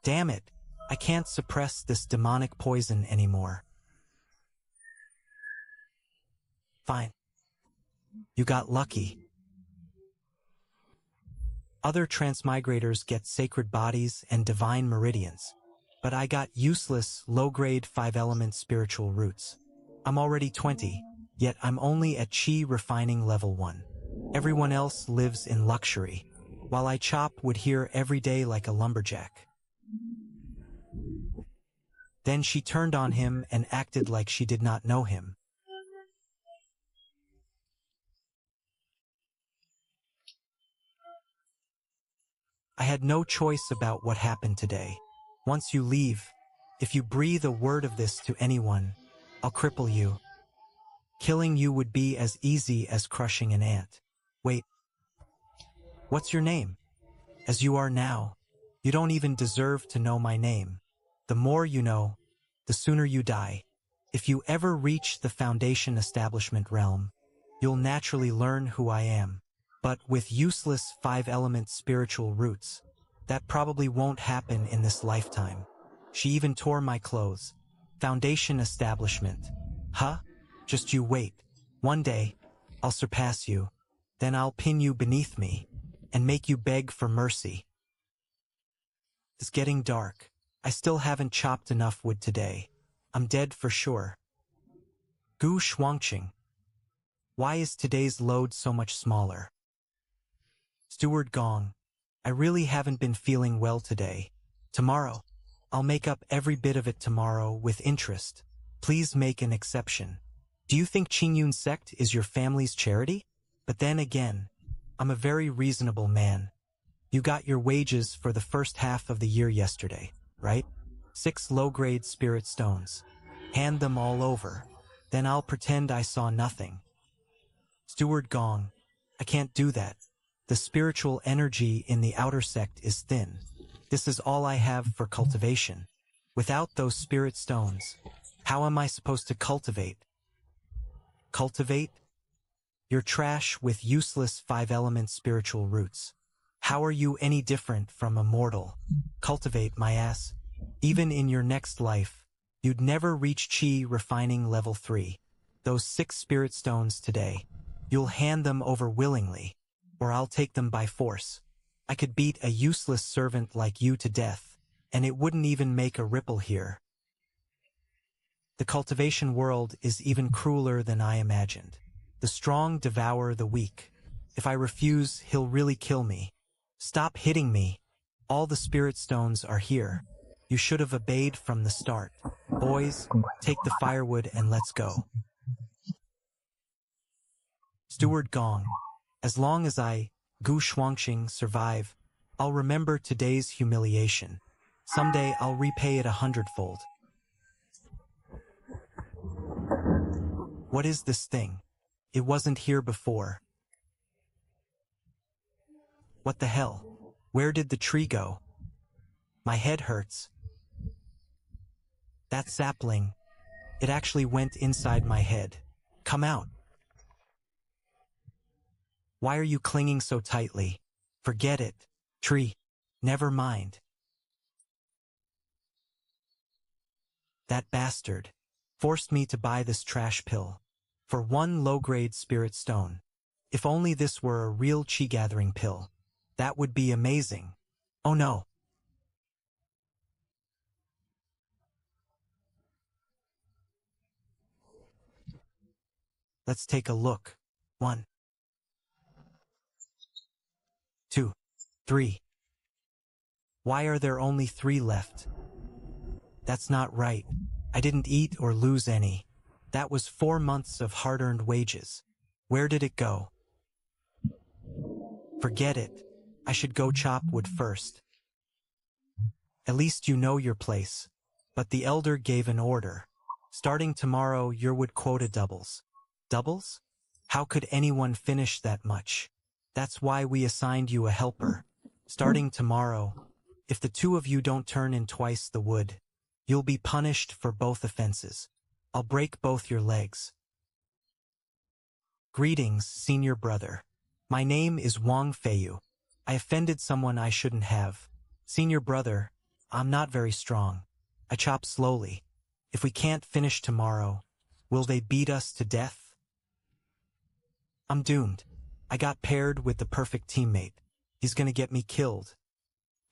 Damn it, I can't suppress this demonic poison anymore. Fine. You got lucky. Other transmigrators get sacred bodies and divine meridians, but I got useless, low-grade 5-element spiritual roots. I'm already 20, yet I'm only at Chi refining level 1. Everyone else lives in luxury, while I chop wood here every day like a lumberjack. Then she turned on him and acted like she did not know him. I had no choice about what happened today. Once you leave, if you breathe a word of this to anyone, I'll cripple you. Killing you would be as easy as crushing an ant. Wait, what's your name? As you are now, you don't even deserve to know my name. The more you know, the sooner you die. If you ever reach the Foundation Establishment realm, you'll naturally learn who I am. But with useless 5-element spiritual roots, that probably won't happen in this lifetime. She even tore my clothes. Foundation Establishment. Huh? Just you wait. One day, I'll surpass you. Then I'll pin you beneath me and make you beg for mercy. It's getting dark. I still haven't chopped enough wood today. I'm dead for sure. Gu Shuangqing. Why is today's load so much smaller? Steward Gong. I really haven't been feeling well today. Tomorrow. I'll make up every bit of it tomorrow with interest. Please make an exception. Do you think Qingyun sect is your family's charity? But then again, I'm a very reasonable man. You got your wages for the first half of the year yesterday, right? 6 low-grade spirit stones. Hand them all over. Then I'll pretend I saw nothing. Steward Gong. I can't do that. The spiritual energy in the outer sect is thin. This is all I have for cultivation. Without those spirit stones, how am I supposed to cultivate? Cultivate? You're trash with useless 5-element spiritual roots. How are you any different from a mortal? Cultivate, my ass. Even in your next life, you'd never reach Chi refining level 3. Those 6 spirit stones today, you'll hand them over willingly, or I'll take them by force. I could beat a useless servant like you to death, and it wouldn't even make a ripple here. The cultivation world is even crueler than I imagined. The strong devour the weak. If I refuse, he'll really kill me. Stop hitting me. All the spirit stones are here. You should have obeyed from the start. Boys, take the firewood and let's go. Steward Gong. As long as I, Gu Shuangqing, survive, I'll remember today's humiliation. Someday I'll repay it 100-fold. What is this thing? It wasn't here before. What the hell? Where did the tree go? My head hurts. That sapling, it actually went inside my head. Come out. Why are you clinging so tightly? Forget it. Tree. Never mind. That bastard forced me to buy this trash pill for 1 low-grade spirit stone. If only this were a real chi-gathering pill. That would be amazing. Oh no. Let's take a look. 1, 2, 3. Why are there only 3 left? That's not right. I didn't eat or lose any. That was 4 months of hard-earned wages. Where did it go? Forget it. I should go chop wood first. At least you know your place. But the elder gave an order. Starting tomorrow, your wood quota doubles. Doubles? How could anyone finish that much? That's why we assigned you a helper. Starting tomorrow, if the 2 of you don't turn in twice the wood, you'll be punished for both offenses. I'll break both your legs. Greetings, senior brother. My name is Wang Feiyu. I offended someone I shouldn't have. Senior brother, I'm not very strong. I chop slowly. If we can't finish tomorrow, will they beat us to death? I'm doomed. I got paired with the perfect teammate. He's gonna get me killed.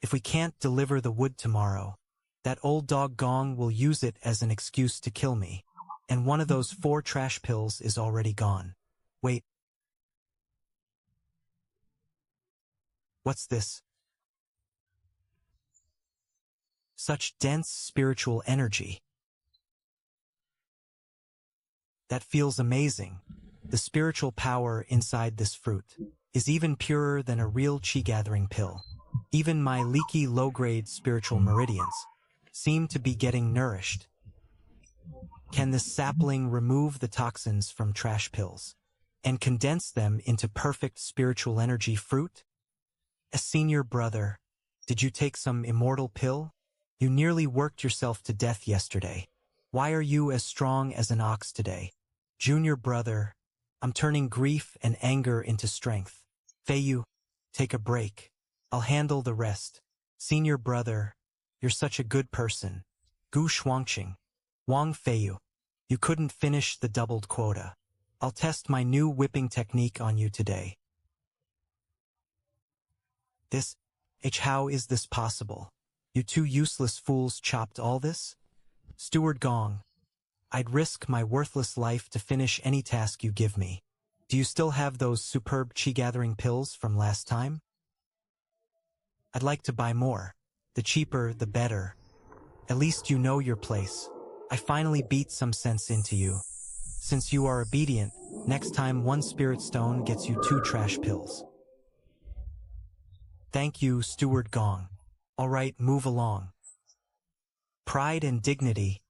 If we can't deliver the wood tomorrow, that old dog Gong will use it as an excuse to kill me. And one of those 4 trash pills is already gone. Wait. What's this? Such dense spiritual energy. That feels amazing. The spiritual power inside this fruit is even purer than a real chi-gathering pill. Even my leaky low-grade spiritual meridians seem to be getting nourished. Can this sapling remove the toxins from trash pills and condense them into perfect spiritual energy fruit? A senior brother, did you take some immortal pill? You nearly worked yourself to death yesterday. Why are you as strong as an ox today? Junior brother, I'm turning grief and anger into strength. Feiyu, take a break. I'll handle the rest. Senior brother, you're such a good person. Gu Shuangqing. Wang Feiyu, you couldn't finish the doubled quota. I'll test my new whipping technique on you today. How is this possible? You 2 useless fools chopped all this? Steward Gong, I'd risk my worthless life to finish any task you give me. Do you still have those superb chi-gathering pills from last time? I'd like to buy more. The cheaper, the better. At least you know your place. I finally beat some sense into you. Since you are obedient, next time 1 spirit stone gets you 2 trash pills. Thank you, Steward Gong. All right, move along. Pride and dignity.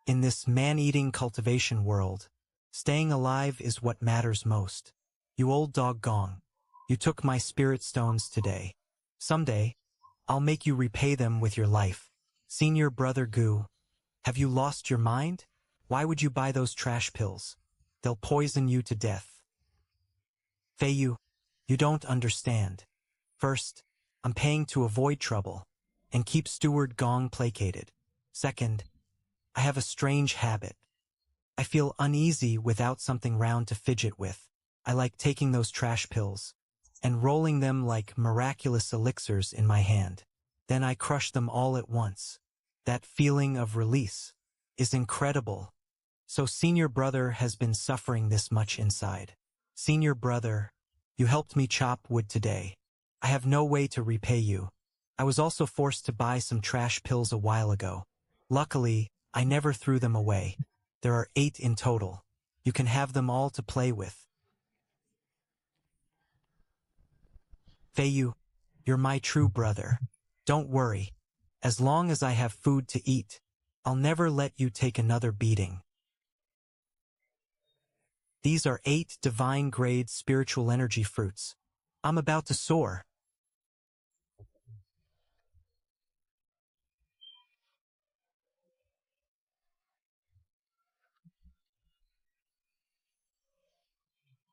In this man-eating cultivation world, staying alive is what matters most. You old dog Gong, you took my spirit stones today. Someday, I'll make you repay them with your life. Senior brother Gu, have you lost your mind? Why would you buy those trash pills? They'll poison you to death. Feiyu, you don't understand. First, I'm paying to avoid trouble and keep Steward Gong placated. Second, I have a strange habit. I feel uneasy without something round to fidget with. I like taking those trash pills and rolling them like miraculous elixirs in my hand. Then I crush them all at once. That feeling of release is incredible. So senior brother has been suffering this much inside. Senior brother, you helped me chop wood today. I have no way to repay you. I was also forced to buy some trash pills a while ago. Luckily, I never threw them away. There are 8 in total. You can have them all to play with. Feiyu, you're my true brother. Don't worry. As long as I have food to eat, I'll never let you take another beating. These are 8 divine-grade spiritual energy fruits. I'm about to soar.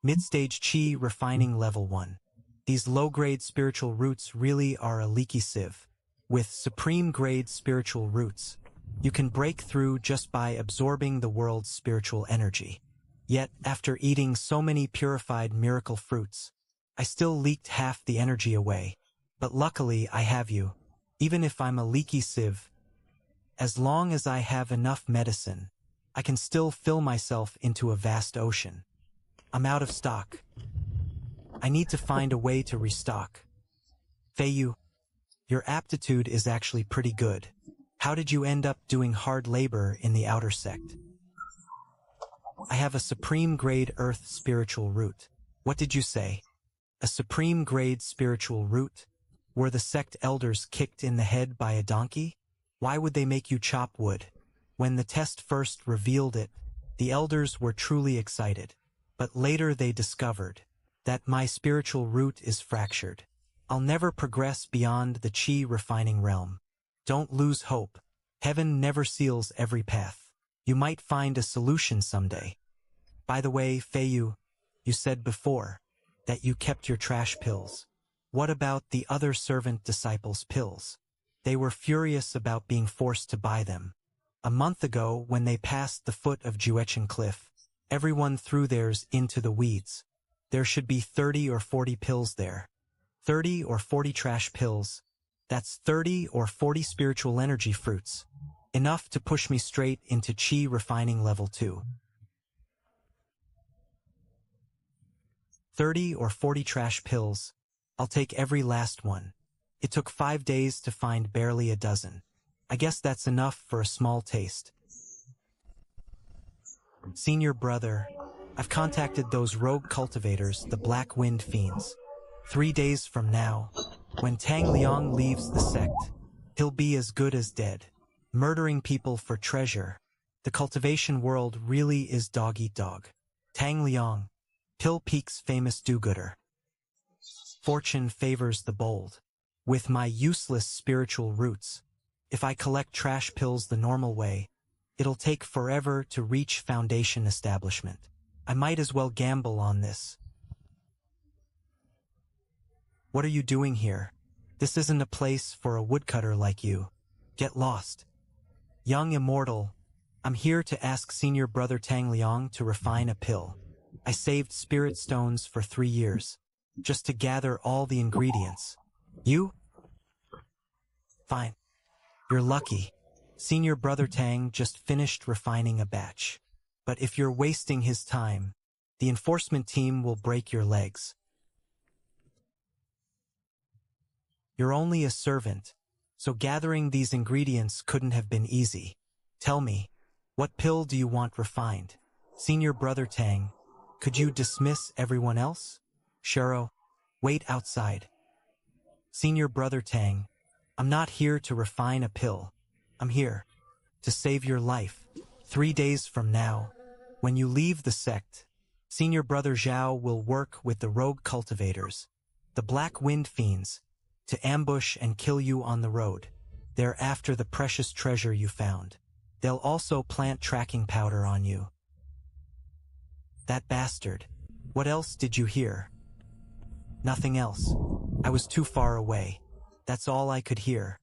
Mid-stage Chi Refining Level 1. These low-grade spiritual roots really are a leaky sieve. With supreme-grade spiritual roots, you can break through just by absorbing the world's spiritual energy. Yet, after eating so many purified miracle fruits, I still leaked half the energy away. But luckily, I have you. Even if I'm a leaky sieve, as long as I have enough medicine, I can still fill myself into a vast ocean. I'm out of stock. I need to find a way to restock. Feiyu, your aptitude is actually pretty good. How did you end up doing hard labor in the outer sect? I have a supreme grade earth spiritual root. What did you say? A supreme grade spiritual root? Were the sect elders kicked in the head by a donkey? Why would they make you chop wood? When the test first revealed it, the elders were truly excited. But later they discovered that my spiritual root is fractured. I'll never progress beyond the chi refining realm. Don't lose hope. Heaven never seals every path. You might find a solution someday. By the way, Feiyu, you said before that you kept your trash pills. What about the other servant disciples' pills? They were furious about being forced to buy them. A month ago, when they passed the foot of Juechen Cliff, everyone threw theirs into the weeds. There should be 30 or 40 pills there. 30 or 40 trash pills. That's 30 or 40 spiritual energy fruits. Enough to push me straight into Qi refining level 2. 30 or 40 trash pills. I'll take every last one. It took 5 days to find barely a dozen. I guess that's enough for a small taste. Senior brother, I've contacted those rogue cultivators, the Black Wind Fiends. 3 days from now, when Tang Liang leaves the sect, he'll be as good as dead, murdering people for treasure. The cultivation world really is dog-eat-dog. Tang Liang, Pill Peak's famous do-gooder. Fortune favors the bold. With my useless spiritual roots, if I collect trash pills the normal way, it'll take forever to reach foundation establishment. I might as well gamble on this. What are you doing here? This isn't a place for a woodcutter like you. Get lost. Young immortal, I'm here to ask senior brother Tang Liang to refine a pill. I saved spirit stones for 3 years, just to gather all the ingredients. You? Fine. You're lucky. Senior brother Tang just finished refining a batch. But if you're wasting his time, the enforcement team will break your legs. You're only a servant, so gathering these ingredients couldn't have been easy. Tell me, what pill do you want refined? Senior brother Tang, could you dismiss everyone else? Shero, wait outside. Senior brother Tang, I'm not here to refine a pill. I'm here to save your life. 3 days from now, when you leave the sect, Senior brother Zhao will work with the rogue cultivators, the Black Wind Fiends, to ambush and kill you on the road. They're after the precious treasure you found. They'll also plant tracking powder on you. That bastard. What else did you hear? Nothing else. I was too far away. That's all I could hear.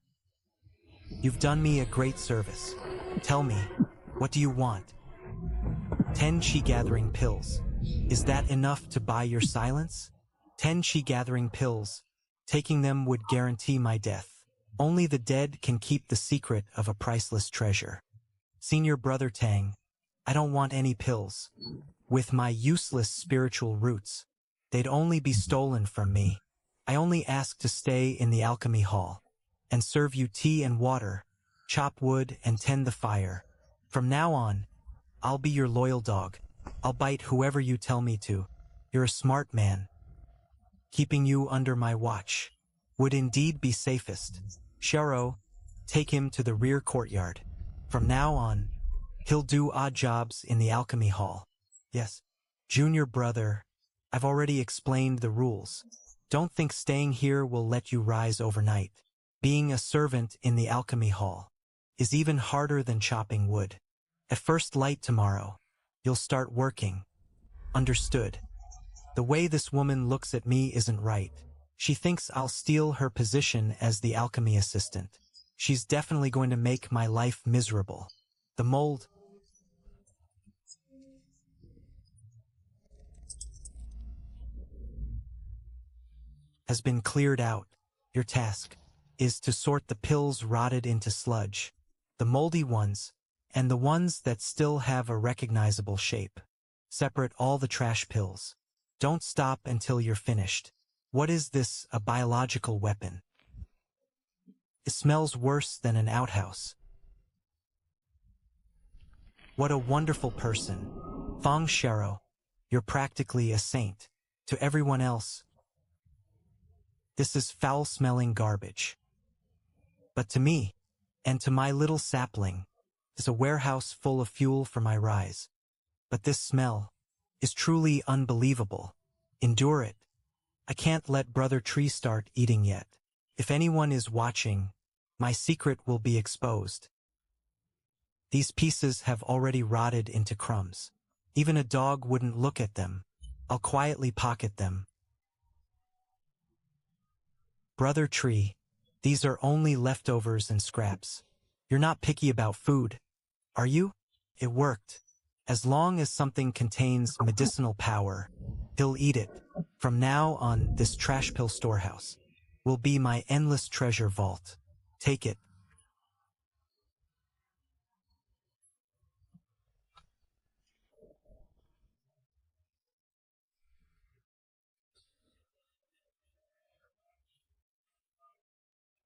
You've done me a great service. Tell me, what do you want? 10 Qi gathering pills. Is that enough to buy your silence? 10 Qi gathering pills. Taking them would guarantee my death. Only the dead can keep the secret of a priceless treasure. Senior brother Tang, I don't want any pills. With my useless spiritual roots, they'd only be stolen from me. I only ask to stay in the alchemy hall and serve you tea and water, chop wood and tend the fire. From now on, I'll be your loyal dog. I'll bite whoever you tell me to. You're a smart man. Keeping you under my watch would indeed be safest. Shero, take him to the rear courtyard. From now on, he'll do odd jobs in the alchemy hall. Yes, junior brother, I've already explained the rules. Don't think staying here will let you rise overnight. Being a servant in the alchemy hall is even harder than chopping wood. At first light tomorrow, you'll start working. Understood. The way this woman looks at me isn't right. She thinks I'll steal her position as the alchemy assistant. She's definitely going to make my life miserable. The mold has been cleared out. Your task is to sort the pills rotted into sludge, the moldy ones, and the ones that still have a recognizable shape. Separate all the trash pills. Don't stop until you're finished. What is this, a biological weapon? It smells worse than an outhouse. What a wonderful person. Fang Shero, you're practically a saint. To everyone else, this is foul-smelling garbage. But to me, and to my little sapling, is a warehouse full of fuel for my rise. But this smell is truly unbelievable. Endure it. I can't let Brother Tree start eating yet. If anyone is watching, my secret will be exposed. These pieces have already rotted into crumbs. Even a dog wouldn't look at them. I'll quietly pocket them. Brother Tree, These are only leftovers and scraps. You're not picky about food, are you? It worked. As long as something contains medicinal power, he'll eat it. From now on, this trash pill storehouse will be my endless treasure vault. Take it.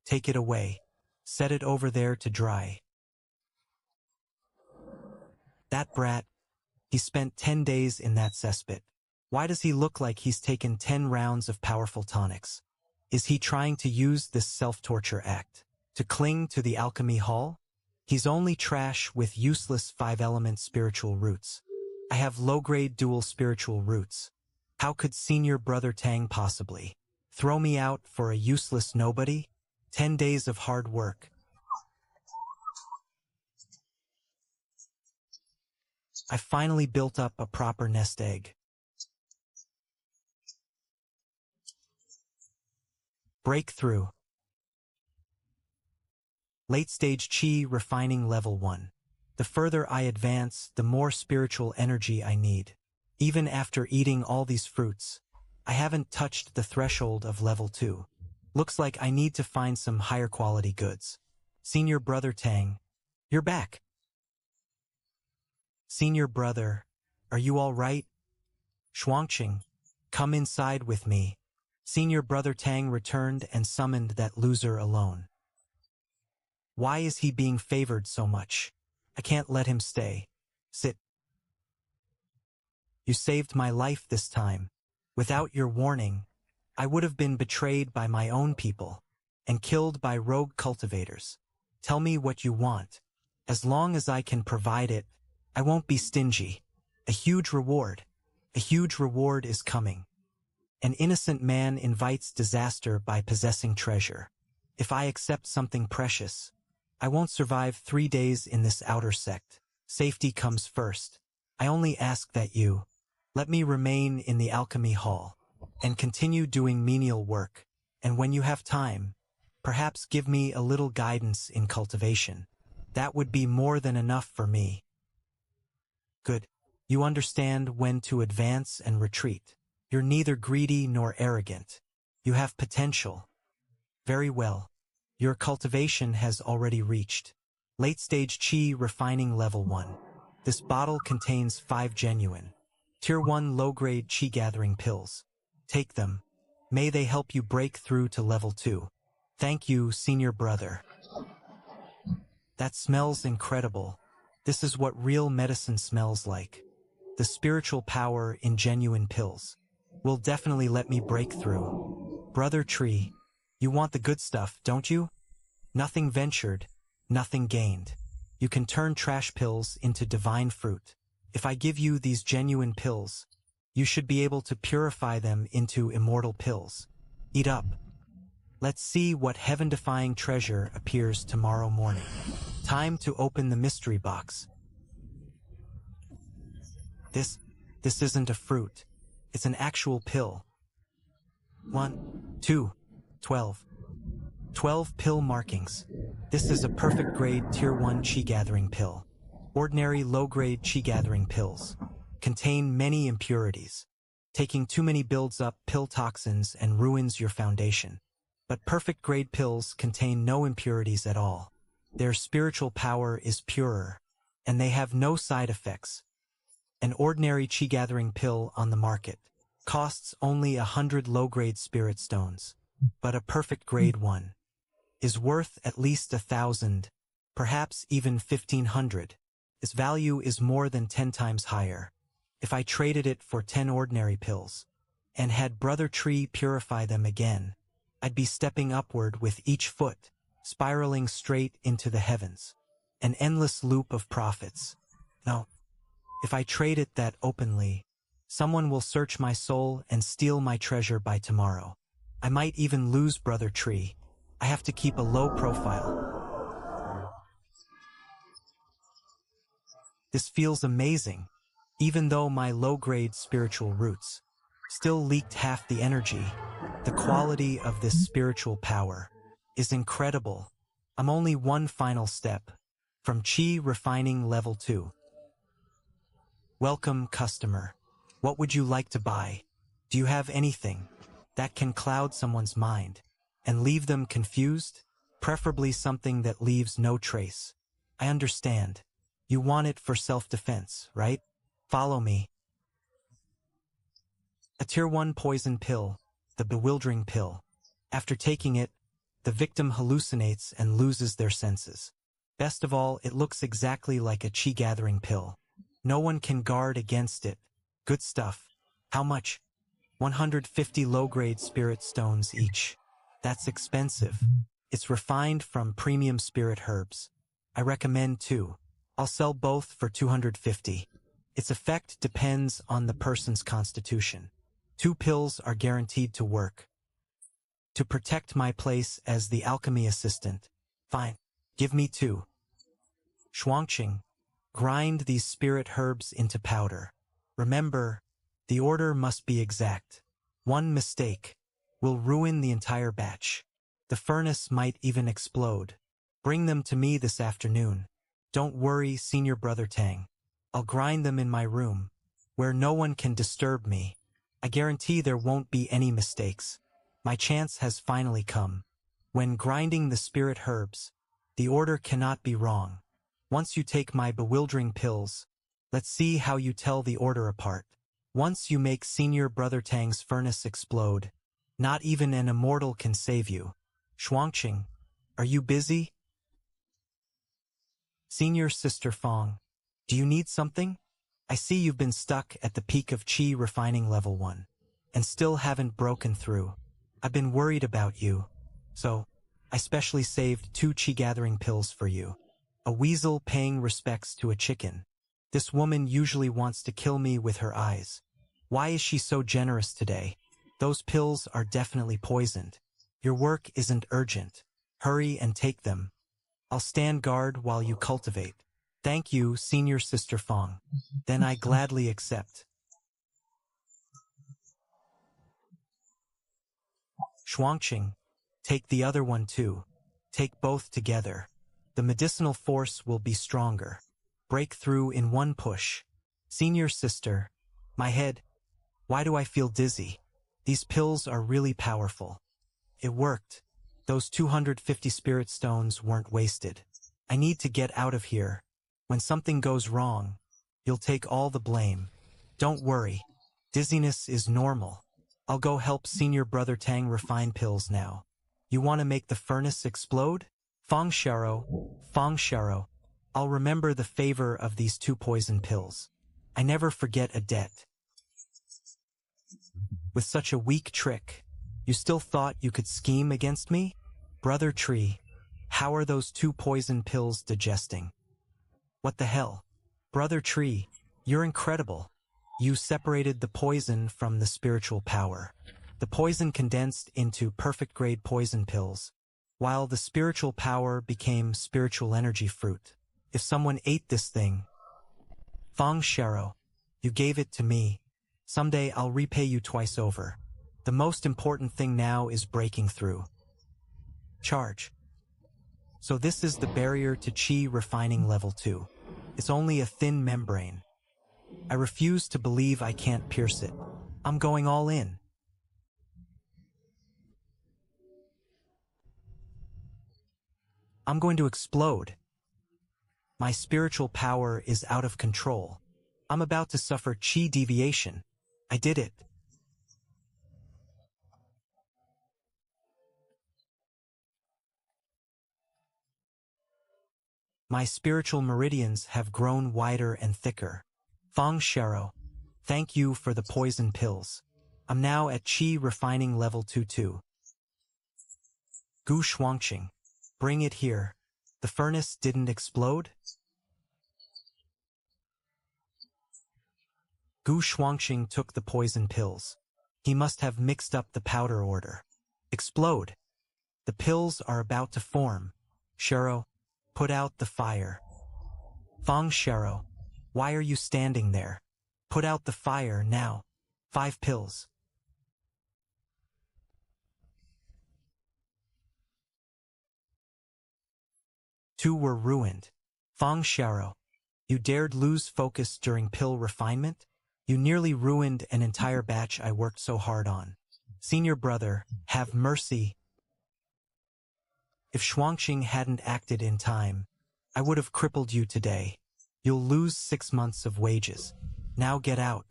Take it away. Set it over there to dry. That brat, he spent 10 days in that cesspit. Why does he look like he's taken 10 rounds of powerful tonics? Is he trying to use this self-torture act to cling to the alchemy hall? He's only trash with useless 5-element spiritual roots. I have low-grade dual spiritual roots. How could Senior Brother Tang possibly throw me out for a useless nobody? 10 days of hard work. I finally built up a proper nest egg. Breakthrough. Late-stage Qi refining level 1. The further I advance, the more spiritual energy I need. Even after eating all these fruits, I haven't touched the threshold of level 2. Looks like I need to find some higher quality goods. Senior Brother Tang, you're back. Senior Brother, are you all right? Shuangqing, come inside with me. Senior Brother Tang returned and summoned that loser alone. Why is he being favored so much? I can't let him stay. Sit. You saved my life this time. Without your warning, I would have been betrayed by my own people and killed by rogue cultivators. Tell me what you want. As long as I can provide it, I won't be stingy. A huge reward is coming. An innocent man invites disaster by possessing treasure. If I accept something precious, I won't survive 3 days in this outer sect. Safety comes first. I only ask that you let me remain in the alchemy hall and continue doing menial work. And when you have time, perhaps give me a little guidance in cultivation. That would be more than enough for me. Good. You understand when to advance and retreat. You're neither greedy nor arrogant. You have potential. Very well. Your cultivation has already reached late-stage Qi refining level 1. This bottle contains 5 genuine Tier 1 low-grade Qi gathering pills. Take them. May they help you break through to level 2. Thank you, Senior Brother. That smells incredible. This is what real medicine smells like. The spiritual power in genuine pills will definitely let me break through. Brother Tree, you want the good stuff, don't you? Nothing ventured, nothing gained. You can turn trash pills into divine fruit. If I give you these genuine pills, you should be able to purify them into immortal pills. Eat up. Let's see what heaven-defying treasure appears tomorrow morning. Time to open the mystery box. This isn't a fruit. It's an actual pill. 1, 2, 12. 12 pill markings. This is a perfect grade Tier 1 Qi gathering pill. Ordinary low-grade Qi gathering pills contain many impurities. Taking too many builds up pill toxins and ruins your foundation. But perfect grade pills contain no impurities at all. Their spiritual power is purer, and they have no side effects. An ordinary Qi gathering pill on the market costs only 100 low-grade spirit stones, but a perfect grade 1 is worth at least 1,000, perhaps even 1,500. Its value is more than 10 times higher. If I traded it for 10 ordinary pills and had Brother Tree purify them again, I'd be stepping upward with each foot, spiraling straight into the heavens. An endless loop of profits. No. If I trade it that openly, someone will search my soul and steal my treasure by tomorrow. I might even lose Brother Tree. I have to keep a low profile. This feels amazing, even though my low-grade spiritual roots still leaked half the energy. The quality of this spiritual power is incredible. I'm only one final step from Qi Refining Level 2. Welcome, customer. What would you like to buy? Do you have anything that can cloud someone's mind and leave them confused? Preferably something that leaves no trace. I understand. You want it for self-defense, right? Follow me. A Tier 1 poison pill, the bewildering pill. After taking it, the victim hallucinates and loses their senses. Best of all, it looks exactly like a chi-gathering pill. No one can guard against it. Good stuff. How much? 150 low-grade spirit stones each. That's expensive. It's refined from premium spirit herbs. I recommend 2. I'll sell both for 250. Its effect depends on the person's constitution. 2 pills are guaranteed to work. To protect my place as the alchemy assistant. Fine. Give me 2. Shuangqing. Grind these spirit herbs into powder. Remember, the order must be exact. One mistake will ruin the entire batch. The furnace might even explode. Bring them to me this afternoon. Don't worry, Senior Brother Tang. I'll grind them in my room, where no one can disturb me. I guarantee there won't be any mistakes. My chance has finally come. When grinding the spirit herbs, the order cannot be wrong. Once you take my bewildering pills, let's see how you tell the order apart. Once you make Senior Brother Tang's furnace explode, not even an immortal can save you. Shuangqing, are you busy? Senior Sister Fong, do you need something? I see you've been stuck at the peak of Qi Refining Level 1, and still haven't broken through. I've been worried about you, so I specially saved 2 Qi Gathering pills for you. A weasel paying respects to a chicken. This woman usually wants to kill me with her eyes. Why is she so generous today? Those pills are definitely poisoned. Your work isn't urgent. Hurry and take them. I'll stand guard while you cultivate. Thank you, Senior Sister Fong. Then I gladly accept. Shuangqing, take the other one too. Take both together. The medicinal force will be stronger. Break through in one push. Senior Sister, my head. Why do I feel dizzy? These pills are really powerful. It worked. Those 250 spirit stones weren't wasted. I need to get out of here. When something goes wrong, you'll take all the blame. Don't worry. Dizziness is normal. I'll go help Senior Brother Tang refine pills now. You want to make the furnace explode? Fong Sharo, I'll remember the favor of these 2 poison pills. I never forget a debt. With such a weak trick, you still thought you could scheme against me? Brother Tree, how are those 2 poison pills digesting? What the hell? Brother Tree, you're incredible. You separated the poison from the spiritual power. The poison condensed into perfect-grade poison pills, while the spiritual power became spiritual energy fruit. If someone ate this thing... Fong Sharo, you gave it to me. Someday I'll repay you twice over. The most important thing now is breaking through. Charge. So this is the barrier to Qi Refining Level 2. It's only a thin membrane. I refuse to believe I can't pierce it. I'm going all in. I'm going to explode. My spiritual power is out of control. I'm about to suffer Qi deviation. I did it. My spiritual meridians have grown wider and thicker. Fong Sharo, thank you for the poison pills. I'm now at Qi Refining Level 2-2. Gu Shuangqing, bring it here. The furnace didn't explode? Gu Shuangqing took the poison pills. He must have mixed up the powder order. Explode. The pills are about to form. Sharo, put out the fire. Fong Sharo, why are you standing there? Put out the fire now. 5 pills. 2 were ruined. Fang Xiao, you dared lose focus during pill refinement? You nearly ruined an entire batch I worked so hard on. Senior brother, have mercy. If Shuangqing hadn't acted in time, I would have crippled you today. You'll lose 6 months of wages. Now get out.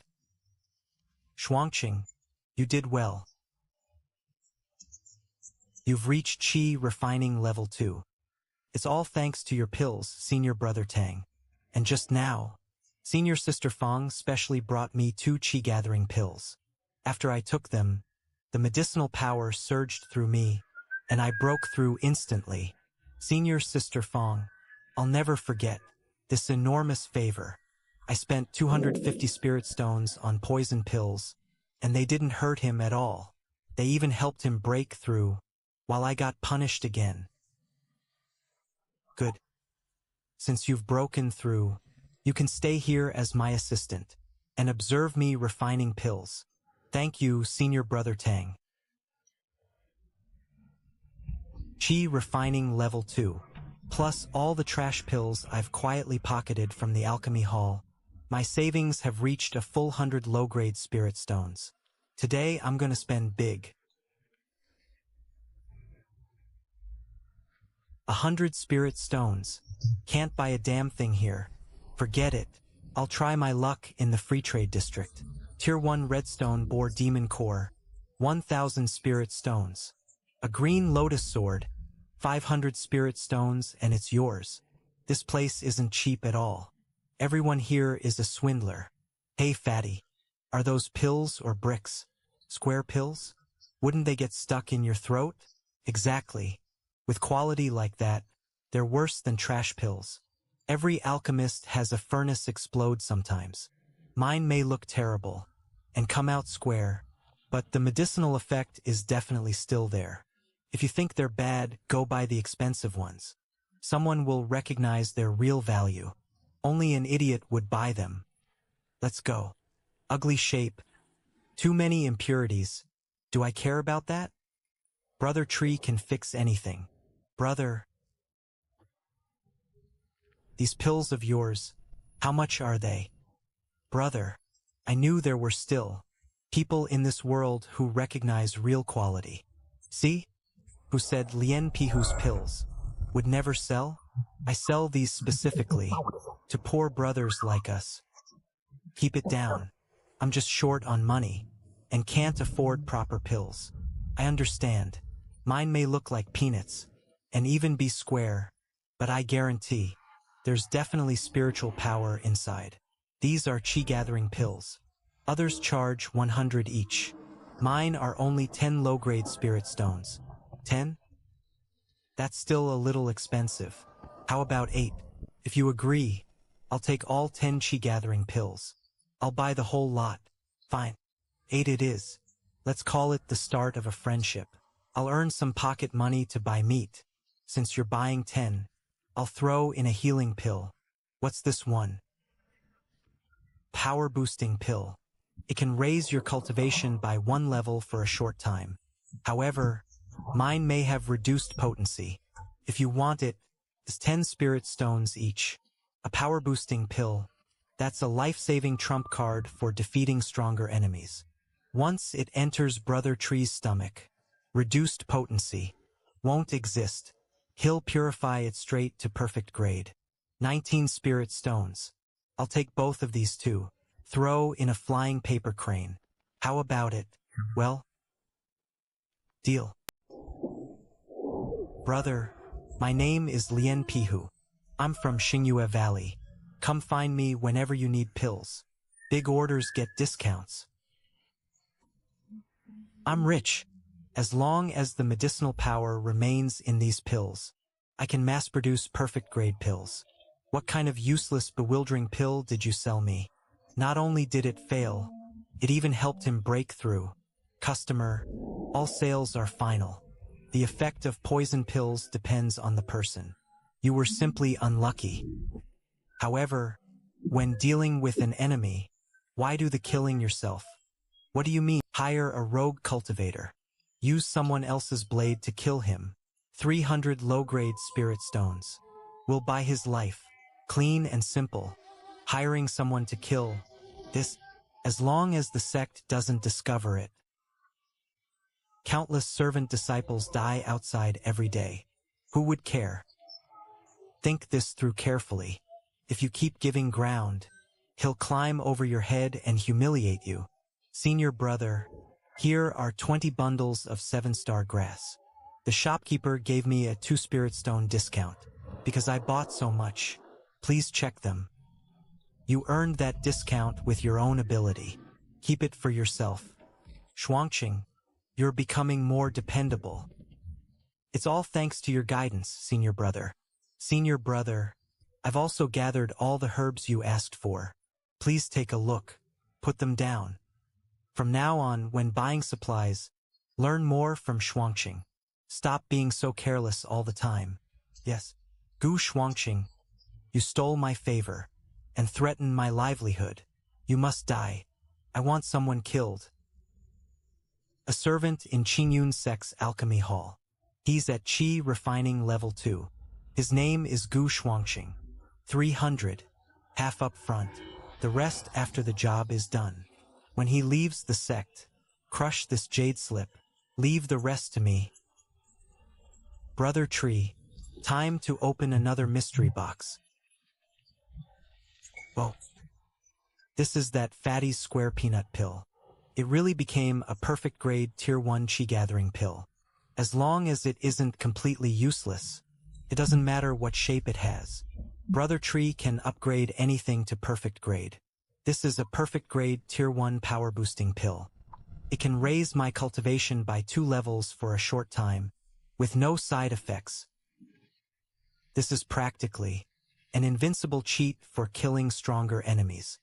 Shuangqing, you did well. You've reached Qi refining level 2. It's all thanks to your pills, Senior Brother Tang. And just now, Senior Sister Fang specially brought me 2 Qi gathering pills. After I took them, the medicinal power surged through me, and I broke through instantly. Senior Sister Fang, I'll never forget this enormous favor. I spent 250 spirit stones on poison pills, and they didn't hurt him at all. They even helped him break through, while I got punished again. Good. Since you've broken through, you can stay here as my assistant, and observe me refining pills. Thank you, Senior Brother Tang. Qi refining level 2. Plus all the trash pills I've quietly pocketed from the alchemy hall. My savings have reached a full 100 low-grade spirit stones. Today I'm gonna spend big. 100 spirit stones. Can't buy a damn thing here. Forget it. I'll try my luck in the free trade district. Tier 1 redstone boar demon core. 1000 spirit stones. A green lotus sword. 500 spirit stones and it's yours. This place isn't cheap at all. Everyone here is a swindler. Hey fatty, are those pills or bricks? Square pills? Wouldn't they get stuck in your throat? Exactly. With quality like that, they're worse than trash pills. Every alchemist has a furnace explode sometimes. Mine may look terrible and come out square, but the medicinal effect is definitely still there. If you think they're bad, go buy the expensive ones. Someone will recognize their real value. Only an idiot would buy them. Let's go. Ugly shape. Too many impurities. Do I care about that? Brother Tree can fix anything. Brother. These pills of yours, how much are they? Brother, I knew there were still people in this world who recognize real quality. See? Who said Lien Pihu's pills would never sell? I sell these specifically to poor brothers like us. Keep it down. I'm just short on money and can't afford proper pills. I understand. Mine may look like peanuts and even be square, but I guarantee there's definitely spiritual power inside. These are Qi gathering pills. Others charge 100 each. Mine are only 10 low-grade spirit stones. 10? That's still a little expensive. How about 8? If you agree, I'll take all 10 Qi gathering pills. I'll buy the whole lot. Fine. 8 it is. Let's call it the start of a friendship. I'll earn some pocket money to buy meat. Since you're buying 10, I'll throw in a healing pill. What's this one? Power boosting pill. It can raise your cultivation by 1 level for a short time. However, mine may have reduced potency. If you want it, it's 10 spirit stones each. A power boosting pill. That's a life-saving trump card for defeating stronger enemies. Once it enters Brother Tree's stomach, reduced potency won't exist. He'll purify it straight to perfect grade. 19 spirit stones. I'll take both of these too. Throw in a flying paper crane. How about it? Well, deal. Brother, my name is Lien Pihu. I'm from Xingyue Valley. Come find me whenever you need pills. Big orders get discounts. I'm rich. As long as the medicinal power remains in these pills, I can mass-produce perfect-grade pills. What kind of useless, bewildering pill did you sell me? Not only did it fail, it even helped him break through. Customer, all sales are final. The effect of poison pills depends on the person. You were simply unlucky. However, when dealing with an enemy, why do the killing yourself? What do you mean? Hire a rogue cultivator. Use someone else's blade to kill him. 300 low-grade spirit stones. We'll buy his life, clean and simple, hiring someone to kill. This, as long as the sect doesn't discover it. Countless servant disciples die outside every day. Who would care? Think this through carefully. If you keep giving ground, he'll climb over your head and humiliate you. Senior brother, here are 20 bundles of 7-star grass. The shopkeeper gave me a 2-spirit stone discount because I bought so much. Please check them. You earned that discount with your own ability. Keep it for yourself. Shuangqing, you're becoming more dependable. It's all thanks to your guidance, senior brother. Senior brother, I've also gathered all the herbs you asked for. Please take a look. Put them down. From now on, when buying supplies, learn more from Shuangqing. Stop being so careless all the time. Yes, Gu Shuangqing, you stole my favor and threatened my livelihood. You must die. I want someone killed. A servant in Qingyun Sect's alchemy hall. He's at Qi Refining Level 2. His name is Gu Shuangqing. 300. Half up front. The rest after the job is done. When he leaves the sect, crush this jade slip. Leave the rest to me. Brother Tree, time to open another mystery box. Whoa. This is that fatty square peanut pill. It really became a perfect grade Tier 1 Qi gathering pill. As long as it isn't completely useless, it doesn't matter what shape it has. Brother Tree can upgrade anything to perfect grade. This is a perfect grade Tier 1 power boosting pill. It can raise my cultivation by 2 levels for a short time, with no side effects. This is practically an invincible cheat for killing stronger enemies.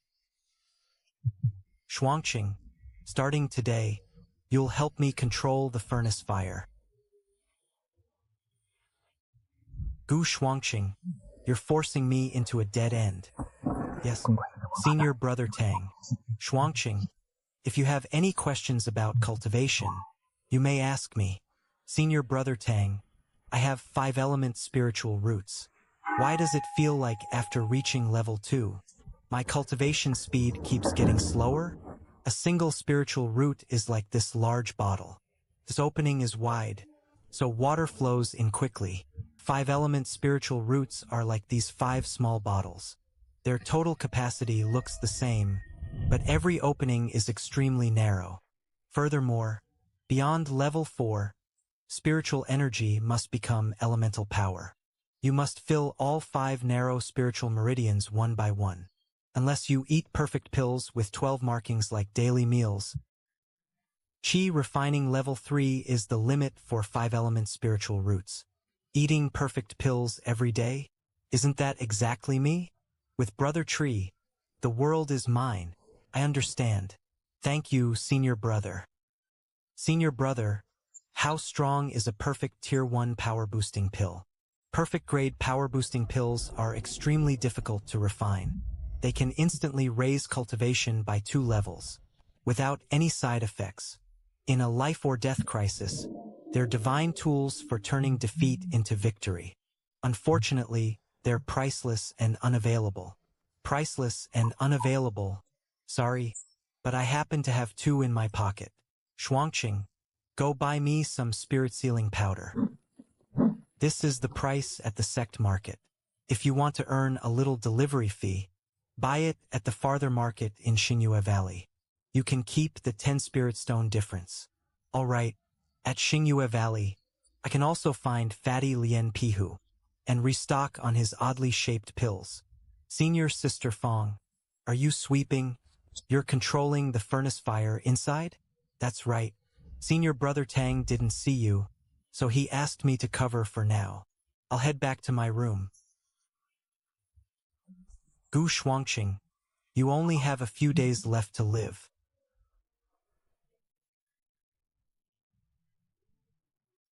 Shuangqing, starting today, you'll help me control the furnace fire. Gu Shuangqing, you're forcing me into a dead end. Yes, Senior Brother Tang. Shuangqing, if you have any questions about cultivation, you may ask me. Senior Brother Tang, I have 5-element spiritual roots. Why does it feel like after reaching level 2, my cultivation speed keeps getting slower? A single spiritual root is like this large bottle. This opening is wide, so water flows in quickly. 5-element spiritual roots are like these 5 small bottles. Their total capacity looks the same, but every opening is extremely narrow. Furthermore, beyond level 4, spiritual energy must become elemental power. You must fill all 5 narrow spiritual meridians one by one. Unless you eat perfect pills with 12 markings like daily meals. Qi Refining Level 3 is the limit for 5-element spiritual roots. Eating perfect pills every day? Isn't that exactly me? With Brother Tree, the world is mine. I understand. Thank you, Senior Brother. Senior Brother, how strong is a perfect Tier 1 power boosting pill? Perfect grade power boosting pills are extremely difficult to refine. They can instantly raise cultivation by 2 levels, without any side effects. In a life or death crisis, they're divine tools for turning defeat into victory. Unfortunately, they're priceless and unavailable. Priceless and unavailable. Sorry, but I happen to have 2 in my pocket. Shuangqing, go buy me some spirit sealing powder. This is the price at the sect market. If you want to earn a little delivery fee, buy it at the farther market in Xingyue Valley. You can keep the 10 spirit stone difference. Alright, at Xingyue Valley, I can also find Fatty Lien Pihu and restock on his oddly shaped pills. Senior Sister Fong, are you sweeping? You're controlling the furnace fire inside? That's right. Senior Brother Tang didn't see you, so he asked me to cover for now. I'll head back to my room. Gu Shuangqing, you only have a few days left to live.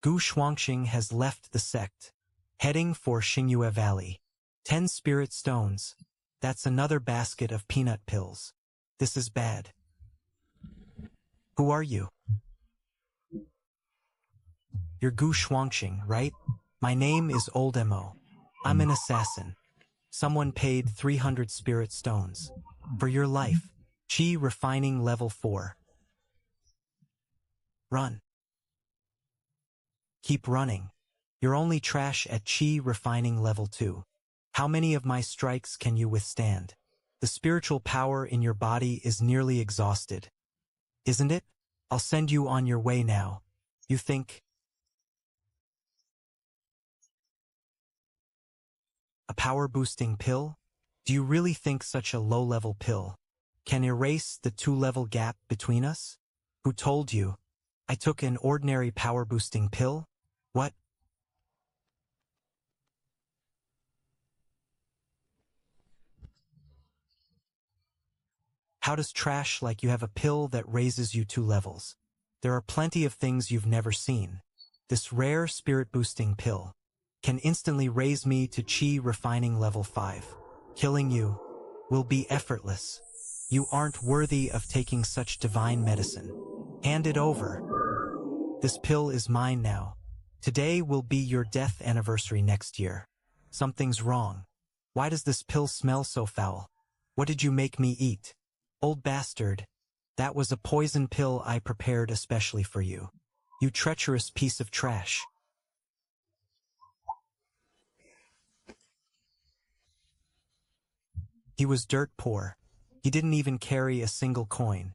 Gu Shuangqing has left the sect, heading for Xingyue Valley. 10 spirit stones. That's another basket of peanut pills. This is bad. Who are you? You're Gu Shuangqing, right? My name is Old Mo. I'm an assassin. Someone paid 300 spirit stones. For your life. Chi refining level 4. Run. Keep running. You're only trash at Chi refining level 2. How many of my strikes can you withstand? The spiritual power in your body is nearly exhausted. Isn't it? I'll send you on your way now. You think? A power-boosting pill? Do you really think such a low-level pill can erase the 2-level gap between us? Who told you? I took an ordinary power-boosting pill? What? How does trash like you have a pill that raises you 2 levels? There are plenty of things you've never seen. This rare spirit-boosting pill can instantly raise me to Chi refining level 5. Killing you will be effortless. You aren't worthy of taking such divine medicine. Hand it over. This pill is mine now. Today will be your death anniversary next year. Something's wrong. Why does this pill smell so foul? What did you make me eat? Old bastard. That was a poison pill I prepared especially for you. You treacherous piece of trash. He was dirt poor. He didn't even carry a single coin.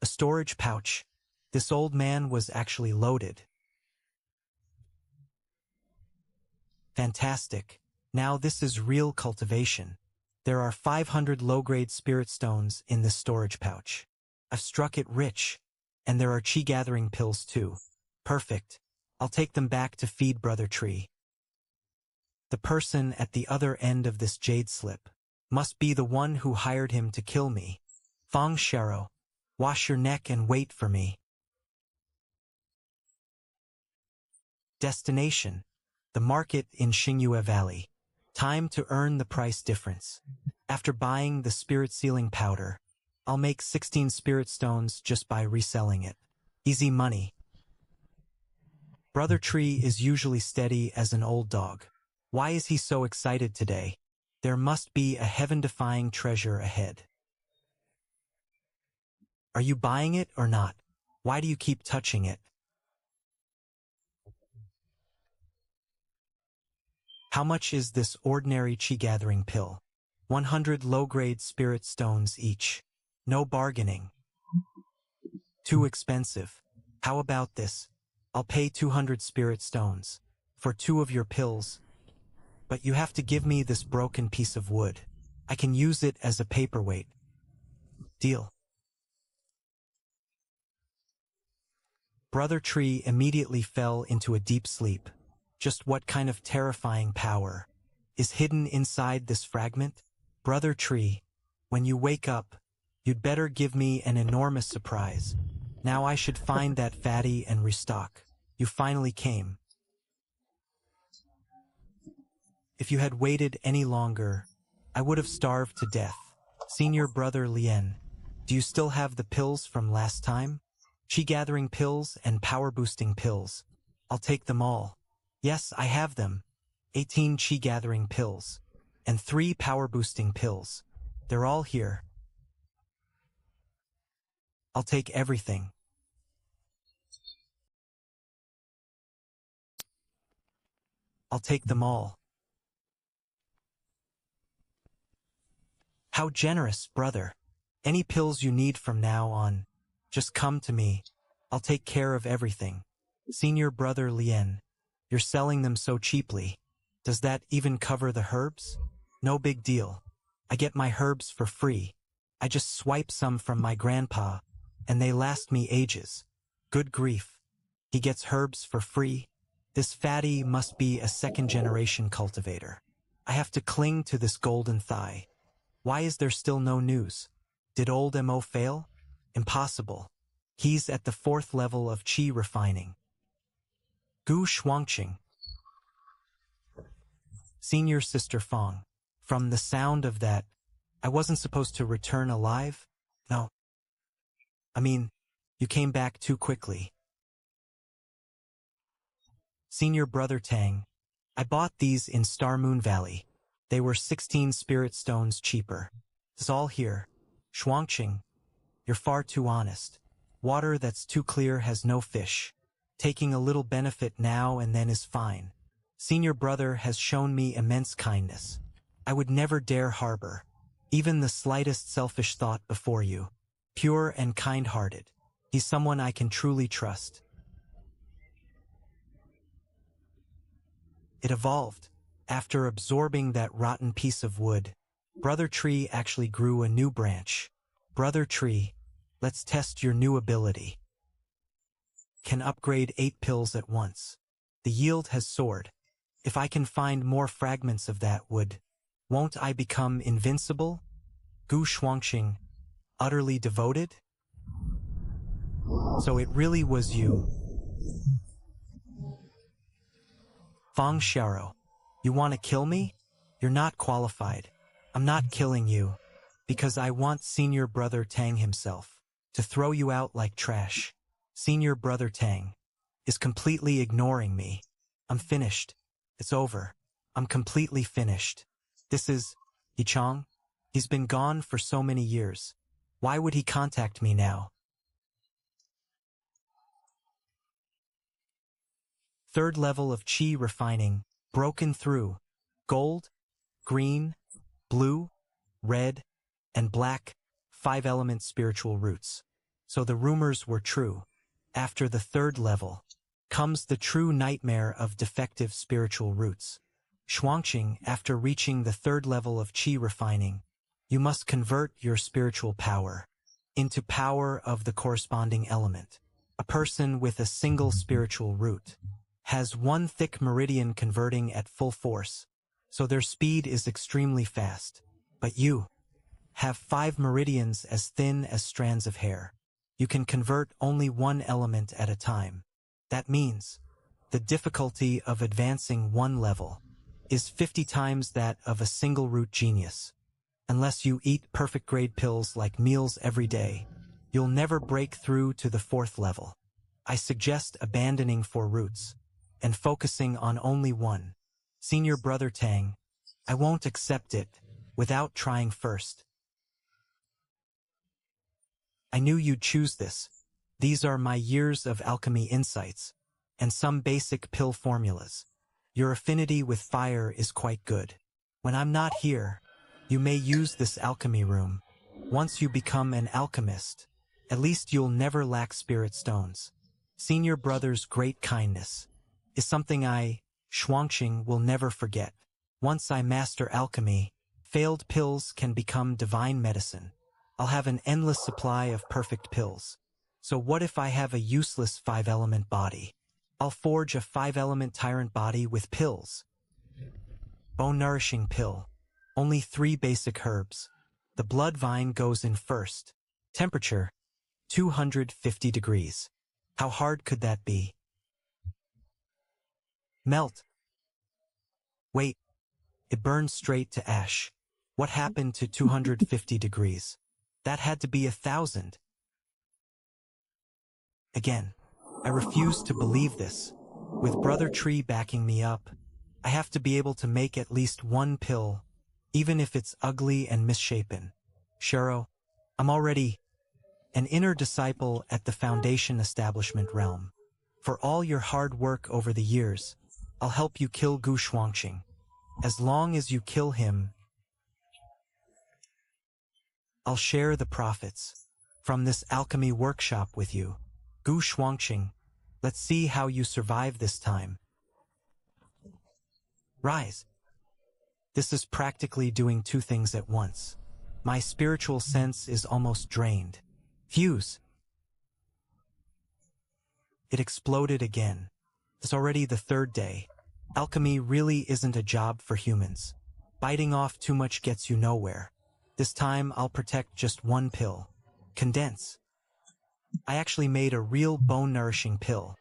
A storage pouch. This old man was actually loaded. Fantastic. Now this is real cultivation. There are 500 low-grade spirit stones in this storage pouch. I've struck it rich. And there are chi-gathering pills too. Perfect. I'll take them back to feed Brother Tree. The person at the other end of this jade slip must be the one who hired him to kill me. Fong Shero, wash your neck and wait for me. Destination: the market in Xingyue Valley. Time to earn the price difference. After buying the spirit sealing powder, I'll make 16 spirit stones just by reselling it. Easy money. Brother Tree is usually steady as an old dog. Why is he so excited today? There must be a heaven-defying treasure ahead. Are you buying it or not? Why do you keep touching it? How much is this ordinary chi-gathering pill? 100 low-grade spirit stones each. No bargaining. Too expensive. How about this? I'll pay 200 spirit stones for 2 of your pills. But you have to give me this broken piece of wood. I can use it as a paperweight. Deal. Brother Tree immediately fell into a deep sleep. Just what kind of terrifying power is hidden inside this fragment? Brother Tree, when you wake up, you'd better give me an enormous surprise. Now I should find that fatty and restock. You finally came. If you had waited any longer, I would have starved to death. Senior Brother Lien, do you still have the pills from last time? Chi-gathering pills and power-boosting pills. I'll take them all. Yes, I have them. 18 chi-gathering pills. And 3 power-boosting pills. They're all here. I'll take everything. I'll take them all. How generous, brother. Any pills you need from now on, just come to me. I'll take care of everything. Senior Brother Lien, you're selling them so cheaply. Does that even cover the herbs? No big deal. I get my herbs for free. I just swipe some from my grandpa, and they last me ages. Good grief. He gets herbs for free? This fatty must be a second-generation cultivator. I have to cling to this golden thigh. Why is there still no news? Did old Mo fail? Impossible. He's at the 4th level of chi refining. Gu Shuangqing. Senior Sister Fong. From the sound of that, I wasn't supposed to return alive? No. I mean, you came back too quickly. Senior Brother Tang. I bought these in Star Moon Valley. They were 16 spirit stones cheaper. It's all here. Shuangqing, you're far too honest. Water that's too clear has no fish. Taking a little benefit now and then is fine. Senior brother has shown me immense kindness. I would never dare harbor even the slightest selfish thought before you. Pure and kind-hearted. He's someone I can truly trust. It evolved. After absorbing that rotten piece of wood, Brother Tree actually grew a new branch. Brother Tree, let's test your new ability. Can upgrade 8 pills at once. The yield has soared. If I can find more fragments of that wood, won't I become invincible? Gu Shuangqing, utterly devoted? So it really was you. Fang Xiao, you want to kill me? You're not qualified. I'm not killing you, because I want Senior Brother Tang himself to throw you out like trash. Senior Brother Tang is completely ignoring me. I'm finished. It's over. I'm completely finished. This is Yichang. He's been gone for so many years. Why would he contact me now? Third level of Qi refining, broken through. Gold, green, blue, red, and black, 5-element spiritual roots. So the rumors were true. After the third level comes the true nightmare of defective spiritual roots. Shuangqing, after reaching the third level of Qi refining, you must convert your spiritual power into power of the corresponding element. A person with a single spiritual root has 1 thick meridian converting at full force, so their speed is extremely fast. But you have 5 meridians as thin as strands of hair. You can convert only 1 element at a time. That means the difficulty of advancing 1 level is 50 times that of a single root genius. Unless you eat perfect grade pills like meals every day, you'll never break through to the 4th level. I suggest abandoning 4 roots and focusing on only 1. Senior Brother Tang, I won't accept it without trying first. I knew you'd choose this. These are my years of alchemy insights and some basic pill formulas. Your affinity with fire is quite good. When I'm not here, you may use this alchemy room. Once you become an alchemist, at least you'll never lack spirit stones. Senior Brother's great kindness is something Shuangqing, will never forget. Once I master alchemy, failed pills can become divine medicine. I'll have an endless supply of perfect pills. So what if I have a useless 5-element body? I'll forge a 5-element tyrant body with pills. Bone nourishing pill. Only 3 basic herbs. The blood vine goes in first. Temperature, 250 degrees. How hard could that be? Melt. Wait, it burns straight to ash. What happened to 250 degrees? That had to be 1,000. Again, I refuse to believe this. With Brother Tree backing me up, I have to be able to make at least 1 pill, even if it's ugly and misshapen. Shero, I'm already an inner disciple at the Foundation Establishment realm. For all your hard work over the years, I'll help you kill Gu Shuangqing. As long as you kill him, I'll share the profits from this alchemy workshop with you. Gu Shuangqing, let's see how you survive this time. Rise. This is practically doing 2 things at once. My spiritual sense is almost drained. Fuse. It exploded again. It's already the 3rd day. Alchemy really isn't a job for humans. Biting off too much gets you nowhere. This time I'll protect just 1 pill. Condense. I actually made a real bone-nourishing pill.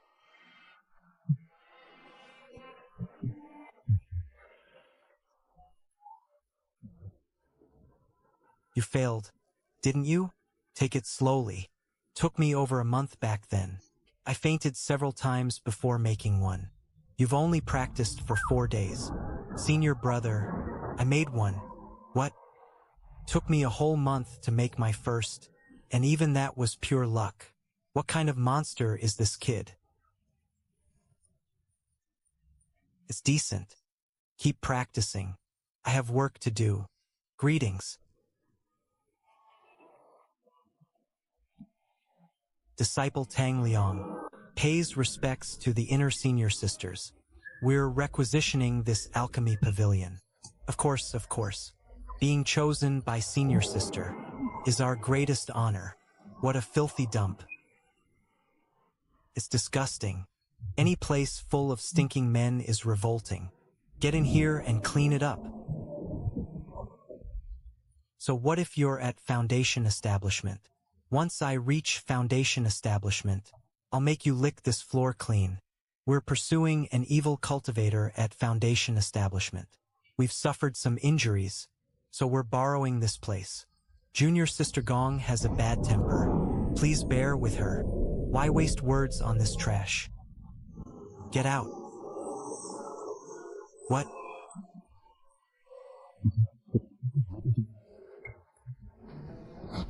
You failed, didn't you? Take it slowly. Took me over a month back then. I fainted several times before making one. You've only practiced for 4 days. Senior brother, I made one. What? Took me a whole month to make my first, and even that was pure luck. What kind of monster is this kid? It's decent. Keep practicing. I have work to do. Greetings. Disciple Tang Liang pays respects to the inner senior sisters. We're requisitioning this alchemy pavilion. Of course. Being chosen by senior sister is our greatest honor. What a filthy dump. It's disgusting. Any place full of stinking men is revolting. Get in here and clean it up. So what if you're at Foundation Establishment? Once I reach Foundation Establishment, I'll make you lick this floor clean. We're pursuing an evil cultivator at Foundation Establishment. We've suffered some injuries, so we're borrowing this place. Junior Sister Gong has a bad temper. Please bear with her. Why waste words on this trash? Get out. What?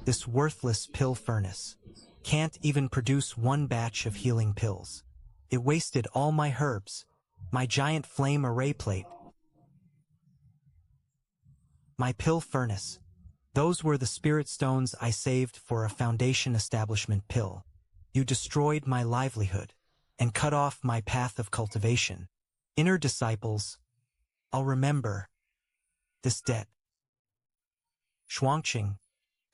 This worthless pill furnace can't even produce one batch of healing pills. It wasted all my herbs, my giant flame array plate, my pill furnace. Those were the spirit stones I saved for a Foundation Establishment pill. You destroyed my livelihood and cut off my path of cultivation. Inner disciples, I'll remember this debt. Shuangqing,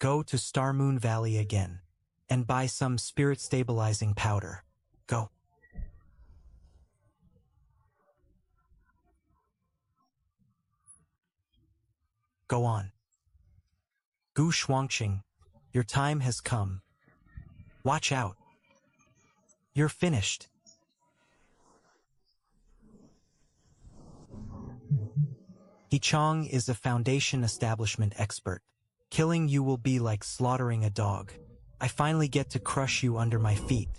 go to Star Moon Valley again and buy some spirit stabilizing powder. Go. Go on. Gu Shuangqing, your time has come. Watch out. You're finished. He Chong is a Foundation Establishment expert. Killing you will be like slaughtering a dog. I finally get to crush you under my feet.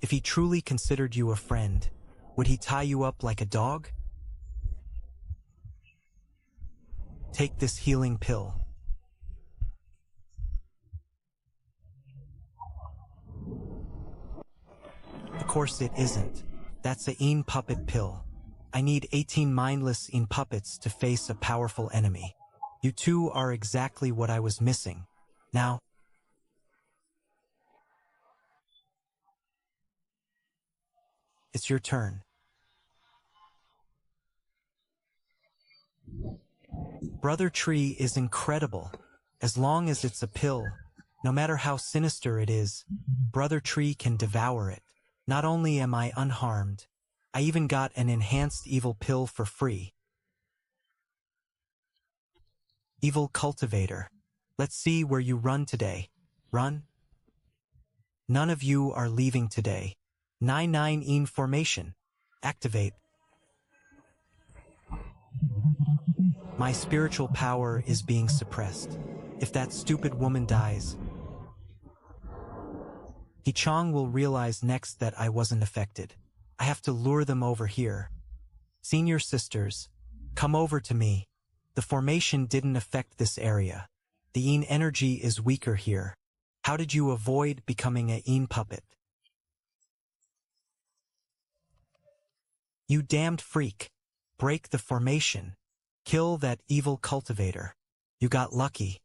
If he truly considered you a friend, would he tie you up like a dog? Take this healing pill. Of course it isn't. That's a Een puppet pill. I need 18 mindless Een puppets to face a powerful enemy. You two are exactly what I was missing. Now, it's your turn. Brother Tree is incredible. As long as it's a pill, no matter how sinister it is, Brother Tree can devour it. Not only am I unharmed, I even got an enhanced evil pill for free. Evil cultivator. Let's see where you run today. Run? None of you are leaving today. 9-9 Een formation. Activate. My spiritual power is being suppressed. If that stupid woman dies, He Chong will realize next that I wasn't affected. I have to lure them over here. Senior sisters, come over to me. The formation didn't affect this area. The Een energy is weaker here. How did you avoid becoming a Een puppet? You damned freak. Break the formation. Kill that evil cultivator. You got lucky.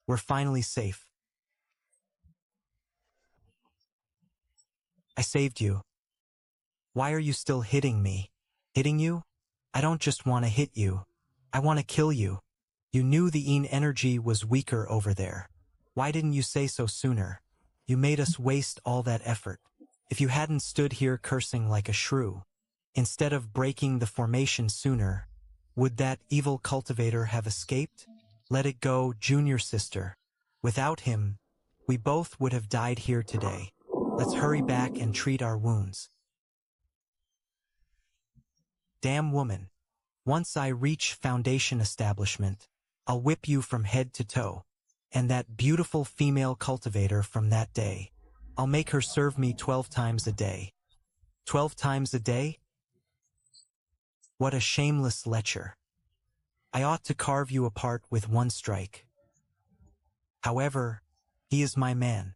We're finally safe. I saved you. Why are you still hitting me? Hitting you? I don't just want to hit you. I want to kill you. You knew the Een energy was weaker over there. Why didn't you say so sooner? You made us waste all that effort. If you hadn't stood here cursing like a shrew, instead of breaking the formation sooner, would that evil cultivator have escaped? Let it go, junior sister. Without him, we both would have died here today. Let's hurry back and treat our wounds. Damn woman. Once I reach Foundation Establishment, I'll whip you from head to toe. and that beautiful female cultivator from that day. I'll make her serve me 12 times a day. 12 times a day? What a shameless lecher. I ought to carve you apart with one strike. However, he is my man.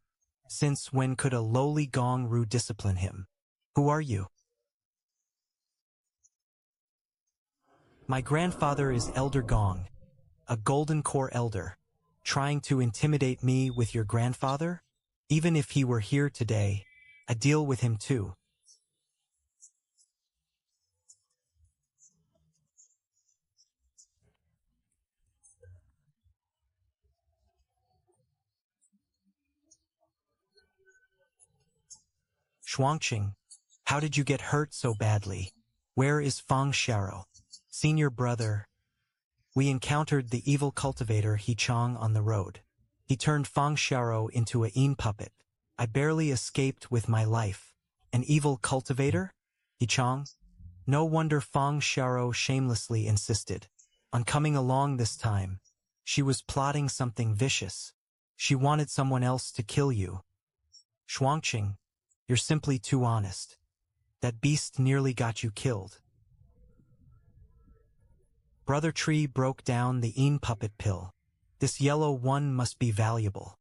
Since when could a lowly gong-ru discipline him? Who are you? My grandfather is Elder Gong, a golden core elder. Trying to intimidate me with your grandfather? Even if he were here today, I'd deal with him too. Shuangqing, how did you get hurt so badly? Where is Fang Xiao? Senior brother. We encountered the evil cultivator He Chong on the road. He turned Fang Xiao into a Yin puppet. I barely escaped with my life. An evil cultivator? He Chong? No wonder Fang Xiao shamelessly insisted on coming along this time. She was plotting something vicious. She wanted someone else to kill you. Shuangqing, you're simply too honest. That beast nearly got you killed. Brother Tree broke down the Yin puppet pill. This yellow one must be valuable.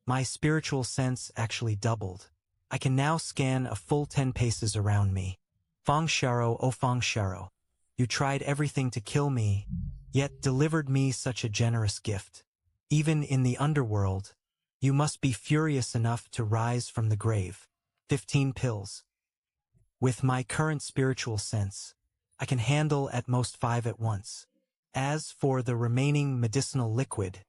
My spiritual sense actually doubled. I can now scan a full 10 paces around me. Fang Xiao, oh Fang Xiao, you tried everything to kill me, yet delivered me such a generous gift. Even in the underworld, you must be furious enough to rise from the grave. 15 pills. With my current spiritual sense, I can handle at most 5 at once. As for the remaining medicinal liquid,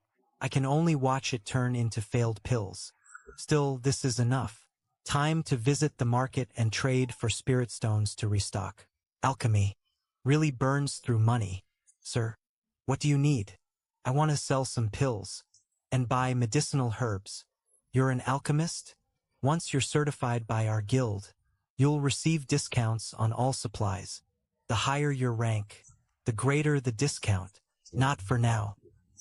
I can only watch it turn into failed pills. Still, this is enough. Time to visit the market and trade for spirit stones to restock. Alchemy really burns through money. Sir, what do you need? I want to sell some pills and buy medicinal herbs. You're an alchemist? Once you're certified by our guild, you'll receive discounts on all supplies. The higher your rank, the greater the discount. Not for now.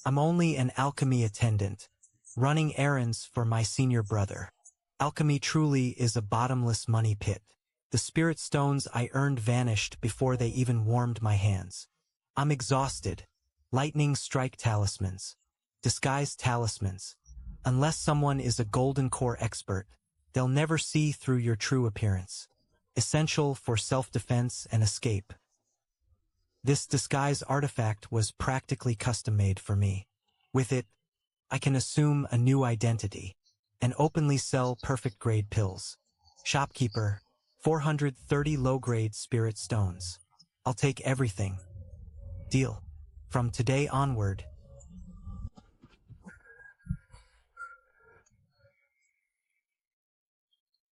I'm only an alchemy attendant, running errands for my senior brother. Alchemy truly is a bottomless money pit. The spirit stones I earned vanished before they even warmed my hands. I'm exhausted. Lightning strike talismans. Disguise talismans. Unless someone is a golden core expert, they'll never see through your true appearance. Essential for self-defense and escape. This disguise artifact was practically custom-made for me. With it, I can assume a new identity and openly sell perfect-grade pills. Shopkeeper, 430 low-grade spirit stones. I'll take everything. Deal. From today onward,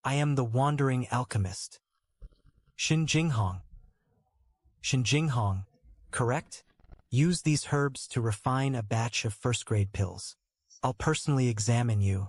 I am the wandering alchemist. Xinjinghong. Xinjinghong, correct? Use these herbs to refine a batch of first-grade pills. I'll personally examine you.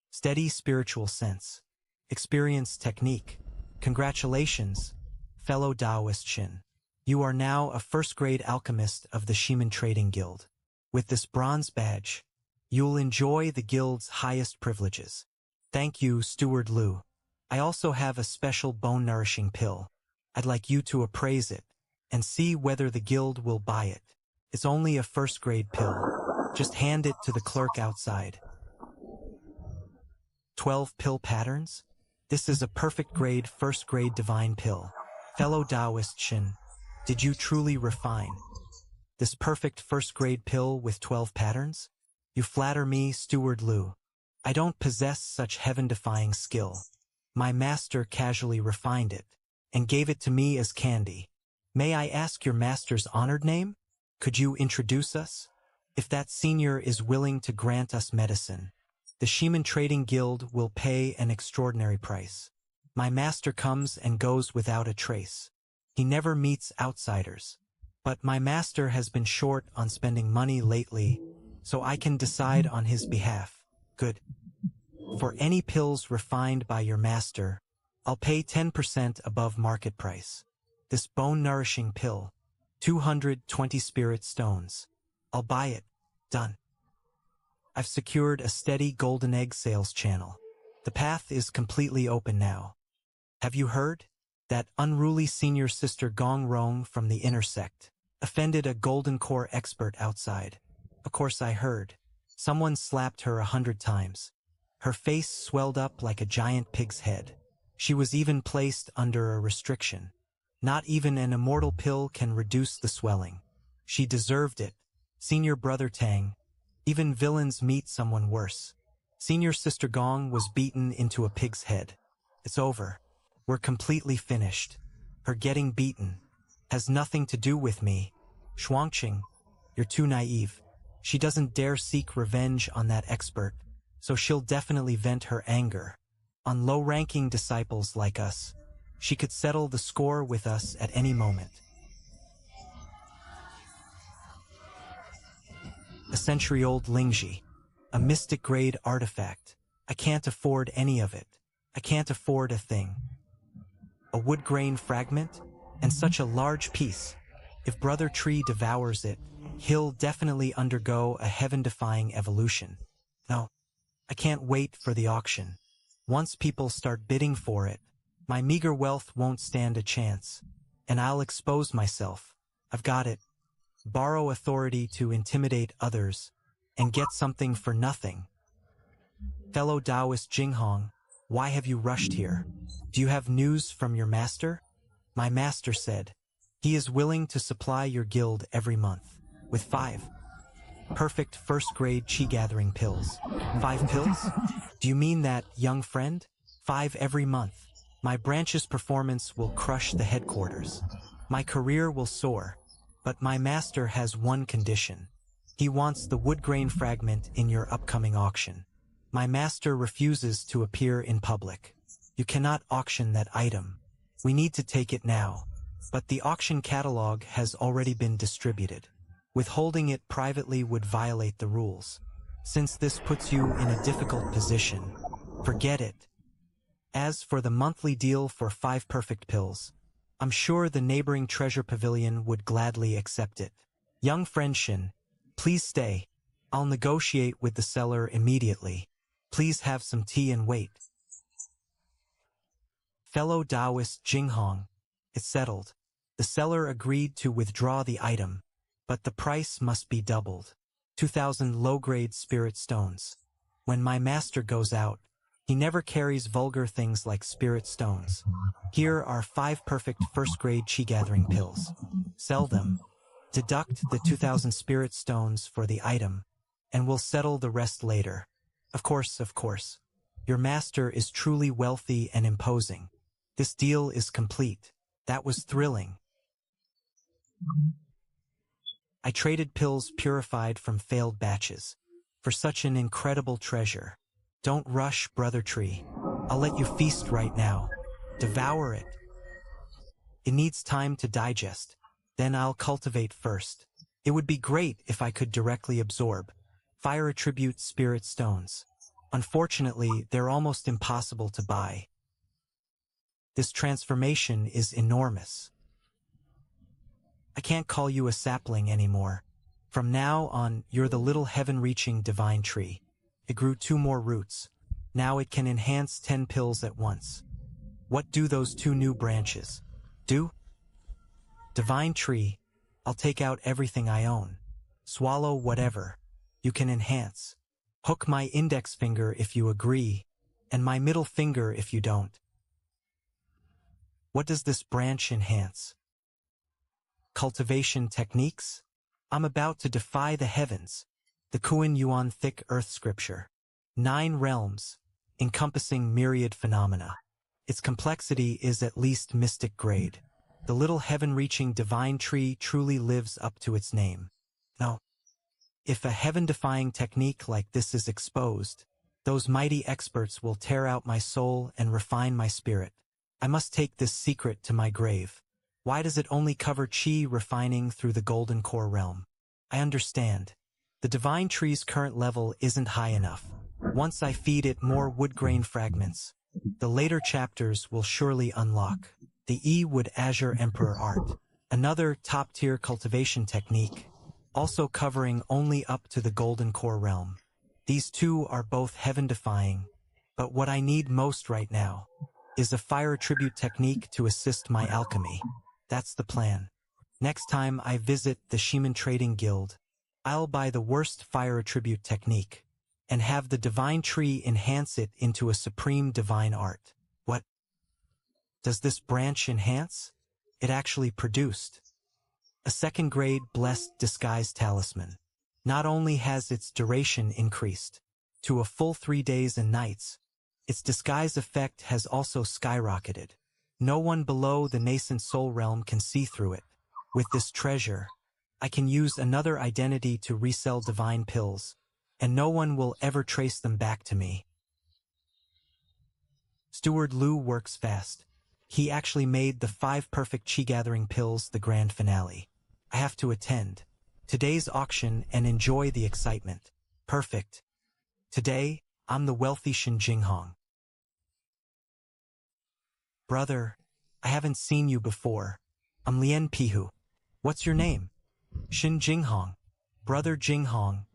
Steady spiritual sense. Experience technique. Congratulations, fellow Taoist Shin. You are now a first-grade alchemist of the Shiman Trading Guild. With this bronze badge, you'll enjoy the guild's highest privileges. Thank you, Steward Liu. I also have a special bone-nourishing pill. I'd like you to appraise it and see whether the guild will buy it. It's only a first-grade pill. Just hand it to the clerk outside. 12 pill patterns? This is a perfect-grade, first-grade divine pill. Fellow Taoist Shin, did you truly refine this perfect first-grade pill with 12 patterns? You flatter me, Steward Liu. I don't possess such heaven-defying skill. My master casually refined it and gave it to me as candy. May I ask your master's honored name? Could you introduce us? If that senior is willing to grant us medicine, the Shiman Trading Guild will pay an extraordinary price. My master comes and goes without a trace. He never meets outsiders. But my master has been short on spending money lately, so I can decide on his behalf. Good. For any pills refined by your master, I'll pay 10% above market price. This bone-nourishing pill, 220 spirit stones. I'll buy it. Done. I've secured a steady golden egg sales channel. The path is completely open now. Have you heard? That unruly senior sister Gong Rong from the intersect offended a golden core expert outside. Of course I heard. Someone slapped her 100 times. Her face swelled up like a giant pig's head. She was even placed under a restriction. Not even an immortal pill can reduce the swelling. She deserved it. Senior brother Tang. Even villains meet someone worse. Senior sister Gong was beaten into a pig's head. It's over. We're completely finished. Her getting beaten has nothing to do with me. Shuangqing, you're too naive. She doesn't dare seek revenge on that expert, so she'll definitely vent her anger on low-ranking disciples like us. She could settle the score with us at any moment. A century-old Lingji, a mystic-grade artifact. I can't afford any of it. I can't afford a thing. A wood grain fragment? And such a large piece. If Brother Tree devours it, he'll definitely undergo a heaven-defying evolution. No, I can't wait for the auction. Once people start bidding for it, my meager wealth won't stand a chance, and I'll expose myself. I've got it. Borrow authority to intimidate others, and get something for nothing. Fellow Taoist Jinghong, why have you rushed here? Do you have news from your master? My master said, he is willing to supply your guild every month with 5 perfect first-grade chi-gathering pills. 5 pills? Do you mean that, young friend? 5 every month. My branch's performance will crush the headquarters. My career will soar. But my master has one condition. He wants the wood grain fragment in your upcoming auction. My master refuses to appear in public. You cannot auction that item. We need to take it now. But the auction catalog has already been distributed. Withholding it privately would violate the rules. Since this puts you in a difficult position, forget it. As for the monthly deal for 5 perfect pills, I'm sure the neighboring treasure pavilion would gladly accept it. Young friend Shin, please stay. I'll negotiate with the seller immediately. Please have some tea and wait. Fellow Taoist Jinghong, it's settled. The seller agreed to withdraw the item, but the price must be doubled. 2,000 low-grade spirit stones. When my master goes out, he never carries vulgar things like spirit stones. Here are 5 perfect first-grade chi-gathering pills. Sell them. Deduct the 2,000 spirit stones for the item, and we'll settle the rest later. Of course. Your master is truly wealthy and imposing. This deal is complete. That was thrilling. I traded pills purified from failed batches for such an incredible treasure. Don't rush, Brother Tree. I'll let you feast right now. Devour it. It needs time to digest. Then I'll cultivate first. It would be great if I could directly absorb fire attribute spirit stones. Unfortunately, they're almost impossible to buy. This transformation is enormous. I can't call you a sapling anymore. From now on, you're the little heaven-reaching divine tree. It grew 2 more roots. Now it can enhance 10 pills at once. What do those 2 new branches do? Divine tree, I'll take out everything I own. Swallow whatever. You can enhance. Hook my index finger if you agree, and my middle finger if you don't. What does this branch enhance? Cultivation techniques? I'm about to defy the heavens. The Kuan Yuan thick earth scripture. 9 realms, encompassing myriad phenomena. Its complexity is at least mystic grade. The little heaven-reaching divine tree truly lives up to its name. No. If a heaven-defying technique like this is exposed, those mighty experts will tear out my soul and refine my spirit. I must take this secret to my grave. Why does it only cover chi refining through the golden core realm? I understand. The divine tree's current level isn't high enough. Once I feed it more wood grain fragments, the later chapters will surely unlock the E-Wood Azure Emperor art. Another top-tier cultivation technique, also covering only up to the golden core realm. These two are both heaven-defying, but what I need most right now is a fire attribute technique to assist my alchemy. That's the plan. Next time I visit the Shaman Trading Guild, I'll buy the worst fire attribute technique and have the divine tree enhance it into a supreme divine art. What does this branch enhance? It actually produced a second-grade blessed disguise talisman. Not only has its duration increased to a full 3 days and nights, its disguise effect has also skyrocketed. No one below the nascent soul realm can see through it. With this treasure, I can use another identity to resell divine pills, and no one will ever trace them back to me. Steward Liu works fast. He actually made the 5 perfect chi-gathering pills the grand finale. I have to attend today's auction and enjoy the excitement. Perfect. Today, I'm the wealthy Shin Jinghong. Brother, I haven't seen you before. I'm Lien Pihu. What's your name? Shin Jinghong. Brother Jinghong,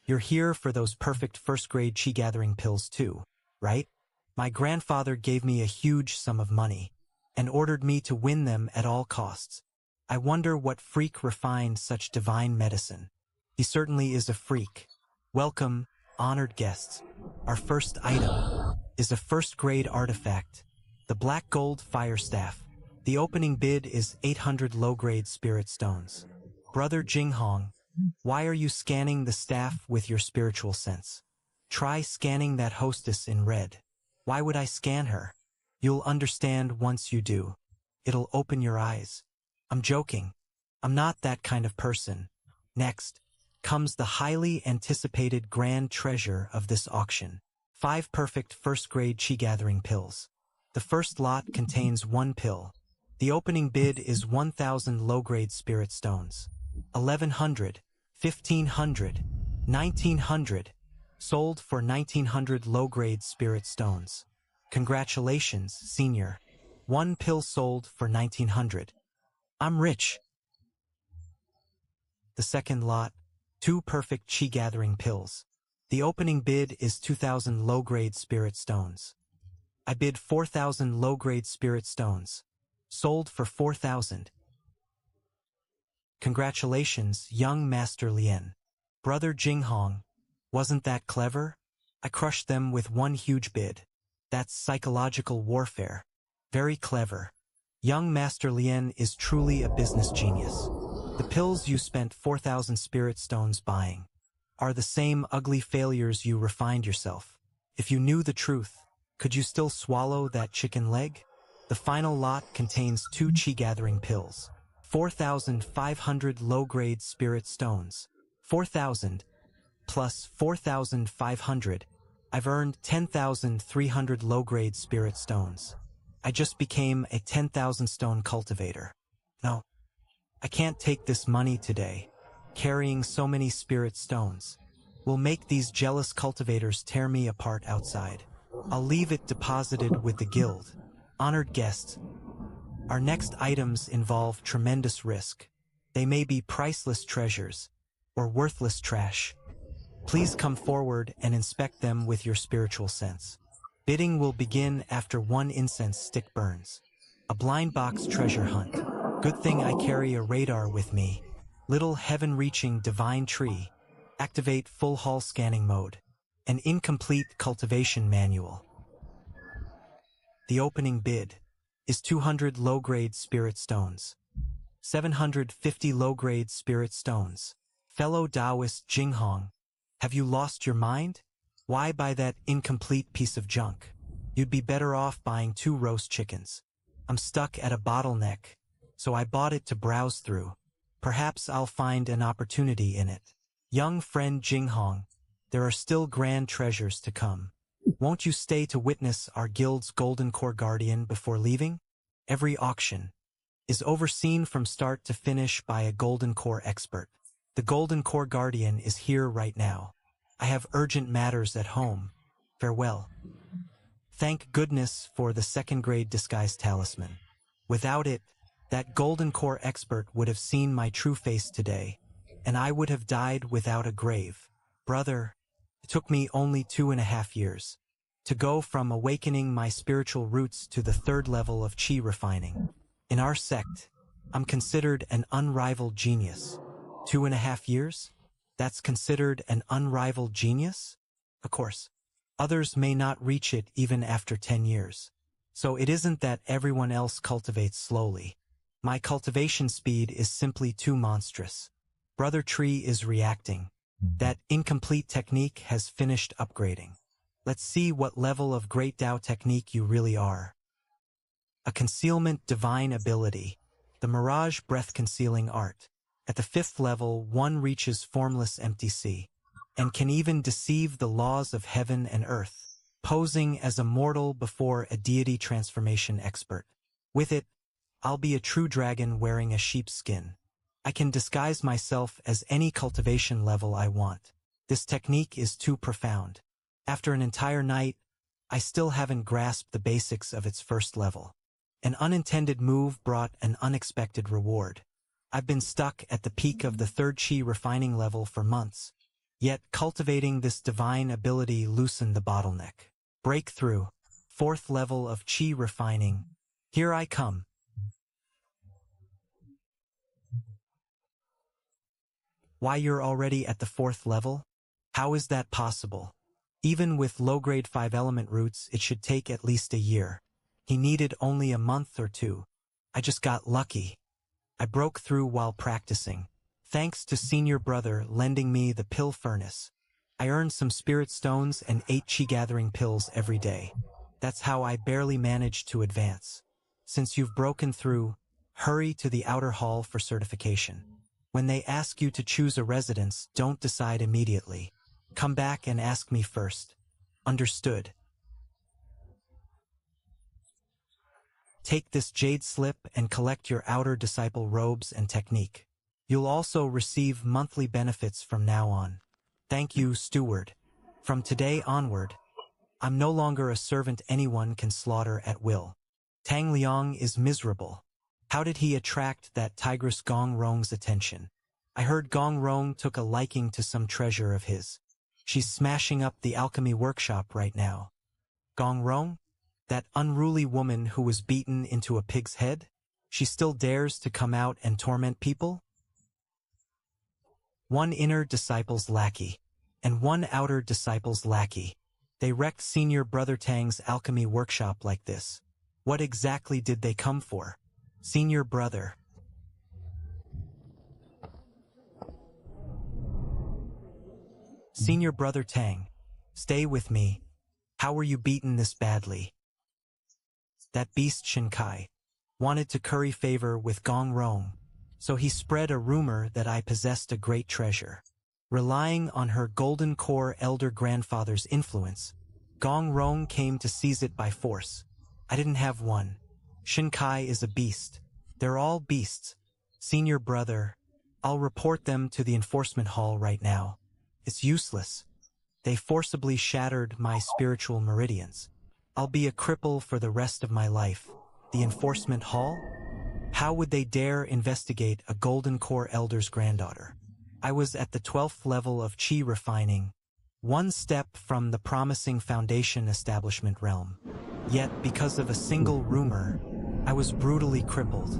you're here for those perfect first-grade chi-gathering pills too, right? My grandfather gave me a huge sum of money and ordered me to win them at all costs. I wonder what freak refined such divine medicine. He certainly is a freak. Welcome, honored guests. Our first item is a first-grade artifact, the Black Gold Fire Staff. The opening bid is 800 low-grade spirit stones. Brother Jinghong, why are you scanning the staff with your spiritual sense? Try scanning that hostess in red. Why would I scan her? You'll understand once you do. It'll open your eyes. I'm joking. I'm not that kind of person. Next comes the highly anticipated grand treasure of this auction. 5 perfect first-grade chi-gathering pills. The first lot contains 1 pill. The opening bid is 1,000 low-grade spirit stones. 1,100, 1,500, 1,900. Sold for 1,900 low-grade spirit stones. Congratulations, senior. 1 pill sold for 1,900. I'm rich. The second lot, 2 perfect chi-gathering pills. The opening bid is 2,000 low-grade spirit stones. I bid 4,000 low-grade spirit stones. Sold for 4,000. Congratulations, young Master Lien. Brother Jinghong, wasn't that clever? I crushed them with 1 huge bid. That's psychological warfare. Very clever. Young Master Lien is truly a business genius. The pills you spent 4,000 spirit stones buying are the same ugly failures you refined yourself. If you knew the truth, could you still swallow that chicken leg? The final lot contains 2 chi-gathering pills. 4,500 low-grade spirit stones. 4,000 plus 4,500. I've earned 10,300 low-grade spirit stones. I just became a 10,000 stone cultivator. No, I can't take this money today. Carrying so many spirit stones will make these jealous cultivators tear me apart outside. I'll leave it deposited with the guild. Honored guests, our next items involve tremendous risk. They may be priceless treasures or worthless trash. Please come forward and inspect them with your spiritual sense. Bidding will begin after 1 incense stick burns. A blind box treasure hunt. Good thing I carry a radar with me. Little heaven-reaching divine tree. Activate full hull scanning mode. An incomplete cultivation manual. The opening bid is 200 low-grade spirit stones. 750 low-grade spirit stones. Fellow Taoist Jinghong, have you lost your mind? Why buy that incomplete piece of junk? You'd be better off buying 2 roast chickens. I'm stuck at a bottleneck, so I bought it to browse through. Perhaps I'll find an opportunity in it. Young friend Jinghong, there are still grand treasures to come. Won't you stay to witness our guild's Golden Core Guardian before leaving? Every auction is overseen from start to finish by a Golden Core expert. The Golden Core Guardian is here right now. I have urgent matters at home. Farewell. Thank goodness for the second-grade disguise talisman. Without it, That golden core expert would have seen my true face today, and I would have died without a grave. Brother, it took me only 2.5 years to go from awakening my spiritual roots to the third level of chi refining. In our sect, I'm considered an unrivaled genius. 2.5 years? That's considered an unrivaled genius? Of course, others may not reach it even after 10 years. So it isn't that everyone else cultivates slowly. My cultivation speed is simply too monstrous. Brother Tree is reacting. That incomplete technique has finished upgrading. Let's see what level of Great Tao technique you really are. A concealment divine ability. The Mirage breath concealing art. At the 5th level, one reaches formless empty sea, and can even deceive the laws of heaven and earth, posing as a mortal before a deity transformation expert. With it, I'll be a true dragon wearing a sheep's skin. I can disguise myself as any cultivation level I want. This technique is too profound. After an entire night, I still haven't grasped the basics of its first level. An unintended move brought an unexpected reward. I've been stuck at the peak of the 3rd chi refining level for months. Yet cultivating this divine ability loosened the bottleneck. Breakthrough. 4th level of chi refining. Here I come. Why, you're already at the 4th level? How is that possible? Even with low-grade 5-element roots, it should take at least a year. He needed only a month or 2. I just got lucky. I broke through while practicing. Thanks to senior brother lending me the pill furnace. I earned some spirit stones and 8 chi gathering pills every day. That's how I barely managed to advance. Since you've broken through, hurry to the outer hall for certification. When they ask you to choose a residence, don't decide immediately. Come back and ask me first. Understood? Take this jade slip and collect your outer disciple robes and technique. You'll also receive monthly benefits from now on. Thank you, steward. From today onward, I'm no longer a servant anyone can slaughter at will. Tang Liang is miserable. How did he attract that tigress Gong Rong's attention? I heard Gong Rong took a liking to some treasure of his. She's smashing up the alchemy workshop right now. Gong Rong? That unruly woman who was beaten into a pig's head? She still dares to come out and torment people? One inner disciple's lackey, and one outer disciple's lackey. They wrecked Senior Brother Tang's alchemy workshop like this. What exactly did they come for? Senior Brother. Senior Brother Tang, stay with me. How were you beaten this badly? That beast Shinkai wanted to curry favor with Gong Rong, so he spread a rumor that I possessed a great treasure. Relying on her golden core elder grandfather's influence, Gong Rong came to seize it by force. I didn't have one. Shinkai is a beast. They're all beasts. Senior Brother, I'll report them to the enforcement hall right now. It's useless. They forcibly shattered my spiritual meridians. I'll be a cripple for the rest of my life. The enforcement hall? How would they dare investigate a golden core elder's granddaughter? I was at the 12th level of chi refining, one step from the promising foundation establishment realm. Yet, because of a single rumor, I was brutally crippled.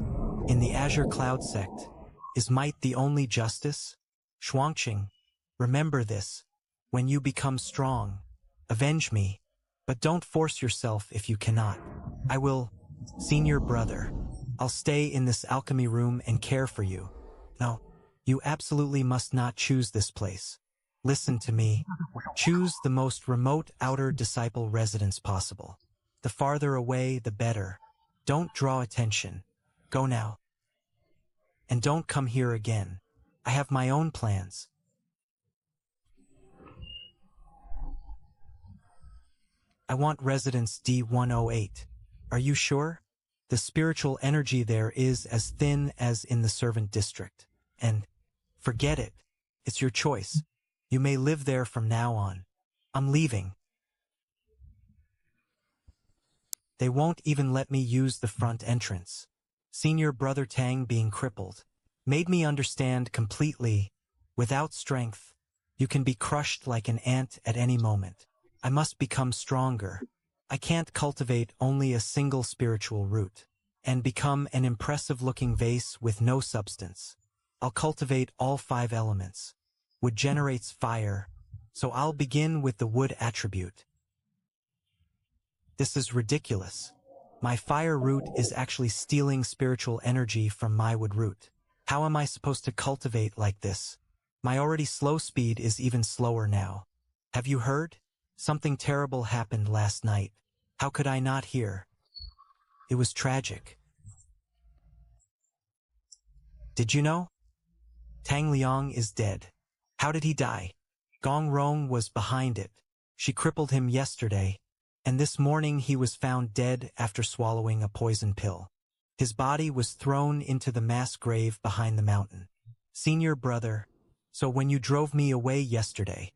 In the Azure Cloud sect, is might the only justice? Shuangqing, remember this. When you become strong, avenge me, but don't force yourself if you cannot. I will, Senior Brother. I'll stay in this alchemy room and care for you. No, you absolutely must not choose this place. Listen to me. Choose the most remote outer disciple residence possible. The farther away, the better. Don't draw attention. Go now. And don't come here again. I have my own plans. I want residence D108. Are you sure? The spiritual energy there is as thin as in the servant district. And forget it. It's your choice. You may live there from now on. I'm leaving. They won't even let me use the front entrance. Senior brother Tang being crippled made me understand completely. Without strength, you can be crushed like an ant at any moment. I must become stronger. I can't cultivate only a single spiritual root and become an impressive-looking vase with no substance. I'll cultivate all 5 elements. Wood generates fire, so I'll begin with the wood attribute. This is ridiculous. My fire root is actually stealing spiritual energy from my wood root. How am I supposed to cultivate like this? My already slow speed is even slower now. Have you heard? Something terrible happened last night. How could I not hear? It was tragic. Did you know? Tang Liang is dead. How did he die? Gong Rong was behind it. She crippled him yesterday, and this morning he was found dead after swallowing a poison pill. His body was thrown into the mass grave behind the mountain. Senior brother, so when you drove me away yesterday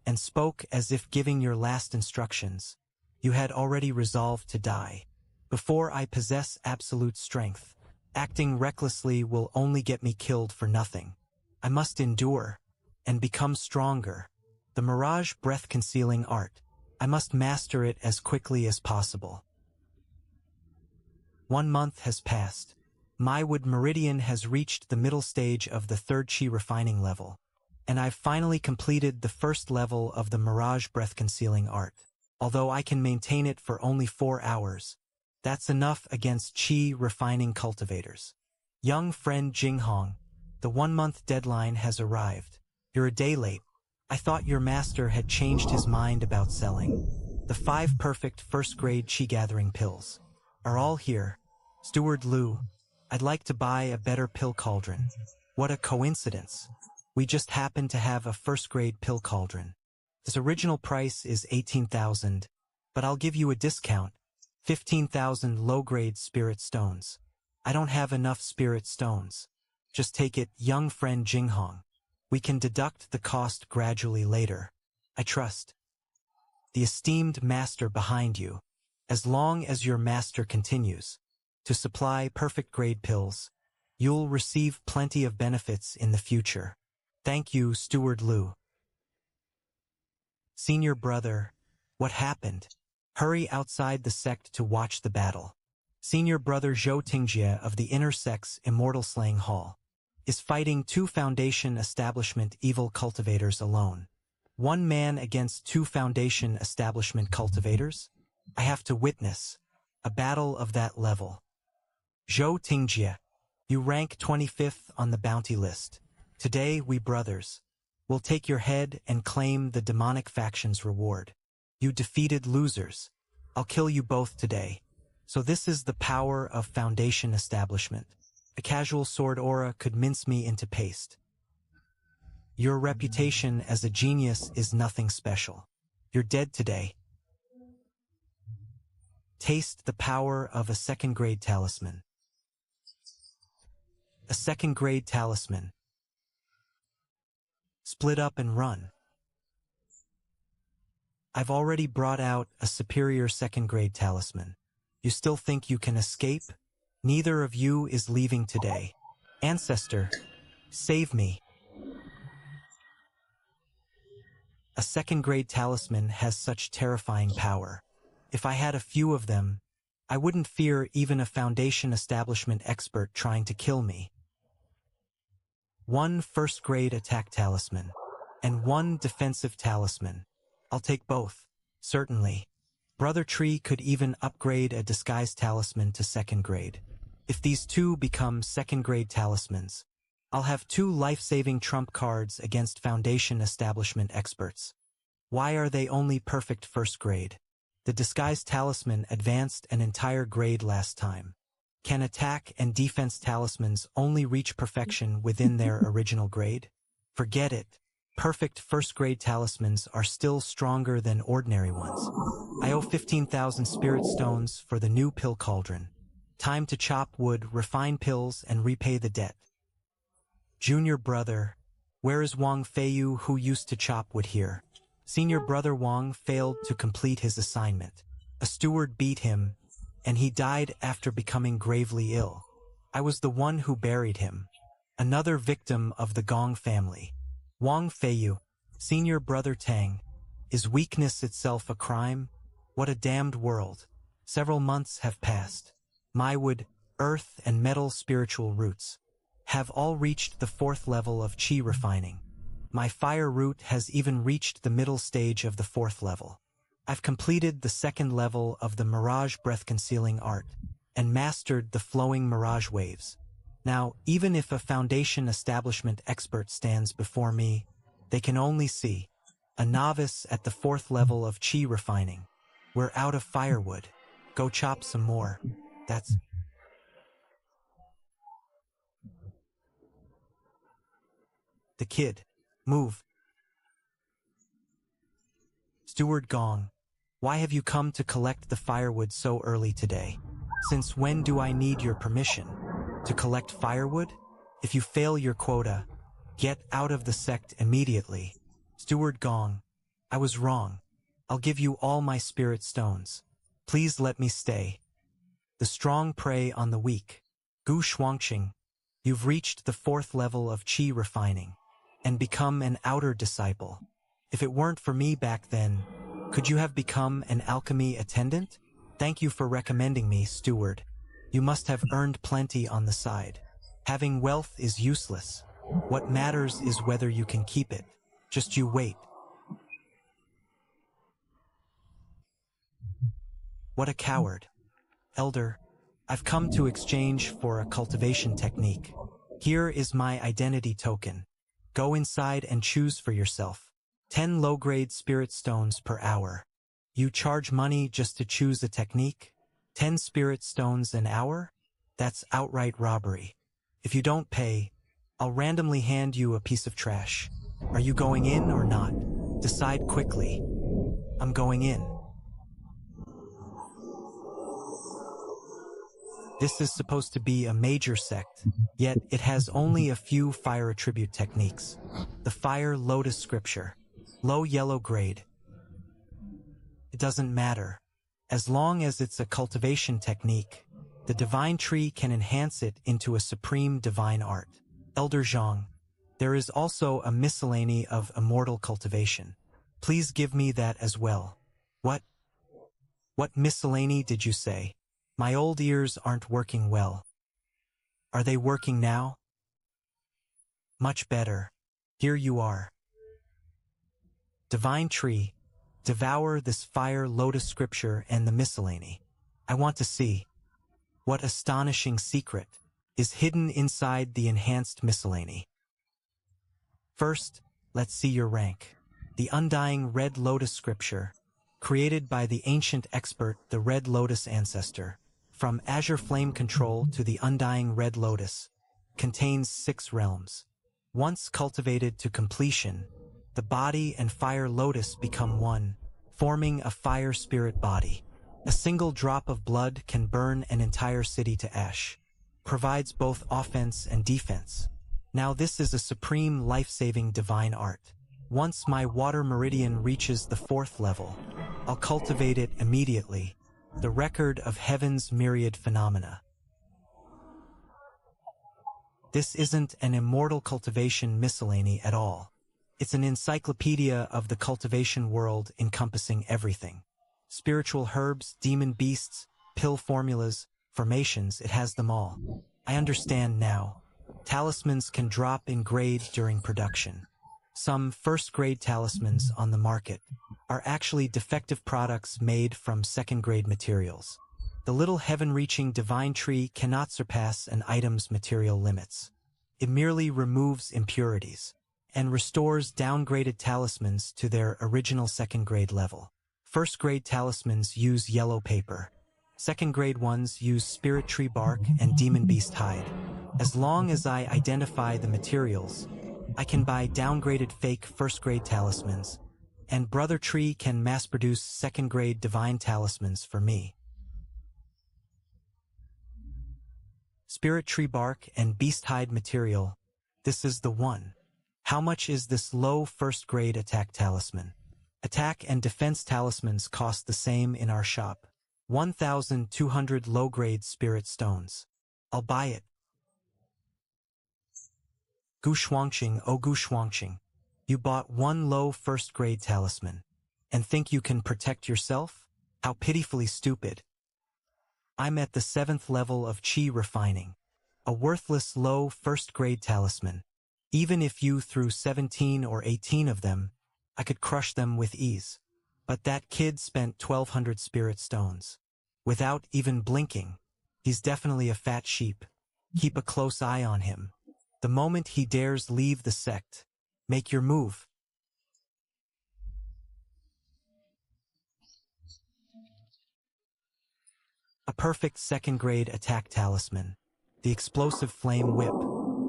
and spoke as if giving your last instructions, you had already resolved to die. Before I possess absolute strength, acting recklessly will only get me killed for nothing. I must endure and become stronger. The mirage breath-concealing art. I must master it as quickly as possible. 1 month has passed. My wood meridian has reached the middle stage of the 3rd chi refining level, and I've finally completed the 1st level of the mirage breath-concealing art. Although I can maintain it for only 4 hours, that's enough against chi refining cultivators. Young friend Jinghong, the 1-month deadline has arrived. You're a day late. I thought your master had changed his mind about selling. The 5 perfect 1st grade chi gathering pills are all here. Steward Liu, I'd like to buy a better pill cauldron. What a coincidence. We just happen to have a 1st grade pill cauldron. Its original price is 18,000, but I'll give you a discount, 15,000 low-grade spirit stones. I don't have enough spirit stones. Just take it, young friend Jinghong. We can deduct the cost gradually later. I trust the esteemed master behind you. As long as your master continues to supply perfect grade pills, you'll receive plenty of benefits in the future. Thank you, Steward Liu. Senior brother, what happened? Hurry outside the sect to watch the battle. Senior brother Zhou Tingjie of the Inner Sect's Immortal Slaying Hall is fighting 2 Foundation Establishment evil cultivators alone. 1 man against 2 Foundation Establishment cultivators? I have to witness a battle of that level. Zhou Tingjie, you rank 25th on the bounty list. Today, we brothers will take your head and claim the demonic faction's reward. You defeated losers. I'll kill you both today. So this is the power of Foundation Establishment. A casual sword aura could mince me into paste. Your reputation as a genius is nothing special. You're dead today. Taste the power of a 2nd grade talisman. A 2nd grade talisman. Split up and run. I've already brought out a superior 2nd grade talisman. You still think you can escape? Neither of you is leaving today. Ancestor, save me. A 2nd grade talisman has such terrifying power. If I had a few of them, I wouldn't fear even a Foundation Establishment expert trying to kill me. 1 1st grade attack talisman, and 1 defensive talisman. I'll take both, certainly. Brother Tree could even upgrade a disguise talisman to 2nd grade. If these 2 become 2nd grade talismans, I'll have 2 life-saving trump cards against Foundation Establishment experts. Why are they only perfect 1st grade? The disguise talisman advanced an entire grade last time. Can attack and defense talismans only reach perfection within their original grade? Forget it. Perfect 1st grade talismans are still stronger than ordinary ones. I owe 15,000 spirit stones for the new pill cauldron. Time to chop wood, refine pills, and repay the debt. Junior brother, where is Wang Feiyu who used to chop wood here? Senior brother Wang failed to complete his assignment. A steward beat him, and he died after becoming gravely ill. I was the one who buried him. Another victim of the Gong family. Wang Feiyu, senior brother Tang. Is weakness itself a crime? What a damned world. Several months have passed. My wood, earth, and metal spiritual roots have all reached the 4th level of Qi refining. My fire root has even reached the middle stage of the 4th level. I've completed the 2nd level of the Mirage breath-concealing art and mastered the flowing mirage waves. Now, even if a foundation establishment expert stands before me, they can only see a novice at the 4th level of Qi refining. We're out of firewood. Go chop some more. That's... The kid. Move. Steward Gong, why have you come to collect the firewood so early today? Since when do I need your permission? To collect firewood? If you fail your quota, get out of the sect immediately. Steward Gong, I was wrong. I'll give you all my spirit stones. Please let me stay. The strong prey on the weak. Gu Shuangqing, you've reached the 4th level of Qi refining and become an outer disciple. If it weren't for me back then, could you have become an alchemy attendant? Thank you for recommending me, steward. You must have earned plenty on the side. Having wealth is useless. What matters is whether you can keep it. Just you wait. What a coward. Elder, I've come to exchange for a cultivation technique. Here is my identity token. Go inside and choose for yourself. 10 low-grade spirit stones per hour. You charge money just to choose a technique? 10 spirit stones an hour? That's outright robbery. If you don't pay, I'll randomly hand you a piece of trash. Are you going in or not? Decide quickly. I'm going in. This is supposed to be a major sect, yet it has only a few fire attribute techniques. The Fire Lotus Scripture. Low yellow grade. It doesn't matter. As long as it's a cultivation technique, the divine tree can enhance it into a supreme divine art. Elder Zhang, there is also a miscellany of immortal cultivation. Please give me that as well. What? What miscellany did you say? My old ears aren't working well. Are they working now? Much better. Here you are. Divine tree, devour this fire lotus scripture and the miscellany. I want to see. What astonishing secret is hidden inside the enhanced miscellany. First, let's see your rank. The undying red lotus scripture, created by the ancient expert, the red lotus ancestor, from azure flame control to the undying red lotus, contains 6 realms. Once cultivated to completion, the body and fire lotus become one, forming a fire spirit body. A single drop of blood can burn an entire city to ash. Provides both offense and defense. Now this is a supreme life-saving divine art. Once my water meridian reaches the 4th level, I'll cultivate it immediately. The record of heaven's myriad phenomena. This isn't an immortal cultivation miscellany at all. It's an encyclopedia of the cultivation world encompassing everything. Spiritual herbs, demon beasts, pill formulas, formations, it has them all. I understand now. Talismans can drop in grade during production. Some first-grade talismans on the market are actually defective products made from second-grade materials. The little heaven-reaching divine tree cannot surpass an item's material limits. It merely removes impurities and restores downgraded talismans to their original second-grade level. First-grade talismans use yellow paper. Second-grade ones use spirit tree bark and demon beast hide. As long as I identify the materials, I can buy downgraded fake first-grade talismans, and Brother Tree can mass-produce second-grade divine talismans for me. Spirit tree bark and beast hide material, this is the one. How much is this low first-grade attack talisman? Attack and defense talismans cost the same in our shop. 1,200 low-grade spirit stones. I'll buy it. Gu Shuangqing, oh Gu Shuangqing. You bought one low first-grade talisman, and think you can protect yourself? How pitifully stupid. I'm at the 7th level of Qi refining. A worthless low first-grade talisman. Even if you threw 17 or 18 of them, I could crush them with ease. But that kid spent 1,200 spirit stones. Without even blinking. He's definitely a fat sheep. Keep a close eye on him. The moment he dares leave the sect, make your move. A perfect 2nd-grade attack talisman. The explosive flame whip.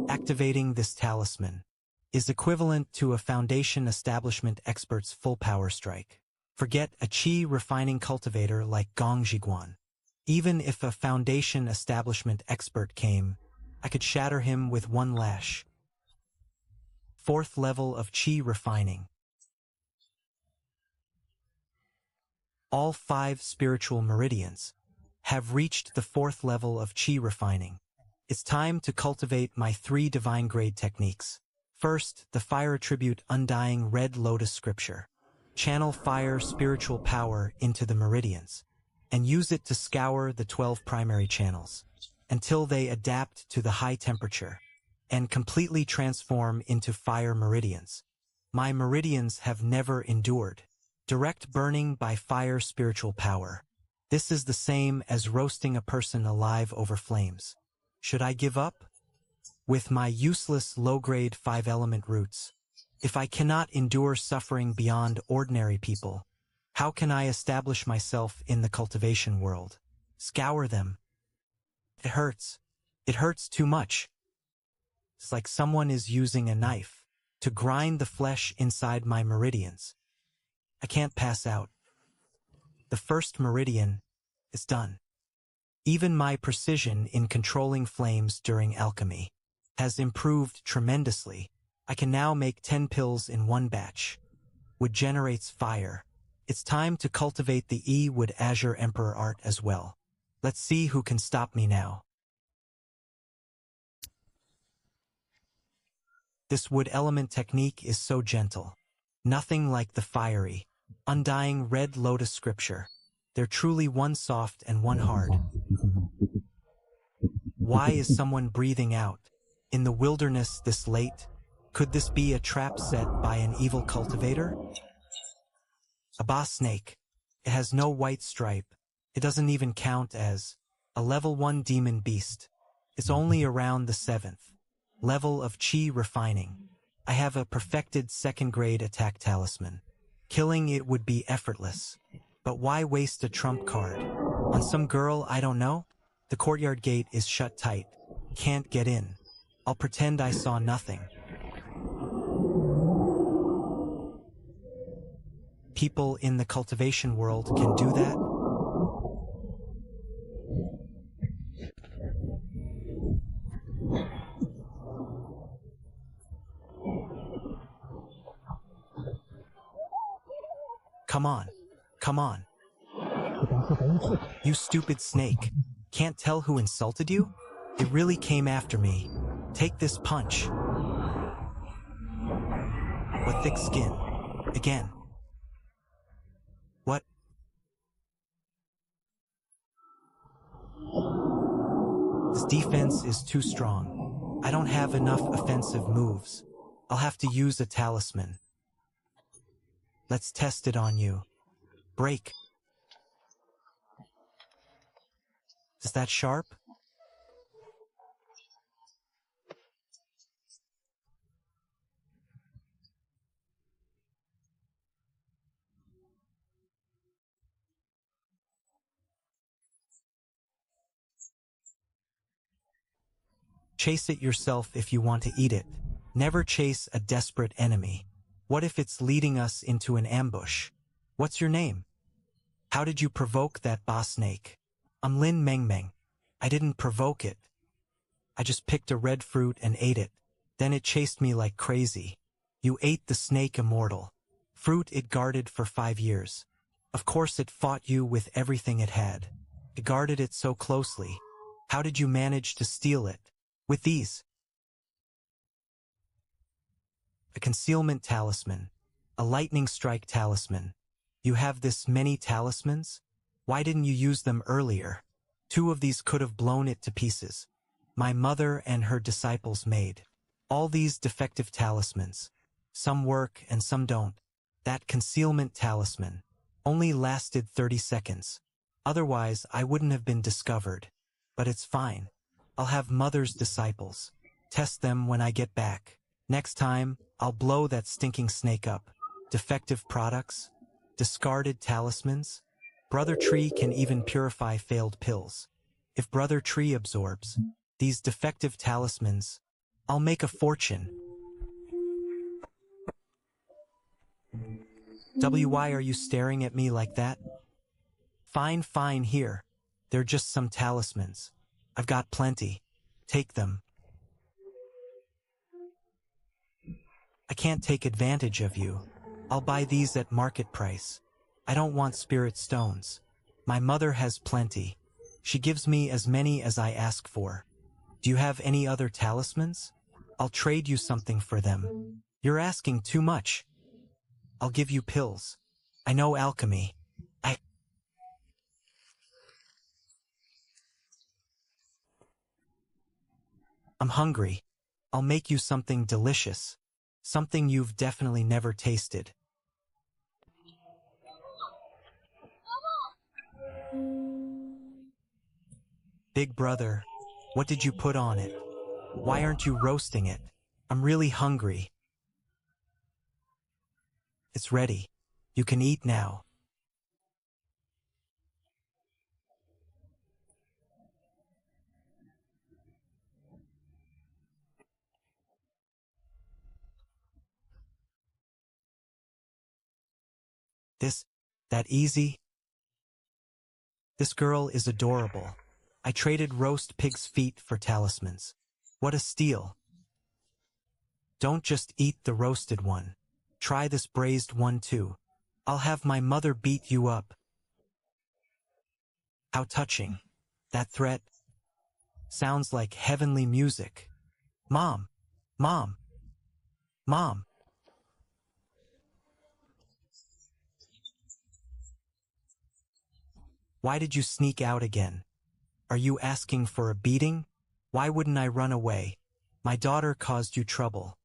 Activating this talisman is equivalent to a Foundation Establishment expert's full power strike. Forget a Qi refining cultivator like Gong Zhiguan. Even if a Foundation Establishment expert came, I could shatter him with one lash. 4th level of Qi refining. All 5 spiritual meridians have reached the 4th level of Qi refining. It's time to cultivate my 3 divine grade techniques. First, the fire attribute Undying Red Lotus Scripture. Channel fire spiritual power into the meridians, and use it to scour the 12 primary channels, until they adapt to the high temperature, and completely transform into fire meridians. My meridians have never endured. Direct burning by fire spiritual power. This is the same as roasting a person alive over flames. Should I give up? With my useless low-grade 5-element roots, if I cannot endure suffering beyond ordinary people, how can I establish myself in the cultivation world? Scour them. It hurts. It hurts too much. It's like someone is using a knife to grind the flesh inside my meridians. I can't pass out. The first meridian is done. Even my precision in controlling flames during alchemy has improved tremendously. I can now make 10 pills in one batch. Wood generates fire. It's time to cultivate the E-Wood Azure Emperor art as well. Let's see who can stop me now. This wood element technique is so gentle. Nothing like the fiery, undying red lotus scripture. They're truly one soft and one hard. Why is someone breathing out in the wilderness this late? Could this be a trap set by an evil cultivator? A boss snake. It has no white stripe. It doesn't even count as a level 1 demon beast. It's only around the 7th level of Qi refining. I have a perfected 2nd-grade attack talisman. Killing it would be effortless. But why waste a trump card on some girl I don't know? The courtyard gate is shut tight. Can't get in. I'll pretend I saw nothing. People in the cultivation world can do that? Come on. Come on. You stupid snake. Can't tell who insulted you? It really came after me. Take this punch. What thick skin. Again. What? This defense is too strong. I don't have enough offensive moves. I'll have to use a talisman. Let's test it on you. Break. Is that sharp? Chase it yourself if you want to eat it. Never chase a desperate enemy. What if it's leading us into an ambush? What's your name? How did you provoke that boss snake? I'm Lin Meng Meng. I didn't provoke it. I just picked a red fruit and ate it. Then it chased me like crazy. You ate the snake immortal. Fruit it guarded for 5 years. Of course it fought you with everything it had. It guarded it so closely. How did you manage to steal it? With these? A concealment talisman. A lightning strike talisman. You have this many talismans? Why didn't you use them earlier? 2 of these could have blown it to pieces. My mother and her disciples made all these defective talismans. Some work and some don't. That concealment talisman only lasted 30 seconds. Otherwise, I wouldn't have been discovered. But it's fine. I'll have mother's disciples test them when I get back. Next time, I'll blow that stinking snake up. Defective products? Discarded talismans? Brother Tree can even purify failed pills. If Brother Tree absorbs these defective talismans, I'll make a fortune. Why are you staring at me like that? Fine, here. They're just some talismans. I've got plenty. Take them. I can't take advantage of you. I'll buy these at market price. I don't want spirit stones. My mother has plenty. She gives me as many as I ask for. Do you have any other talismans? I'll trade you something for them. You're asking too much. I'll give you pills. I know alchemy. I'm hungry. I'll make you something delicious. Something you've definitely never tasted. Big brother, what did you put on it? Why aren't you roasting it? I'm really hungry. It's ready. You can eat now. That easy? This girl is adorable. I traded roast pig's feet for talismans. What a steal. Don't just eat the roasted one. Try this braised one too. I'll have my mother beat you up. How touching. That threat sounds like heavenly music. Mom! Mom! Mom! Why did you sneak out again? Are you asking for a beating? Why wouldn't I run away? My daughter caused you trouble.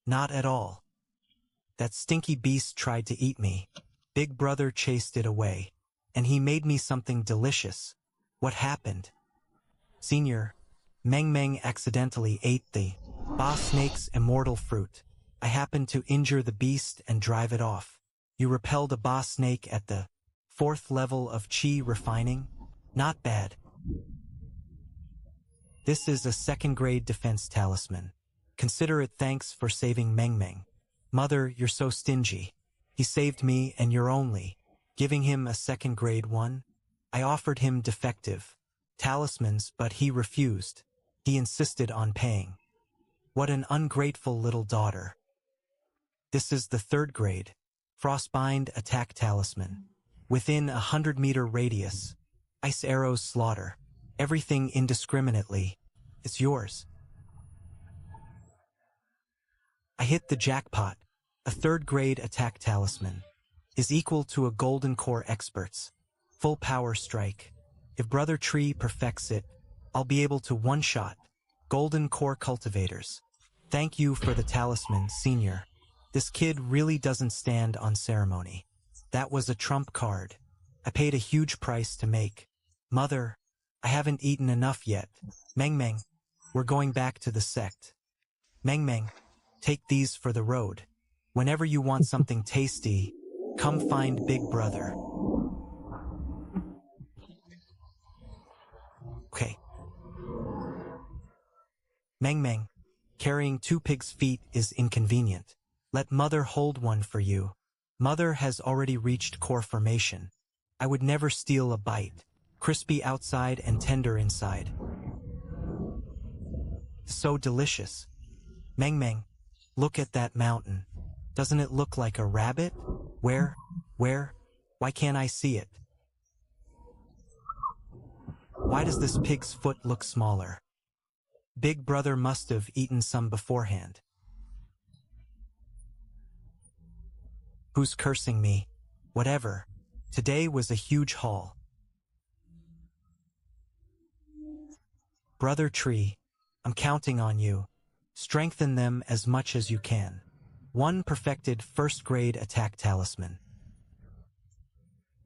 Not at all. That stinky beast tried to eat me. Big brother chased it away, and he made me something delicious. What happened? Senior, Meng Meng accidentally ate the boss snake's immortal fruit. I happened to injure the beast and drive it off. You repelled a boss snake at the 4th level of Qi refining? Not bad. This is a 2nd grade defense talisman. Consider it thanks for saving Meng Meng. Mother, you're so stingy. He saved me and you're only giving him a 2nd grade one? I offered him defective talismans, but he refused. He insisted on paying. What an ungrateful little daughter. This is the 3rd grade. Frostbind attack talisman. Within 100-meter radius. Ice arrows slaughter. Everything indiscriminately. It's yours. I hit the jackpot. A 3rd grade attack talisman is equal to a golden core expert's full power strike. If Brother Tree perfects it, I'll be able to one-shot golden core cultivators. Thank you for the talisman, Senior. This kid really doesn't stand on ceremony. That was a trump card. I paid a huge price to make. Mother, I haven't eaten enough yet. Meng Meng, we're going back to the sect. Meng Meng, take these for the road. Whenever you want something tasty, come find Big Brother. Okay. Meng Meng, carrying 2 pigs' feet is inconvenient. Let Mother hold one for you. Mother has already reached core formation. I would never steal a bite. Crispy outside and tender inside. So delicious. Meng Meng, look at that mountain. Doesn't it look like a rabbit? Where? Why can't I see it? Why does this pig's foot look smaller? Big Brother must have eaten some beforehand. Who's cursing me? Whatever. Today was a huge haul. Brother Tree, I'm counting on you. Strengthen them as much as you can. 1 perfected first-grade attack talisman.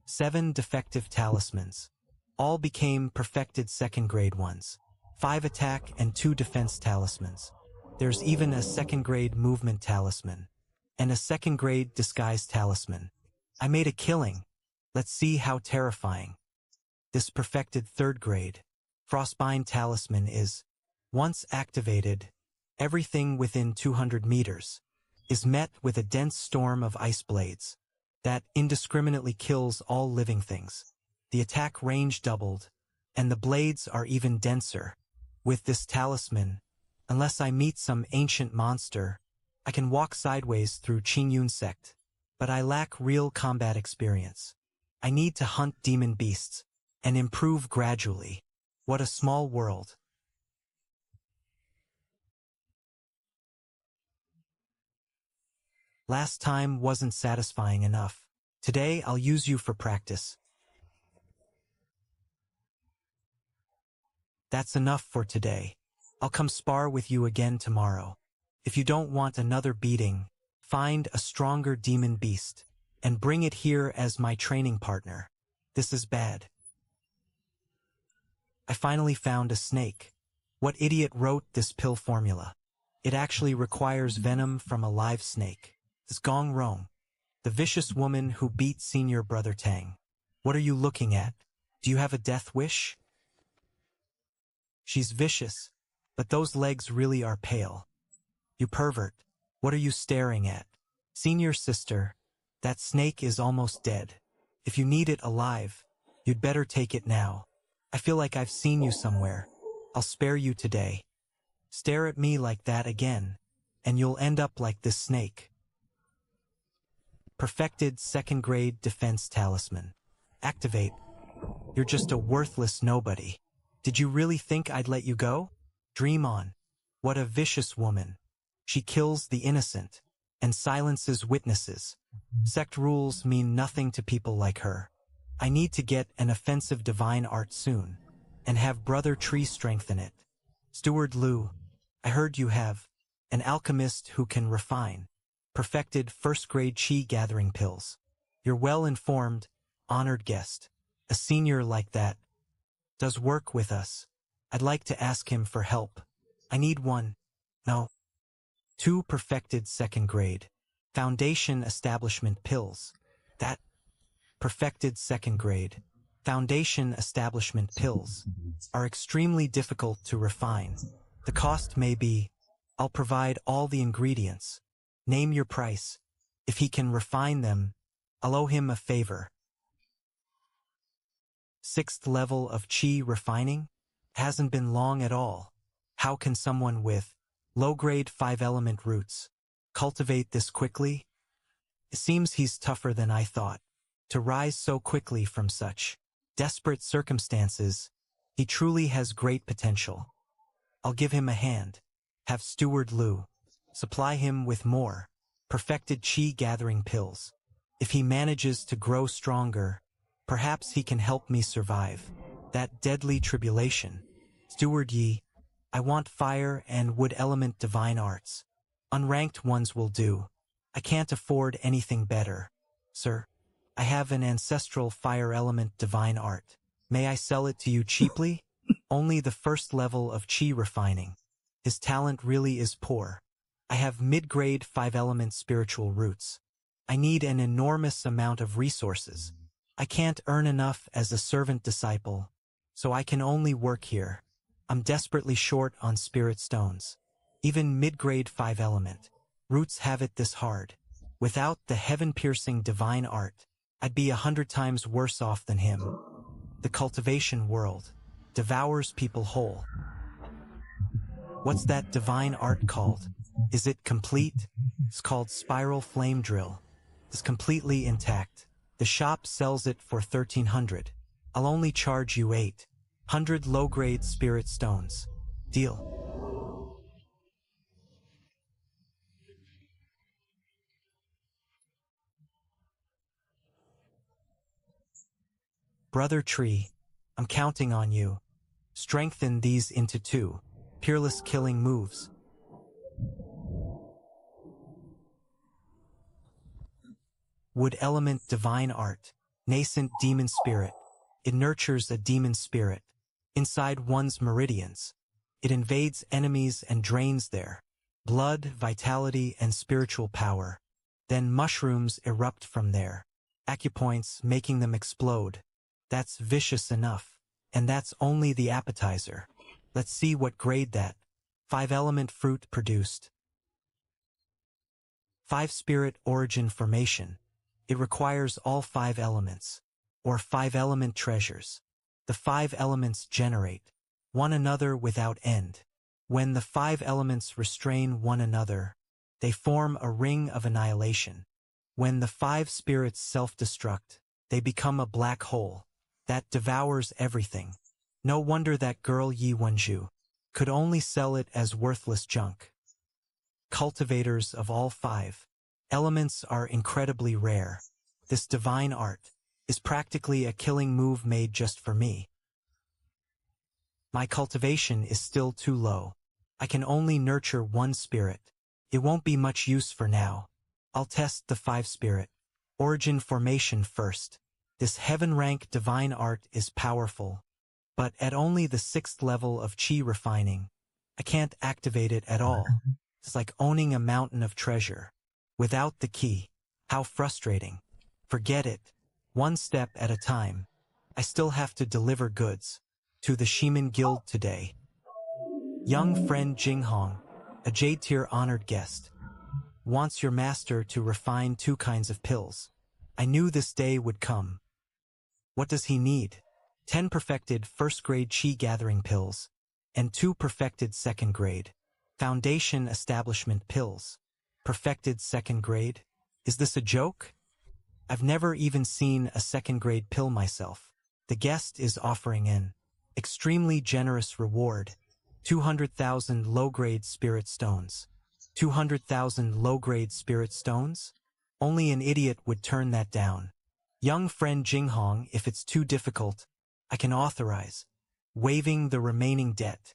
7 defective talismans. All became perfected second-grade ones. 5 attack and 2 defense talismans. There's even a second-grade movement talisman. And a second-grade disguise talisman. I made a killing. Let's see how terrifying. This perfected third-grade Frostbind talisman is, once activated, everything within 200 meters is met with a dense storm of ice blades that indiscriminately kills all living things. The attack range doubled, and the blades are even denser. With this talisman, unless I meet some ancient monster, I can walk sideways through Qingyun sect, but I lack real combat experience. I need to hunt demon beasts and improve gradually. What a small world. Last time wasn't satisfying enough. Today I'll use you for practice. That's enough for today. I'll come spar with you again tomorrow. If you don't want another beating, find a stronger demon beast and bring it here as my training partner. This is bad. I finally found a snake. What idiot wrote this pill formula? It actually requires venom from a live snake. This gong wrong. The vicious woman who beat senior brother Tang. What are you looking at? Do you have a death wish? She's vicious, but those legs really are pale. You pervert. What are you staring at? Senior sister, that snake is almost dead. If you need it alive, you'd better take it now. I feel like I've seen you somewhere. I'll spare you today. Stare at me like that again, and you'll end up like this snake. Perfected second-grade defense talisman. Activate. You're just a worthless nobody. Did you really think I'd let you go? Dream on. What a vicious woman. She kills the innocent and silences witnesses. Sect rules mean nothing to people like her. I need to get an offensive divine art soon, and have Brother Tree strengthen it. Steward Liu, I heard you have an alchemist who can refine perfected first-grade chi gathering pills. You're well-informed, honored guest. A senior like that does work with us. I'd like to ask him for help. I need 2 perfected second-grade foundation establishment pills. That perfected second-grade foundation establishment pills are extremely difficult to refine. The cost may be, I'll provide all the ingredients. Name your price. If he can refine them, I'll owe him a favor. 6th level of chi refining? Hasn't been long at all. How can someone with low-grade 5-element roots cultivate this quickly? It seems he's tougher than I thought. To rise so quickly from such desperate circumstances, he truly has great potential. I'll give him a hand. Have Steward Liu supply him with more perfected chi gathering pills. If he manages to grow stronger, perhaps he can help me survive that deadly tribulation. Steward Yi, I want fire and wood element divine arts. Unranked ones will do. I can't afford anything better. Sir, I have an ancestral fire element divine art. May I sell it to you cheaply? Only the first level of chi refining. His talent really is poor. I have mid-grade 5-element spiritual roots. I need an enormous amount of resources. I can't earn enough as a servant disciple, so I can only work here. I'm desperately short on spirit stones. Even mid-grade 5-element roots have it this hard. Without the heaven-piercing divine art, I'd be 100 times worse off than him. The cultivation world devours people whole. What's that divine art called? Is it complete? It's called Spiral Flame Drill. It's completely intact. The shop sells it for 1,300. I'll only charge you 800 low-grade spirit stones. Deal. Brother Tree, I'm counting on you. Strengthen these into 2 peerless killing moves. Wood element divine art, nascent demon spirit. It nurtures a demon spirit. Inside one's meridians, it invades enemies and drains their blood, vitality, and spiritual power. Then mushrooms erupt from there, acupoints making them explode. That's vicious enough. And that's only the appetizer. Let's see what grade that 5-element fruit produced. 5-spirit origin formation. It requires all 5 elements, or 5-element treasures. The 5 elements generate one another without end. When the 5 elements restrain one another, they form a ring of annihilation. When the 5 spirits self-destruct, they become a black hole that devours everything. No wonder that girl Yi Wenju could only sell it as worthless junk. Cultivators of all 5 elements are incredibly rare. This divine art is practically a killing move made just for me. My cultivation is still too low. I can only nurture 1 spirit. It won't be much use for now. I'll test the 5-spirit origin formation first. This heaven-rank divine art is powerful, but at only the 6th level of Qi refining. I can't activate it at all. It's like owning a mountain of treasure without the key. How frustrating. Forget it. 1 step at a time. I still have to deliver goods to the Shaman Guild today. Young friend Jinghong, a Jade-tier honored guest, wants your master to refine 2 kinds of pills. I knew this day would come. What does he need? 10 perfected 1st-grade Qi gathering pills, and 2 perfected 2nd-grade foundation establishment pills. Perfected 2nd-grade? Is this a joke? I've never even seen a 2nd-grade pill myself. The guest is offering an extremely generous reward. 200,000 low-grade spirit stones. 200,000 low-grade spirit stones? Only an idiot would turn that down. Young friend Jinghong, if it's too difficult, I can authorize waiving the remaining debt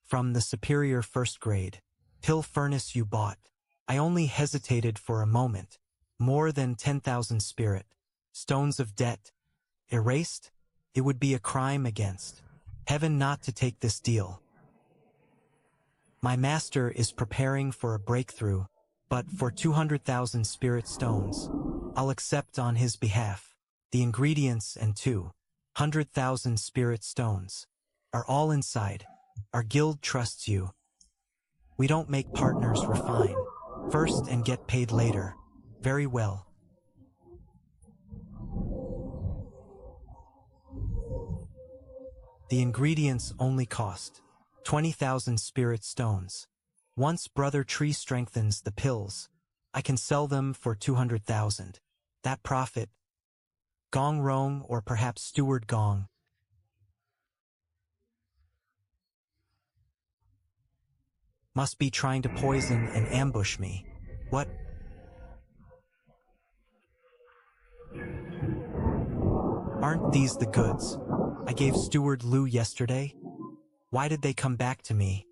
from the superior 1st-grade pill furnace you bought. I only hesitated for a moment. More than 10,000 spirit stones of debt erased? It would be a crime against heaven not to take this deal. My master is preparing for a breakthrough, but for 200,000 spirit stones, I'll accept on his behalf. The ingredients and 200,000 spirit stones are all inside. Our guild trusts you. We don't make partners refine first and get paid later. Very well. The ingredients only cost 20,000 spirit stones. Once Brother Tree strengthens the pills, I can sell them for 200,000. That profit, Gong Rong or perhaps Steward Gong, must be trying to poison and ambush me. What? Aren't these the goods I gave Steward Liu yesterday? Why did they come back to me?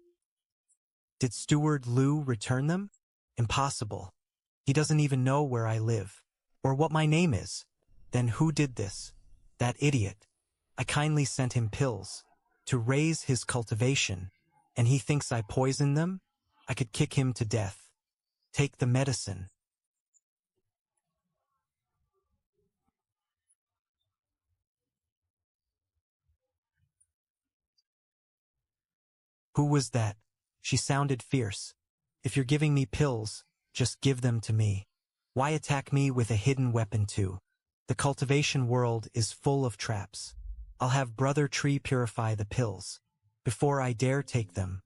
Did Steward Liu return them? Impossible. He doesn't even know where I live, or what my name is. Then who did this? That idiot. I kindly sent him pills to raise his cultivation, and he thinks I poisoned them? I could kick him to death. Take the medicine. Who was that? She sounded fierce. If you're giving me pills, just give them to me. Why attack me with a hidden weapon too? The cultivation world is full of traps. I'll have Brother Tree purify the pills before I dare take them.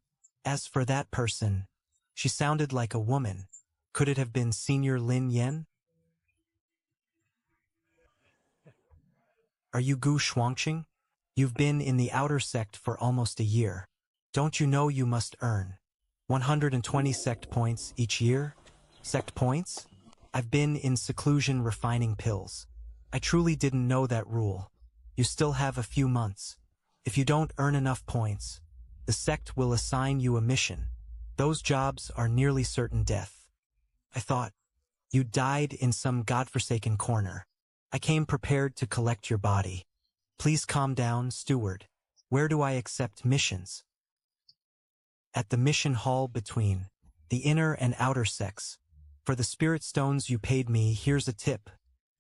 As for that person, she sounded like a woman. Could it have been Senior Lin Yen? Are you Gu Shuangqing? You've been in the outer sect for almost a year. Don't you know you must earn 120 sect points each year? Sect points? I've been in seclusion refining pills. I truly didn't know that rule. You still have a few months. If you don't earn enough points, the sect will assign you a mission. Those jobs are nearly certain death. I thought, you died in some godforsaken corner. I came prepared to collect your body. Please calm down, steward. Where do I accept missions? At the mission hall between the inner and outer sects. For the spirit stones you paid me, here's a tip.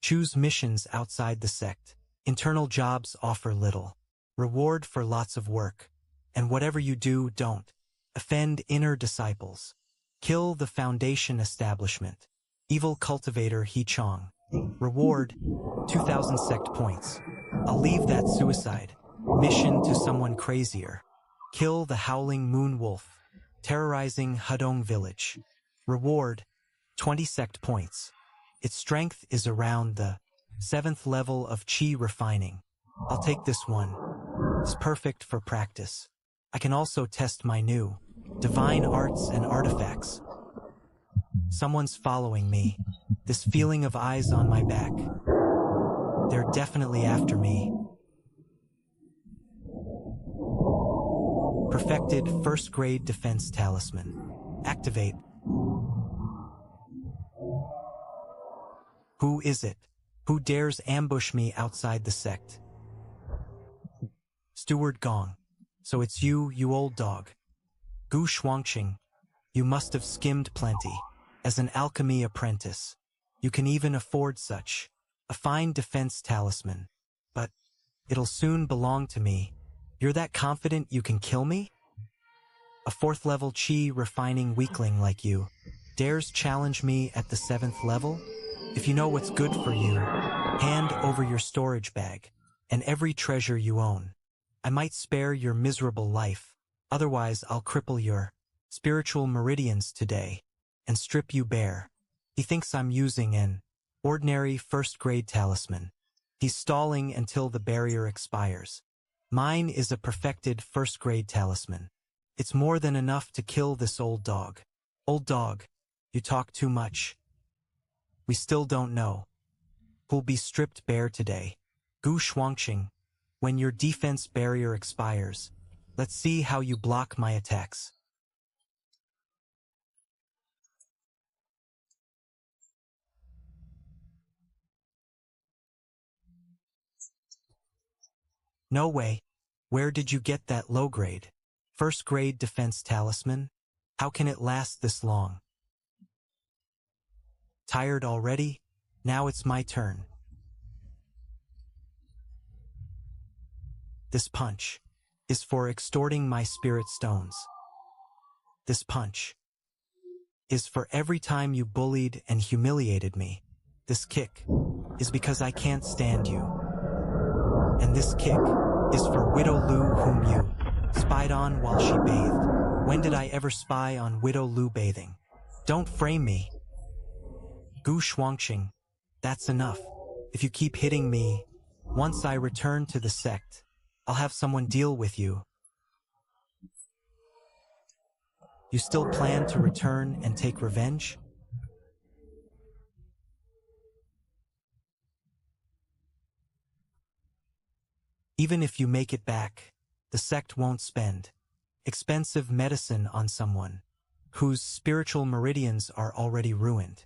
Choose missions outside the sect. Internal jobs offer little reward for lots of work. And whatever you do, don't offend inner disciples. Kill the foundation establishment. Evil cultivator He Chong. Reward, 2,000 sect points. I'll leave that suicide mission to someone crazier. Kill the howling moon wolf, terrorizing Hudong village. Reward, 20 sect points. Its strength is around the 7th level of chi refining. I'll take this one. It's perfect for practice. I can also test my new divine arts and artifacts. Someone's following me. This feeling of eyes on my back. They're definitely after me. Perfected first grade defense talisman. Activate. Who is it? Who dares ambush me outside the sect? Steward Gong. So it's you, you old dog. Gu Shuangqing. You must have skimmed plenty. As an alchemy apprentice, you can even afford such a fine defense talisman. But it'll soon belong to me. You're that confident you can kill me? A 4th level chi refining weakling like you dares challenge me at the 7th level? If you know what's good for you, hand over your storage bag and every treasure you own. I might spare your miserable life, otherwise I'll cripple your spiritual meridians today and strip you bare. He thinks I'm using an ordinary first-grade talisman. He's stalling until the barrier expires. Mine is a perfected first-grade talisman. It's more than enough to kill this old dog. Old dog, you talk too much. We still don't know who'll be stripped bare today. Gu Shuangqing, when your defense barrier expires, let's see how you block my attacks. No way. Where did you get that low-grade, first-grade defense talisman? How can it last this long? Tired already? Now it's my turn. This punch is for extorting my spirit stones. This punch is for every time you bullied and humiliated me. This kick is because I can't stand you. And this kick is for Widow Lu, whom you spied on while she bathed. When did I ever spy on Widow Lu bathing? Don't frame me. Gu Shuangqing, that's enough. If you keep hitting me, once I return to the sect, I'll have someone deal with you. You still plan to return and take revenge? Even if you make it back, the sect won't spend expensive medicine on someone whose spiritual meridians are already ruined.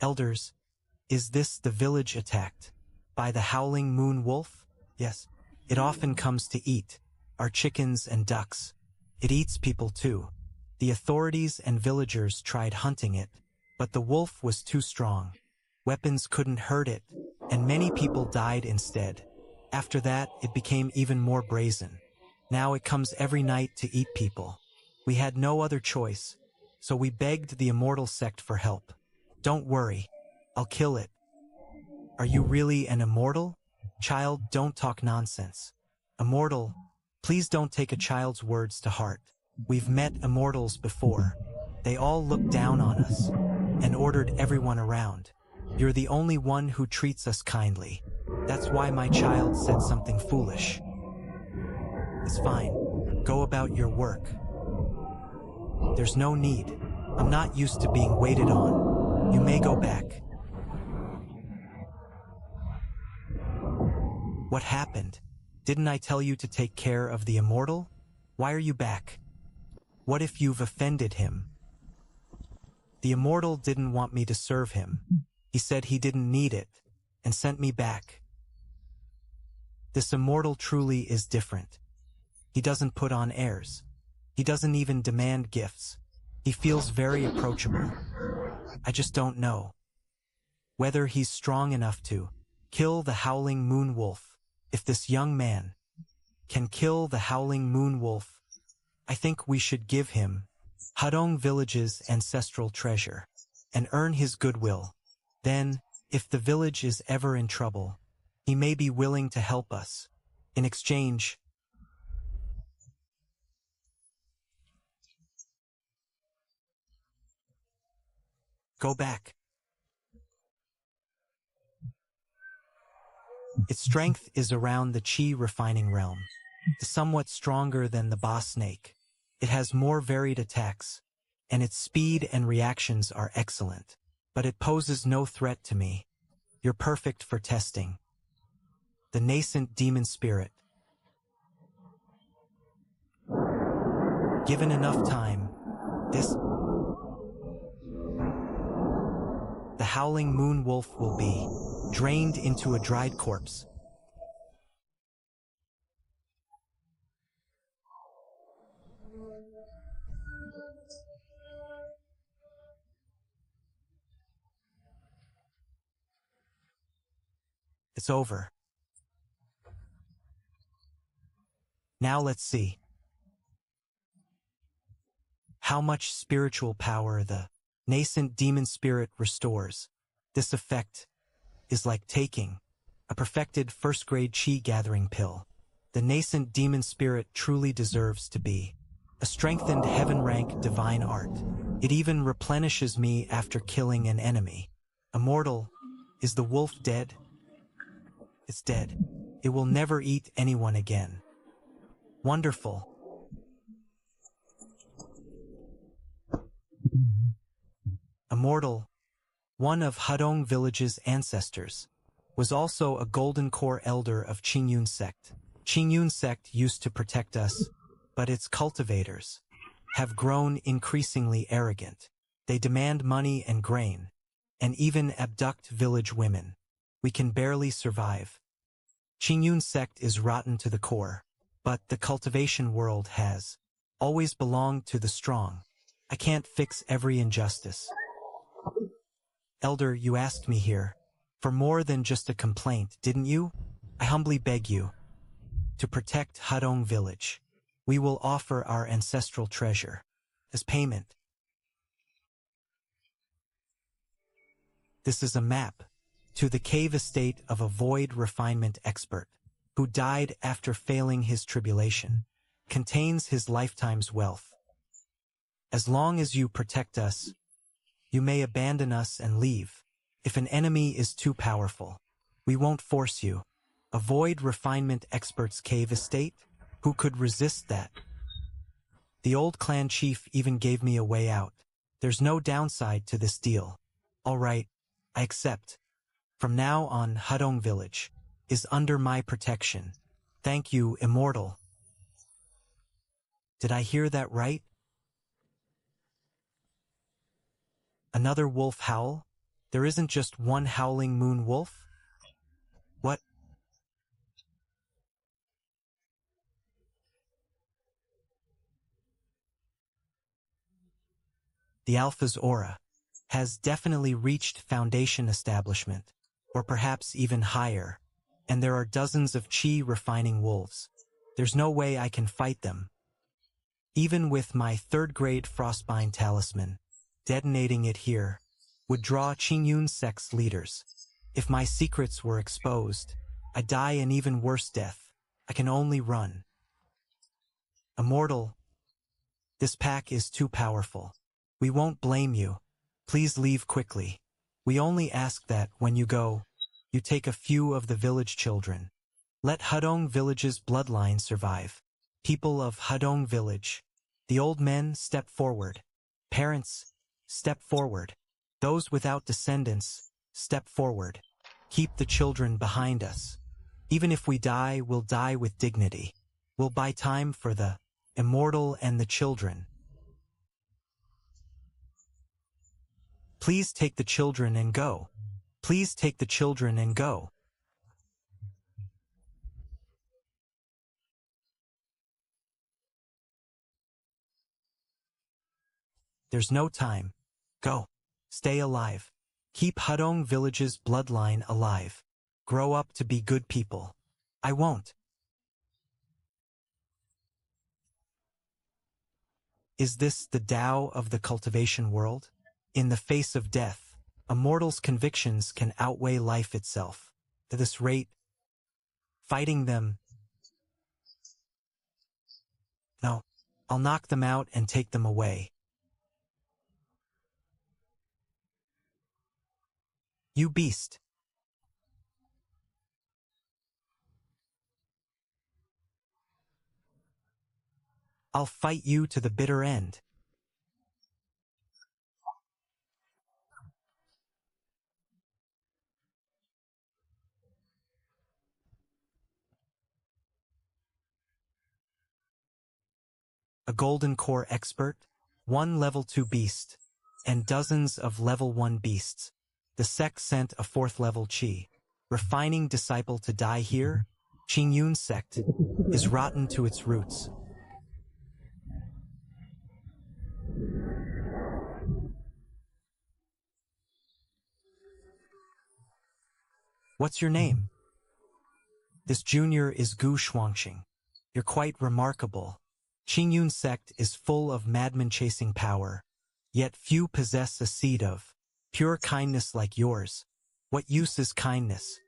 Elders, is this the village attacked by the howling moon wolf? Yes, it often comes to eat our chickens and ducks. It eats people too. The authorities and villagers tried hunting it, but the wolf was too strong. Weapons couldn't hurt it, and many people died instead. After that, it became even more brazen. Now it comes every night to eat people. We had no other choice, so we begged the immortal sect for help. Don't worry, I'll kill it. Are you really an immortal? Child, don't talk nonsense. Immortal, please don't take a child's words to heart. We've met immortals before. They all looked down on us and ordered everyone around. You're the only one who treats us kindly. That's why my child said something foolish. It's fine. Go about your work. There's no need I'm not used to being waited on. You may go back. What happened? Didn't I tell you to take care of the immortal? Why are you back? What if you've offended him? The immortal didn't want me to serve him. He said he didn't need it, and sent me back. This immortal truly is different. He doesn't put on airs. He doesn't even demand gifts. He feels very approachable. I just don't know whether he's strong enough to kill the Howling Moon Wolf. If this young man can kill the Howling Moon Wolf, I think we should give him Hadong Village's ancestral treasure and earn his goodwill. Then, if the village is ever in trouble, he may be willing to help us. In exchange, go back. Its strength is around the Qi refining realm, somewhat stronger than the boss snake. It has more varied attacks, and its speed and reactions are excellent. But it poses no threat to me. You're perfect for testing. The nascent demon spirit. Given enough time, the Howling Moon Wolf will be drained into a dried corpse. It's over. Now let's see how much spiritual power the nascent demon spirit restores. This effect is like taking a perfected first-grade Qi gathering pill. The nascent demon spirit truly deserves to be a strengthened heaven-rank divine art. It even replenishes me after killing an enemy. Immortal, is the wolf dead? It's dead. It will never eat anyone again. Wonderful. Immortal, one of Hadong Village's ancestors, was also a Golden Core elder of Qingyun sect. Qingyun sect used to protect us, but its cultivators have grown increasingly arrogant. They demand money and grain, and even abduct village women. We can barely survive. Qingyun sect is rotten to the core, but the cultivation world has always belonged to the strong. I can't fix every injustice. Elder, you asked me here for more than just a complaint, didn't you? I humbly beg you to protect Hadong Village. We will offer our ancestral treasure as payment. This is a map to the cave estate of a void refinement expert who died after failing his tribulation. Contains his lifetime's wealth. As long as you protect us, you may abandon us and leave. If an enemy is too powerful, we won't force you. A void refinement expert's cave estate? Who could resist that? The old clan chief even gave me a way out. There's no downside to this deal. All right, I accept. From now on, Hadong Village is under my protection. Thank you, Immortal. Did I hear that right? Another wolf howl? There isn't just one howling moon wolf? What? The Alpha's aura has definitely reached Foundation establishment, or perhaps even higher, and there are dozens of Qi refining wolves. There's no way I can fight them. Even with my third-grade Frostbind talisman, detonating it here would draw Qingyun sect's leaders. If my secrets were exposed, I'd die an even worse death. I can only run. Immortal, this pack is too powerful. We won't blame you. Please leave quickly. We only ask that, when you go, you take a few of the village children. Let Hadong Village's bloodline survive. People of Hadong Village. The old men step forward. Parents, Step forward. Those without descendants, step forward. Keep the children behind us. Even if we die, we'll die with dignity. We'll buy time for the immortal and the children. Please take the children and go. Please take the children and go. There's no time. Go. Stay alive. Keep Hudong Village's bloodline alive. Grow up to be good people. I won't. Is this the Tao of the cultivation world? In the face of death, a mortal's convictions can outweigh life itself. At this rate, fighting them... No, I'll knock them out and take them away. You beast. I'll fight you to the bitter end. A golden core expert, one level 2 beast, and dozens of level 1 beasts. The sect sent a 4th level Qi. Refining disciple to die here? Qingyun sect is rotten to its roots. What's your name? This junior is Gu Shuangqing. You're quite remarkable. Qingyun sect is full of madmen chasing power, yet few possess a seed of pure kindness like yours. What use is kindness?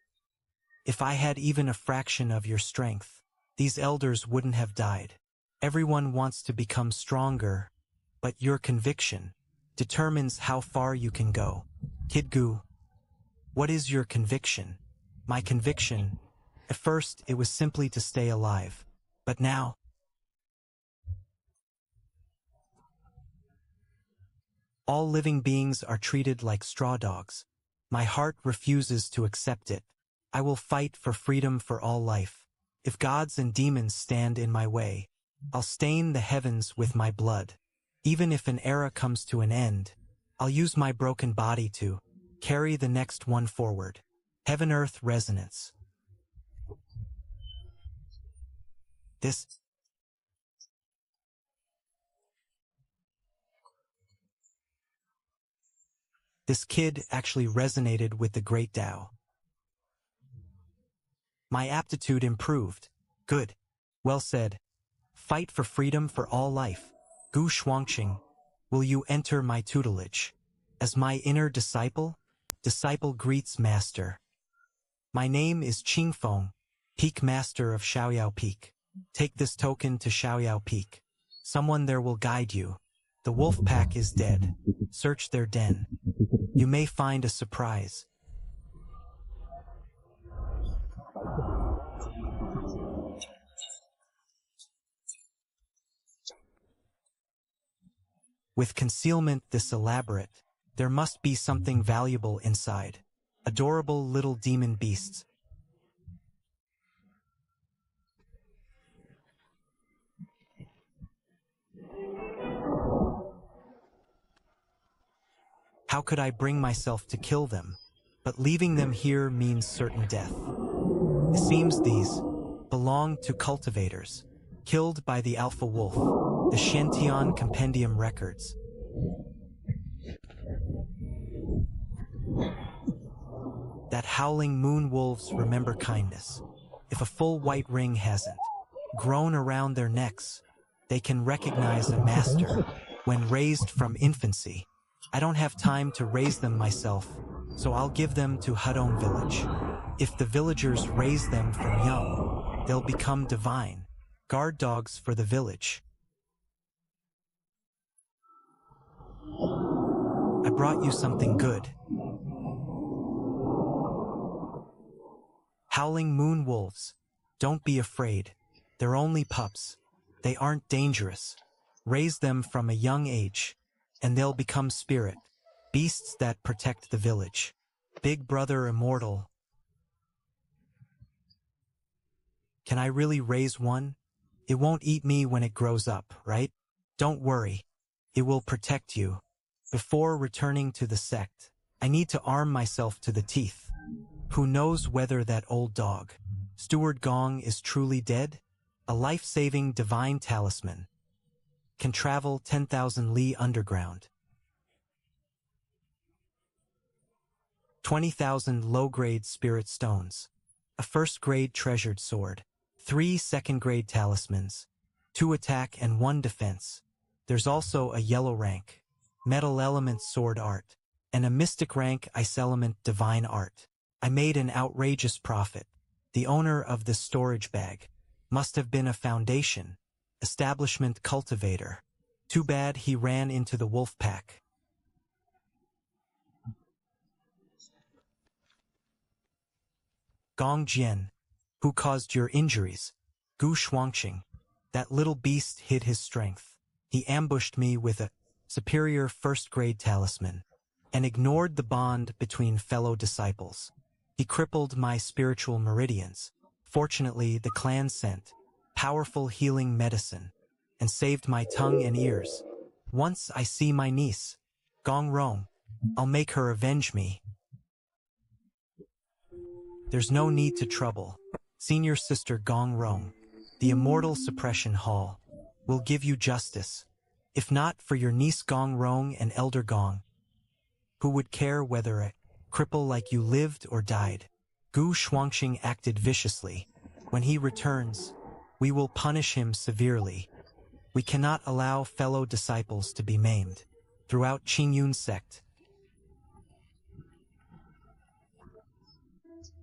If I had even a fraction of your strength, these elders wouldn't have died. Everyone wants to become stronger, but your conviction determines how far you can go. Kid Gu, what is your conviction? My conviction, at first it was simply to stay alive, but now... All living beings are treated like straw dogs. My heart refuses to accept it. I will fight for freedom for all life. If gods and demons stand in my way, I'll stain the heavens with my blood. Even if an era comes to an end, I'll use my broken body to carry the next one forward. Heaven-earth resonance. This kid actually resonated with the great Tao. My aptitude improved. Good. Well said. Fight for freedom for all life. Gu Shuangqing, will you enter my tutelage? As my inner disciple? Disciple greets master. My name is Qingfeng, Peak Master of Xiaoyao Peak. Take this token to Xiaoyao Peak. Someone there will guide you. The wolf pack is dead. Search their den. You may find a surprise. With concealment this elaborate, there must be something valuable inside. Adorable little demon beasts. How could I bring myself to kill them? But leaving them here means certain death. It seems these belong to cultivators, killed by the Alpha Wolf, the Shentian Compendium records. That howling moon wolves remember kindness. If a full white ring hasn't grown around their necks, they can recognize a master when raised from infancy. I don't have time to raise them myself, so I'll give them to Hudong Village. If the villagers raise them from young, they'll become divine, guard dogs for the village. I brought you something good. Howling moon wolves. Don't be afraid. They're only pups. They aren't dangerous. Raise them from a young age. and they'll become spirit, beasts that protect the village. Big brother immortal. Can I really raise one? It won't eat me when it grows up, right? Don't worry. It will protect you. Before returning to the sect, I need to arm myself to the teeth. Who knows whether that old dog, Steward Gong, is truly dead? A life-saving divine talisman. Can travel 10,000 li underground. 20,000 low-grade spirit stones. A first-grade treasured sword. 3 second-grade talismans. 2 attack and 1 defense. There's also a yellow rank, metal element sword art, and a mystic rank ice element divine art. I made an outrageous profit. The owner of this storage bag must have been a foundation, establishment cultivator. Too bad he ran into the wolf pack. Gong Jian, who caused your injuries? Gu Shuangqing. That little beast hid his strength. He ambushed me with a superior first-grade talisman and ignored the bond between fellow disciples. He crippled my spiritual meridians. Fortunately, the clan sent powerful healing medicine and saved my tongue and ears. Once I see my niece, Gong Rong, I'll make her avenge me. There's no need to trouble. Senior sister Gong Rong, the immortal suppression hall, will give you justice. If not for your niece Gong Rong and elder Gong, who would care whether a cripple like you lived or died? Gu Shuangqing acted viciously. When he returns, we will punish him severely. We cannot allow fellow disciples to be maimed. Throughout Qingyun sect,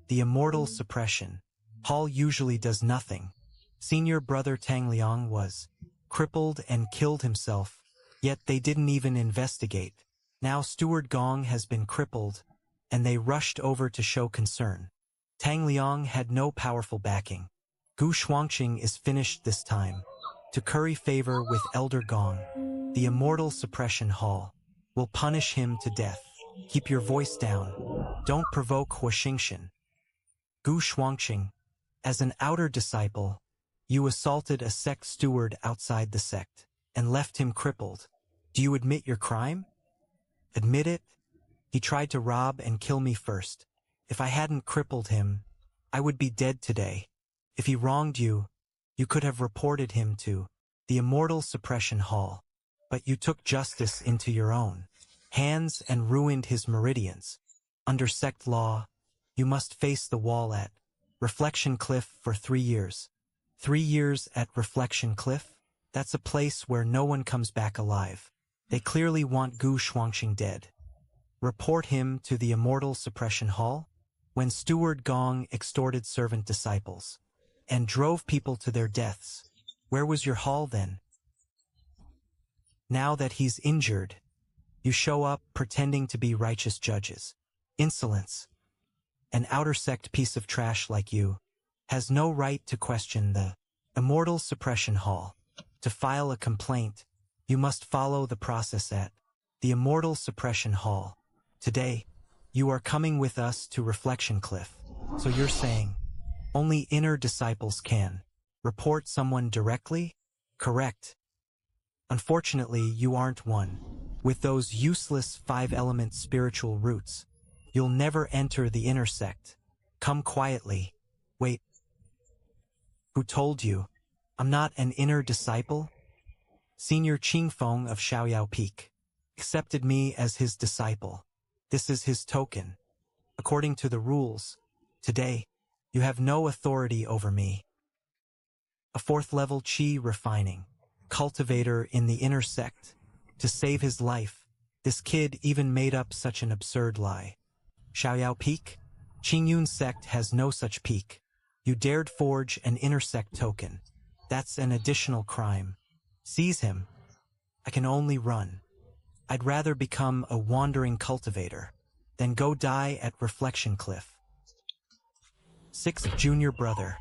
the immortal suppression hall usually does nothing. Senior brother Tang Liang was crippled and killed himself, yet they didn't even investigate. Now Steward Gong has been crippled, and they rushed over to show concern. Tang Liang had no powerful backing. Gu Shuangqing is finished this time. To curry favor with Elder Gong, the immortal suppression hall will punish him to death. Keep your voice down. Don't provoke Huaxingxian. Gu Shuangqing, as an outer disciple, you assaulted a sect steward outside the sect and left him crippled. Do you admit your crime? Admit it? He tried to rob and kill me first. If I hadn't crippled him, I would be dead today. If he wronged you, you could have reported him to the immortal suppression hall, but you took justice into your own hands and ruined his meridians. Under sect law, you must face the wall at Reflection Cliff for 3 years. 3 years at Reflection Cliff? That's a place where no one comes back alive. They clearly want Gu Shuangqing dead. Report him to the immortal suppression hall? When Steward Gong extorted servant disciples and drove people to their deaths, where was your hall then? Now that he's injured, you show up pretending to be righteous judges. Insolence. An outer sect piece of trash like you has no right to question the immortal suppression hall. To file a complaint, you must follow the process at the immortal suppression hall. Today, you are coming with us to Reflection Cliff. So you're saying only inner disciples can report someone directly? Correct. Unfortunately, you aren't one. With those useless 5-element spiritual roots, you'll never enter the inner sect. Come quietly. Wait. Who told you? I'm not an inner disciple? Senior Qingfeng of Xiaoyao Peak accepted me as his disciple. This is his token. According to the rules, today, you have no authority over me. A 4th-level Qi refining cultivator in the inner sect. To save his life, this kid even made up such an absurd lie. Xiaoyao Peak? Qingyun sect has no such peak. You dared forge an inner sect token. That's an additional crime. Seize him. I can only run. I'd rather become a wandering cultivator than go die at Reflection Cliff. 6th junior brother.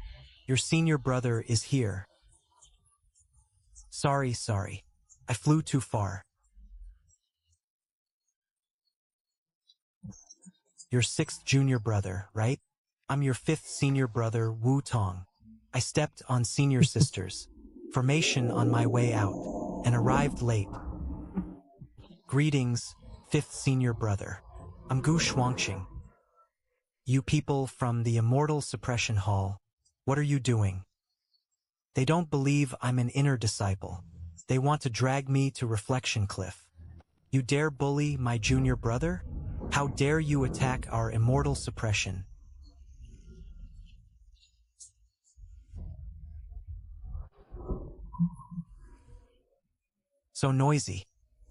Your senior brother is here. Sorry. I flew too far. your sixth junior brother, right? I'm your fifth senior brother, Wu Tong. I stepped on senior sister's formation on my way out and arrived late. Greetings, fifth senior brother. I'm Gu Shuangqing. You people from the Immortal Suppression Hall, what are you doing? They don't believe I'm an inner disciple. They want to drag me to Reflection Cliff. You dare bully my junior brother? How dare you attack our immortal suppression? So noisy.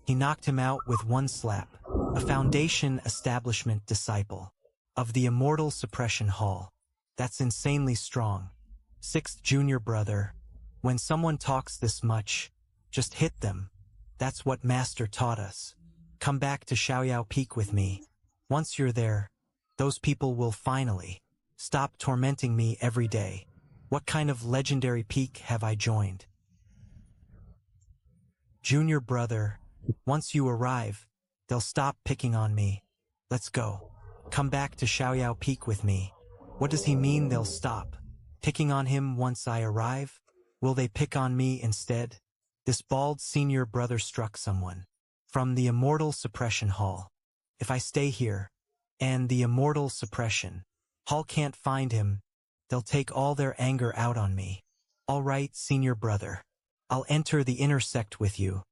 He knocked him out with one slap. A Foundation Establishment disciple of the Immortal Suppression Hall. That's insanely strong. Sixth junior brother. When someone talks this much, just hit them. That's what Master taught us. Come back to Xiaoyao Peak with me. Once you're there, those people will finally stop tormenting me every day. What kind of legendary peak have I joined? Junior brother, once you arrive, they'll stop picking on me. Let's go. Come back to Xiaoyao Peak with me. What does he mean they'll stop picking on him once I arrive? Will they pick on me instead? This bald senior brother struck someone from the Immortal Suppression Hall. If I stay here, and the Immortal Suppression Hall can't find him, they'll take all their anger out on me. All right, senior brother. I'll enter the intersect with you.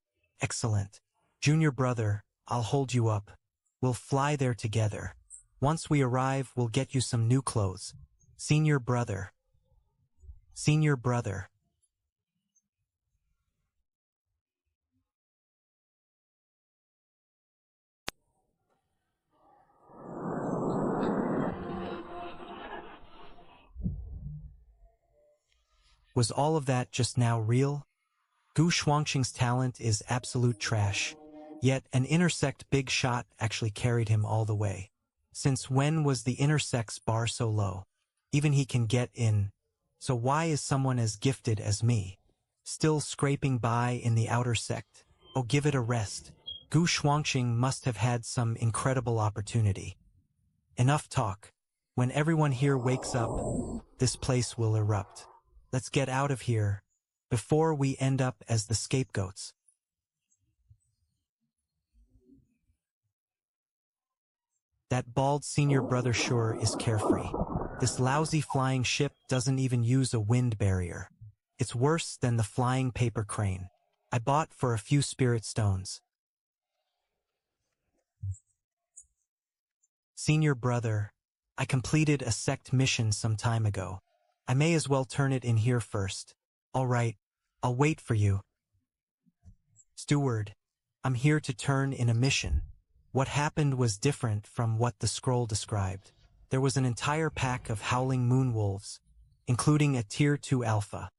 Excellent. Junior brother, I'll hold you up. We'll fly there together. Once we arrive, we'll get you some new clothes. Senior brother. Senior brother. Was all of that just now real? Gu Shuangqing's talent is absolute trash. Yet an intersect big shot actually carried him all the way. Since when was the intersect's bar so low? Even he can get in. So why is someone as gifted as me still scraping by in the outer sect? Oh, give it a rest. Gu Shuangqing must have had some incredible opportunity. Enough talk. When everyone here wakes up, this place will erupt. Let's get out of here before we end up as the scapegoats. That bald senior brother sure is carefree. This lousy flying ship doesn't even use a wind barrier. It's worse than the flying paper crane I bought for a few spirit stones. Senior brother, I completed a sect mission some time ago. I may as well turn it in here first. All right, I'll wait for you. Steward, I'm here to turn in a mission. What happened was different from what the scroll described. There was an entire pack of howling moon wolves, including a Tier 2 alpha.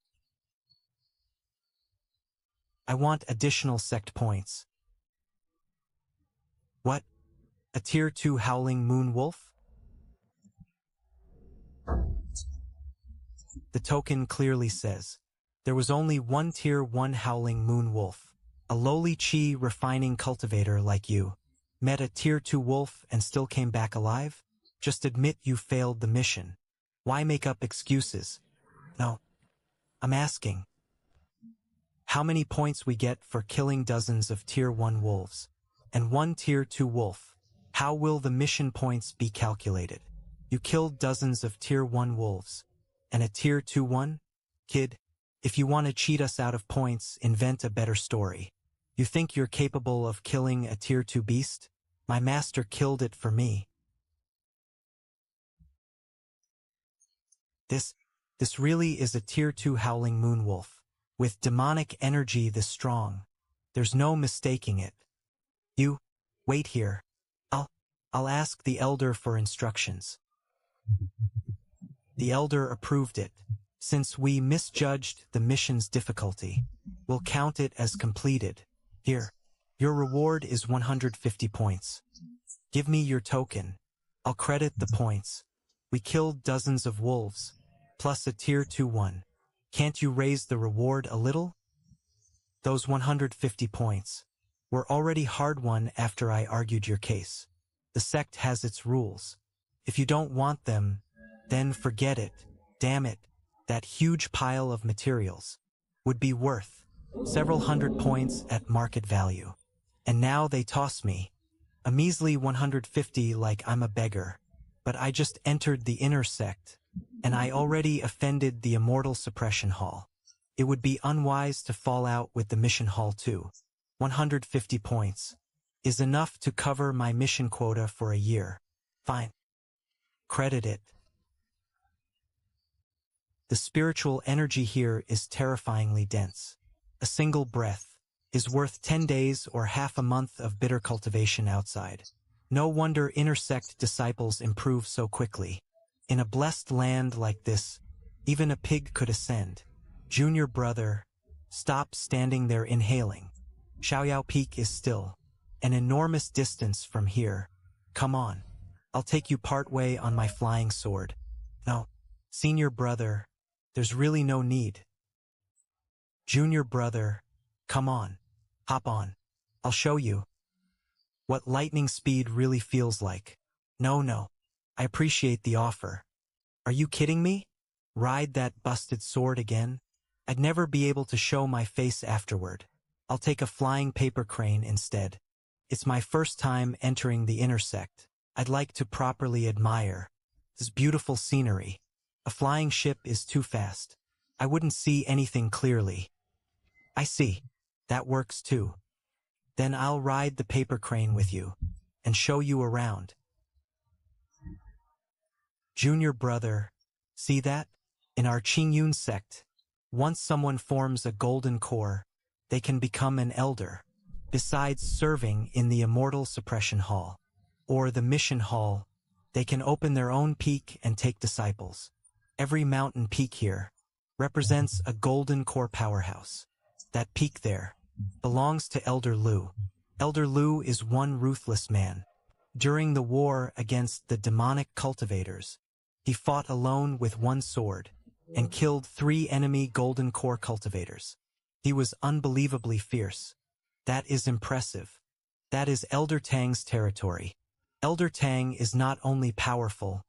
I want additional sect points. What? A Tier 2 howling moon wolf? The token clearly says, there was only one Tier 1 howling moon wolf. A lowly chi refining cultivator like you met a Tier 2 wolf and still came back alive? Just admit you failed the mission. Why make up excuses? No, I'm asking. How many points we get for killing dozens of Tier 1 wolves and one Tier 2 wolf? How will the mission points be calculated? You killed dozens of Tier 1 wolves and a Tier 2 one? Kid, if you want to cheat us out of points, invent a better story. You think you're capable of killing a Tier 2 beast? My master killed it for me. This really is a Tier 2 howling moon wolf. With demonic energy this strong. There's no mistaking it. You, wait here. I'll ask the elder for instructions. The elder approved it. Since we misjudged the mission's difficulty, we'll count it as completed. Here, your reward is 150 points. Give me your token. I'll credit the points. We killed dozens of wolves, plus a Tier 2 one. Can't you raise the reward a little? Those 150 points were already hard won after I argued your case. The sect has its rules. If you don't want them, then forget it. Damn it, that huge pile of materials would be worth several hundred points at market value. And now they toss me a measly 150 like I'm a beggar. But I just entered the inner sect, and I already offended the Immortal Suppression Hall. It would be unwise to fall out with the mission hall too. 150 points is enough to cover my mission quota for a year. Fine. Credit it. The spiritual energy here is terrifyingly dense. A single breath is worth 10 days or half a month of bitter cultivation outside. No wonder inner sect disciples improve so quickly. In a blessed land like this, even a pig could ascend. Junior brother, stop standing there inhaling. Xiaoyao Peak is still an enormous distance from here. Come on, I'll take you partway on my flying sword. No, senior brother, there's really no need. Junior brother, come on, hop on. I'll show you what lightning speed really feels like. No, I appreciate the offer. Are you kidding me? Ride that busted sword again? I'd never be able to show my face afterward. I'll take a flying paper crane instead. It's my first time entering the inner sect. I'd like to properly admire this beautiful scenery. A flying ship is too fast. I wouldn't see anything clearly. I see. That works too. Then I'll ride the paper crane with you and show you around. Junior brother, see that? In our Qingyun sect, once someone forms a golden core, they can become an elder. Besides serving in the Immortal Suppression Hall or the Mission Hall, they can open their own peak and take disciples. Every mountain peak here represents a golden core powerhouse. That peak there belongs to Elder Lu. Elder Lu is one ruthless man. During the war against the demonic cultivators, he fought alone with one sword and killed 3 enemy golden core cultivators. He was unbelievably fierce. That is impressive. That is Elder Tang's territory. Elder Tang is not only powerful,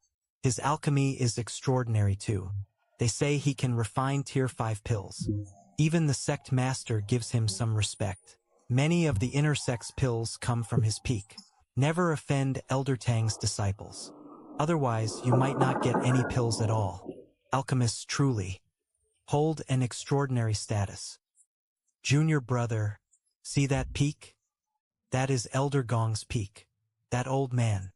his alchemy is extraordinary too. They say he can refine tier 5 pills. Even the sect master gives him some respect. Many of the inner sect's pills come from his peak. Never offend Elder Tang's disciples. Otherwise, you might not get any pills at all. Alchemists truly hold an extraordinary status. Junior brother, see that peak? That is Elder Gong's peak. That old man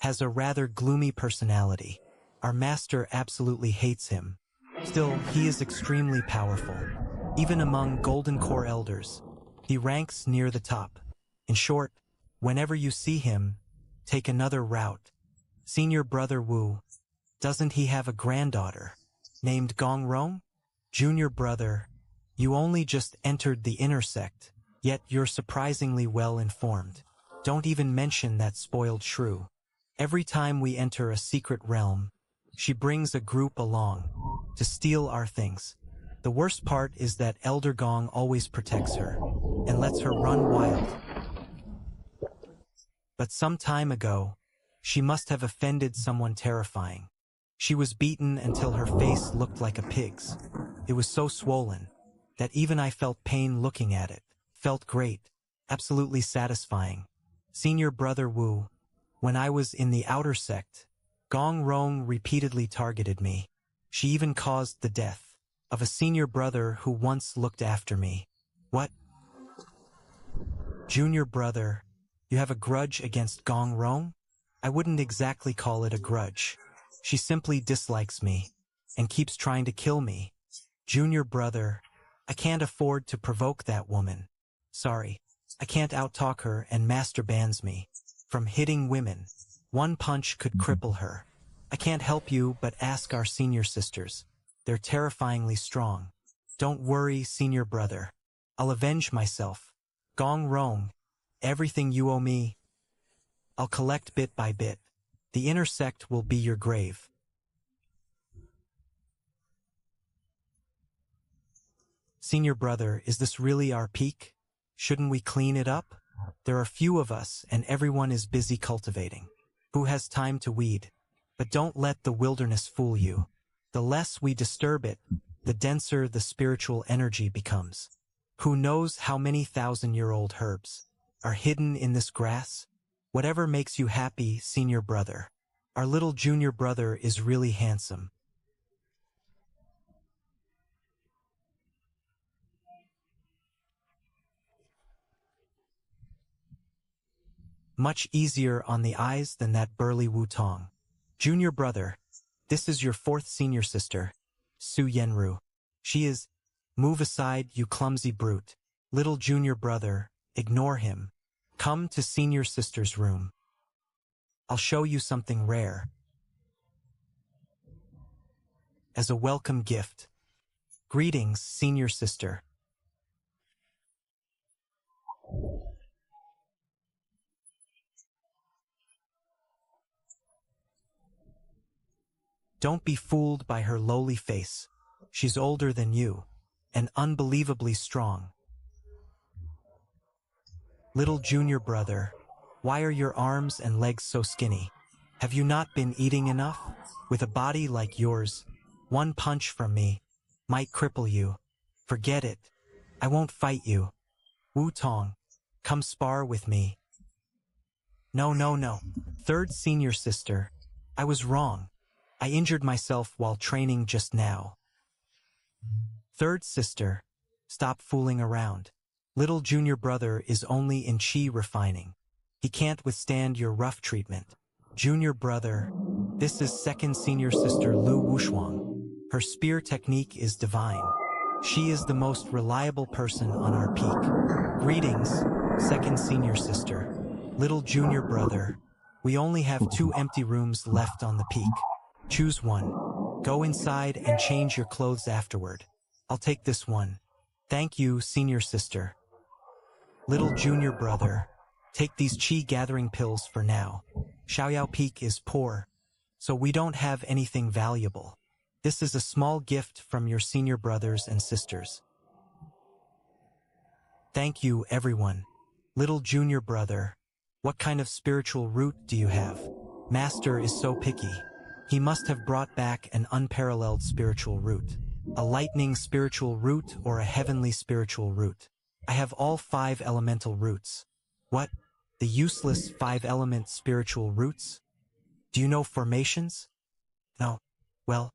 has a rather gloomy personality. Our master absolutely hates him. Still, he is extremely powerful. Even among Golden Core elders, he ranks near the top. In short, whenever you see him, take another route. Senior brother Wu, doesn't he have a granddaughter named Gong Rong? Junior brother, you only just entered the inner sect, yet you're surprisingly well informed. Don't even mention that spoiled shrew. Every time we enter a secret realm, she brings a group along to steal our things. The worst part is that Elder Gong always protects her and lets her run wild. But some time ago, she must have offended someone terrifying. She was beaten until her face looked like a pig's. It was so swollen that even I felt pain looking at it. Felt great, absolutely satisfying. Senior brother Wu, when I was in the outer sect, Gong Rong repeatedly targeted me. She even caused the death of a senior brother who once looked after me. What? Junior brother, you have a grudge against Gong Rong? I wouldn't exactly call it a grudge. She simply dislikes me and keeps trying to kill me. Junior brother, I can't afford to provoke that woman. Sorry, I can't outtalk her and master bans me from hitting women. One punch could cripple her. I can't help you but ask our senior sisters. They're terrifyingly strong. Don't worry, senior brother. I'll avenge myself. Gong Rong, everything you owe me, I'll collect bit by bit. The inner sect will be your grave. Senior brother, is this really our peak? Shouldn't we clean it up? There are few of us and everyone is busy cultivating. Who has time to weed? But don't let the wilderness fool you. The less we disturb it, the denser the spiritual energy becomes. Who knows how many thousand-year-old herbs are hidden in this grass? Whatever makes you happy, senior brother. Our little junior brother is really handsome. Much easier on the eyes than that burly Wu-Tong. Junior brother, this is your fourth senior sister, Su Yenru. She is, move aside, you clumsy brute. Little junior brother, ignore him. Come to senior sister's room. I'll show you something rare. As a welcome gift. Greetings, senior sister. Don't be fooled by her lowly face. She's older than you, and unbelievably strong. Little junior brother, why are your arms and legs so skinny? Have you not been eating enough? With a body like yours, one punch from me might cripple you. Forget it. I won't fight you. Wu-Tong, come spar with me. No. Third senior sister, I was wrong. I injured myself while training just now. Third sister, stop fooling around. Little junior brother is only in chi refining. He can't withstand your rough treatment. Junior brother, this is second senior sister Lu Wushuang. Her spear technique is divine. She is the most reliable person on our peak. Greetings, second senior sister. Little junior brother, we only have 2 empty rooms left on the peak. Choose one. Go inside and change your clothes afterward. I'll take this one. Thank you, senior sister. Little junior brother, take these chi gathering pills for now. Xiaoyao Peak is poor, so we don't have anything valuable. This is a small gift from your senior brothers and sisters. Thank you, everyone. Little junior brother, what kind of spiritual root do you have? Master is so picky. He must have brought back an unparalleled spiritual root. A lightning spiritual root or a heavenly spiritual root. I have all 5 elemental roots. What? The useless 5-element spiritual roots? Do you know formations? No. Well,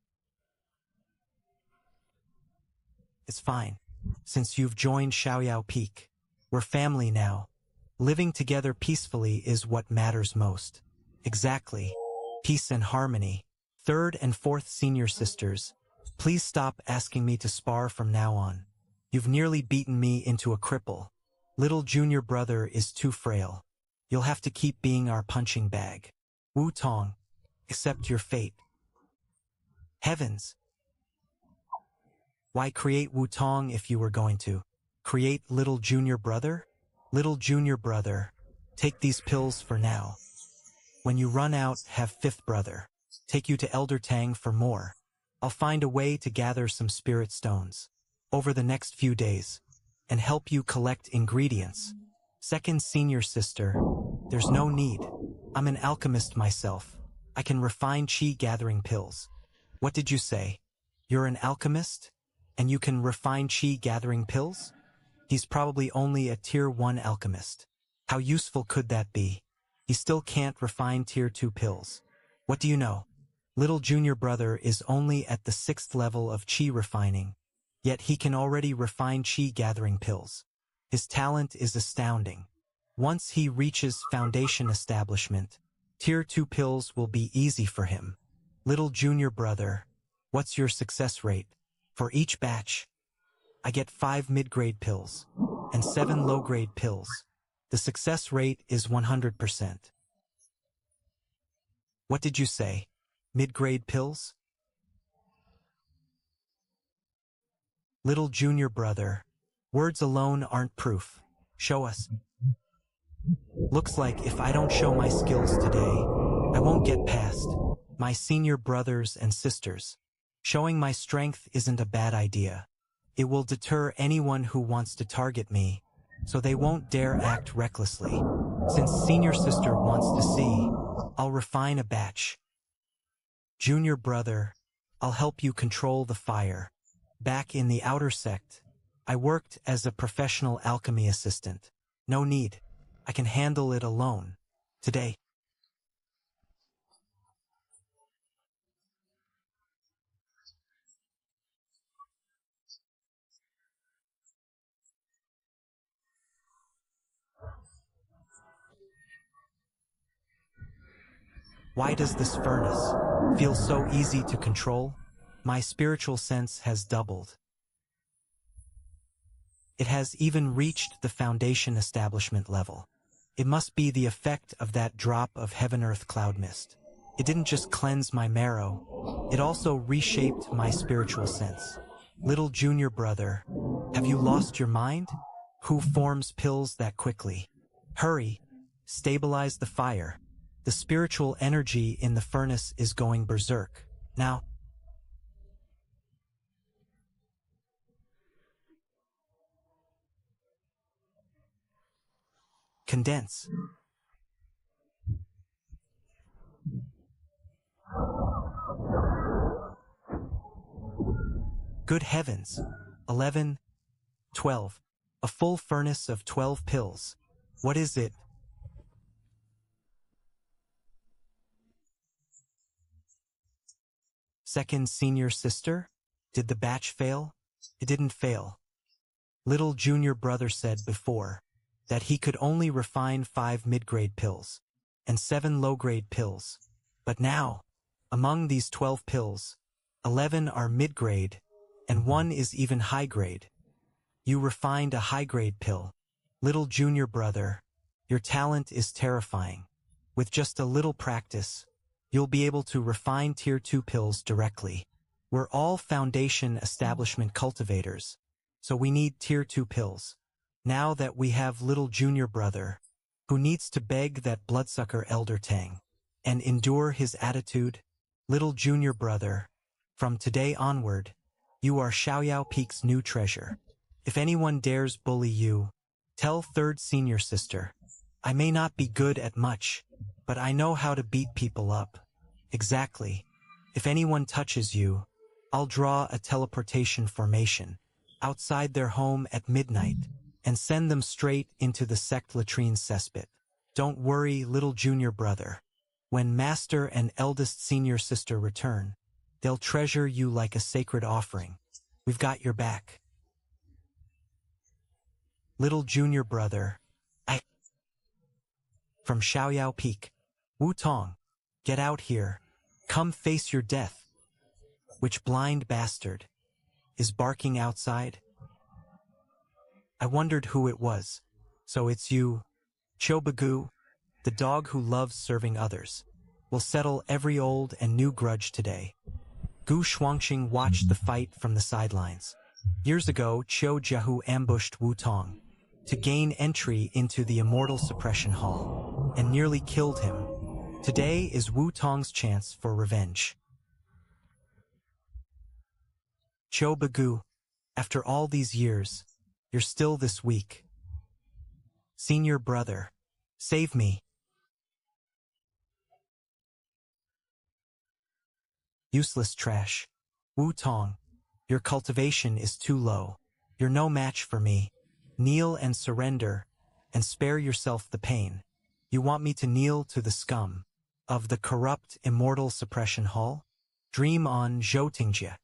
it's fine. Since you've joined Xiaoyao Peak, we're family now. Living together peacefully is what matters most. Exactly. Peace and harmony. Third and fourth senior sisters, please stop asking me to spar from now on. You've nearly beaten me into a cripple. Little junior brother is too frail. You'll have to keep being our punching bag. Wu-Tong, accept your fate. Heavens! Why create Wu-Tong if you were going to create little junior brother? Little junior brother, take these pills for now. When you run out, have fifth brother. Take you to Elder Tang for more. I'll find a way to gather some spirit stones over the next few days and help you collect ingredients. Second senior sister, there's no need. I'm an alchemist myself. I can refine chi gathering pills. What did you say? You're an alchemist? And you can refine chi gathering pills? He's probably only a tier 1 alchemist. How useful could that be? He still can't refine tier 2 pills. What do you know? Little junior brother is only at the 6th level of chi refining, yet he can already refine chi gathering pills. His talent is astounding. Once he reaches foundation establishment, tier 2 pills will be easy for him. Little junior brother, what's your success rate? For each batch, I get 5 mid-grade pills and 7 low-grade pills. The success rate is 100%. What did you say? Mid-grade pills? Little junior brother, words alone aren't proof. Show us. Looks like if I don't show my skills today, I won't get past my senior brothers and sisters. Showing my strength isn't a bad idea. It will deter anyone who wants to target me, so they won't dare act recklessly. Since senior sister wants to see I'll refine a batch. Junior brother, I'll help you control the fire. Back in the outer sect, I worked as a professional alchemy assistant. No need. I can handle it alone. Today. Why does this furnace feel so easy to control? My spiritual sense has doubled. It has even reached the foundation establishment level. It must be the effect of that drop of heaven-earth cloud mist. It didn't just cleanse my marrow, it also reshaped my spiritual sense. Little junior brother, have you lost your mind? Who forms pills that quickly? Hurry, stabilize the fire. The spiritual energy in the furnace is going berserk. Now, condense. Good heavens. 11, 12. A full furnace of 12 pills. What is it? Second senior sister? Did the batch fail? It didn't fail. Little junior brother said before that he could only refine 5 mid-grade pills and 7 low-grade pills. But now, among these 12 pills, 11 are mid-grade and 1 is even high-grade. You refined a high-grade pill. Little junior brother, your talent is terrifying. With just a little practice, you'll be able to refine Tier 2 pills directly. We're all foundation establishment cultivators, so we need Tier 2 pills. Now that we have little junior brother, who needs to beg that bloodsucker Elder Tang, and endure his attitude, little junior brother, from today onward, you are Xiaoyao Peak's new treasure. If anyone dares bully you, tell third senior sister, I may not be good at much, but I know how to beat people up. Exactly. If anyone touches you, I'll draw a teleportation formation outside their home at midnight and send them straight into the sect latrine cesspit. Don't worry, little junior brother. When master and eldest senior sister return, they'll treasure you like a sacred offering. We've got your back. Little junior brother, From Xiaoyao Peak. Wu Tong, get out here. Come face your death. Which blind bastard is barking outside? I wondered who it was. So it's you, Chobagu, the dog who loves serving others. We'll settle every old and new grudge today. Gu Shuangqing watched the fight from the sidelines. Years ago, Qiu Jiahu ambushed Wu Tong to gain entry into the Immortal Suppression Hall and nearly killed him. Today is Wu Tong's chance for revenge. Chobagu, after all these years, you're still this weak. Senior brother, save me. Useless trash. Wu Tong, your cultivation is too low. You're no match for me. Kneel and surrender, and spare yourself the pain. You want me to kneel to the scum of the corrupt Immortal Suppression Hall? Dream on, Zhou Tingjie.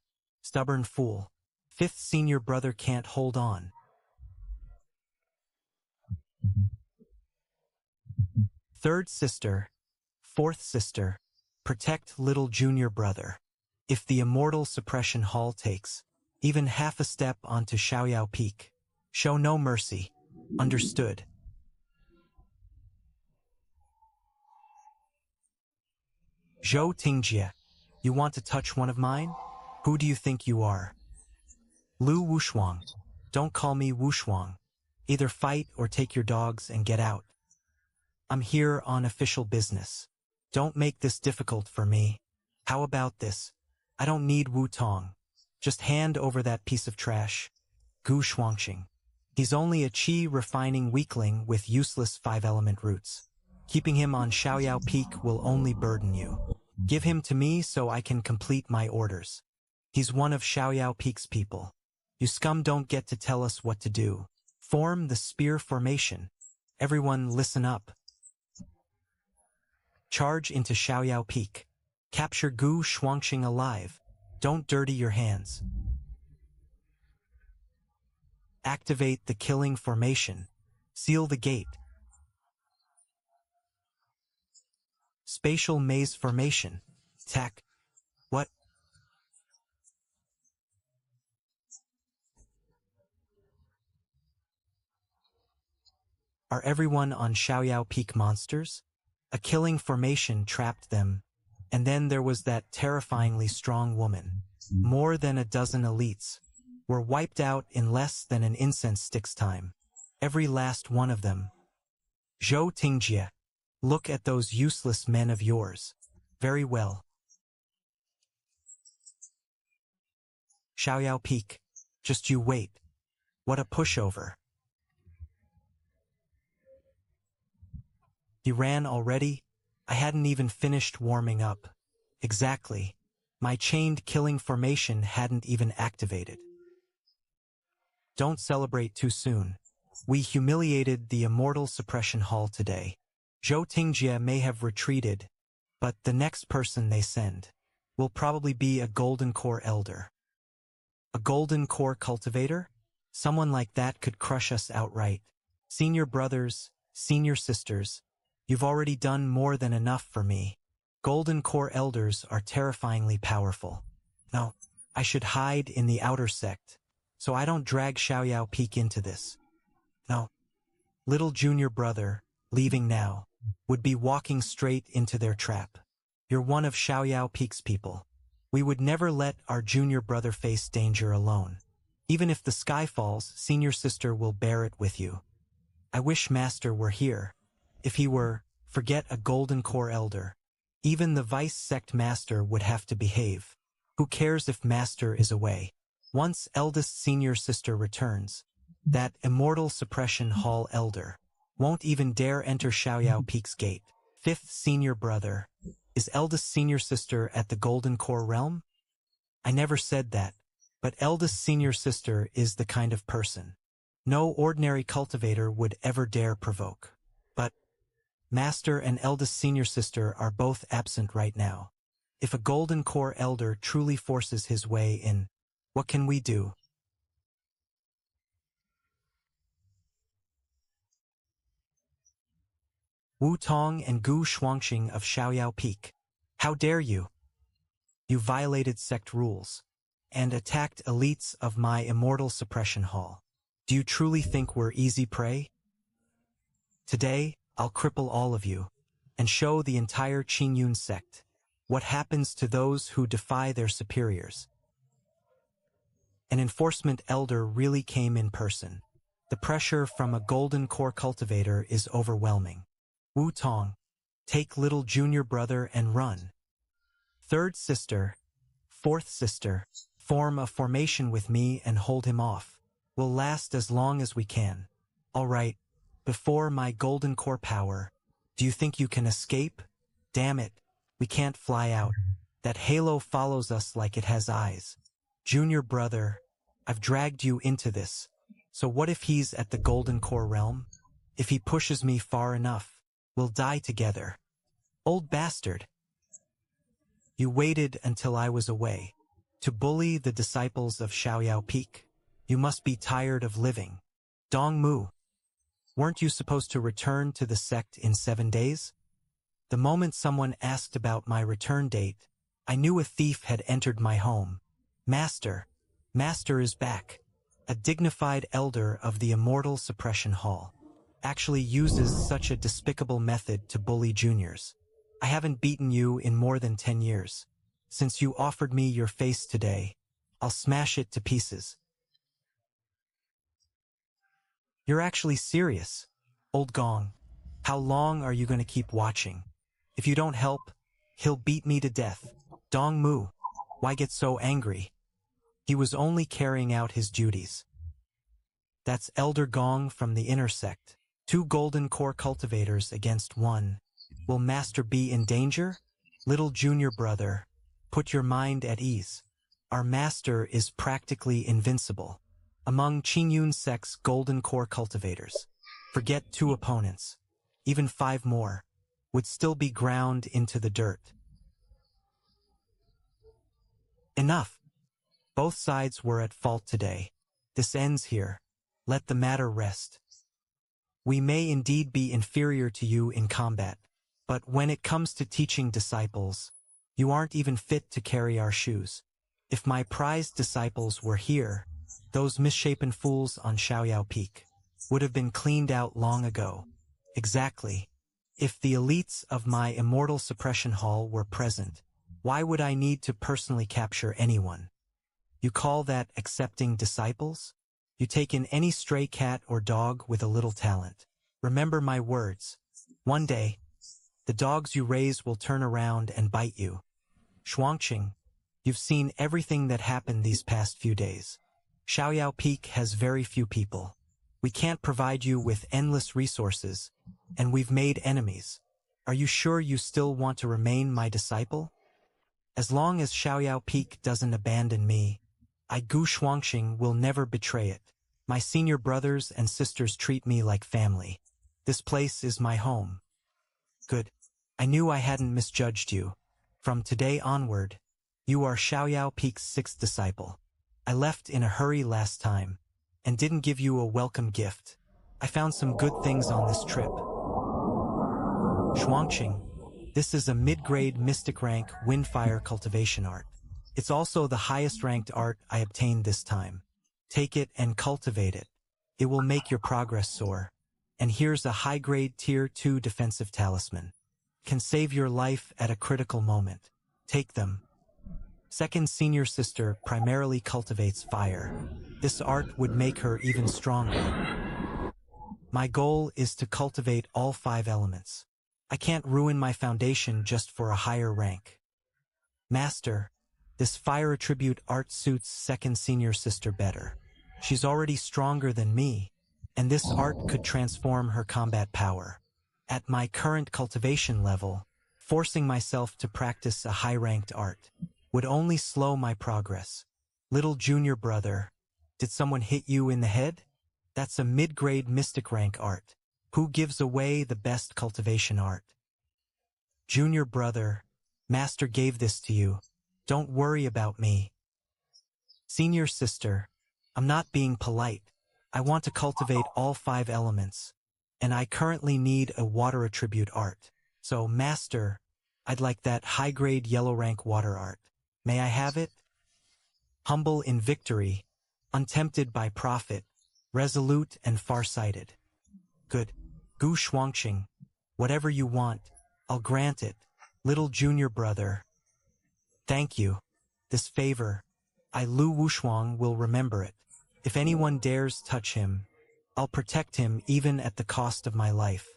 Stubborn fool. Fifth senior brother can't hold on. Third sister, fourth sister, protect little junior brother. If the Immortal Suppression Hall takes even half a step onto Xiaoyao Peak, show no mercy. Understood. Zhou Tingjie, you want to touch one of mine? Who do you think you are? Lu Wushuang. Don't call me Wushuang. Either fight or take your dogs and get out. I'm here on official business. Don't make this difficult for me. How about this? I don't need Wu Tong. Just hand over that piece of trash. Gu Shuangqing. He's only a qi refining weakling with useless 5-element roots. Keeping him on Xiaoyao Peak will only burden you. Give him to me so I can complete my orders. He's one of Xiaoyao Peak's people. You scum don't get to tell us what to do. Form the spear formation. Everyone listen up. Charge into Xiaoyao Peak. Capture Gu Shuangxing alive. Don't dirty your hands. Activate the killing formation. Seal the gate. Spatial maze formation. Attack. What? Are everyone on Xiaoyao Peak monsters? A killing formation trapped them, and then there was that terrifyingly strong woman. More than a dozen elites were wiped out in less than an incense stick's time. Every last one of them. Zhou Tingjie, look at those useless men of yours. Very well. Xiaoyao Peak, just you wait. What a pushover. He ran already? I hadn't even finished warming up. Exactly. My chained killing formation hadn't even activated. Don't celebrate too soon. We humiliated the Immortal Suppression Hall today. Zhou Tingjie may have retreated, but the next person they send will probably be a Golden Core Elder. A Golden Core Cultivator? Someone like that could crush us outright. Senior brothers, senior sisters, you've already done more than enough for me. Golden Core Elders are terrifyingly powerful. No, I should hide in the outer sect, so I don't drag Xiaoyao Peak into this. No, little junior brother, leaving now, would be walking straight into their trap. You're one of Xiaoyao Peak's people. We would never let our junior brother face danger alone. Even if the sky falls, senior sister will bear it with you. I wish Master were here. If he were, forget a Golden Core Elder. Even the Vice Sect Master would have to behave. Who cares if Master is away? Once eldest senior sister returns, that Immortal Suppression Hall Elder won't even dare enter Xiaoyao Peak's gate. Fifth senior brother. Is eldest senior sister at the Golden Core realm? I never said that, but eldest senior sister is the kind of person no ordinary cultivator would ever dare provoke. But Master and eldest senior sister are both absent right now. If a Golden Core Elder truly forces his way in, what can we do? Wu Tong and Gu Shuangxing of Xiaoyao Peak. How dare you? You violated sect rules and attacked elites of my Immortal Suppression Hall. Do you truly think we're easy prey? Today, I'll cripple all of you and show the entire Qingyun sect what happens to those who defy their superiors. An enforcement elder really came in person. The pressure from a Golden Core cultivator is overwhelming. Wu Tong, take little junior brother and run. Third sister, fourth sister, form a formation with me and hold him off. We'll last as long as we can. All right, before my Golden Core power, do you think you can escape? Damn it, we can't fly out. That halo follows us like it has eyes. Junior brother, I've dragged you into this. So what if he's at the Golden Core realm? If he pushes me far enough, we'll die together. Old bastard. You waited until I was away to bully the disciples of Xiaoyao Peak. You must be tired of living. Dong Mu, weren't you supposed to return to the sect in 7 days? The moment someone asked about my return date, I knew a thief had entered my home. Master is back. A dignified elder of the Immortal Suppression Hall actually uses such a despicable method to bully juniors. I haven't beaten you in more than 10 years. Since you offered me your face today, I'll smash it to pieces. You're actually serious. Old Gong, how long are you going to keep watching? If you don't help, he'll beat me to death. Dong Mu, why get so angry? He was only carrying out his duties. That's Elder Gong from the inner sect. 2 Golden Core cultivators against 1. Will Master be in danger? Little junior brother, put your mind at ease. Our Master is practically invincible. Among Qingyun sect's golden core cultivators, forget 2 opponents, even 5 more, would still be ground into the dirt. Enough. Both sides were at fault today. This ends here. Let the matter rest. We may indeed be inferior to you in combat, but when it comes to teaching disciples, you aren't even fit to carry our shoes. If my prized disciples were here, those misshapen fools on Xiaoyao Peak would have been cleaned out long ago. Exactly. If the elites of my immortal suppression hall were present, why would I need to personally capture anyone? You call that accepting disciples? You take in any stray cat or dog with a little talent. Remember my words. One day, the dogs you raise will turn around and bite you. Shuangqing, you've seen everything that happened these past few days. Xiaoyao Peak has very few people. We can't provide you with endless resources, and we've made enemies. Are you sure you still want to remain my disciple? As long as Xiaoyao Peak doesn't abandon me, I Gu Shuangqing will never betray it. My senior brothers and sisters treat me like family. This place is my home. Good. I knew I hadn't misjudged you. From today onward, you are Xiaoyao Peak's 6th disciple. I left in a hurry last time, and didn't give you a welcome gift. I found some good things on this trip. Shuangqing, this is a mid-grade mystic rank windfire cultivation art. It's also the highest ranked art I obtained this time. Take it and cultivate it. It will make your progress soar. And here's a high-grade Tier 2 defensive talisman. Can save your life at a critical moment. Take them. Second senior sister primarily cultivates fire. This art would make her even stronger. My goal is to cultivate all 5 elements. I can't ruin my foundation just for a higher rank. Master, this fire attribute art suits second senior sister better. She's already stronger than me, and this art could transform her combat power. At my current cultivation level, forcing myself to practice a high-ranked art would only slow my progress. Little junior brother, did someone hit you in the head? That's a mid-grade mystic rank art. Who gives away the best cultivation art? Junior brother, Master gave this to you. Don't worry about me. Senior sister, I'm not being polite. I want to cultivate all 5 elements, and I currently need a water attribute art. So, Master, I'd like that high-grade yellow rank water art. May I have it? Humble in victory, untempted by profit, resolute and far-sighted. Good. Gu Shuangqing, whatever you want, I'll grant it. Little junior brother. Thank you. This favor, I Lu Wushuang will remember it. If anyone dares touch him, I'll protect him even at the cost of my life.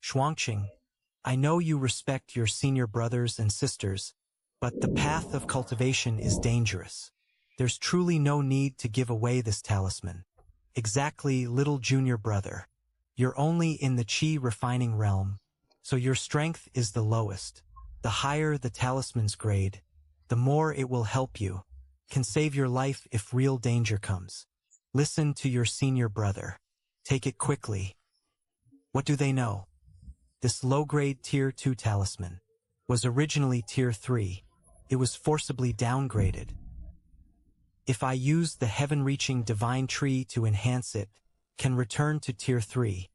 Shuangqing, I know you respect your senior brothers and sisters, but the path of cultivation is dangerous. There's truly no need to give away this talisman. Exactly, little junior brother. You're only in the Qi refining realm, so your strength is the lowest. The higher the talisman's grade, the more it will help you, can save your life if real danger comes. Listen to your senior brother. Take it quickly. What do they know? This low-grade Tier 2 talisman was originally Tier 3. It was forcibly downgraded. If I use the heaven-reaching divine tree to enhance it, can return to Tier 3.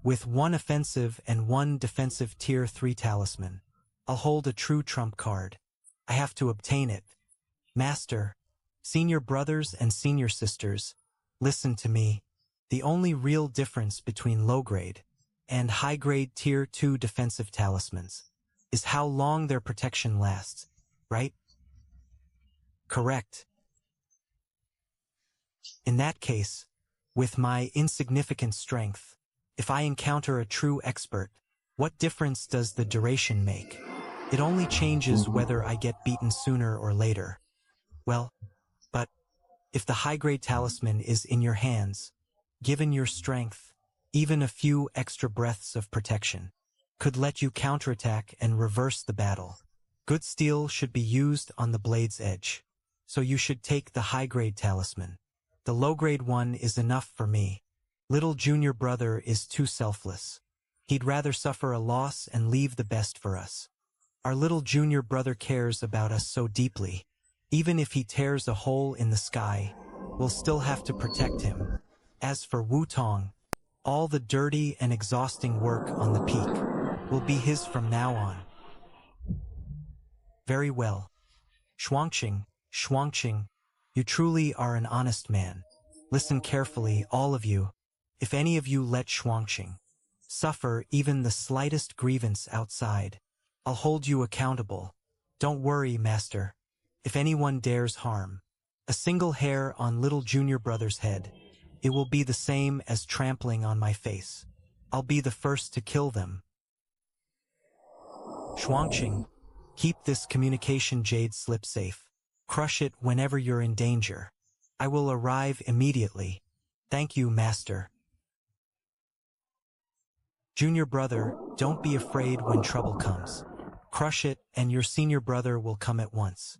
With 1 offensive and 1 defensive Tier 3 talisman, I'll hold a true trump card. I have to obtain it. Master, senior brothers and senior sisters, listen to me. The only real difference between low-grade and high-grade Tier 2 defensive talismans is how long their protection lasts, right? Correct. In that case, with my insignificant strength, if I encounter a true expert, what difference does the duration make? It only changes whether I get beaten sooner or later. Well, but If the high-grade talisman is in your hands, given your strength, even a few extra breaths of protection could let you counterattack and reverse the battle. Good steel should be used on the blade's edge, so you should take the high-grade talisman. The low-grade one is enough for me. Little junior brother is too selfless. He'd rather suffer a loss and leave the best for us. Our little junior brother cares about us so deeply. Even if he tears a hole in the sky, we'll still have to protect him. As for Wu Tong, all the dirty and exhausting work on the peak will be his from now on. Very well. Shuangqing, you truly are an honest man. Listen carefully, all of you. If any of you let Shuangqing suffer even the slightest grievance outside, I'll hold you accountable. Don't worry, master. If anyone dares harm a single hair on little junior brother's head, it will be the same as trampling on my face. I'll be the first to kill them. Shuangqing, keep this communication jade slip safe. Crush it whenever you're in danger. I will arrive immediately. Thank you, master. Junior brother, don't be afraid when trouble comes. Crush it and your senior brother will come at once.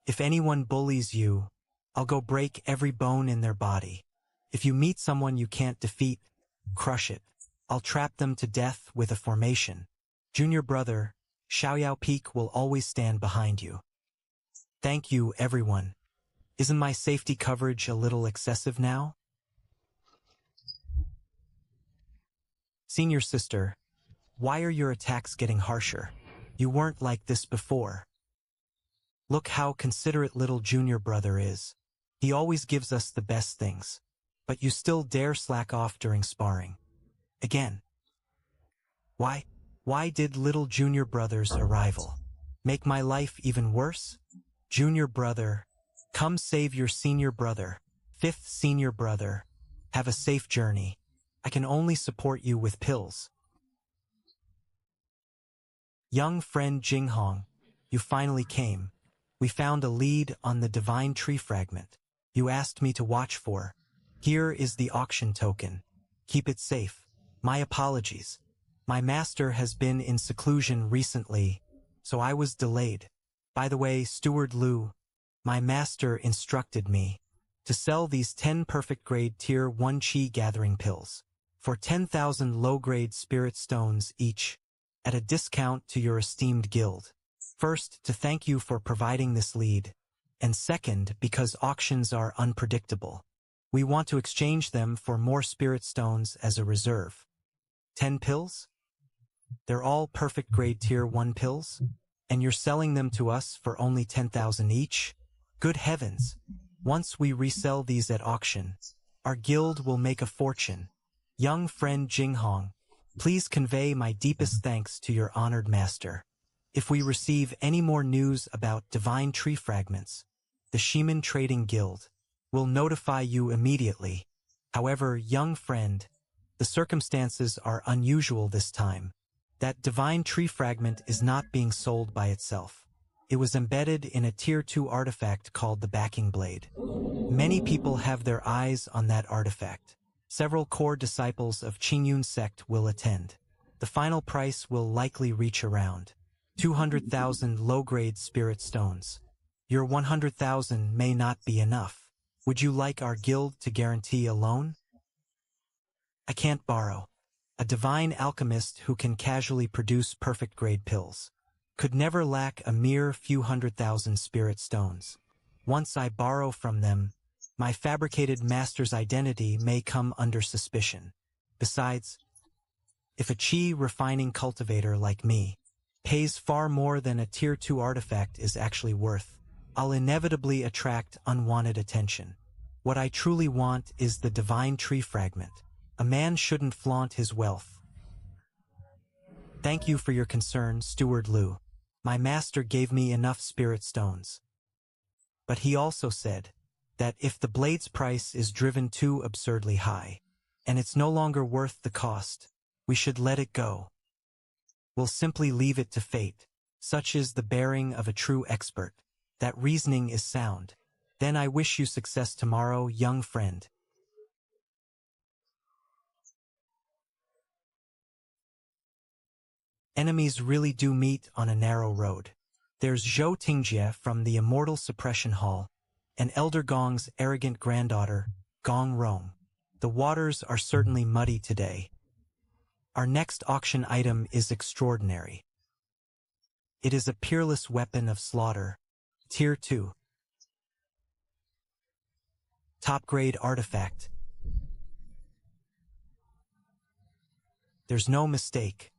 If anyone bullies you, I'll go break every bone in their body. If you meet someone you can't defeat, crush it. I'll trap them to death with a formation. Junior brother, Xiaoyao Peak will always stand behind you. Thank you, everyone. Isn't my safety coverage a little excessive now? Senior sister, why are your attacks getting harsher? You weren't like this before. Look how considerate little junior brother is. He always gives us the best things. But you still dare slack off during sparring. Again. Why did little junior brother's arrival make my life even worse? Junior brother, come save your senior brother. Fifth senior brother, have a safe journey. I can only support you with pills. Young friend Jinghong, you finally came. We found a lead on the divine tree fragment you asked me to watch for. Here is the auction token. Keep it safe. My apologies. My master has been in seclusion recently, so I was delayed. By the way, Steward Liu, my master instructed me to sell these 10 perfect grade tier 1 chi gathering pills for 10,000 low-grade spirit stones each, at a discount to your esteemed guild. First, to thank you for providing this lead, and second, because auctions are unpredictable. We want to exchange them for more spirit stones as a reserve. 10 pills? They're all perfect grade tier 1 pills? And you're selling them to us for only 10,000 each? Good heavens! Once we resell these at auction, our guild will make a fortune. Young friend Jinghong, please convey my deepest thanks to your honored master. If we receive any more news about divine tree fragments, the Shiman Trading Guild will notify you immediately. However, young friend, the circumstances are unusual this time. That divine tree fragment is not being sold by itself. It was embedded in a tier 2 artifact called the Backing Blade. Many people have their eyes on that artifact. Several core disciples of Qingyun sect will attend. The final price will likely reach around 200,000 low-grade spirit stones. Your 100,000 may not be enough. Would you like our guild to guarantee a loan? I can't borrow. A divine alchemist who can casually produce perfect grade pills could never lack a mere few 100,000 spirit stones. Once I borrow from them, my fabricated master's identity may come under suspicion. Besides, if a chi refining cultivator like me pays far more than a tier 2 artifact is actually worth, I'll inevitably attract unwanted attention. What I truly want is the divine tree fragment. A man shouldn't flaunt his wealth. Thank you for your concern, Steward Liu. My master gave me enough spirit stones. But he also said that if the blade's price is driven too absurdly high, and it's no longer worth the cost, we should let it go. We'll simply leave it to fate. Such is the bearing of a true expert. That reasoning is sound. Then I wish you success tomorrow, young friend. Enemies really do meet on a narrow road. There's Zhou Tingjie from the Immortal Suppression Hall, and Elder Gong's arrogant granddaughter, Gong Rong. The waters are certainly muddy today. Our next auction item is extraordinary. It is a peerless weapon of slaughter, Tier 2. Top-grade artifact. There's no mistake.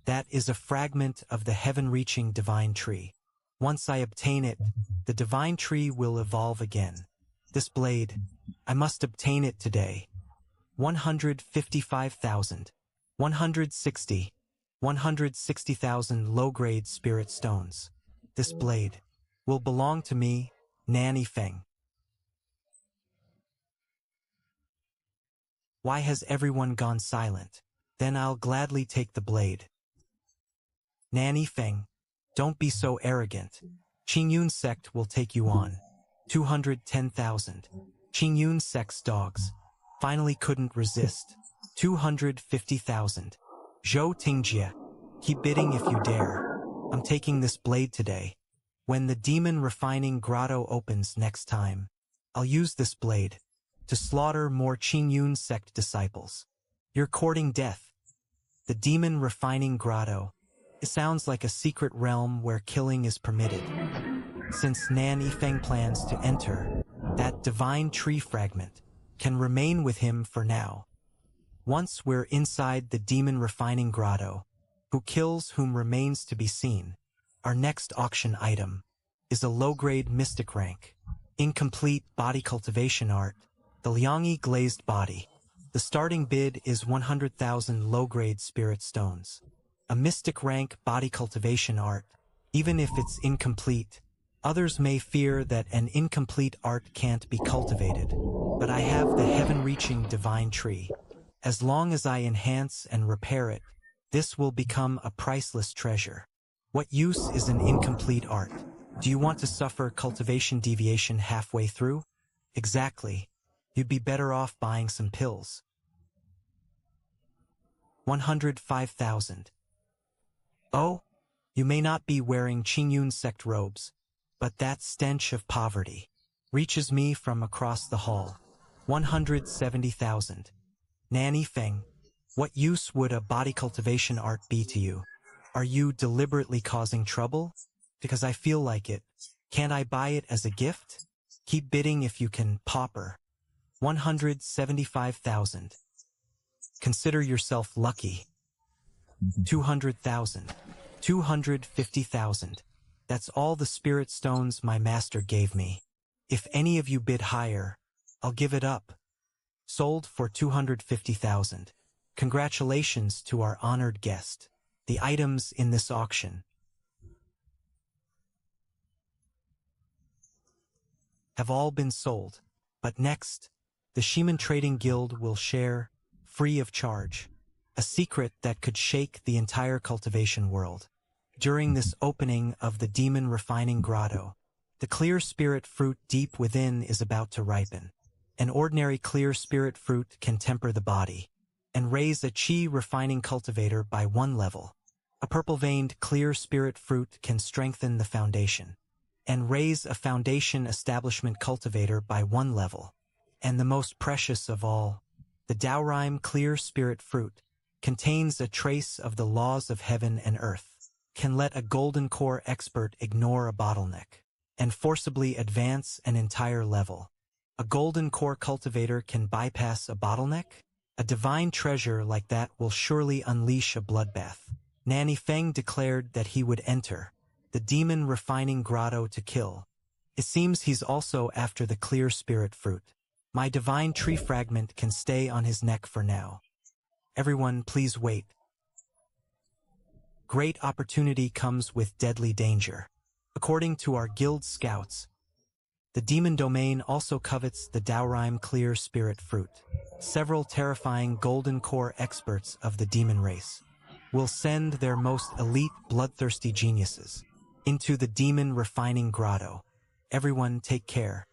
That is a fragment of the heaven-reaching divine tree. Once I obtain it, the divine tree will evolve again. This blade, I must obtain it today. 155,000. 160. 160,000 low-grade spirit stones. This blade will belong to me, Nanny Feng. Why has everyone gone silent? Then I'll gladly take the blade. Nanny Feng, don't be so arrogant. Qingyun sect will take you on. 210,000. Qingyun sect's dogs finally couldn't resist. 250,000. Zhou Tingjie, keep bidding if you dare. I'm taking this blade today. When the demon refining grotto opens next time, I'll use this blade to slaughter more Qingyun sect disciples. You're courting death. The demon refining grotto. It sounds like a secret realm where killing is permitted. Since Nan Yifeng plans to enter, that divine tree fragment can remain with him for now. Once we're inside the demon refining grotto, who kills whom remains to be seen, our next auction item is a low-grade mystic rank, incomplete body cultivation art, the Liangyi glazed body. The starting bid is 100,000 low-grade spirit stones. A mystic rank body cultivation art, even if it's incomplete. Others may fear that an incomplete art can't be cultivated, but I have the heaven-reaching divine tree. As long as I enhance and repair it, this will become a priceless treasure. What use is an incomplete art? Do you want to suffer cultivation deviation halfway through? Exactly. You'd be better off buying some pills. 105,000. Oh, you may not be wearing Qingyun sect robes, but that stench of poverty reaches me from across the hall. 170,000. Nanny Feng, what use would a body cultivation art be to you? Are you deliberately causing trouble? Because I feel like it. Can't I buy it as a gift? Keep bidding if you can, pauper. 175,000. Consider yourself lucky. 200,000. 250,000. That's all the spirit stones my master gave me. If any of you bid higher, I'll give it up. Sold for 250,000. Congratulations to our honored guest. The items in this auction have all been sold. But next, the Shiman Trading Guild will share, free of charge, a secret that could shake the entire cultivation world. During this opening of the Demon Refining Grotto, the clear spirit fruit deep within is about to ripen. An ordinary clear spirit fruit can temper the body and raise a Qi refining cultivator by 1 level. A purple-veined clear spirit fruit can strengthen the foundation and raise a foundation establishment cultivator by 1 level. And the most precious of all, the Devouring clear spirit fruit contains a trace of the laws of heaven and earth, can let a golden core expert ignore a bottleneck and forcibly advance an entire level. A golden core cultivator can bypass a bottleneck? A divine treasure like that will surely unleash a bloodbath. Nanny Feng declared that he would enter the demon refining grotto to kill. It seems he's also after the clear spirit fruit. My divine tree fragment can stay on his neck for now. Everyone, please wait. Great opportunity comes with deadly danger. According to our guild scouts, the demon domain also covets the Devouring clear spirit fruit. Several terrifying golden core experts of the demon race will send their most elite bloodthirsty geniuses into the demon refining grotto. Everyone take care.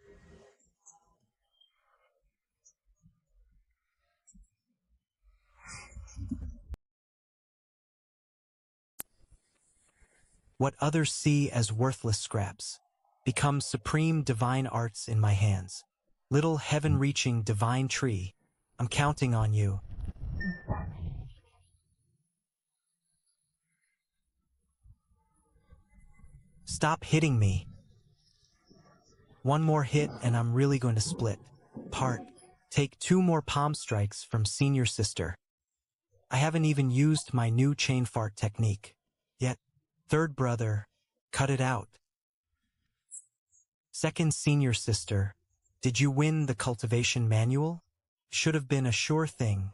What others see as worthless scraps become supreme divine arts in my hands. Little heaven-reaching divine tree, I'm counting on you. Stop hitting me. One more hit and I'm really going to split. Part. Take 2 more palm strikes from senior sister. I haven't even used my new chain fart technique. Yet, third brother, cut it out. Second senior sister, did you win the cultivation manual? Should have been a sure thing.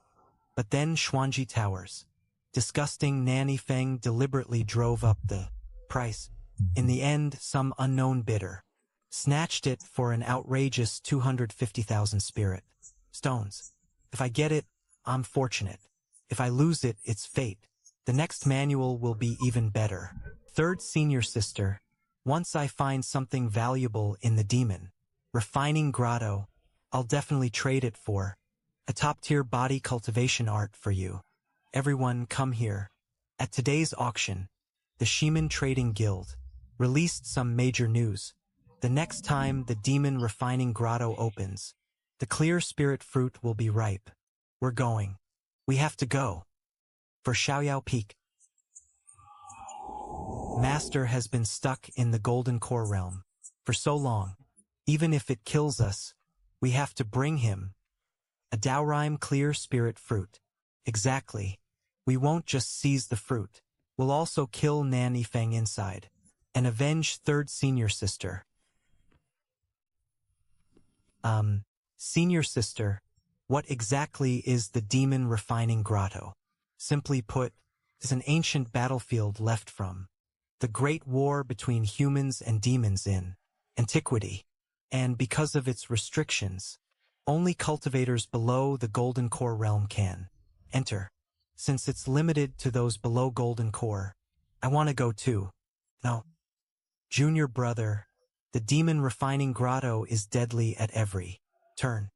But then Xuanji Towers. Disgusting Nanny Feng deliberately drove up the price. In the end, some unknown bidder snatched it for an outrageous 250,000 spirit stones. If I get it, I'm fortunate. If I lose it, it's fate. The next manual will be even better. Third senior sister, once I find something valuable in the demon refining grotto, I'll definitely trade it for a top-tier body cultivation art for you. Everyone come here. At today's auction, the Shaman Trading Guild released some major news. The next time the demon refining grotto opens, the clear spirit fruit will be ripe. We're going. We have to go. For Xiaoyao Peak. Master has been stuck in the Golden Core realm for so long. Even if it kills us, we have to bring him a Devouring clear spirit fruit. Exactly. We won't just seize the fruit. We'll also kill Nanny Feng inside and avenge third senior sister. Senior sister, what exactly is the demon refining grotto? Simply put, is an ancient battlefield left from the great war between humans and demons in antiquity, and because of its restrictions, only cultivators below the Golden Core realm can enter. Since it's limited to those below Golden Core, I want to go too. No. Junior brother, the demon refining grotto is deadly at every turn.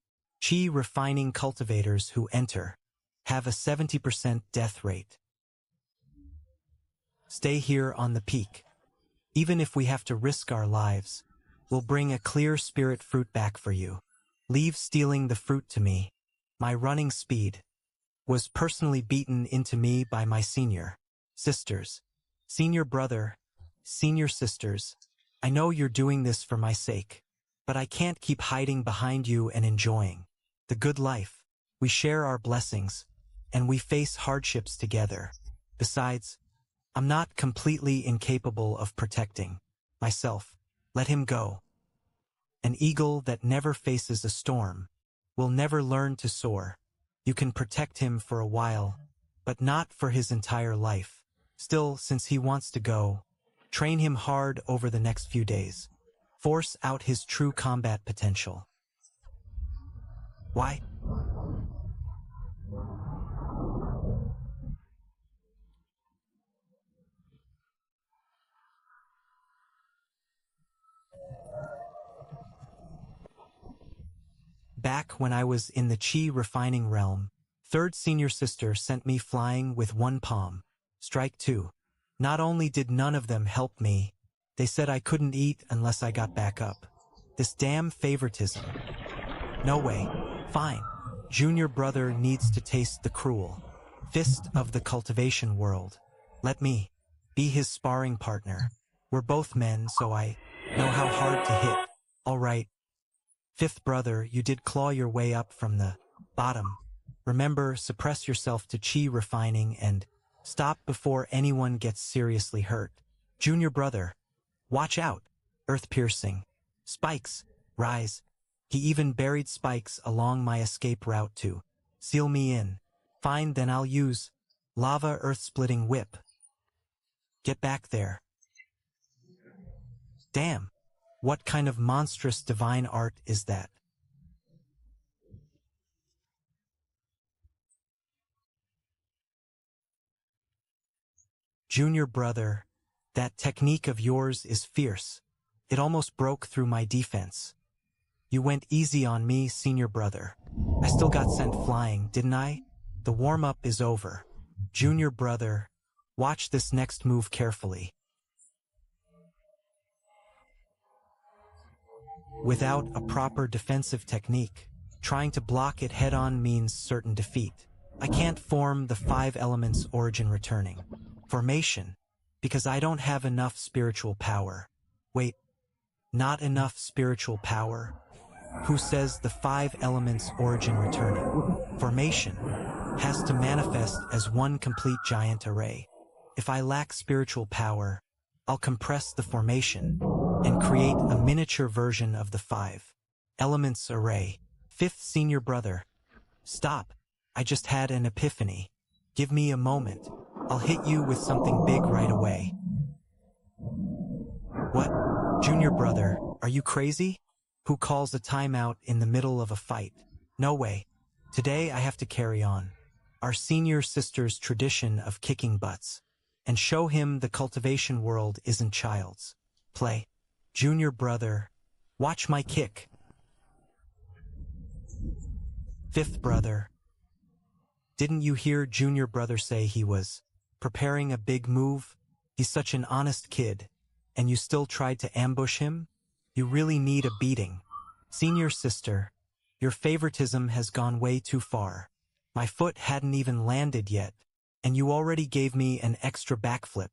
Chi refining cultivators who enter have a 70% death rate. Stay here on the peak. Even if we have to risk our lives, we'll bring a clear spirit fruit back for you. Leave stealing the fruit to me. My running speed was personally beaten into me by my senior sisters. Senior brother, senior sisters, I know you're doing this for my sake, but I can't keep hiding behind you and enjoying the good life. We share our blessings, and we face hardships together. Besides, I'm not completely incapable of protecting myself. Let him go. An eagle that never faces a storm will never learn to soar. You can protect him for a while, but not for his entire life. Still, since he wants to go, train him hard over the next few days. Force out his true combat potential. Why? Back when I was in the Chi refining realm, third senior sister sent me flying with one palm. Strike 2. Not only did none of them help me, they said I couldn't eat unless I got back up. This damn favoritism. No way. Fine. Junior brother needs to taste the cruel fist of the cultivation world. Let me be his sparring partner. We're both men, so I know how hard to hit. All right. Fifth brother, you did claw your way up from the bottom. Remember, suppress yourself to chi refining and stop before anyone gets seriously hurt. Junior brother, watch out. Earth piercing. Spikes, rise. He even buried spikes along my escape route to seal me in. Fine, then I'll use lava earth-splitting whip. Get back there. Damn. What kind of monstrous divine art is that? Junior brother, that technique of yours is fierce. It almost broke through my defense. You went easy on me, senior brother. I still got sent flying, didn't I? The warm-up is over. Junior brother, watch this next move carefully. Without a proper defensive technique, trying to block it head-on means certain defeat. I can't form the 5 elements origin returning. Formation, because I don't have enough spiritual power. Wait, not enough spiritual power? Who says the 5 elements origin returning? Formation has to manifest as one complete giant array. If I lack spiritual power, I'll compress the formation and create a miniature version of the 5 elements array. Fifth senior brother. Stop. I just had an epiphany. Give me a moment. I'll hit you with something big right away. What? Junior brother, are you crazy? Who calls a timeout in the middle of a fight? No way. Today I have to carry on our senior sister's tradition of kicking butts and show him the cultivation world isn't child's play. Junior brother, watch my kick. Fifth brother. Didn't you hear junior brother say he was preparing a big move? He's such an honest kid, and you still tried to ambush him? You really need a beating. Senior sister, your favoritism has gone way too far. My foot hadn't even landed yet, and you already gave me an extra backflip.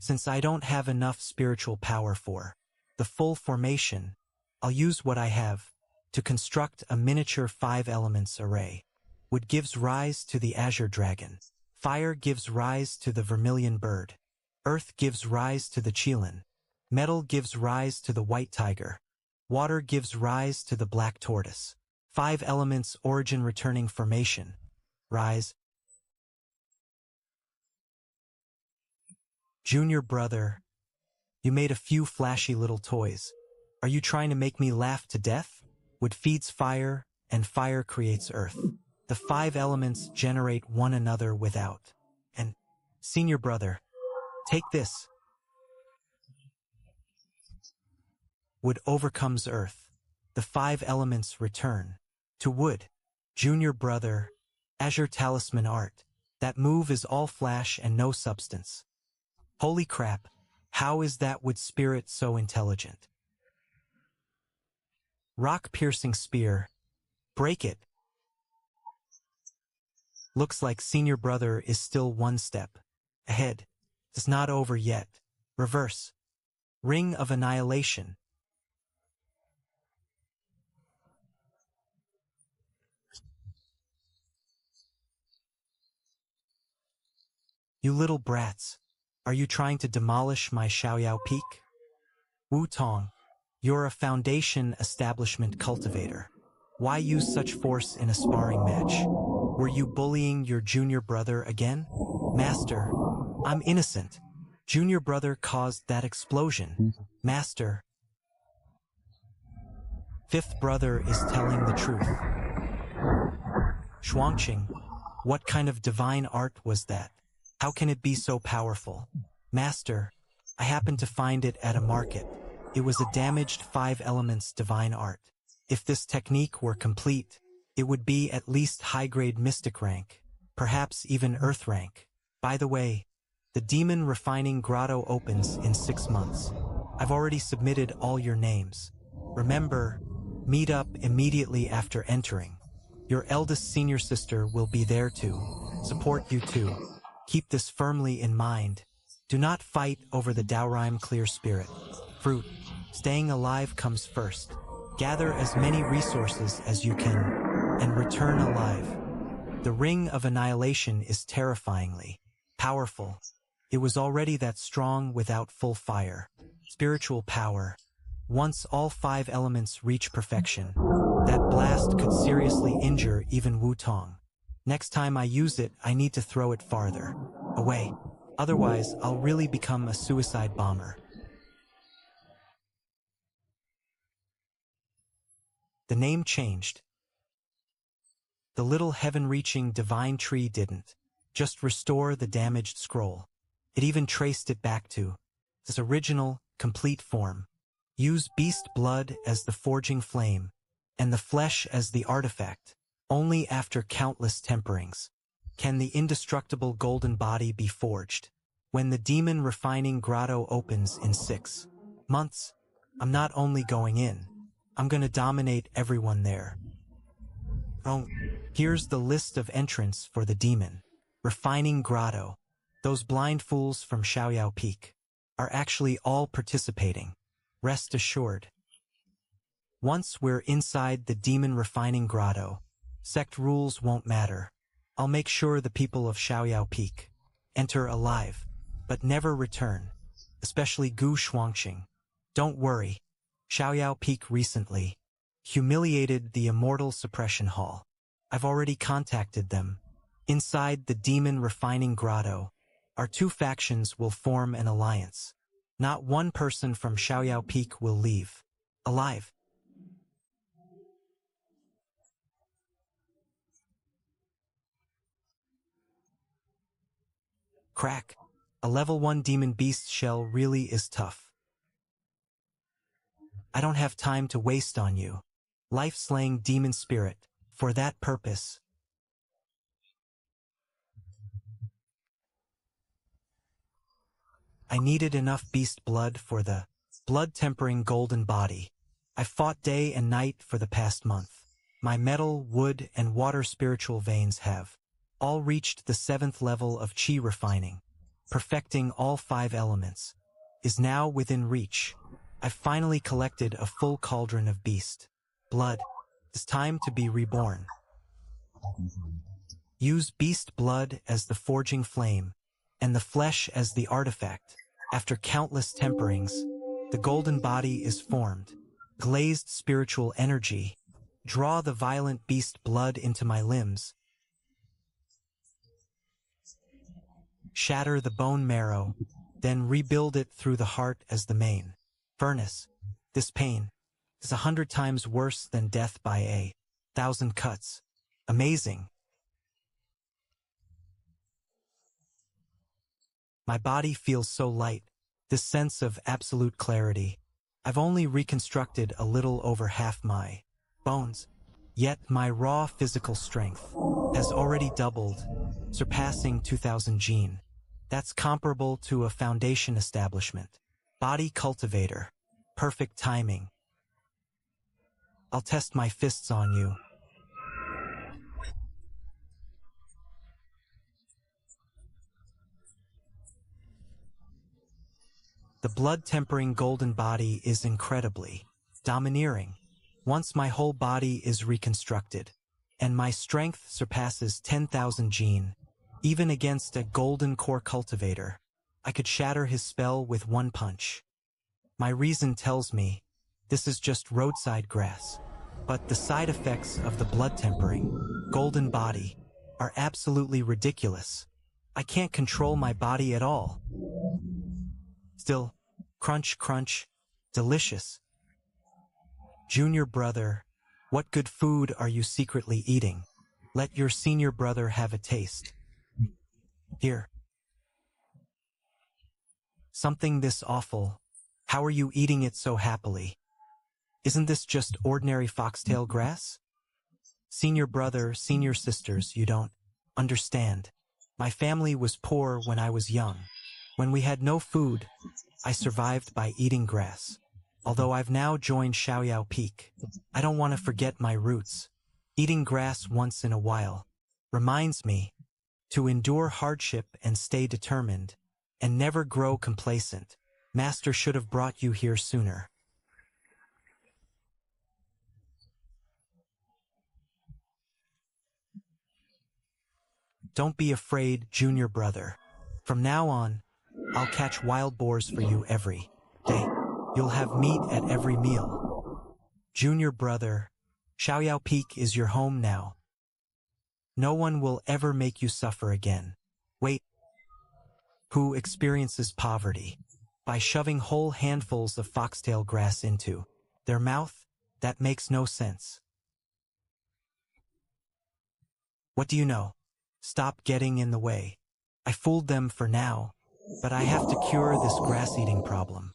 Since I don't have enough spiritual power for the full formation, I'll use what I have to construct a miniature 5 elements array. Wood gives rise to the azure dragon. Fire gives rise to the vermilion bird. Earth gives rise to the Chilan. Metal gives rise to the white tiger. Water gives rise to the black tortoise. 5 elements origin returning formation. Rise. Junior brother, you made a few flashy little toys. Are you trying to make me laugh to death? Wood feeds fire, and fire creates earth. The 5 elements generate one another without. And, senior brother, take this. Wood overcomes earth. The 5 elements return. To wood. Junior brother, Azure Talisman art. That move is all flash and no substance. Holy crap, how is that wood spirit so intelligent? Rock-piercing spear. Break it. Looks like senior brother is still one step ahead. It's not over yet. Reverse. Ring of annihilation. You little brats. Are you trying to demolish my Xiaoyao peak? Wu Tong, you're a foundation establishment cultivator. Why use such force in a sparring match? Were you bullying your junior brother again? Master, I'm innocent. Junior brother caused that explosion. Master. Fifth brother is telling the truth. Shuangqing, what kind of divine art was that? How can it be so powerful? Master, I happened to find it at a market. It was a damaged 5 elements divine art. If this technique were complete, it would be at least high-grade mystic rank, perhaps even earth rank. By the way, the demon refining grotto opens in 6 months. I've already submitted all your names. Remember, meet up immediately after entering. Your eldest senior sister will be there to support you too. Keep this firmly in mind. Do not fight over the Devouring clear spirit. Fruit, staying alive comes first. Gather as many resources as you can, and return alive. The Ring of Annihilation is terrifyingly powerful. It was already that strong without full fire. Spiritual power. Once all 5 elements reach perfection, that blast could seriously injure even Wu Tong. Next time I use it, I need to throw it farther away. Otherwise, I'll really become a suicide bomber. The name changed. The little heaven-reaching divine tree didn't just restore the damaged scroll. It even traced it back to its original, complete form. Use beast blood as the forging flame, and the flesh as the artifact. Only after countless temperings can the indestructible golden body be forged. When the demon refining grotto opens in 6 Months. I'm not only going in, I'm gonna dominate everyone there. Oh, here's the list of entrants for the demon. Refining Grotto. Those blind fools from Xiaoyao Peak are actually all participating. Rest assured. Once we're inside the demon refining grotto, sect rules won't matter. I'll make sure the people of Xiaoyao Peak enter alive, but never return, especially Gu Shuangqing. Don't worry, Xiaoyao Peak recently humiliated the Immortal Suppression Hall. I've already contacted them. Inside the demon refining grotto, our two factions will form an alliance. Not one person from Xiaoyao Peak will leave alive. Crack. A level 1 demon beast shell really is tough. I don't have time to waste on you. Life-slaying demon spirit. For that purpose, I needed enough beast blood for the blood-tempering golden body. I fought day and night for the past month. My metal, wood, and water spiritual veins have all reached the 7th level of chi refining. Perfecting all 5 elements is now within reach. I've finally collected a full cauldron of beast blood. It's time to be reborn. Use beast blood as the forging flame, and the flesh as the artifact. After countless temperings, the golden body is formed. Glazed spiritual energy. Draw the violent beast blood into my limbs. Shatter the bone marrow, then rebuild it through the heart as the main furnace. This pain is 100 times worse than death by 1,000 cuts. Amazing. My body feels so light, this sense of absolute clarity. I've only reconstructed a little over half my bones, yet my raw physical strength has already doubled, surpassing 2,000 gene. That's comparable to a foundation establishment. Body cultivator. Perfect timing. I'll test my fists on you. The blood-tempering golden body is incredibly domineering. Once my whole body is reconstructed, and my strength surpasses 10,000 gene, even against a golden core cultivator, I could shatter his spell with one punch. My reason tells me this is just roadside grass, but the side effects of the blood-tempering golden body are absolutely ridiculous. I can't control my body at all. Still, crunch, crunch, delicious. Junior brother, what good food are you secretly eating? Let your senior brother have a taste. Here. Something this awful. How are you eating it so happily? Isn't this just ordinary foxtail grass? Senior brother, senior sisters, you don't understand. My family was poor when I was young. When we had no food, I survived by eating grass. Although I've now joined Xiaoyao Peak, I don't want to forget my roots. Eating grass once in a while reminds me to endure hardship and stay determined, and never grow complacent. Master should have brought you here sooner. Don't be afraid, junior brother. From now on, I'll catch wild boars for you every day. You'll have meat at every meal. Junior brother, Xiaoyao Peak is your home now. No one will ever make you suffer again. Wait. Who experiences poverty by shoving whole handfuls of foxtail grass into their mouth? That makes no sense. What do you know? Stop getting in the way. I fooled them for now, but I have to cure this grass-eating problem.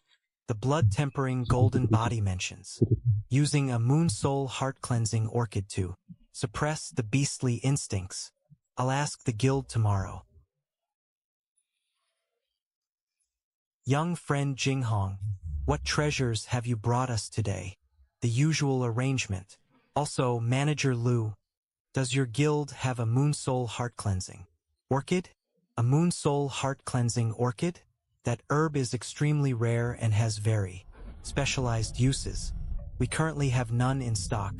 The blood-tempering golden body mentions using a moon soul heart-cleansing orchid to suppress the beastly instincts. I'll ask the guild tomorrow. Young friend Jinghong, What treasures have you brought us today? The usual arrangement. Also, Manager Lu, does your guild have a Moon Soul Heart Cleansing orchid? A Moon Soul Heart Cleansing orchid? That herb is extremely rare and has very specialized uses. We currently have none in stock.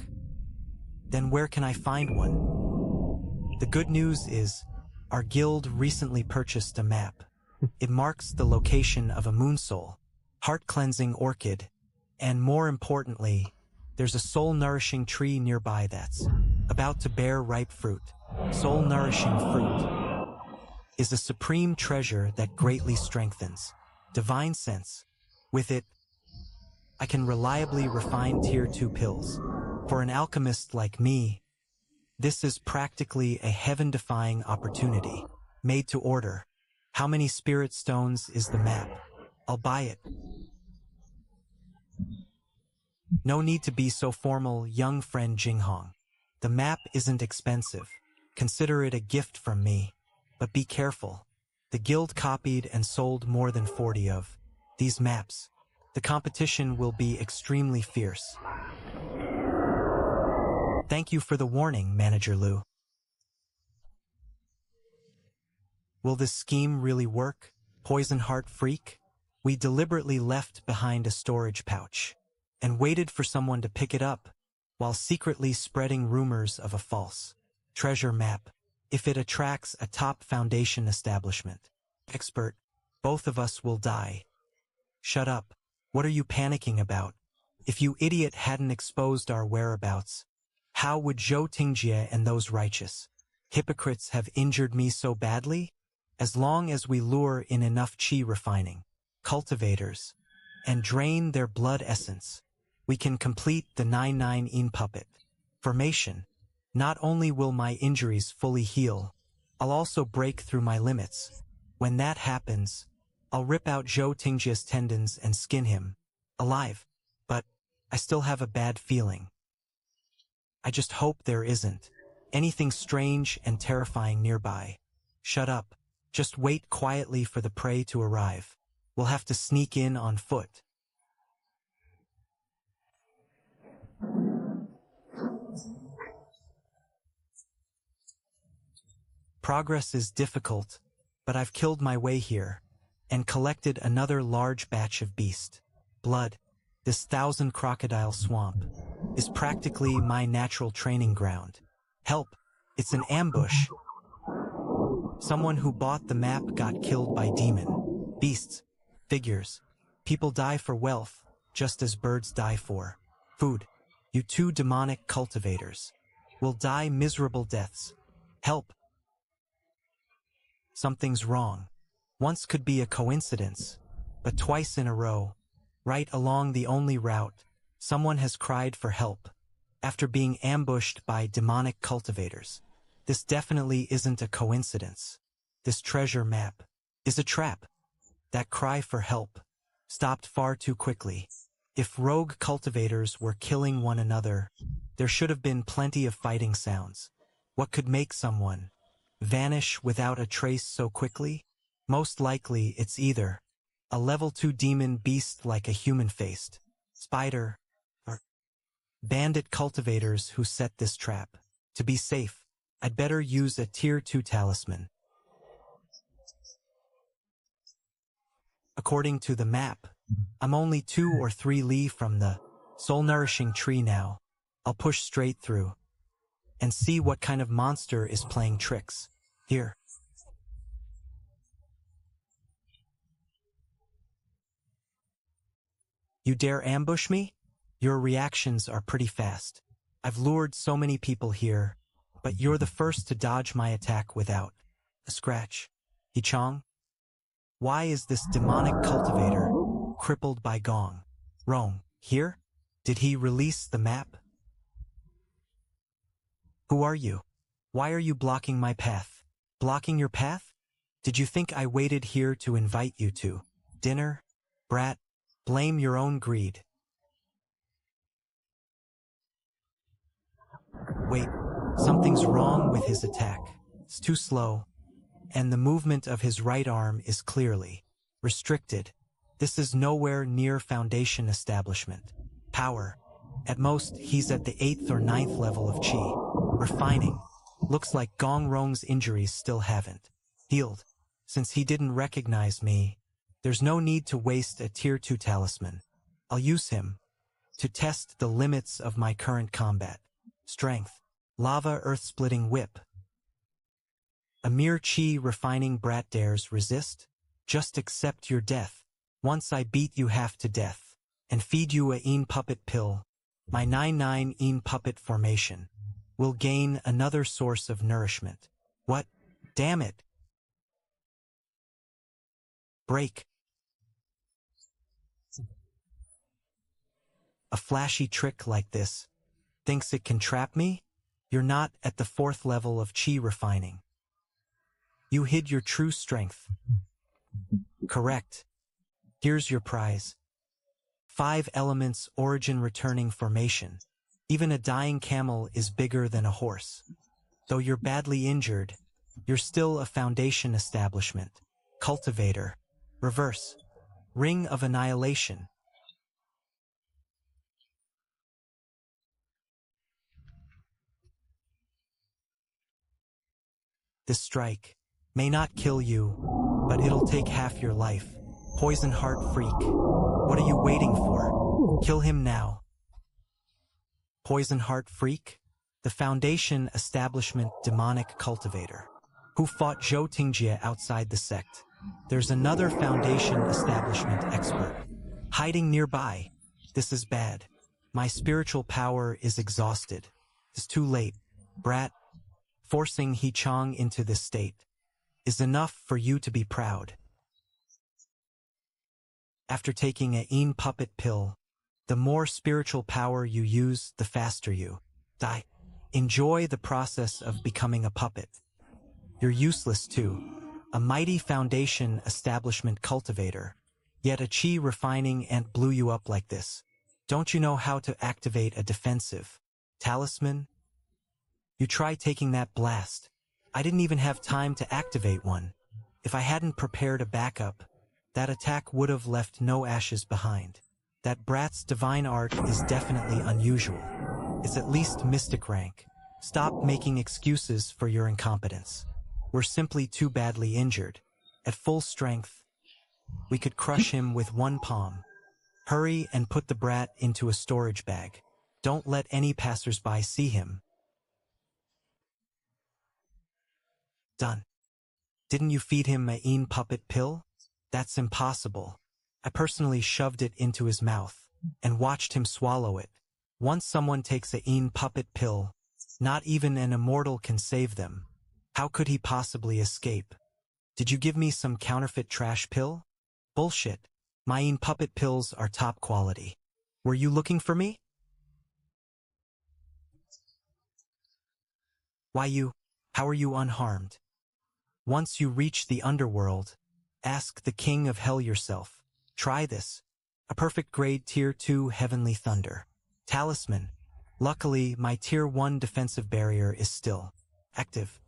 Then where can I find one? The good news is, our guild recently purchased a map. It marks the location of a Moon Soul Heart-Cleansing orchid, and more importantly, there's a soul-nourishing tree nearby that's about to bear ripe fruit. Soul-nourishing fruit is a supreme treasure that greatly strengthens divine sense. With it, I can reliably refine Tier 2 pills. For an alchemist like me, this is practically a heaven-defying opportunity, made to order. How many spirit stones is the map? I'll buy it. No need to be so formal, young friend Jinghong. The map isn't expensive. Consider it a gift from me. But be careful. The guild copied and sold more than 40 of these maps. The competition will be extremely fierce. Thank you for the warning, Manager Lu. Will this scheme really work, Poison Heart Freak? We deliberately left behind a storage pouch and waited for someone to pick it up while secretly spreading rumors of a false treasure map. If it attracts a top foundation establishment expert, both of us will die. Shut up. What are you panicking about? If you idiot hadn't exposed our whereabouts, how would Zhou Tingjie and those righteous hypocrites have injured me so badly? As long as we lure in enough qi refining cultivators and drain their blood essence, we can complete the 9-9 in puppet formation. Not only will my injuries fully heal, I'll also break through my limits. When that happens, I'll rip out Zhou Tingjie's tendons and skin him alive. But I still have a bad feeling. I just hope there isn't anything strange and terrifying nearby. Shut up. Just wait quietly for the prey to arrive. We'll have to sneak in on foot. Progress is difficult, but I've killed my way here and collected another large batch of beast blood. This 1,000 crocodile swamp is practically my natural training ground. Help! It's an ambush. Someone who bought the map got killed by demon beasts. Figures. People die for wealth, just as birds die for food. You two demonic cultivators will die miserable deaths. Help! Something's wrong. Once could be a coincidence, but twice in a row, right along the only route, someone has cried for help after being ambushed by demonic cultivators. This definitely isn't a coincidence. This treasure map is a trap. That cry for help stopped far too quickly. If rogue cultivators were killing one another, there should have been plenty of fighting sounds. What could make someone vanish without a trace so quickly? Most likely it's either a level 2 demon beast like a human-faced spider or bandit cultivators who set this trap. To be safe, I'd better use a Tier 2 talisman. According to the map, I'm only 2 or 3 li from the soul-nourishing tree now. I'll push straight through and see what kind of monster is playing tricks here. You dare ambush me? Your reactions are pretty fast. I've lured so many people here, but you're the first to dodge my attack without a scratch. Yichong? Why is this demonic cultivator crippled by Gong? Rome, here? Did he release the map? Who are you? Why are you blocking my path? Blocking your path? Did you think I waited here to invite you to dinner? Brat, blame your own greed. Wait, something's wrong with his attack. It's too slow, and the movement of his right arm is clearly restricted. This is nowhere near foundation establishment. Power. At most, he's at the 8th or 9th level of Qi. Refining. Looks like Gong Rong's injuries still haven't healed. Since he didn't recognize me, there's no need to waste a Tier 2 talisman. I'll use him to test the limits of my current combat. Strength. Lava Earth-splitting whip. A mere Qi refining brat dares resist? Just accept your death. Once I beat you half to death, and feed you a Een puppet pill, my 9-9 Een puppet formation will gain another source of nourishment. What? Damn it! Break. A flashy trick like this thinks it can trap me? You're not at the 4th level of Qi refining. You hid your true strength. Correct. Here's your prize. 5 elements origin returning formation. Even a dying camel is bigger than a horse. Though you're badly injured, you're still a foundation establishment. Cultivator. Reverse. Ring of Annihilation. This strike may not kill you, but it'll take half your life. Poison Heart Freak. What are you waiting for? Kill him now. Poison Heart Freak? The Foundation Establishment Demonic Cultivator, who fought Zhou Tingjie outside the sect. There's another Foundation Establishment expert hiding nearby. This is bad. My spiritual power is exhausted. It's too late. Brat, forcing He Chong into this state is enough for you to be proud. After taking a Een puppet pill, the more spiritual power you use, the faster you die. Enjoy the process of becoming a puppet. You're useless too. A mighty foundation establishment cultivator, yet a Qi refining ant blew you up like this. Don't you know how to activate a defensive talisman? You try taking that blast. I didn't even have time to activate one. If I hadn't prepared a backup, that attack would have left no ashes behind. That brat's divine art is definitely unusual. It's at least mystic rank. Stop making excuses for your incompetence. We're simply too badly injured. At full strength, we could crush him with one palm. Hurry and put the brat into a storage bag. Don't let any passers-by see him. Done. Didn't you feed him a Een puppet pill? That's impossible. I personally shoved it into his mouth and watched him swallow it. Once someone takes a Een puppet pill, not even an immortal can save them. How could he possibly escape? Did you give me some counterfeit trash pill? Bullshit. My Een puppet pills are top quality. Were you looking for me? Why you? How are you unharmed? Once you reach the underworld, ask the King of Hell yourself. Try this. A perfect grade Tier 2 Heavenly Thunder. Talisman. Luckily, my Tier 1 defensive barrier is still active.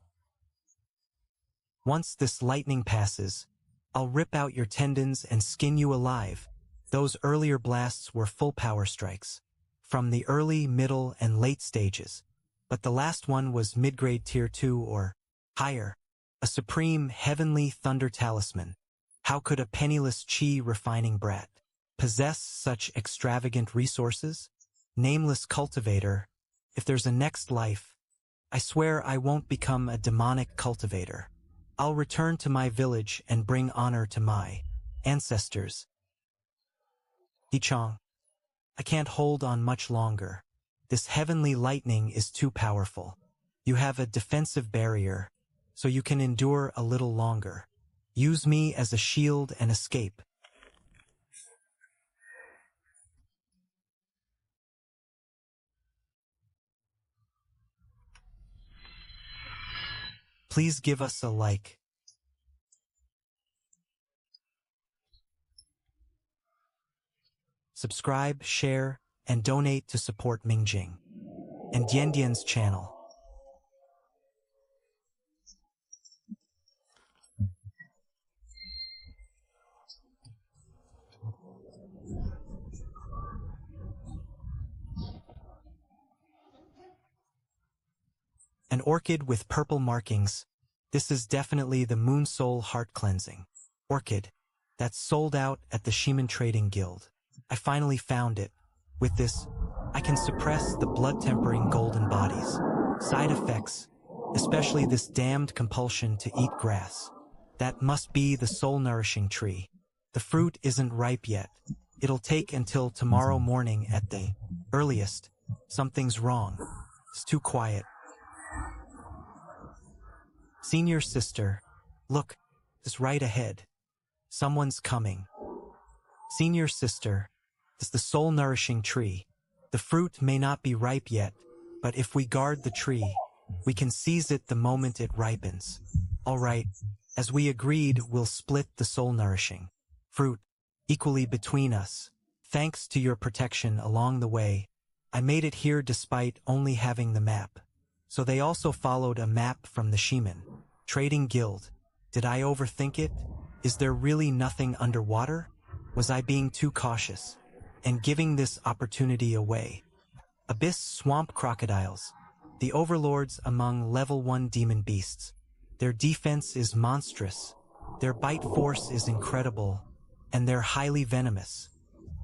Once this lightning passes, I'll rip out your tendons and skin you alive. Those earlier blasts were full power strikes, from the early, middle, and late stages. But the last one was mid-grade Tier 2 or higher. A supreme Heavenly Thunder Talisman. How could a penniless Qi refining brat possess such extravagant resources? Nameless cultivator. If there's a next life, I swear I won't become a demonic cultivator. I'll return to my village and bring honor to my ancestors. He Chong, I can't hold on much longer. This heavenly lightning is too powerful. You have a defensive barrier, so you can endure a little longer. Use me as a shield and escape. Please give us a like. Subscribe, share, and donate to support Mingjing and Diandian's channel. An orchid with purple markings. This is definitely the Moon Soul Heart Cleansing orchid that's sold out at the Shaman Trading Guild. I finally found it. With this, I can suppress the blood-tempering golden bodies. Side effects, especially this damned compulsion to eat grass. That must be the soul-nourishing tree. The fruit isn't ripe yet. It'll take until tomorrow morning at the earliest. Something's wrong. It's too quiet. Senior sister, look, it's right ahead. Someone's coming. Senior sister, it's the soul-nourishing tree. The fruit may not be ripe yet, but if we guard the tree, we can seize it the moment it ripens. All right, as we agreed, we'll split the soul-nourishing fruit equally between us. Thanks to your protection along the way, I made it here despite only having the map. So they also followed a map from the Shaman Trading Guild. Did I overthink it? Is there really nothing underwater? Was I being too cautious and giving this opportunity away? Abyss swamp crocodiles, the overlords among level 1 demon beasts. Their defense is monstrous, their bite force is incredible, and they're highly venomous.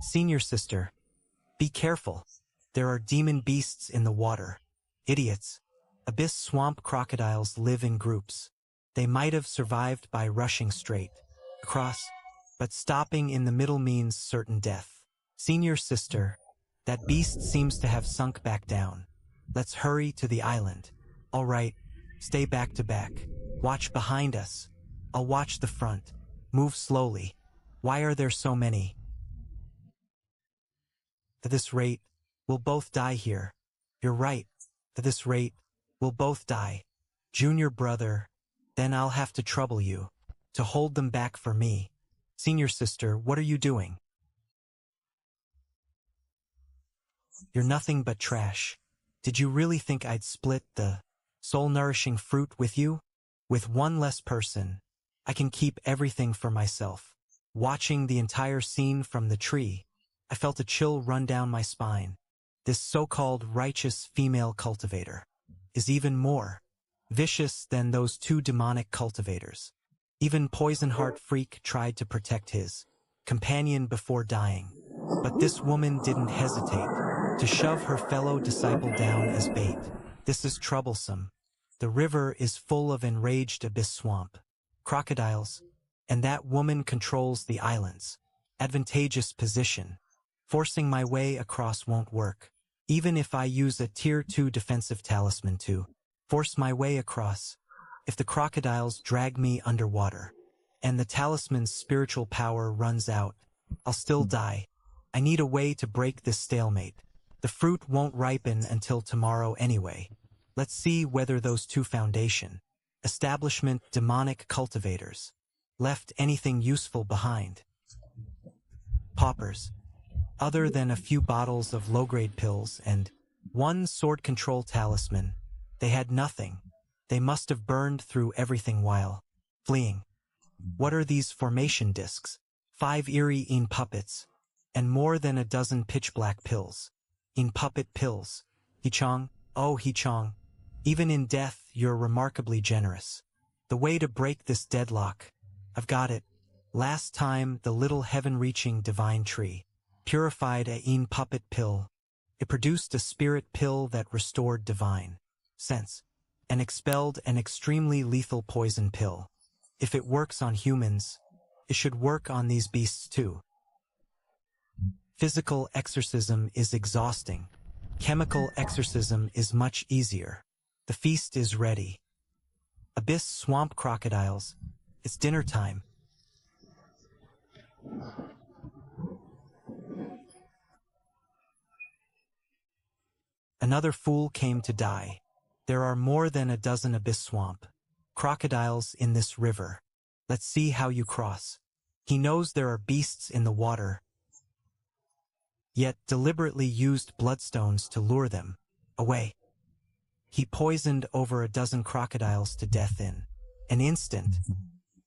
Senior sister, be careful. There are demon beasts in the water. Idiots. Abyss swamp crocodiles live in groups. They might have survived by rushing straight across, but stopping in the middle means certain death. Senior sister, that beast seems to have sunk back down. Let's hurry to the island. All right, stay back to back. Watch behind us. I'll watch the front. Move slowly. Why are there so many? At this rate, we'll both die here. You're right. At this rate, we'll both die. Junior brother, then I'll have to trouble you to hold them back for me. Senior sister, what are you doing? You're nothing but trash. Did you really think I'd split the soul-nourishing fruit with you? With one less person, I can keep everything for myself. Watching the entire scene from the tree, I felt a chill run down my spine. This so-called righteous female cultivator is even more vicious than those two demonic cultivators. Even Poison Heart Freak tried to protect his companion before dying, but this woman didn't hesitate to shove her fellow disciple down as bait. This is troublesome. The river is full of enraged abyss swamp crocodiles, and that woman controls the island's advantageous position. Forcing my way across won't work. Even if I use a Tier 2 defensive talisman to force my way across, if the crocodiles drag me underwater, and the talisman's spiritual power runs out, I'll still die. I need a way to break this stalemate. The fruit won't ripen until tomorrow anyway. Let's see whether those two foundation establishment demonic cultivators left anything useful behind. Paupers. Other than a few bottles of low-grade pills and one sword control talisman, they had nothing. They must have burned through everything while fleeing. What are these formation discs? 5 eerie in puppets, and more than a dozen pitch-black pills. In puppet pills. Hichong, oh Hichong, even in death you're remarkably generous. The way to break this deadlock, I've got it. Last time the little heaven-reaching divine tree purified a in puppet pill. It produced a spirit pill that restored divine sense and expelled an extremely lethal poison pill. If it works on humans, it should work on these beasts too. Physical exorcism is exhausting. Chemical exorcism is much easier. The feast is ready. Abyss swamp crocodiles. It's dinner time. Another fool came to die. There are more than a dozen abyss swamp crocodiles in this river. Let's see how you cross. He knows there are beasts in the water, yet deliberately used bloodstones to lure them away. He poisoned over a dozen crocodiles to death in an instant.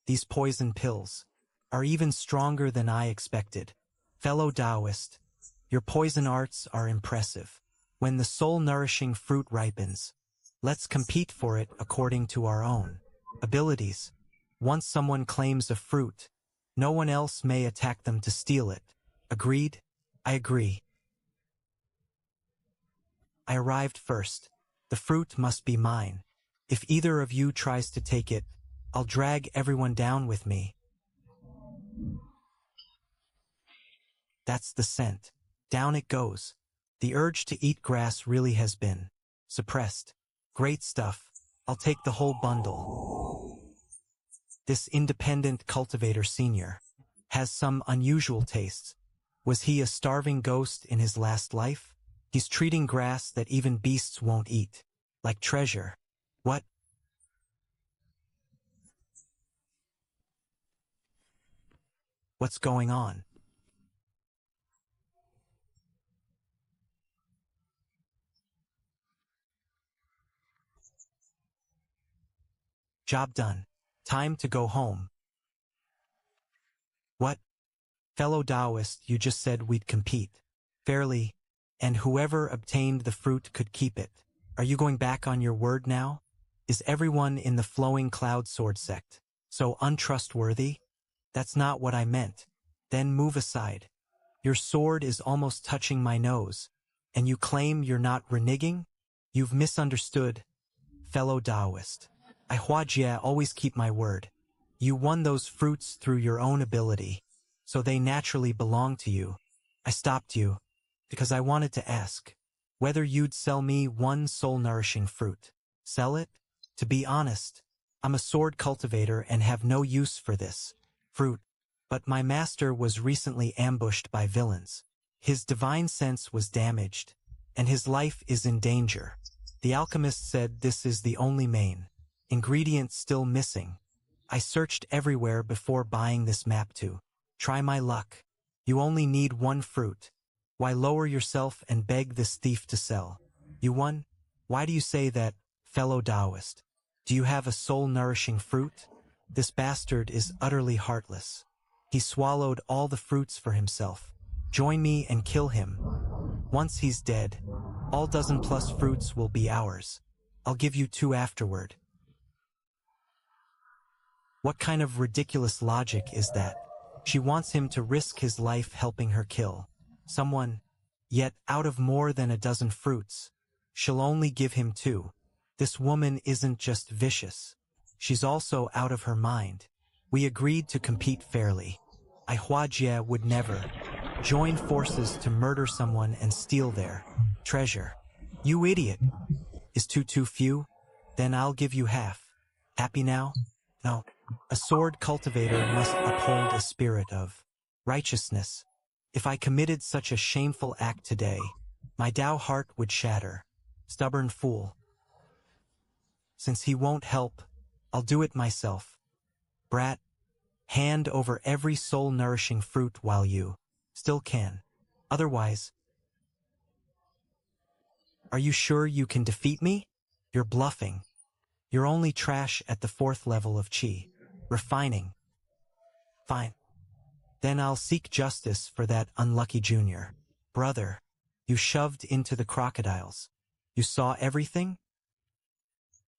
These poison pills are even stronger than I expected. Fellow Taoist, your poison arts are impressive. When the soul-nourishing fruit ripens, Let's compete for it according to our own abilities. Once someone claims a fruit, no one else may attack them to steal it. Agreed? I agree. I arrived first. The fruit must be mine. If either of you tries to take it, I'll drag everyone down with me. That's the scent. Down it goes. The urge to eat grass really has been suppressed. Great stuff. I'll take the whole bundle. This independent cultivator senior has some unusual tastes. Was he a starving ghost in his last life? He's treating grass that even beasts won't eat like treasure. What? What's going on? Job done. Time to go home. What? Fellow Taoist, you just said we'd compete fairly, and whoever obtained the fruit could keep it. Are you going back on your word now? Is everyone in the Flowing Cloud Sword sect so untrustworthy? That's not what I meant. Then move aside. Your sword is almost touching my nose, and you claim you're not reneging? You've misunderstood, fellow Taoist. I Huajie always keep my word. You won those fruits through your own ability, so they naturally belong to you. I stopped you because I wanted to ask whether you'd sell me one soul-nourishing fruit. Sell it? To be honest, I'm a sword cultivator and have no use for this fruit. But my master was recently ambushed by villains. His divine sense was damaged, and his life is in danger. The alchemist said this is the only main ingredient still missing. I searched everywhere before buying this map to try my luck. You only need one fruit. Why lower yourself and beg this thief to sell? You won? Why do you say that, fellow Taoist? Do you have a soul-nourishing fruit? This bastard is utterly heartless. He swallowed all the fruits for himself. Join me and kill him. Once he's dead, all dozen-plus fruits will be ours. I'll give you 2 afterward. What kind of ridiculous logic is that? She wants him to risk his life helping her kill someone, yet out of more than a dozen fruits, she'll only give him 2. This woman isn't just vicious. She's also out of her mind. We agreed to compete fairly. I Huajie would never join forces to murder someone and steal their treasure. You idiot. Is 2 too few? Then I'll give you half. Happy now? No. A sword cultivator must uphold a spirit of righteousness. If I committed such a shameful act today, my Tao heart would shatter. Stubborn fool. Since he won't help, I'll do it myself. Brat, hand over every soul-nourishing fruit while you still can. Otherwise, are you sure you can defeat me? You're bluffing. You're only trash at the 4th level of Qi. Refining. Fine. Then I'll seek justice for that unlucky junior. Brother, you shoved into the crocodiles. You saw everything?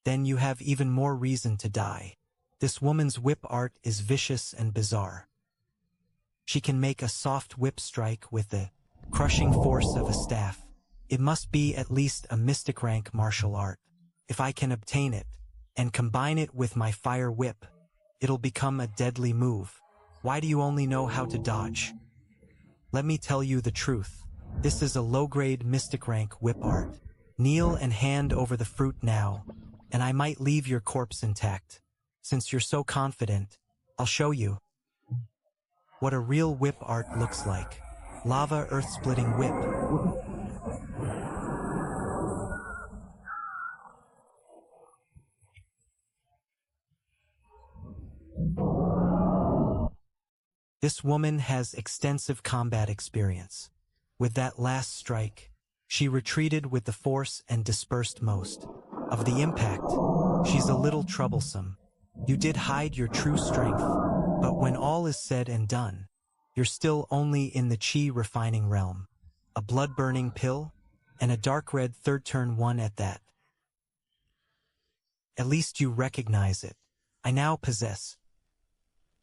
Then you have even more reason to die. This woman's whip art is vicious and bizarre. She can make a soft whip strike with the crushing force of a staff. It must be at least a mystic rank martial art. If I can obtain it, and combine it with my fire whip, it'll become a deadly move. Why do you only know how to dodge? Let me tell you the truth. This is a low-grade mystic rank whip art. Kneel and hand over the fruit now, and I might leave your corpse intact. Since you're so confident, I'll show you what a real whip art looks like. Lava earth-splitting whip. This woman has extensive combat experience. With that last strike, she retreated with the force and dispersed most of the impact. She's a little troublesome. You did hide your true strength, but when all is said and done, you're still only in the Qi refining realm. A blood-burning pill, and a dark red 3rd turn 1 at that. At least you recognize it. I now possess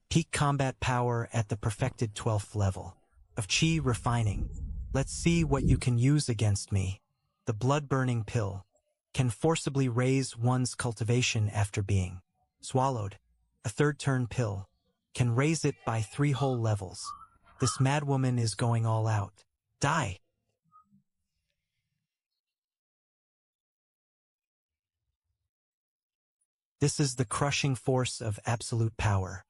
peak combat power at the perfected 12th level of Chi refining. Let's see what you can use against me. The blood-burning pill can forcibly raise one's cultivation after being swallowed. A third-turn pill can raise it by 3 whole levels. This madwoman is going all out. Die! This is the crushing force of absolute power.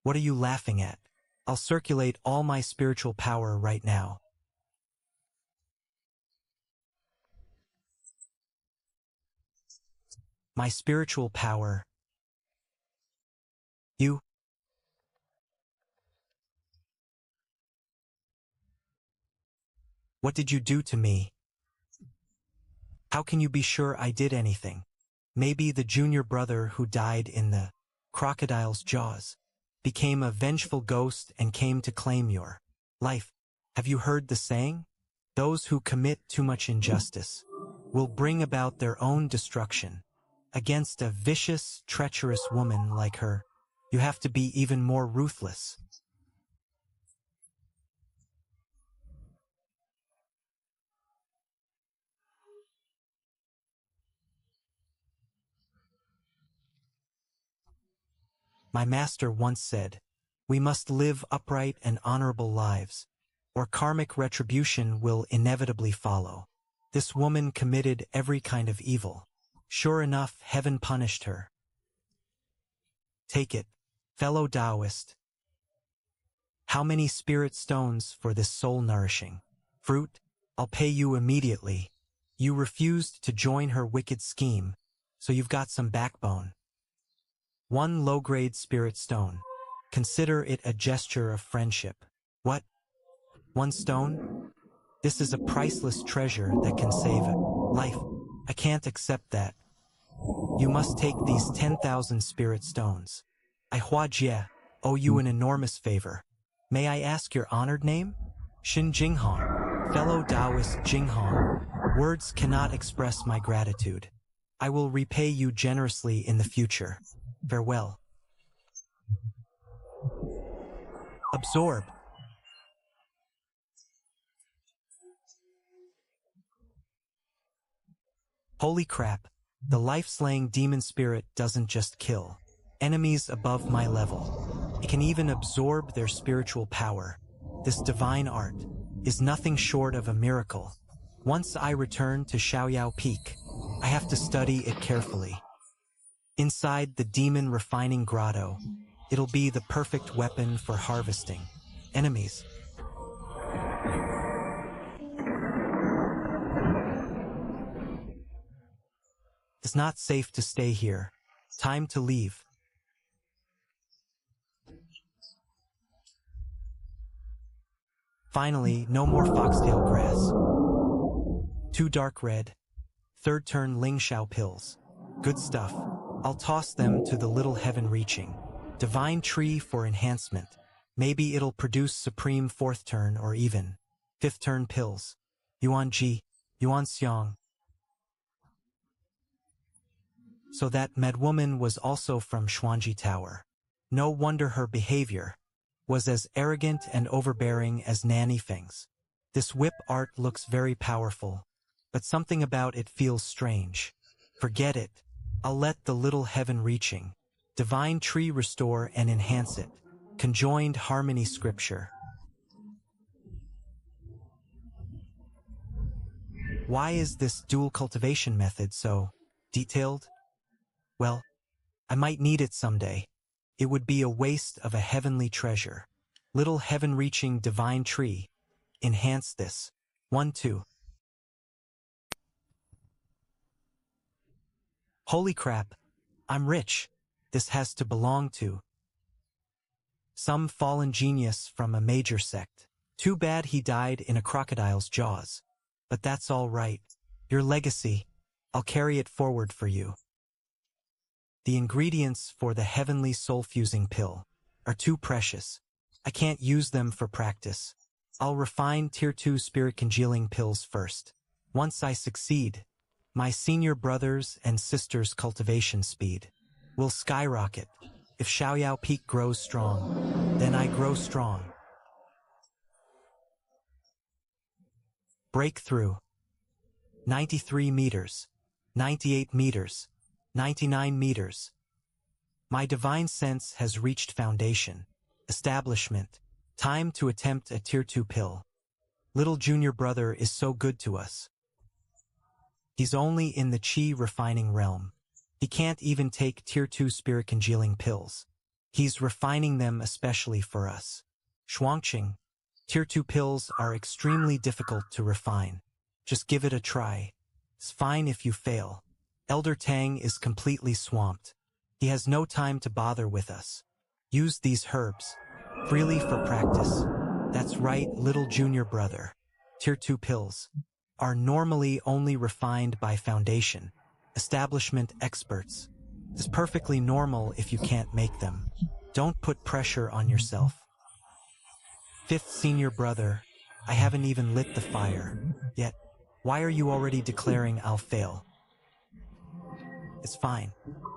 What are you laughing at? I'll circulate all my spiritual power right now. My spiritual power. You? What did you do to me? How can you be sure I did anything? Maybe the junior brother who died in the crocodile's jaws became a vengeful ghost and came to claim your life. Have you heard the saying? Those who commit too much injustice will bring about their own destruction. Against a vicious, treacherous woman like her, you have to be even more ruthless. My master once said, we must live upright and honorable lives, or karmic retribution will inevitably follow. This woman committed every kind of evil. Sure enough, heaven punished her. Take it, fellow Taoist. How many spirit stones for this soul-nourishing fruit? I'll pay you immediately. You refused to join her wicked scheme, so you've got some backbone. 1 low-grade spirit stone. Consider it a gesture of friendship. What? 1 stone? This is a priceless treasure that can save a life. I can't accept that. You must take these 10,000 spirit stones. I Hua Jie owe you an enormous favor. May I ask your honored name? Xin Jinghong, fellow Taoist Jinghong. Words cannot express my gratitude. I will repay you generously in the future. Farewell. Absorb. Holy crap, the life-slaying demon spirit doesn't just kill enemies above my level. It can even absorb their spiritual power. This divine art is nothing short of a miracle. Once I return to Xiaoyao Peak, I have to study it carefully. Inside the demon refining grotto, it'll be the perfect weapon for harvesting enemies. It's not safe to stay here. Time to leave. Finally, no more foxtail grass. 2 dark red, 3rd turn Ling Shao pills. Good stuff. I'll toss them to the little heaven-reaching divine tree for enhancement. Maybe it'll produce supreme 4th turn or even 5th turn pills. Yuan Ji, Yuan Xiang. So that madwoman was also from Xuanji Tower. No wonder her behavior was as arrogant and overbearing as Nanny Feng's. This whip art looks very powerful, but something about it feels strange. Forget it. I'll let the little heaven-reaching divine tree restore and enhance it. Conjoined harmony scripture. Why is this dual cultivation method so detailed? Well, I might need it someday. It would be a waste of a heavenly treasure. Little heaven-reaching divine tree. Enhance this. 1, 2. Holy crap, I'm rich. This has to belong to some fallen genius from a major sect. Too bad he died in a crocodile's jaws. But that's all right. Your legacy, I'll carry it forward for you. The ingredients for the heavenly soul-fusing pill are too precious. I can't use them for practice. I'll refine Tier 2 spirit congealing pills first. Once I succeed, My senior brothers and sisters' cultivation speed will skyrocket. If Xiaoyao Peak grows strong, then I grow strong. Breakthrough. 93 meters, 98 meters, 99 meters. My divine sense has reached foundation, establishment. Time to attempt a Tier 2 pill. Little junior brother is so good to us. He's only in the Qi refining realm. He can't even take Tier 2 spirit congealing pills. He's refining them especially for us. Shuangqing, Tier 2 pills are extremely difficult to refine. Just give it a try. It's fine if you fail. Elder Tang is completely swamped. He has no time to bother with us. Use these herbs freely for practice. That's right, little junior brother. Tier 2 pills are normally only refined by foundation, establishment experts. It's perfectly normal if you can't make them. Don't put pressure on yourself. Fifth senior brother, I haven't even lit the fire yet. Why are you already declaring I'll fail? It's fine.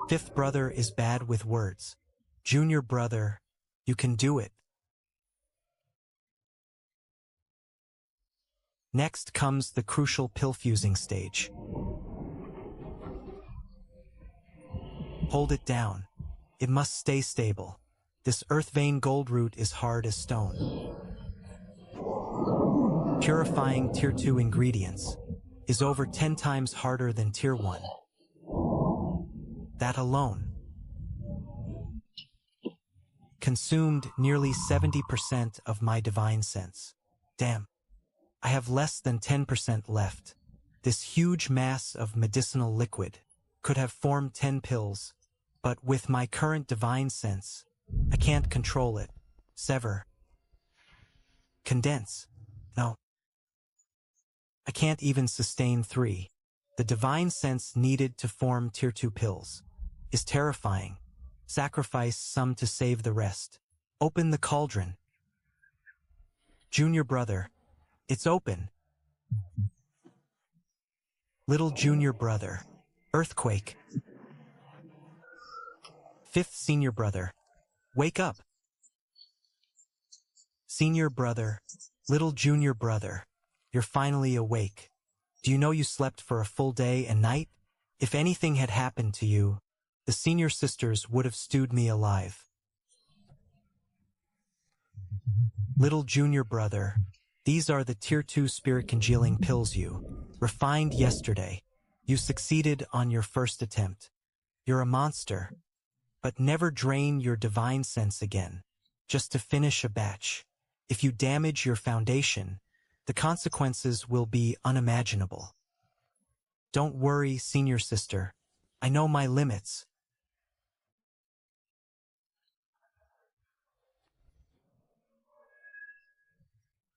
Fifth brother is bad with words. Junior brother, you can do it. Next comes the crucial pill fusing stage. Hold it down. It must stay stable. This earth vein gold root is hard as stone. Purifying Tier 2 ingredients is over 10 times harder than Tier 1. That alone consumed nearly 70% of my divine sense. Damn. I have less than 10% left. This huge mass of medicinal liquid could have formed 10 pills, but with my current divine sense, I can't control it. Sever. Condense. No. I can't even sustain 3. The divine sense needed to form Tier 2 pills is terrifying. Sacrifice some to save the rest. Open the cauldron. Junior brother, it's open. Little junior brother, earthquake. Fifth senior brother, wake up. Senior brother, little junior brother, you're finally awake. Do you know you slept for a full day and night? If anything had happened to you, the senior sisters would have stewed me alive. Little junior brother, these are the Tier 2 spirit congealing pills you refined yesterday. You succeeded on your first attempt. You're a monster. But never drain your divine sense again, just to finish a batch. If you damage your foundation, the consequences will be unimaginable. Don't worry, senior sister. I know my limits.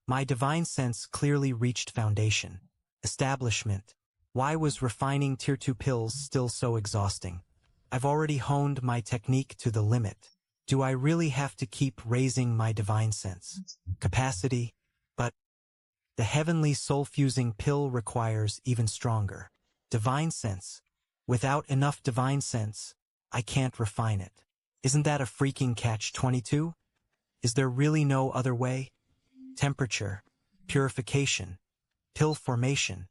My divine sense clearly reached foundation. Establishment. Why was refining Tier 2 pills still so exhausting? I've already honed my technique to the limit. Do I really have to keep raising my divine sense capacity? But the heavenly soul-fusing pill requires even stronger divine sense. Without enough divine sense, I can't refine it. Isn't that a freaking catch-22? Is there really no other way? Temperature, purification, pill formation.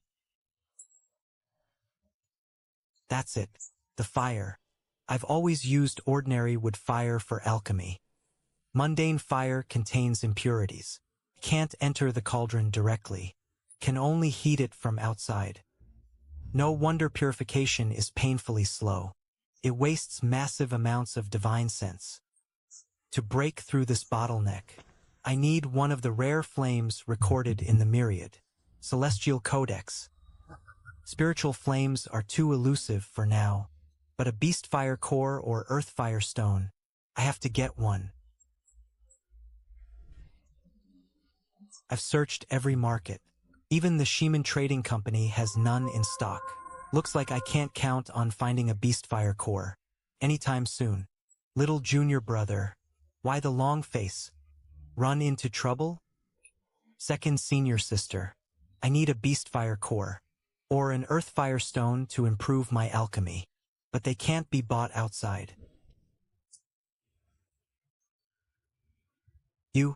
That's it. The fire. I've always used ordinary wood fire for alchemy. Mundane fire contains impurities. Can't enter the cauldron directly. Can only heat it from outside. No wonder purification is painfully slow. It wastes massive amounts of divine sense. To break through this bottleneck, I need one of the rare flames recorded in the Myriad, Celestial Codex. Spiritual flames are too elusive for now, but a beast fire core or earth fire stone, I have to get one. I've searched every market. Even the Sheeman Trading Company has none in stock. Looks like I can't count on finding a beast fire core anytime soon. Little junior brother, why the long face? Run into trouble? Second senior sister, I need a beast fire core. or an earth fire stone to improve my alchemy, but they can't be bought outside. You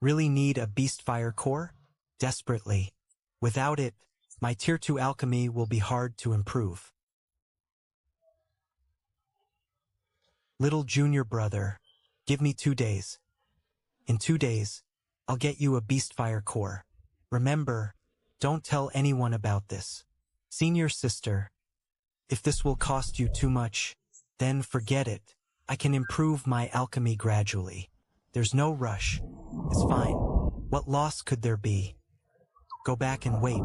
really need a beast fire core? Desperately. Without it, my tier 2 alchemy will be hard to improve. Little junior brother, give me 2 days. In 2 days, I'll get you a beast fire core. Remember, don't tell anyone about this. Senior sister, if this will cost you too much, then forget it. I can improve my alchemy gradually. There's no rush. It's fine. What loss could there be? Go back and wait.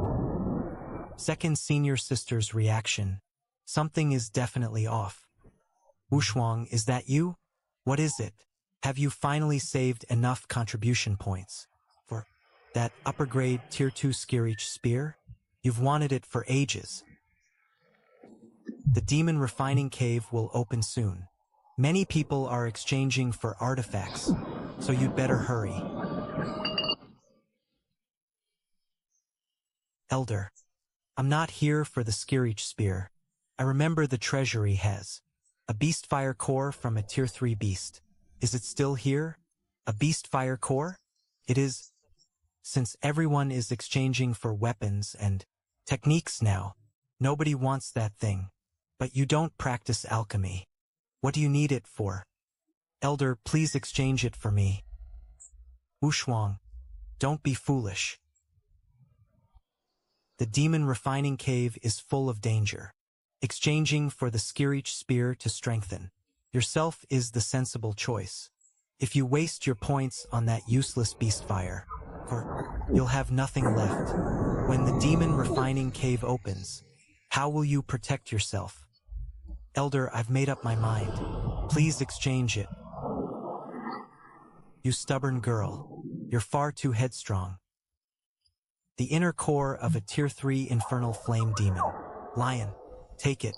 Second senior sister's reaction. Something is definitely off. Wushuang, is that you? What is it? Have you finally saved enough contribution points for that upper grade tier 2 Skirich spear? You've wanted it for ages. The demon refining cave will open soon. Many people are exchanging for artifacts, so you'd better hurry. Elder, I'm not here for the Skirich spear. I remember the treasury has a beast fire core from a tier 3 beast. Is it still here? A beast fire core? It is. Since everyone is exchanging for weapons and techniques now, nobody wants that thing. But you don't practice alchemy. What do you need it for? Elder, please exchange it for me. Wushuang, don't be foolish. The demon refining cave is full of danger. Exchanging for the Skirich spear to strengthen yourself is the sensible choice. If you waste your points on that useless beast fire, you'll have nothing left. When the demon refining cave opens, how will you protect yourself? Elder, I've made up my mind. Please exchange it. You stubborn girl. You're far too headstrong. The inner core of a tier 3 infernal flame demon. Lion, take it.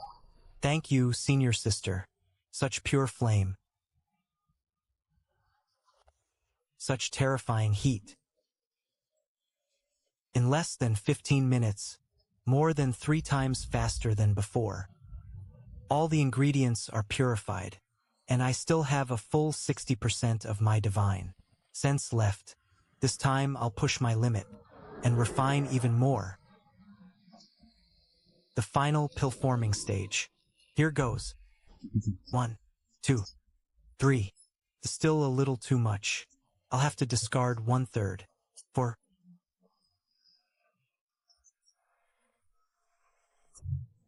Thank you, senior sister. Such pure flame. Such terrifying heat. In less than 15 minutes, more than 3 times faster than before. All the ingredients are purified, and I still have a full 60% of my divine sense left. This time I'll push my limit and refine even more. The final pill forming stage. Here goes. 1, 2, 3. Still a little too much. I'll have to discard 1/3 for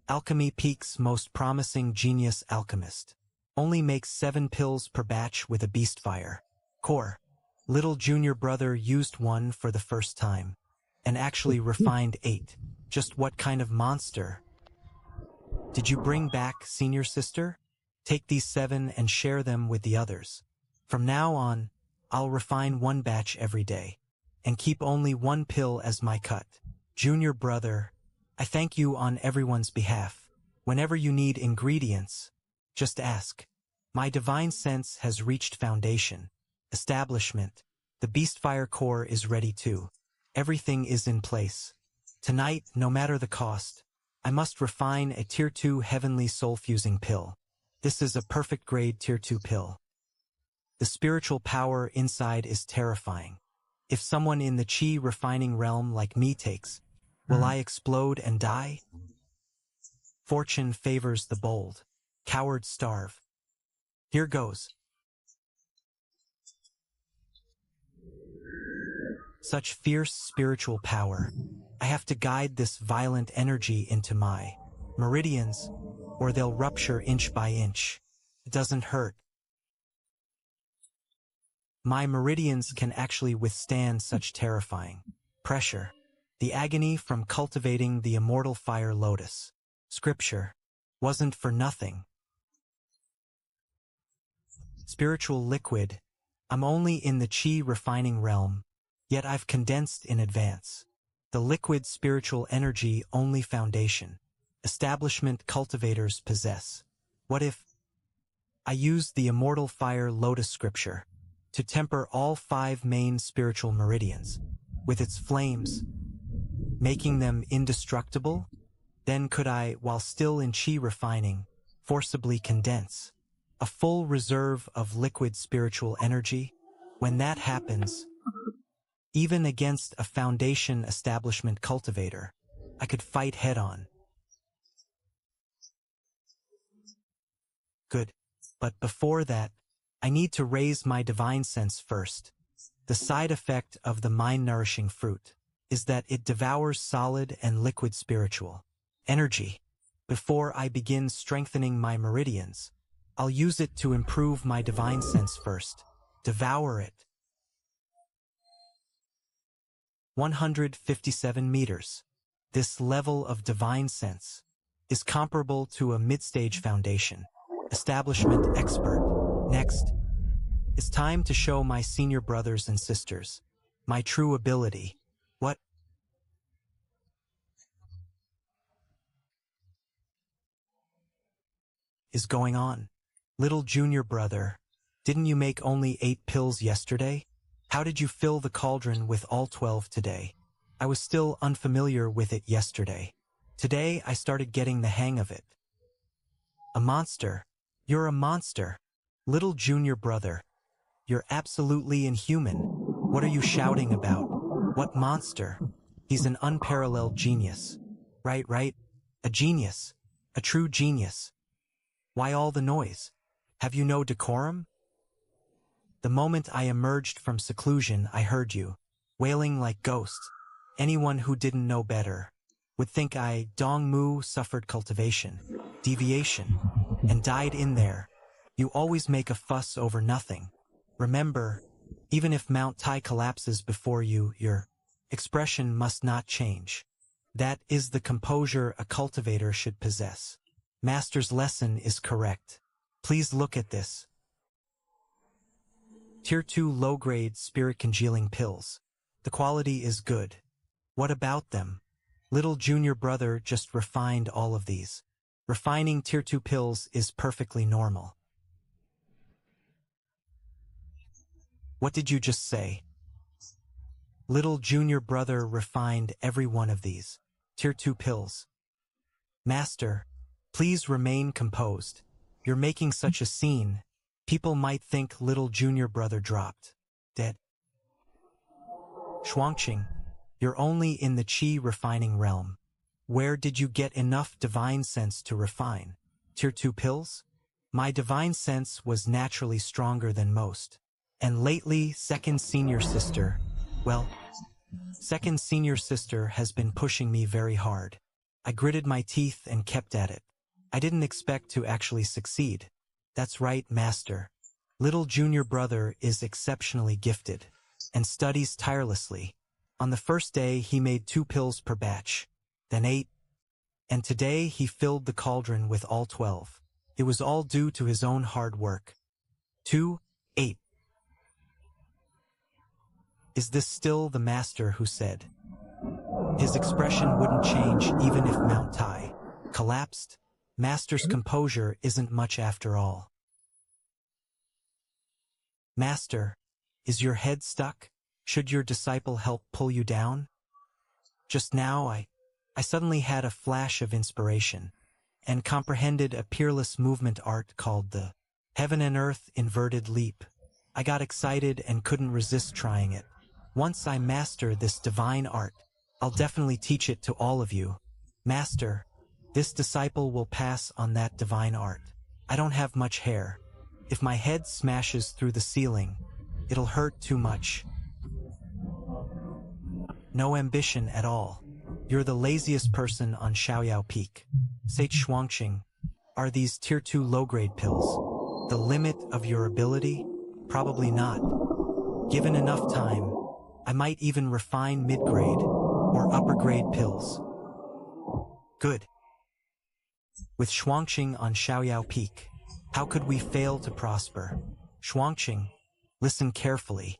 Alchemy Peak's most promising genius alchemist. Only makes 7 pills per batch with a beast fire core. Little junior brother used one for the first time, and actually refined 8. Just what kind of monster? Did you bring back senior sister? Take these 7 and share them with the others. From now on, I'll refine 1 batch every day, and keep only 1 pill as my cut. Junior brother, I thank you on everyone's behalf. Whenever you need ingredients, just ask. My divine sense has reached foundation. Establishment. The beast fire core is ready too. Everything is in place. Tonight, no matter the cost, I must refine a tier 2 heavenly soul-fusing pill. This is a perfect grade tier 2 pill. The spiritual power inside is terrifying. If someone in the chi refining realm like me takes, will I explode and die? Fortune favors the bold. Cowards starve. Here goes. Such fierce spiritual power. I have to guide this violent energy into my meridians, or they'll rupture inch by inch. It doesn't hurt. My meridians can actually withstand such terrifying pressure. The agony from cultivating the immortal fire lotus scripture wasn't for nothing. Spiritual liquid. I'm only in the chi refining realm, yet I've condensed in advance. The liquid spiritual energy only foundation. Establishment cultivators possess. What if I use the immortal fire lotus scripture to temper all 5 main spiritual meridians with its flames? making them indestructible? Then could I, while still in chi refining, forcibly condense a full reserve of liquid spiritual energy? When that happens, even against a foundation establishment cultivator, I could fight head-on. Good. But before that, I need to raise my divine sense first. The side effect of the mind-nourishing fruit is that it devours solid and liquid spiritual energy. Before I begin strengthening my meridians, I'll use it to improve my divine sense first. Devour it. 157 meters. This level of divine sense is comparable to a mid-stage foundation establishment expert. Next, it's time to show my senior brothers and sisters my true ability. What is going on? Little junior brother, didn't you make only 8 pills yesterday? How did you fill the cauldron with all 12 today? I was still unfamiliar with it yesterday. Today I started getting the hang of it. A monster. You're a monster. Little junior brother, you're absolutely inhuman. What are you shouting about? What monster? He's an unparalleled genius. Right. A genius. A true genius. Why all the noise? Have you no decorum? The moment I emerged from seclusion, I heard you, wailing like ghosts. Anyone who didn't know better would think I, Dong Mu, suffered cultivation, deviation, and died in there. You always make a fuss over nothing. Remember, even if Mount Tai collapses before you, your expression must not change. That is the composure a cultivator should possess. Master's lesson is correct. Please look at this. Tier 2 low-grade spirit-congealing pills. The quality is good. What about them? Little junior brother just refined all of these. Refining Tier 2 pills is perfectly normal. What did you just say? Little junior brother refined every one of these Tier 2 pills. Master, please remain composed. You're making such a scene. People might think little junior brother dropped dead. Shuangqing, you're only in the chi refining realm. Where did you get enough divine sense to refine? Tier 2 pills? My divine sense was naturally stronger than most. And lately, second senior sister has been pushing me very hard. I gritted my teeth and kept at it. I didn't expect to actually succeed. That's right, master. Little junior brother is exceptionally gifted and studies tirelessly. On the first day, he made 2 pills per batch, then 8, and today he filled the cauldron with all 12. It was all due to his own hard work. 2, 8. Is this still the master who said his expression wouldn't change even if Mount Tai collapsed? Master's composure isn't much after all. Master, is your head stuck? Should your disciple help pull you down? Just now I suddenly had a flash of inspiration and comprehended a peerless movement art called the Heaven and Earth Inverted Leap. I got excited and couldn't resist trying it. Once I master this divine art, I'll definitely teach it to all of you. Master, this disciple will pass on that divine art. I don't have much hair. If my head smashes through the ceiling, it'll hurt too much. No ambition at all. You're the laziest person on Xiaoyao Peak. Say Shuangqing, are these Tier 2 low-grade pills the limit of your ability? Probably not. Given enough time, I might even refine mid-grade or upper-grade pills. Good. With Shuangqing on Xiaoyao Peak, how could we fail to prosper? Shuangqing, listen carefully.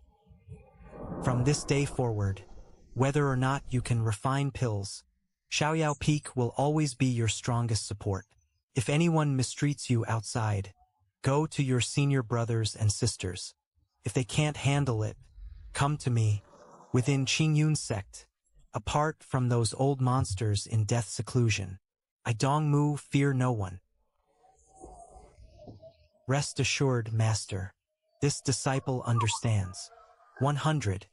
From this day forward, whether or not you can refine pills, Xiaoyao Peak will always be your strongest support. If anyone mistreats you outside, go to your senior brothers and sisters. If they can't handle it, come to me. Within Qingyun's sect, apart from those old monsters in death seclusion. I Dongmu fear no one. Rest assured, Master. This disciple understands. 100.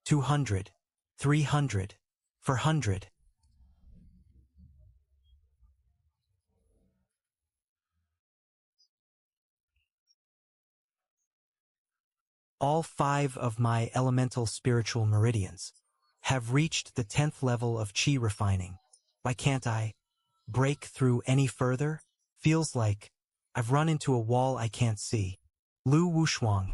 200. 300. 400. All 5 of my elemental spiritual meridians have reached the 10th level of chi refining. Why can't I break through any further? Feels like I've run into a wall I can't see. Lu Wushuang.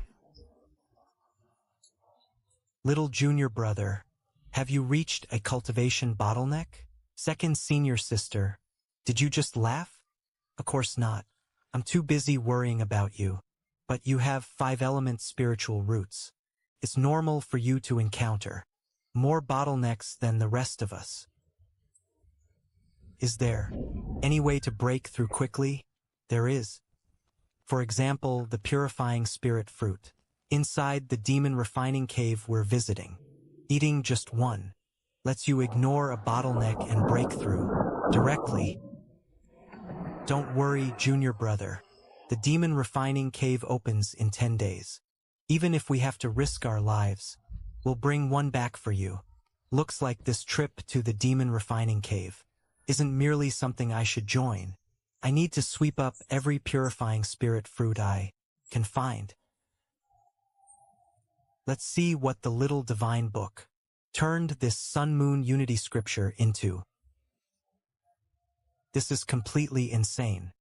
Little junior brother, have you reached a cultivation bottleneck? Second senior sister, did you just laugh? Of course not. I'm too busy worrying about you. But you have 5-element spiritual roots. It's normal for you to encounter more bottlenecks than the rest of us. Is there any way to break through quickly? There is. For example, the purifying spirit fruit. Inside the demon refining cave we're visiting, eating just one lets you ignore a bottleneck and break through directly. Don't worry, junior brother. The demon refining cave opens in 10 days. Even if we have to risk our lives, we'll bring one back for you. Looks like this trip to the demon refining cave isn't merely something I should join. I need to sweep up every purifying spirit fruit I can find. Let's see what the little divine book turned this sun-moon unity scripture into. This is completely insane.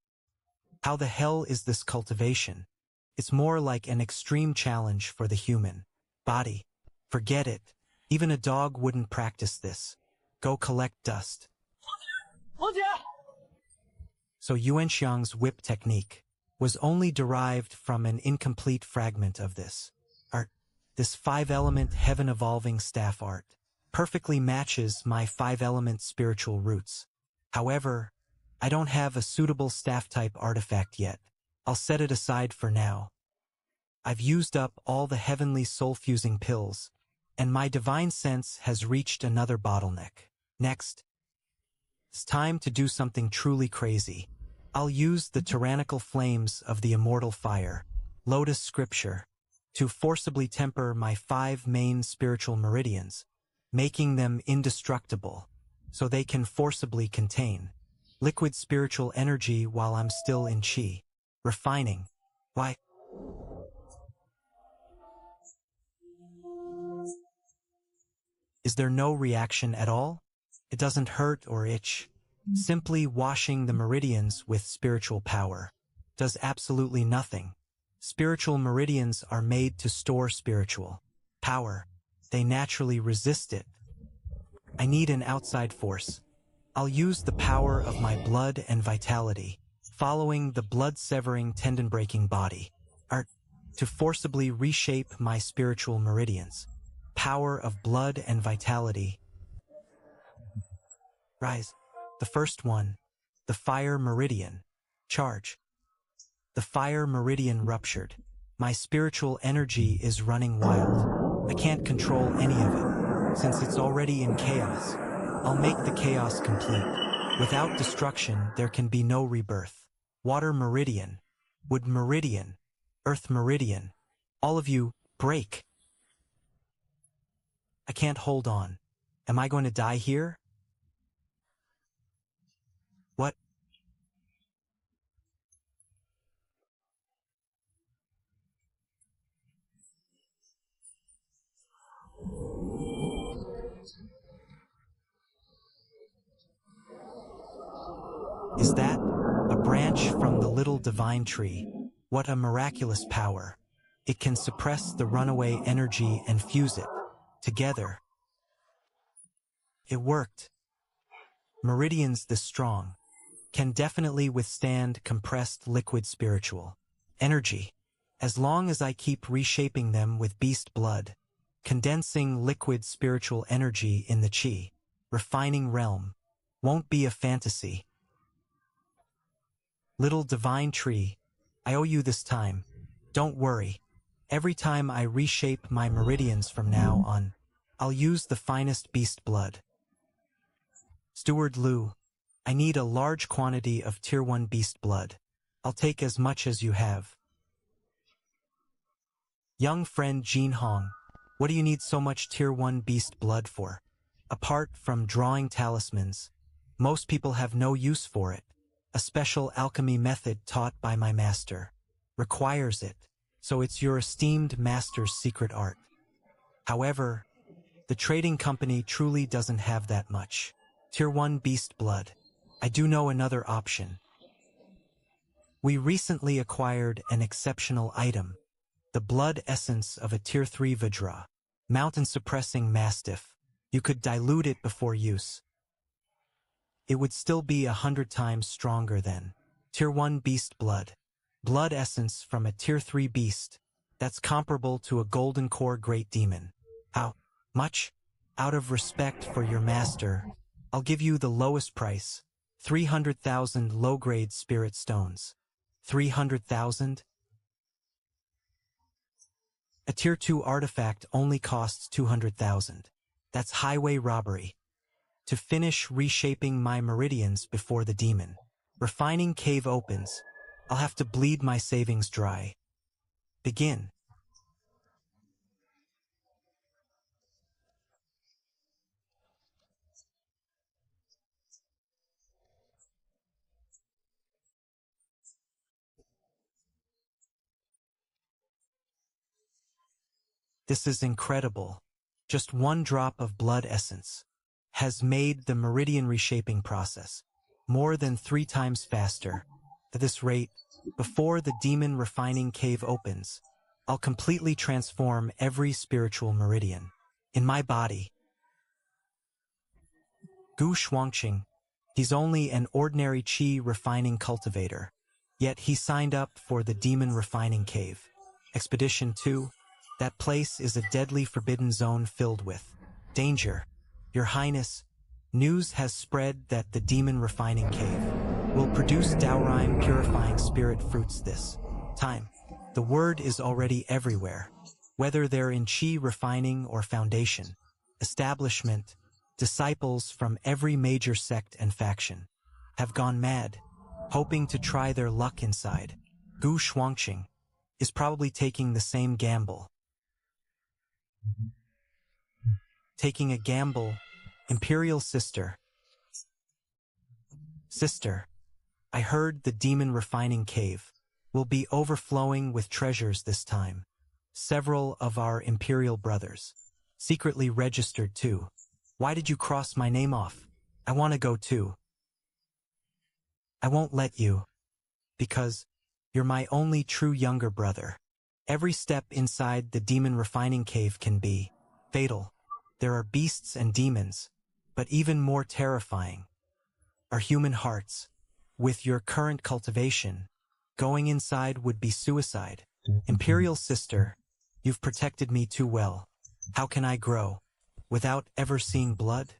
How the hell is this cultivation? It's more like an extreme challenge for the human body. Forget it. Even a dog wouldn't practice this. Go collect dust. So Yuanxiang's whip technique was only derived from an incomplete fragment of this art. This 5-element heaven-evolving staff art perfectly matches my 5-element spiritual roots. However, I don't have a suitable staff-type artifact yet. I'll set it aside for now. I've used up all the heavenly soul-fusing pills, and my divine sense has reached another bottleneck. Next, it's time to do something truly crazy. I'll use the tyrannical flames of the immortal fire, Lotus Scripture, to forcibly temper my 5 main spiritual meridians, making them indestructible, so they can forcibly contain liquid spiritual energy while I'm still in chi. Refining. Why? Is there no reaction at all? It doesn't hurt or itch. Simply washing the meridians with spiritual power does absolutely nothing. Spiritual meridians are made to store spiritual power. They naturally resist it. I need an outside force. I'll use the power of my blood and vitality, following the blood-severing, tendon-breaking body art, to forcibly reshape my spiritual meridians. Power of blood and vitality. Rise. The first one, the fire meridian. Charge. The fire meridian ruptured. My spiritual energy is running wild. I can't control any of it, since it's already in chaos. I'll make the chaos complete. Without destruction, there can be no rebirth. Water meridian, wood meridian, earth meridian. All of you, break. I can't hold on. Am I going to die here? What? Is that a branch from the little divine tree? What a miraculous power. It can suppress the runaway energy and fuse it together. It worked. Meridians this strong can definitely withstand compressed liquid spiritual energy, as long as I keep reshaping them with beast blood, condensing liquid spiritual energy in the chi, refining realm. Won't be a fantasy. Little divine tree, I owe you this time. Don't worry. Every time I reshape my meridians from now on, I'll use the finest beast blood. Steward Lu, I need a large quantity of Tier 1 beast blood. I'll take as much as you have. Young friend Jin Hong, what do you need so much Tier 1 beast blood for? Apart from drawing talismans, most people have no use for it. A special alchemy method taught by my master requires it, so it's your esteemed master's secret art. However, the trading company truly doesn't have that much Tier 1 beast blood. I do know another option. We recently acquired an exceptional item, the blood essence of a Tier 3 Vajra, mountain-suppressing mastiff. You could dilute it before use. It would still be 100 times stronger than Tier 1 beast blood. Blood essence from a Tier 3 beast. That's comparable to a golden core great demon. How much? Out of respect for your master, I'll give you the lowest price. 300,000 low-grade spirit stones. 300,000? A Tier 2 artifact only costs 200,000. That's highway robbery. To finish reshaping my meridians before the demon refining cave opens, I'll have to bleed my savings dry. Begin. This is incredible. Just one drop of blood essence has made the meridian reshaping process more than 3 times faster. At this rate, before the demon refining cave opens, I'll completely transform every spiritual meridian in my body. Gu Shuangqing, he's only an ordinary qi refining cultivator, yet he signed up for the demon refining cave. Expedition 2, that place is a deadly forbidden zone filled with danger. Your Highness, news has spread that the demon refining cave will produce Devouring purifying spirit fruits this time. The word is already everywhere, whether they're in Qi refining or foundation, establishment, disciples from every major sect and faction have gone mad, hoping to try their luck inside. Gu Shuangqing is probably taking the same gamble. Taking a gamble, Imperial Sister. Sister, I heard the demon refining cave will be overflowing with treasures this time. Several of our Imperial brothers secretly registered too. Why did you cross my name off? I want to go too. I won't let you, because you're my only true younger brother. Every step inside the demon refining cave can be fatal. There are beasts and demons, but even more terrifying are human hearts. With your current cultivation, going inside would be suicide. Imperial Sister, you've protected me too well. How can I grow without ever seeing blood?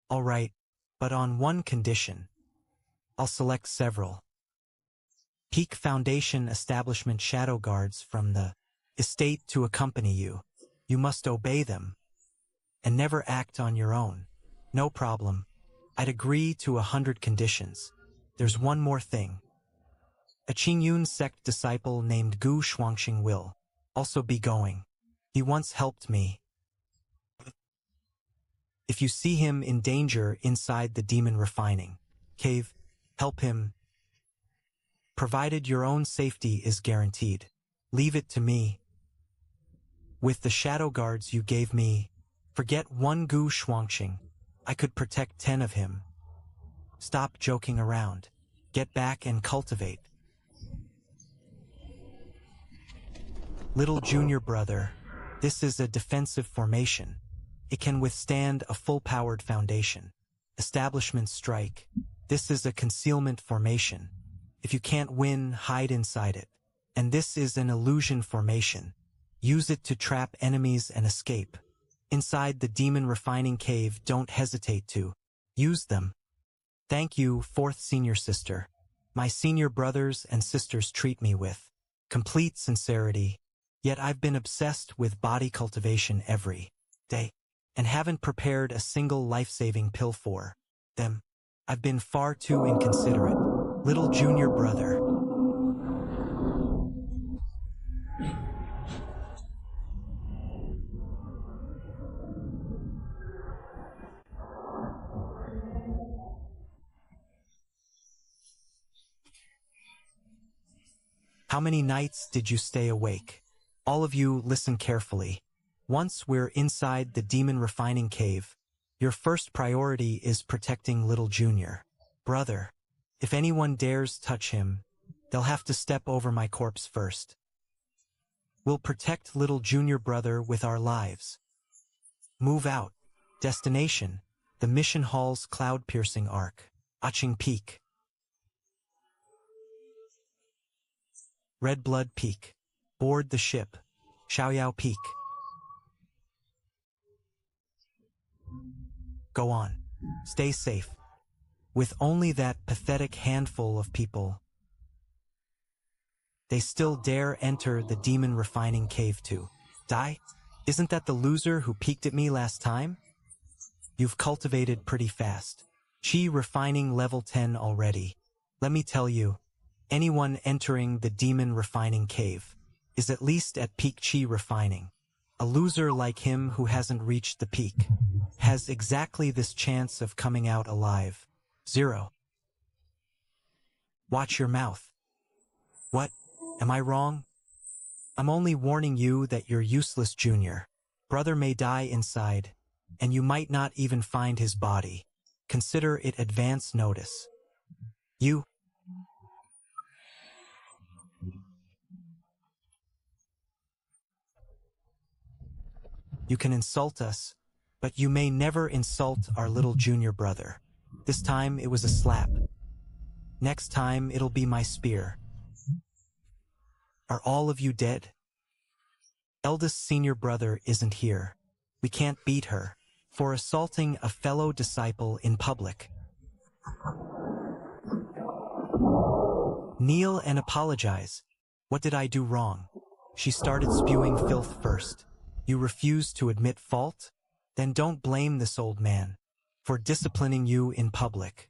All right, but on one condition. I'll select several. Peak Foundation Establishment Shadow Guards from the estate to accompany you. You must obey them and never act on your own. No problem. I'd agree to 100 conditions. There's one more thing. A Qingyun sect disciple named Gu Shuangqing will also be going. He once helped me. If you see him in danger inside the demon refining cave, help him. Provided your own safety is guaranteed. Leave it to me. With the shadow guards you gave me, forget one Gu Shuangqing. I could protect 10 of him. Stop joking around. Get back and cultivate. Little junior brother, this is a defensive formation. It can withstand a full-powered foundation. Establishment strike. This is a concealment formation. If you can't win, hide inside it. And this is an illusion formation. Use it to trap enemies and escape. Inside the demon refining cave, don't hesitate to use them. Thank you, 4th senior sister. my senior brothers and sisters treat me with complete sincerity, yet I've been obsessed with body cultivation every day and haven't prepared a single life-saving pill for them. I've been far too inconsiderate. Little junior brother. How many nights did you stay awake? All of you listen carefully. Once we're inside the demon refining cave, your first priority is protecting little junior brother. If anyone dares touch him, they'll have to step over my corpse first. We'll protect little junior brother with our lives. Move out. Destination: the Mission Hall's cloud-piercing arc. Aching Peak. Red Blood Peak. Board the ship. Xiaoyao Peak. Go on. Stay safe. With only that pathetic handful of people, they still dare enter the demon refining cave to die? Isn't that the loser who peeked at me last time? You've cultivated pretty fast. Chi refining level 10 already. Let me tell you, anyone entering the demon refining cave is at least at peak Chi refining. A loser like him who hasn't reached the peak has exactly this chance of coming out alive. 0. Watch your mouth. What? Am I wrong? I'm only warning you that your useless junior brother may die inside, and you might not even find his body. Consider it advance notice. You can insult us, but you may never insult our little junior brother. This time it was a slap. Next time it'll be my spear. Are all of you dead? Eldest senior brother isn't here. We can't beat her for assaulting a fellow disciple in public. Kneel and apologize. What did I do wrong? She started spewing filth first. You refuse to admit fault? Then don't blame this old man for disciplining you in public.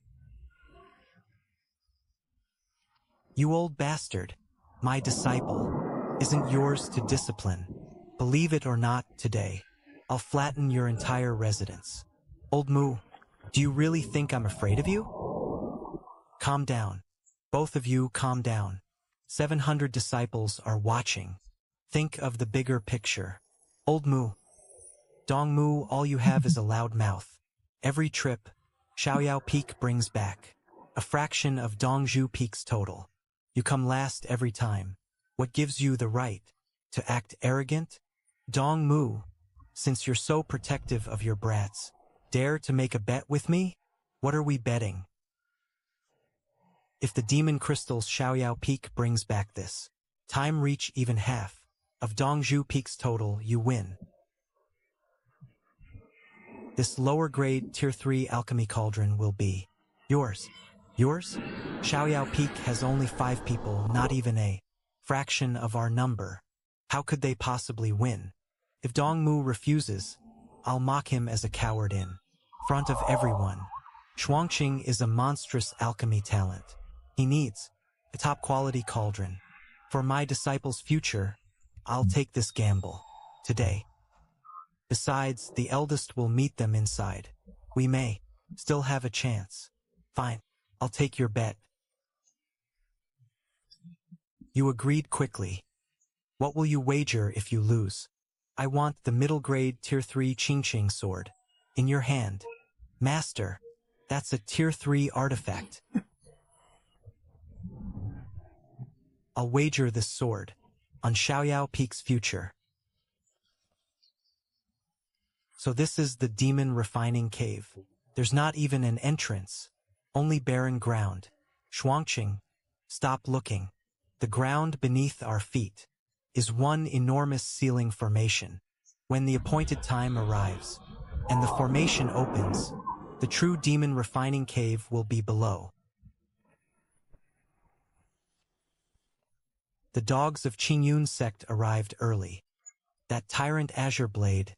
You old bastard, my disciple isn't yours to discipline. Believe it or not, today, I'll flatten your entire residence. Old Moo, do you really think I'm afraid of you? Calm down. Both of you calm down. 700 disciples are watching. Think of the bigger picture. Old Moo. Dong Moo, all you have is a loud mouth. Every trip, Xiaoyao Peak brings back a fraction of Dongzhu Peak's total. You come last every time. What gives you the right to act arrogant? Dong Moo, since you're so protective of your brats, dare to make a bet with me? What are we betting? If the demon crystals Xiaoyao Peak brings back this time reach even half of Dongzhu Peak's total, you win. This lower grade tier 3 alchemy cauldron will be yours. Yours? Xiaoyao Peak has only 5 people, not even a fraction of our number. How could they possibly win? If Dongmu refuses, I'll mock him as a coward in front of everyone. Shuangqing is a monstrous alchemy talent. He needs a top-quality cauldron. For my disciple's future, I'll take this gamble today. Besides, the eldest will meet them inside. We may still have a chance. Fine, I'll take your bet. You agreed quickly. What will you wager if you lose? I want the middle grade tier 3 Qingqing sword in your hand. Master, that's a tier 3 artifact. I'll wager this sword on Xiaoyao Peak's future. So this is the demon refining cave. There's not even an entrance, only barren ground. Shuangqing, stop looking. The ground beneath our feet is one enormous ceiling formation. When the appointed time arrives and the formation opens, the true demon refining cave will be below. the dogs of Qingyun sect arrived early. That tyrant azure blade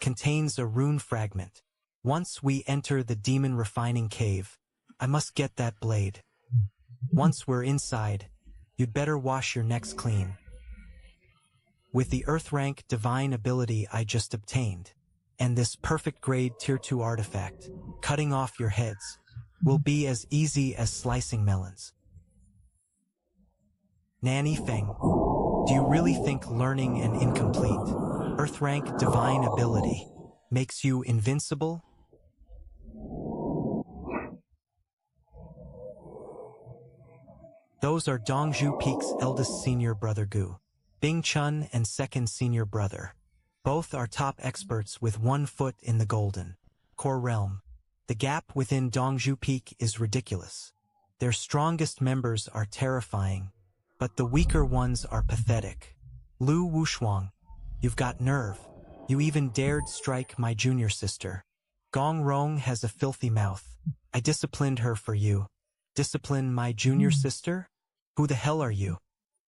contains a rune fragment. Once we enter the demon refining cave, I must get that blade. Once we're inside, you'd better wash your necks clean. With the Earth rank divine ability I just obtained, and this perfect grade tier 2 artifact, cutting off your heads will be as easy as slicing melons. Nanny Feng, do you really think learning an incomplete Earth rank divine ability makes you invincible? Those are Dongzhu Peak's eldest senior brother Gu, Bing Chun, and second senior brother. Both are top experts with 1 foot in the golden core realm. The gap within Dongzhu Peak is ridiculous. Their strongest members are terrifying, but the weaker ones are pathetic. Lu Wushuang, you've got nerve. You even dared strike my junior sister. Gong Rong has a filthy mouth. I disciplined her for you. Discipline my junior sister? Who the hell are you?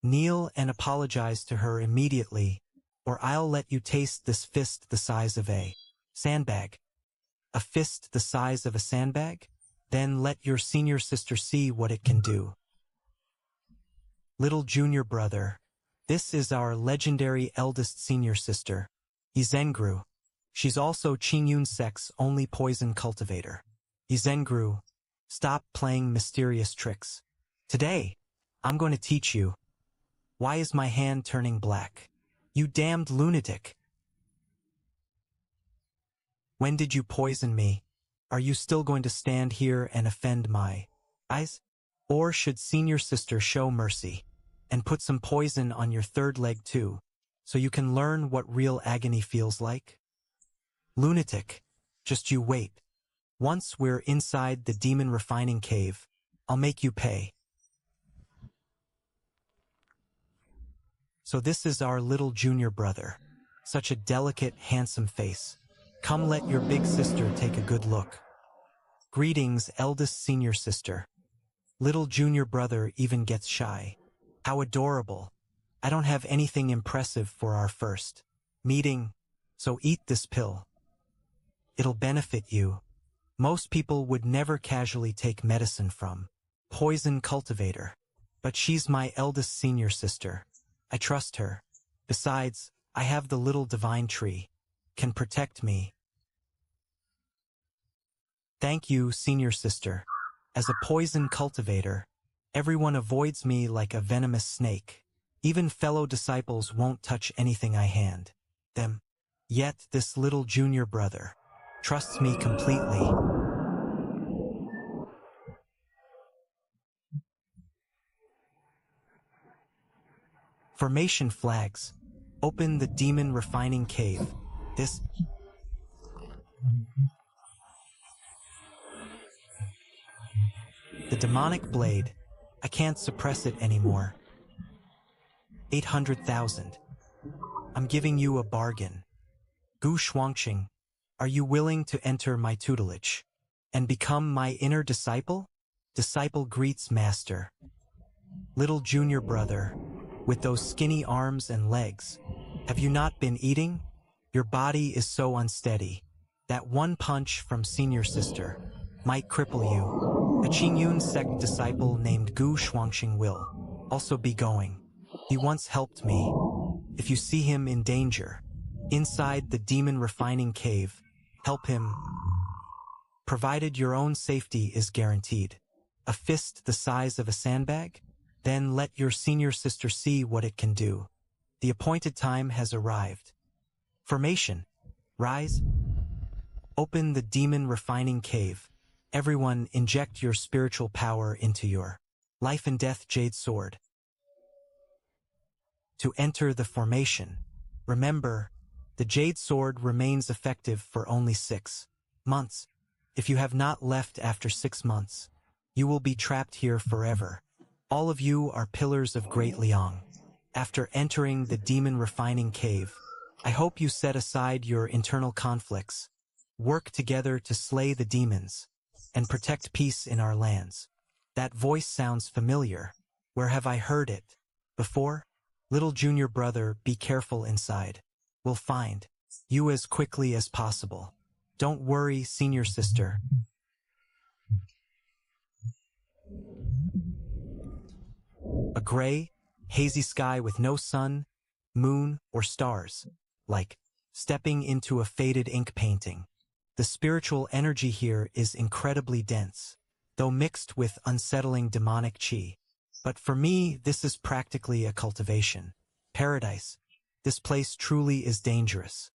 Kneel and apologize to her immediately, or I'll let you taste this fist the size of a sandbag. A fist the size of a sandbag? Then let your senior sister see what it can do. Little junior brother, this is our legendary eldest senior sister, Yizengru. She's also Qingyun sect's only poison cultivator. Yizengru, stop playing mysterious tricks. Today, I'm going to teach you. Why is my hand turning black? You damned lunatic. When did you poison me? Are you still going to stand here and offend my eyes? Or should senior sister show mercy and put some poison on your third leg too, so you can learn what real agony feels like? Lunatic, just you wait. Once we're inside the demon refining cave, I'll make you pay. So this is our little junior brother. Such a delicate, handsome face. Come let your big sister take a good look. Greetings, eldest senior sister. Little junior brother even gets shy. How adorable. I don't have anything impressive for our first meeting, so eat this pill. It'll benefit you. Most people would never casually take medicine from poison cultivator, but she's my eldest senior sister. I trust her. Besides, I have the little divine tree. Can protect me. Thank you, senior sister. As a poison cultivator, everyone avoids me like a venomous snake. Even fellow disciples won't touch anything I hand them. Yet this little junior brother trusts me completely. Formation flags. Open the demon refining cave. This the demonic blade. I can't suppress it anymore. 800,000. I'm giving you a bargain. Gu Shuangqing, are you willing to enter my tutelage and become my inner disciple? Disciple greets master. Little junior brother, with those skinny arms and legs, have you not been eating? Your body is so unsteady. That one punch from senior sister might cripple you. A Qingyun sect disciple named Gu Shuangqing will also be going. He once helped me. If you see him in danger, inside the demon refining cave, help him. Provided your own safety is guaranteed. A fist the size of a sandbag? Then let your senior sister see what it can do. The appointed time has arrived. Formation. Rise. Open the demon refining cave. Everyone inject your spiritual power into your life and death jade sword. To enter the formation, remember, the jade sword remains effective for only 6 months. If you have not left after 6 months, you will be trapped here forever. All of you are pillars of Great Liang. After entering the demon refining cave, I hope you set aside your internal conflicts, work together to slay the demons, and protect peace in our lands. That voice sounds familiar. Where have I heard it before? Little junior brother, be careful inside. We'll find you as quickly as possible. Don't worry, senior sister. A gray, hazy sky with no sun, moon, or stars, like stepping into a faded ink painting. The spiritual energy here is incredibly dense, though mixed with unsettling demonic chi. But for me, this is practically a cultivation. Paradise. This place truly is dangerous.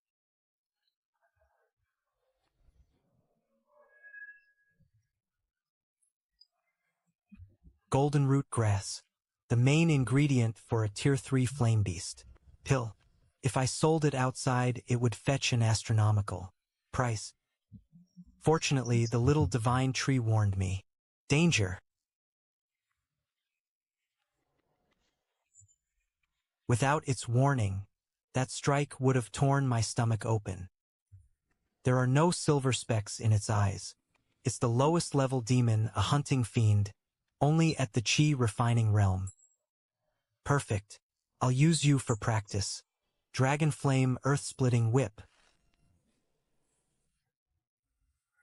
Golden root grass. The main ingredient for a Tier 3 flame beast. Pill. If I sold it outside, it would fetch an astronomical price. Fortunately, the little divine tree warned me. Danger. Without its warning, that strike would have torn my stomach open. There are no silver specks in its eyes. It's the lowest level demon, a hunting fiend, only at the chi refining realm. Perfect. I'll use you for practice. Dragon flame, earth-splitting whip.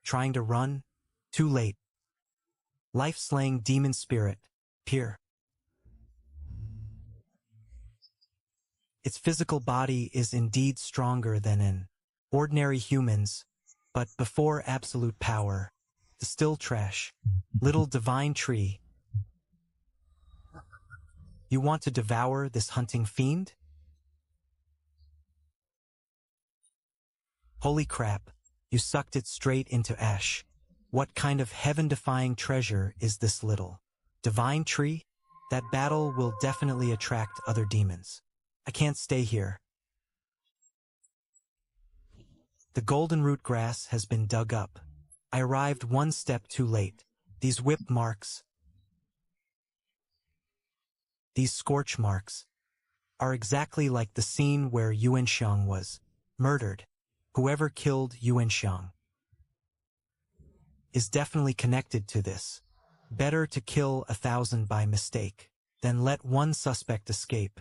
Trying to run? Too late. Life-slaying demon spirit. Peer. Its physical body is indeed stronger than an ordinary human's, but before absolute power, the still trash. Little divine tree. You want to devour this hunting fiend? Holy crap, you sucked it straight into ash. What kind of heaven-defying treasure is this little divine tree? That battle will definitely attract other demons. I can't stay here. The golden root grass has been dug up. I arrived one step too late. These whip marks, these scorch marks, are exactly like the scene where Yuan Xiang was murdered. Whoever killed Yuan Xiang is definitely connected to this. Better to kill 1,000 by mistake than let one suspect escape.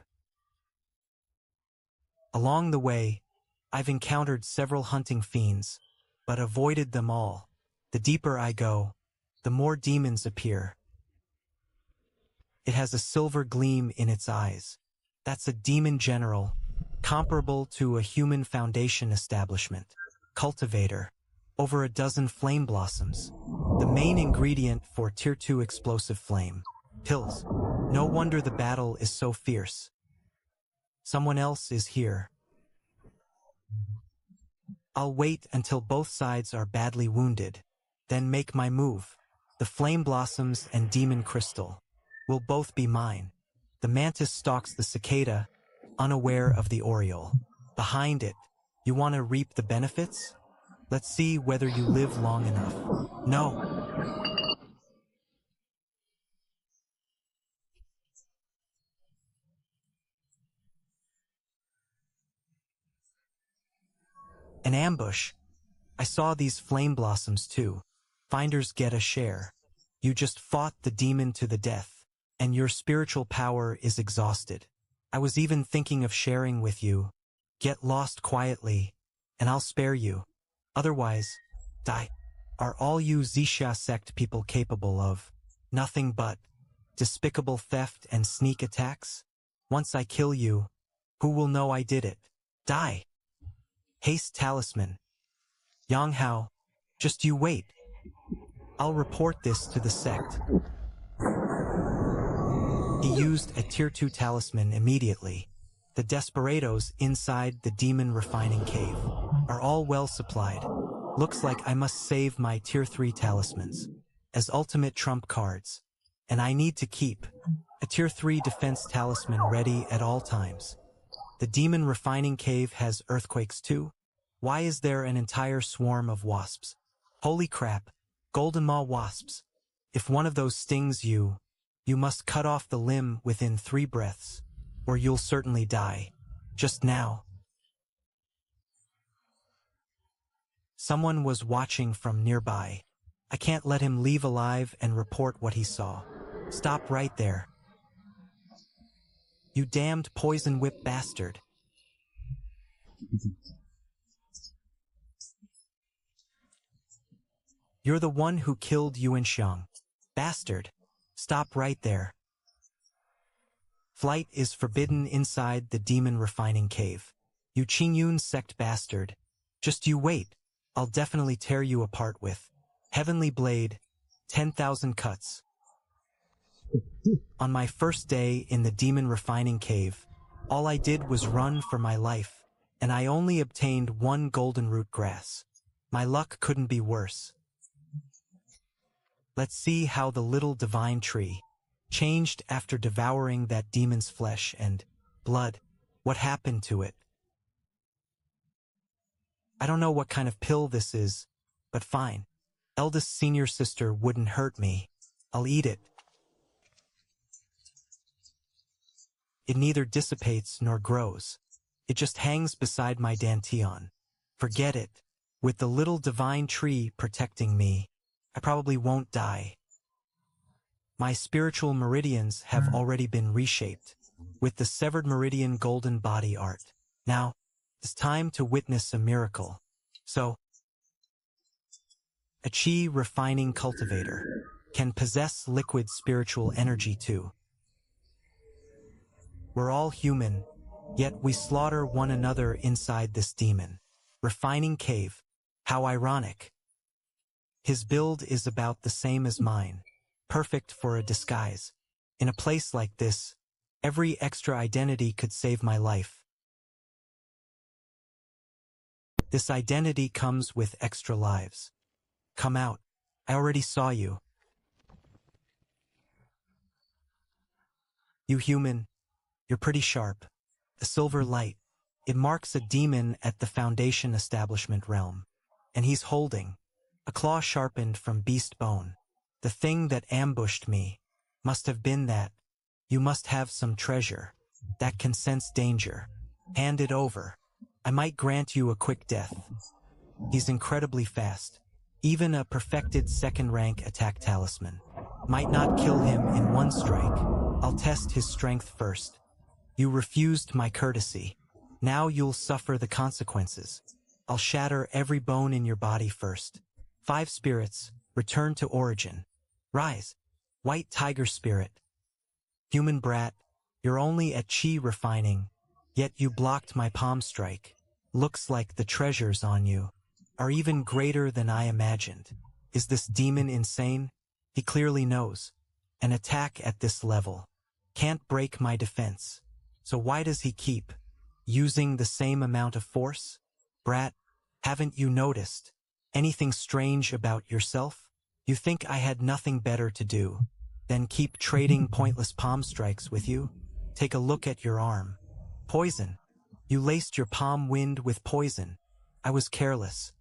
Along the way, I've encountered several hunting fiends, but avoided them all. The deeper I go, the more demons appear. It has a silver gleam in its eyes. That's a demon general, comparable to a human foundation establishment. Cultivator. Over a dozen flame blossoms. The main ingredient for Tier 2 explosive flame. Pills. No wonder the battle is so fierce. Someone else is here. I'll wait until both sides are badly wounded, then make my move. The flame blossoms and demon crystal will both be mine. The mantis stalks the cicada, unaware of the oriole. Behind it, you want to reap the benefits? Let's see whether you live long enough. No. An ambush. I saw these flame blossoms too. Finders get a share. You just fought the demon to the death, and your spiritual power is exhausted. I was even thinking of sharing with you. Get lost quietly, and I'll spare you. Otherwise, die. Are all you Zixia sect people capable of nothing but despicable theft and sneak attacks? Once I kill you, who will know I did it? Die. Haste talisman. Yang Hao, just you wait. I'll report this to the sect. He used a Tier 2 talisman immediately. The desperados inside the demon refining cave are all well supplied. Looks like I must save my Tier 3 talismans as ultimate trump cards. And I need to keep a Tier 3 defense talisman ready at all times. The demon refining cave has earthquakes too? Why is there an entire swarm of wasps? Holy crap, golden maw wasps. If one of those stings you, you must cut off the limb within 3 breaths, or you'll certainly die. Just now. Someone was watching from nearby. I can't let him leave alive and report what he saw. Stop right there. You damned poison whip bastard. You're the one who killed Yuan Xiang. Bastard. Stop right there. Flight is forbidden inside the demon refining cave. You Qingyun sect bastard. Just you wait. I'll definitely tear you apart with Heavenly Blade, 10,000 cuts. On my first day in the demon refining cave, all I did was run for my life, and I only obtained 1 golden root grass. My luck couldn't be worse. Let's see how the little divine tree changed after devouring that demon's flesh and blood. What happened to it? I don't know what kind of pill this is, but fine. Eldest senior sister wouldn't hurt me. I'll eat it. It neither dissipates nor grows. It just hangs beside my dantian. Forget it. With the little divine tree protecting me, I probably won't die. My spiritual meridians have already been reshaped with the severed meridian golden body art. Now, it's time to witness a miracle. So, a chi refining cultivator can possess liquid spiritual energy too. We're all human, yet we slaughter one another inside this demon refining cave. How ironic. His build is about the same as mine, perfect for a disguise. In a place like this, every extra identity could save my life. This identity comes with extra lives. Come out. I already saw you. You human, you're pretty sharp. A silver light. It marks a demon at the Foundation Establishment realm. And he's holding a claw sharpened from beast bone. The thing that ambushed me must have been that. You must have some treasure that can sense danger. Hand it over. I might grant you a quick death. He's incredibly fast. Even a perfected second-rank attack talisman might not kill him in one strike. I'll test his strength first. You refused my courtesy. Now you'll suffer the consequences. I'll shatter every bone in your body first. 5 spirits, return to origin. Rise, white tiger spirit. Human brat, you're only at chi refining, yet you blocked my palm strike. Looks like the treasures on you are even greater than I imagined. Is this demon insane? He clearly knows. An attack at this level can't break my defense. So why does he keep using the same amount of force? Brat, haven't you noticed anything strange about yourself? You think I had nothing better to do than keep trading pointless palm strikes with you? Take a look at your arm. Poison. You laced your palm wind with poison. I was careless.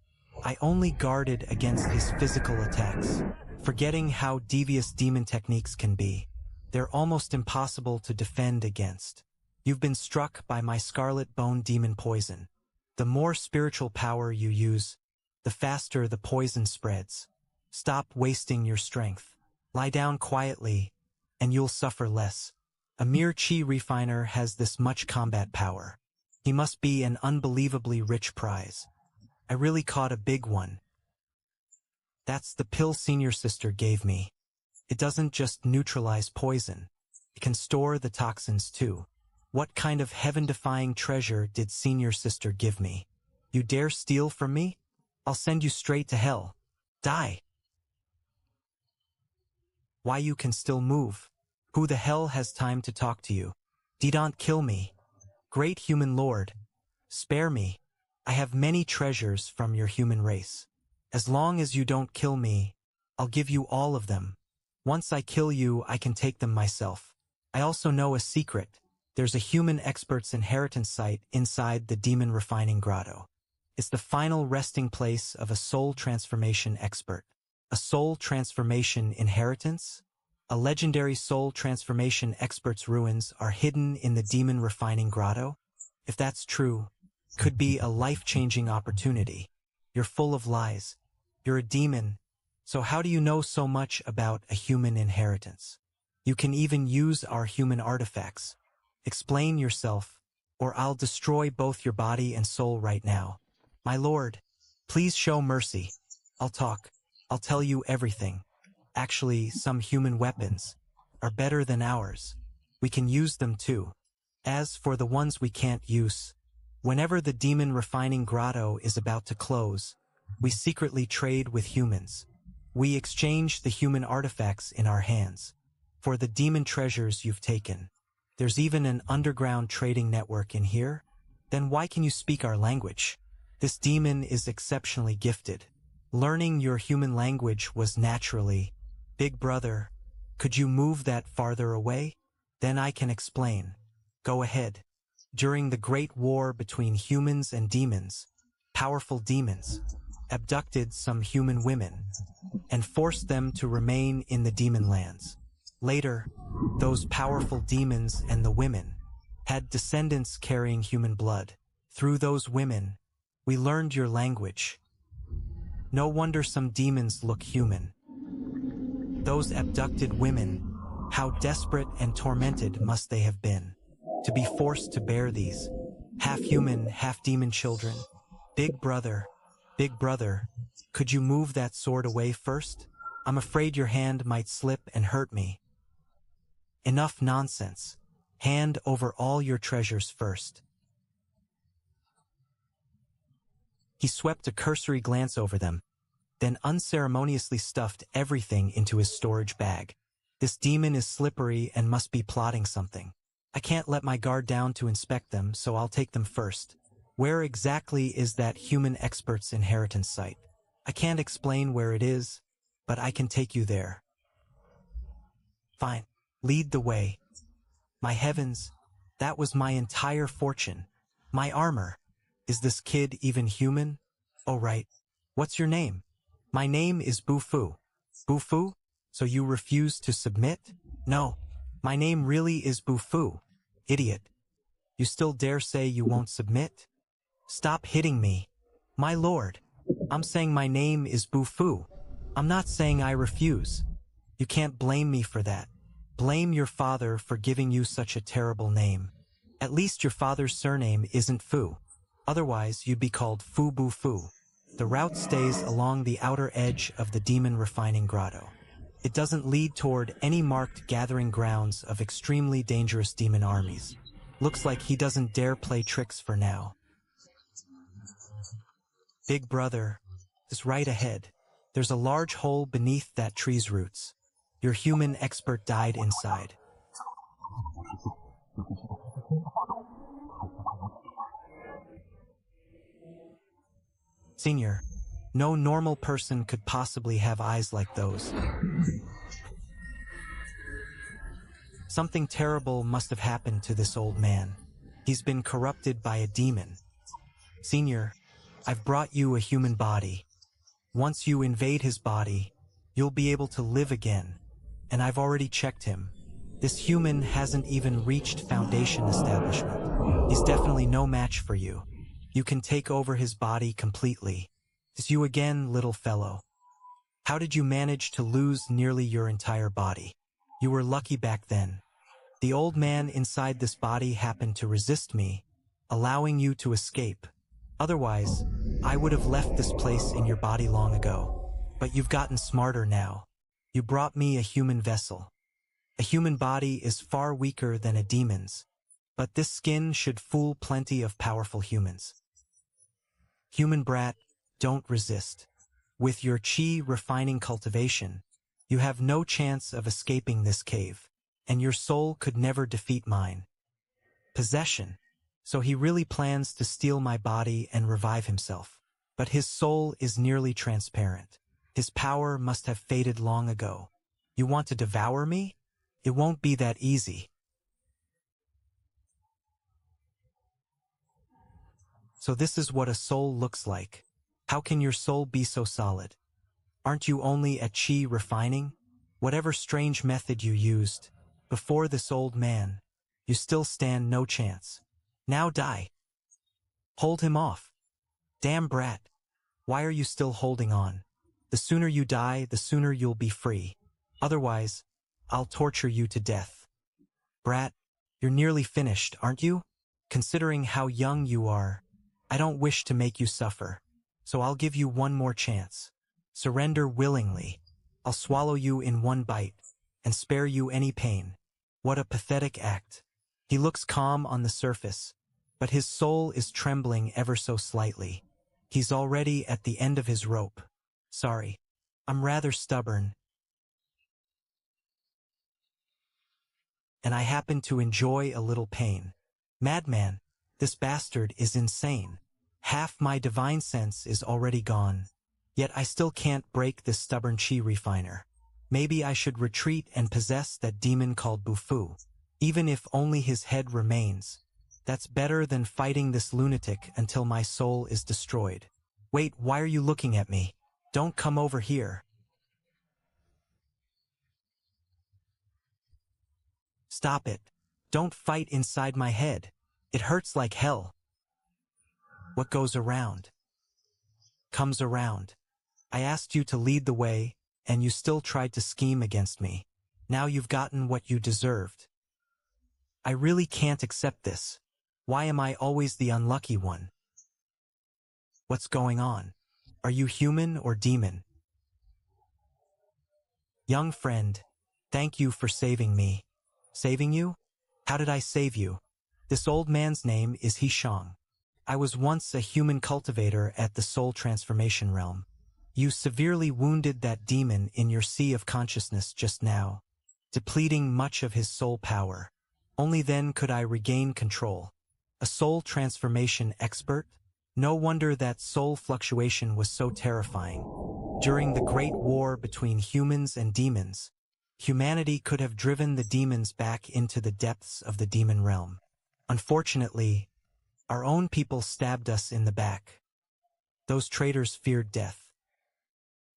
I only guarded against his physical attacks, forgetting how devious demon techniques can be. They're almost impossible to defend against. You've been struck by my scarlet bone demon poison. The more spiritual power you use, the faster the poison spreads. Stop wasting your strength. Lie down quietly, and you'll suffer less. A mere chi refiner has this much combat power. He must be an unbelievably rich prize. I really caught a big one. That's the pill senior sister gave me. It doesn't just neutralize poison. It can store the toxins too. What kind of heaven-defying treasure did senior sister give me? You dare steal from me? I'll send you straight to hell. Die. Why you can still move? Who the hell has time to talk to you? Don't kill me. Great human lord. Spare me. I have many treasures from your human race. As long as you don't kill me, I'll give you all of them. Once I kill you, I can take them myself. I also know a secret. There's a human expert's inheritance site inside the demon refining grotto. It's the final resting place of a soul transformation expert. A soul transformation inheritance? A legendary soul transformation expert's ruins are hidden in the demon refining grotto? If that's true, could be a life-changing opportunity. You're full of lies. You're a demon. So how do you know so much about a human inheritance? You can even use our human artifacts. Explain yourself, or I'll destroy both your body and soul right now. My lord, please show mercy. I'll talk. I'll tell you everything. Actually, some human weapons are better than ours. We can use them too. As for the ones we can't use, whenever the demon refining grotto is about to close, we secretly trade with humans. We exchange the human artifacts in our hands for the demon treasures you've taken. There's even an underground trading network in here. Then why can you speak our language? This demon is exceptionally gifted. Learning your human language was naturally, Big brother, could you move that farther away? Then I can explain. Go ahead. During the Great War between humans and demons, powerful demons abducted some human women and forced them to remain in the demon lands. Later, those powerful demons and the women had descendants carrying human blood. Through those women, we learned your language. No wonder some demons look human. Those abducted women, how desperate and tormented must they have been to be forced to bear these half-human, half-demon children. Big brother, could you move that sword away first? I'm afraid your hand might slip and hurt me. Enough nonsense. Hand over all your treasures first. He swept a cursory glance over them, then unceremoniously stuffed everything into his storage bag. This demon is slippery and must be plotting something. I can't let my guard down to inspect them, so I'll take them first. Where exactly is that human expert's inheritance site? I can't explain where it is, but I can take you there. Fine. Lead the way. My heavens, that was my entire fortune. My armor. Is this kid even human? Oh right. What's your name? My name is Bufu. Bufu? So you refuse to submit? No. My name really is Bufu. Idiot. You still dare say you won't submit? Stop hitting me. My lord. I'm saying my name is Bufu. I'm not saying I refuse. You can't blame me for that. Blame your father for giving you such a terrible name. At least your father's surname isn't Fu. Otherwise, you'd be called Fu Bufu. The route stays along the outer edge of the demon refining grotto. It doesn't lead toward any marked gathering grounds of extremely dangerous demon armies. Looks like he doesn't dare play tricks for now. Big brother, is right ahead. There's a large hole beneath that tree's roots. Your human expert died inside. Senior, no normal person could possibly have eyes like those. Something terrible must have happened to this old man. He's been corrupted by a demon. Senior, I've brought you a human body. Once you invade his body, you'll be able to live again. And I've already checked him. This human hasn't even reached Foundation establishment. He's definitely no match for you. You can take over his body completely. It's you again, little fellow. How did you manage to lose nearly your entire body? You were lucky back then. The old man inside this body happened to resist me, allowing you to escape. Otherwise, I would have left this place in your body long ago. But you've gotten smarter now. You brought me a human vessel. A human body is far weaker than a demon's, but this skin should fool plenty of powerful humans. Human brat, don't resist. With your chi refining cultivation, you have no chance of escaping this cave, and your soul could never defeat mine. Possession. So he really plans to steal my body and revive himself. But his soul is nearly transparent. His power must have faded long ago. You want to devour me? It won't be that easy. So this is what a soul looks like. How can your soul be so solid? Aren't you only at chi refining? Whatever strange method you used, before this old man, you still stand no chance. Now die. Hold him off. Damn brat. Why are you still holding on? The sooner you die, the sooner you'll be free. Otherwise, I'll torture you to death. Brat, You're nearly finished, aren't you? Considering how young you are, I don't wish to make you suffer, so I'll give you one more chance. Surrender willingly. I'll swallow you in one bite, and spare you any pain. What a pathetic act. He looks calm on the surface, but his soul is trembling ever so slightly. He's already at the end of his rope. Sorry, I'm rather stubborn, and I happen to enjoy a little pain. Madman, this bastard is insane. Half my divine sense is already gone. Yet I still can't break this stubborn chi refiner. Maybe I should retreat and possess that demon called Bufu. Even if only his head remains. That's better than fighting this lunatic until my soul is destroyed. Wait, why are you looking at me? Don't come over here. Stop it. Don't fight inside my head. It hurts like hell. What goes around comes around. I asked you to lead the way, and you still tried to scheme against me. Now you've gotten what you deserved. I really can't accept this. Why am I always the unlucky one? What's going on? Are you human or demon? Young friend, thank you for saving me. Saving you? How did I save you? This old man's name is Hishang. I was once a human cultivator at the soul transformation realm. You severely wounded that demon in your sea of consciousness just now, depleting much of his soul power. Only then could I regain control. A soul transformation expert? No wonder that soul fluctuation was so terrifying. During the Great War between humans and demons, humanity could have driven the demons back into the depths of the demon realm. Unfortunately, our own people stabbed us in the back. Those traitors feared death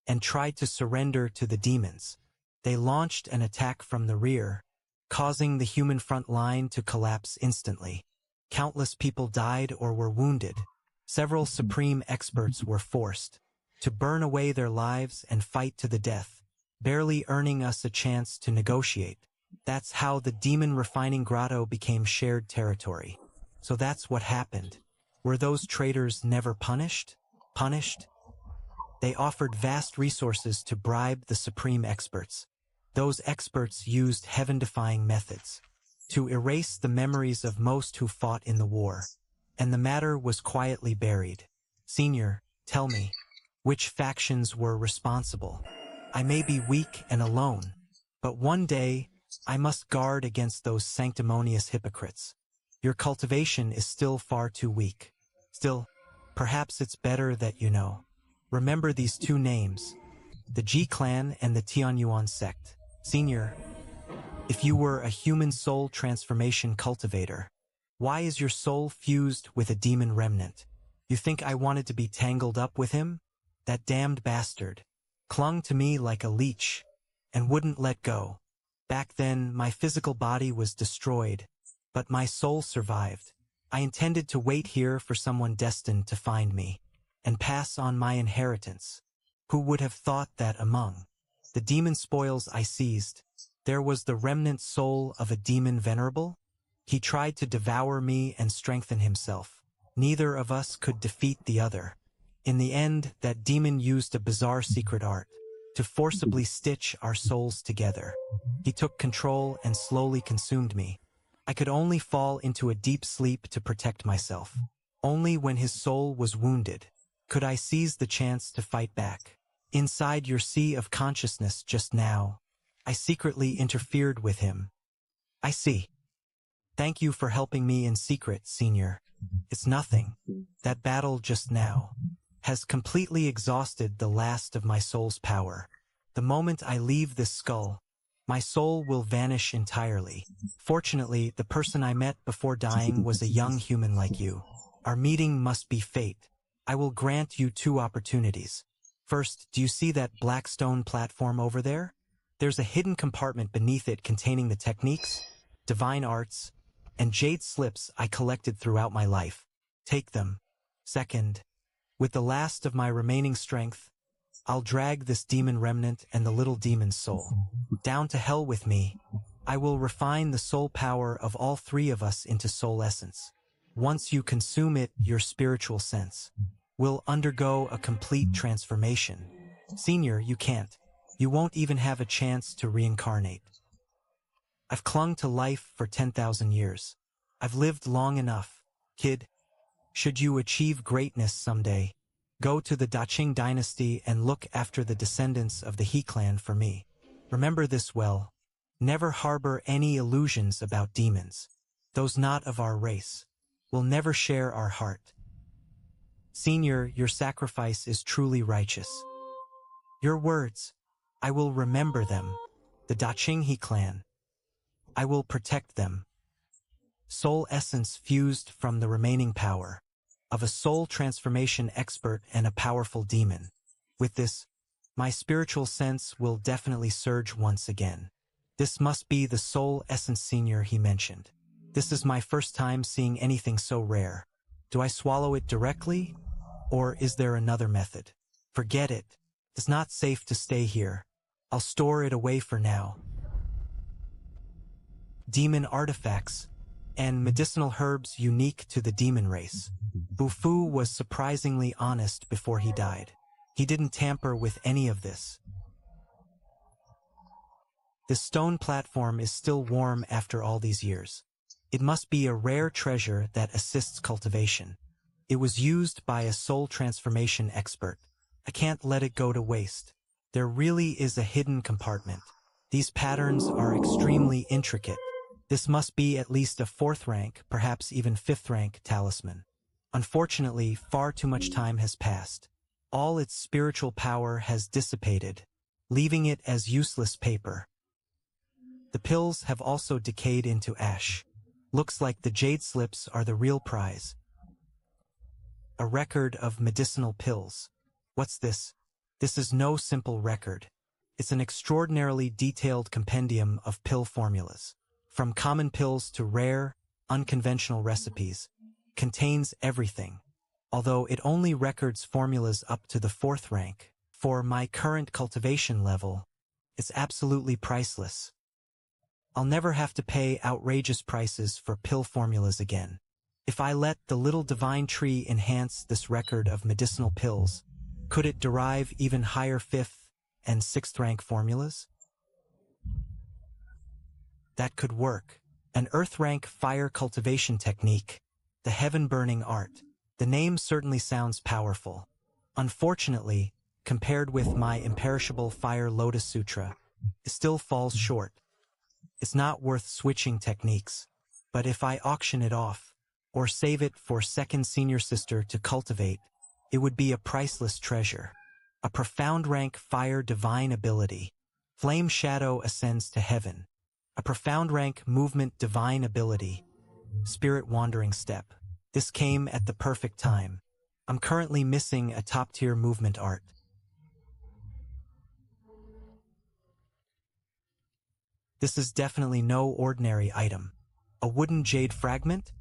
and tried to surrender to the demons. They launched an attack from the rear, causing the human front line to collapse instantly. Countless people died or were wounded. Several supreme experts were forced to burn away their lives and fight to the death, barely earning us a chance to negotiate. That's how the demon refining grotto became shared territory. So that's what happened. Were those traitors never punished? Punished? They offered vast resources to bribe the supreme experts. Those experts used heaven-defying methods to erase the memories of most who fought in the war, and the matter was quietly buried. Senior, tell me, which factions were responsible? I may be weak and alone, but one day I must guard against those sanctimonious hypocrites. Your cultivation is still far too weak. Still, perhaps it's better that you know. Remember these two names, the Ji clan and the Tianyuan sect. Senior, if you were a human soul transformation cultivator, why is your soul fused with a demon remnant? You think I wanted to be tangled up with him? That damned bastard clung to me like a leech and wouldn't let go. Back then, my physical body was destroyed, but my soul survived. I intended to wait here for someone destined to find me and pass on my inheritance. Who would have thought that among the demon spoils I seized, there was the remnant soul of a demon venerable? He tried to devour me and strengthen himself. Neither of us could defeat the other. In the end, that demon used a bizarre secret art to forcibly stitch our souls together. He took control and slowly consumed me. I could only fall into a deep sleep to protect myself. Only when his soul was wounded could I seize the chance to fight back. Inside your sea of consciousness just now, I secretly interfered with him. I see. Thank you for helping me in secret, Senior. It's nothing. That battle just now has completely exhausted the last of my soul's power. The moment I leave this skull, my soul will vanish entirely. Fortunately, the person I met before dying was a young human like you. Our meeting must be fate. I will grant you 2 opportunities. First, do you see that black stone platform over there? There's a hidden compartment beneath it containing the techniques, divine arts, and jade slips I collected throughout my life. Take them. Second, with the last of my remaining strength, I'll drag this demon remnant and the little demon's soul down to hell with me I will refine the soul power of all three of us into soul essence. Once you consume it, your spiritual sense will undergo a complete transformation. Senior, you can't. You won't even have a chance to reincarnate. I've clung to life for 10,000 years. I've lived long enough. Kid, should you achieve greatness someday, go to the Daqing dynasty and look after the descendants of the He clan for me. Remember this well. Never harbor any illusions about demons. Those not of our race will never share our heart. Senior, your sacrifice is truly righteous. Your words, I will remember them. The Daqing He clan. I will protect them. Soul essence fused from the remaining power of a soul transformation expert and a powerful demon. With this, my spiritual sense will definitely surge once again. This must be the soul essence, Senior, he mentioned. This is my first time seeing anything so rare. Do I swallow it directly, or is there another method? Forget it. It's not safe to stay here. I'll store it away for now. Demon artifacts and medicinal herbs unique to the demon race. Bufu was surprisingly honest before he died. He didn't tamper with any of this. The stone platform is still warm after all these years. It must be a rare treasure that assists cultivation. It was used by a soul transformation expert. I can't let it go to waste. There really is a hidden compartment. These patterns are extremely intricate. This must be at least a 4th rank, perhaps even 5th rank talisman. Unfortunately, far too much time has passed. All its spiritual power has dissipated, leaving it as useless paper. The pills have also decayed into ash. Looks like the jade slips are the real prize. A record of medicinal pills. What's this? This is no simple record. It's an extraordinarily detailed compendium of pill formulas. From common pills to rare, unconventional recipes. Contains everything. Although it only records formulas up to the 4th rank. For my current cultivation level, it's absolutely priceless. I'll never have to pay outrageous prices for pill formulas again. If I let the little divine tree enhance this record of medicinal pills, could it derive even higher 5th and 6th rank formulas? That could work. An earth rank fire cultivation technique. The heaven-burning art. The name certainly sounds powerful. Unfortunately, compared with my imperishable fire Lotus Sutra, it still falls short. It's not worth switching techniques. But if I auction it off, or save it for second senior sister to cultivate, it would be a priceless treasure. A profound rank fire divine ability. Flame shadow ascends to heaven. A profound rank movement divine ability. Spirit wandering step. This came at the perfect time. I'm currently missing a top-tier movement art. This is definitely no ordinary item. A wooden jade fragment?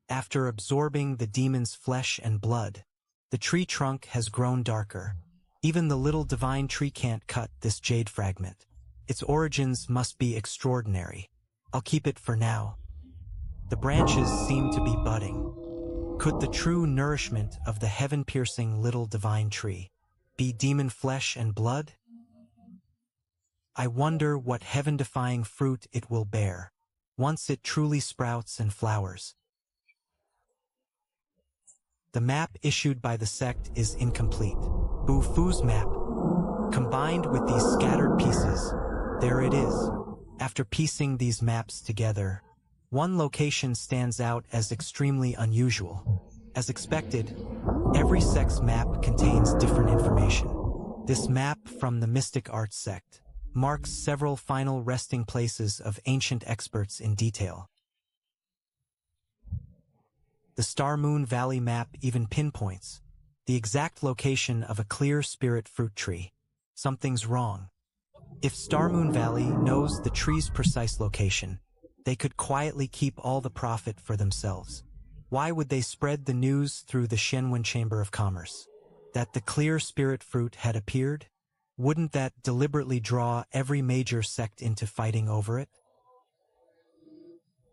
After absorbing the demon's flesh and blood, the tree trunk has grown darker. Even the little divine tree can't cut this jade fragment. Its origins must be extraordinary. I'll keep it for now. The branches seem to be budding. Could the true nourishment of the heaven-piercing little divine tree be demon flesh and blood? I wonder what heaven-defying fruit it will bear, once it truly sprouts and flowers. The map issued by the sect is incomplete. Bufu's map. Combined with these scattered pieces, there it is. After piecing these maps together, one location stands out as extremely unusual. As expected, every sect's map contains different information. This map from the Mystic Arts sect marks several final resting places of ancient experts in detail. The Star Moon Valley map even pinpoints the exact location of a clear spirit fruit tree. Something's wrong. If Star Moon Valley knows the tree's precise location, they could quietly keep all the profit for themselves. Why would they spread the news through the Shenwen Chamber of Commerce that the clear spirit fruit had appeared? Wouldn't that deliberately draw every major sect into fighting over it?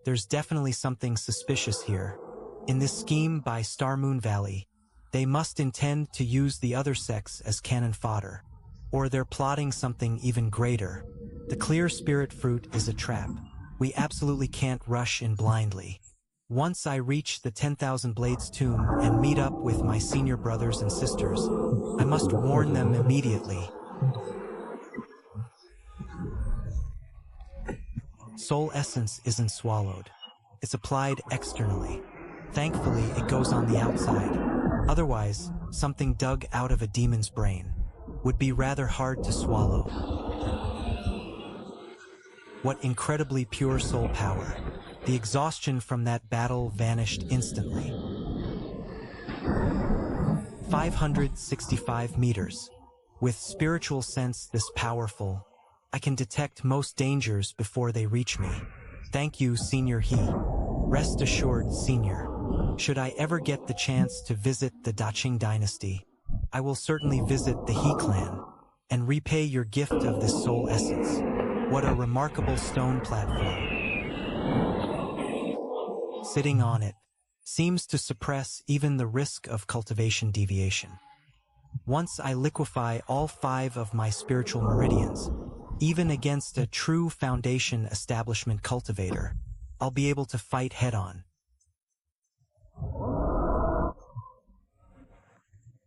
There's definitely something suspicious here. In this scheme by Star Moon Valley, they must intend to use the other sects as cannon fodder. Or they're plotting something even greater. The clear spirit fruit is a trap. We absolutely can't rush in blindly. Once I reach the 10,000 Blades tomb and meet up with my senior brothers and sisters, I must warn them immediately. Soul essence isn't swallowed. It's applied externally. Thankfully, it goes on the outside. Otherwise, something dug out of a demon's brain would be rather hard to swallow. What incredibly pure soul power. The exhaustion from that battle vanished instantly. 565 meters. With spiritual sense this powerful, I can detect most dangers before they reach me. Thank you, Senior He. Rest assured, Senior. Should I ever get the chance to visit the Daqing dynasty, I will certainly visit the He clan and repay your gift of this soul essence. What a remarkable stone platform. Sitting on it seems to suppress even the risk of cultivation deviation. Once I liquefy all 5 of my spiritual meridians, even against a true foundation establishment cultivator, I'll be able to fight head-on.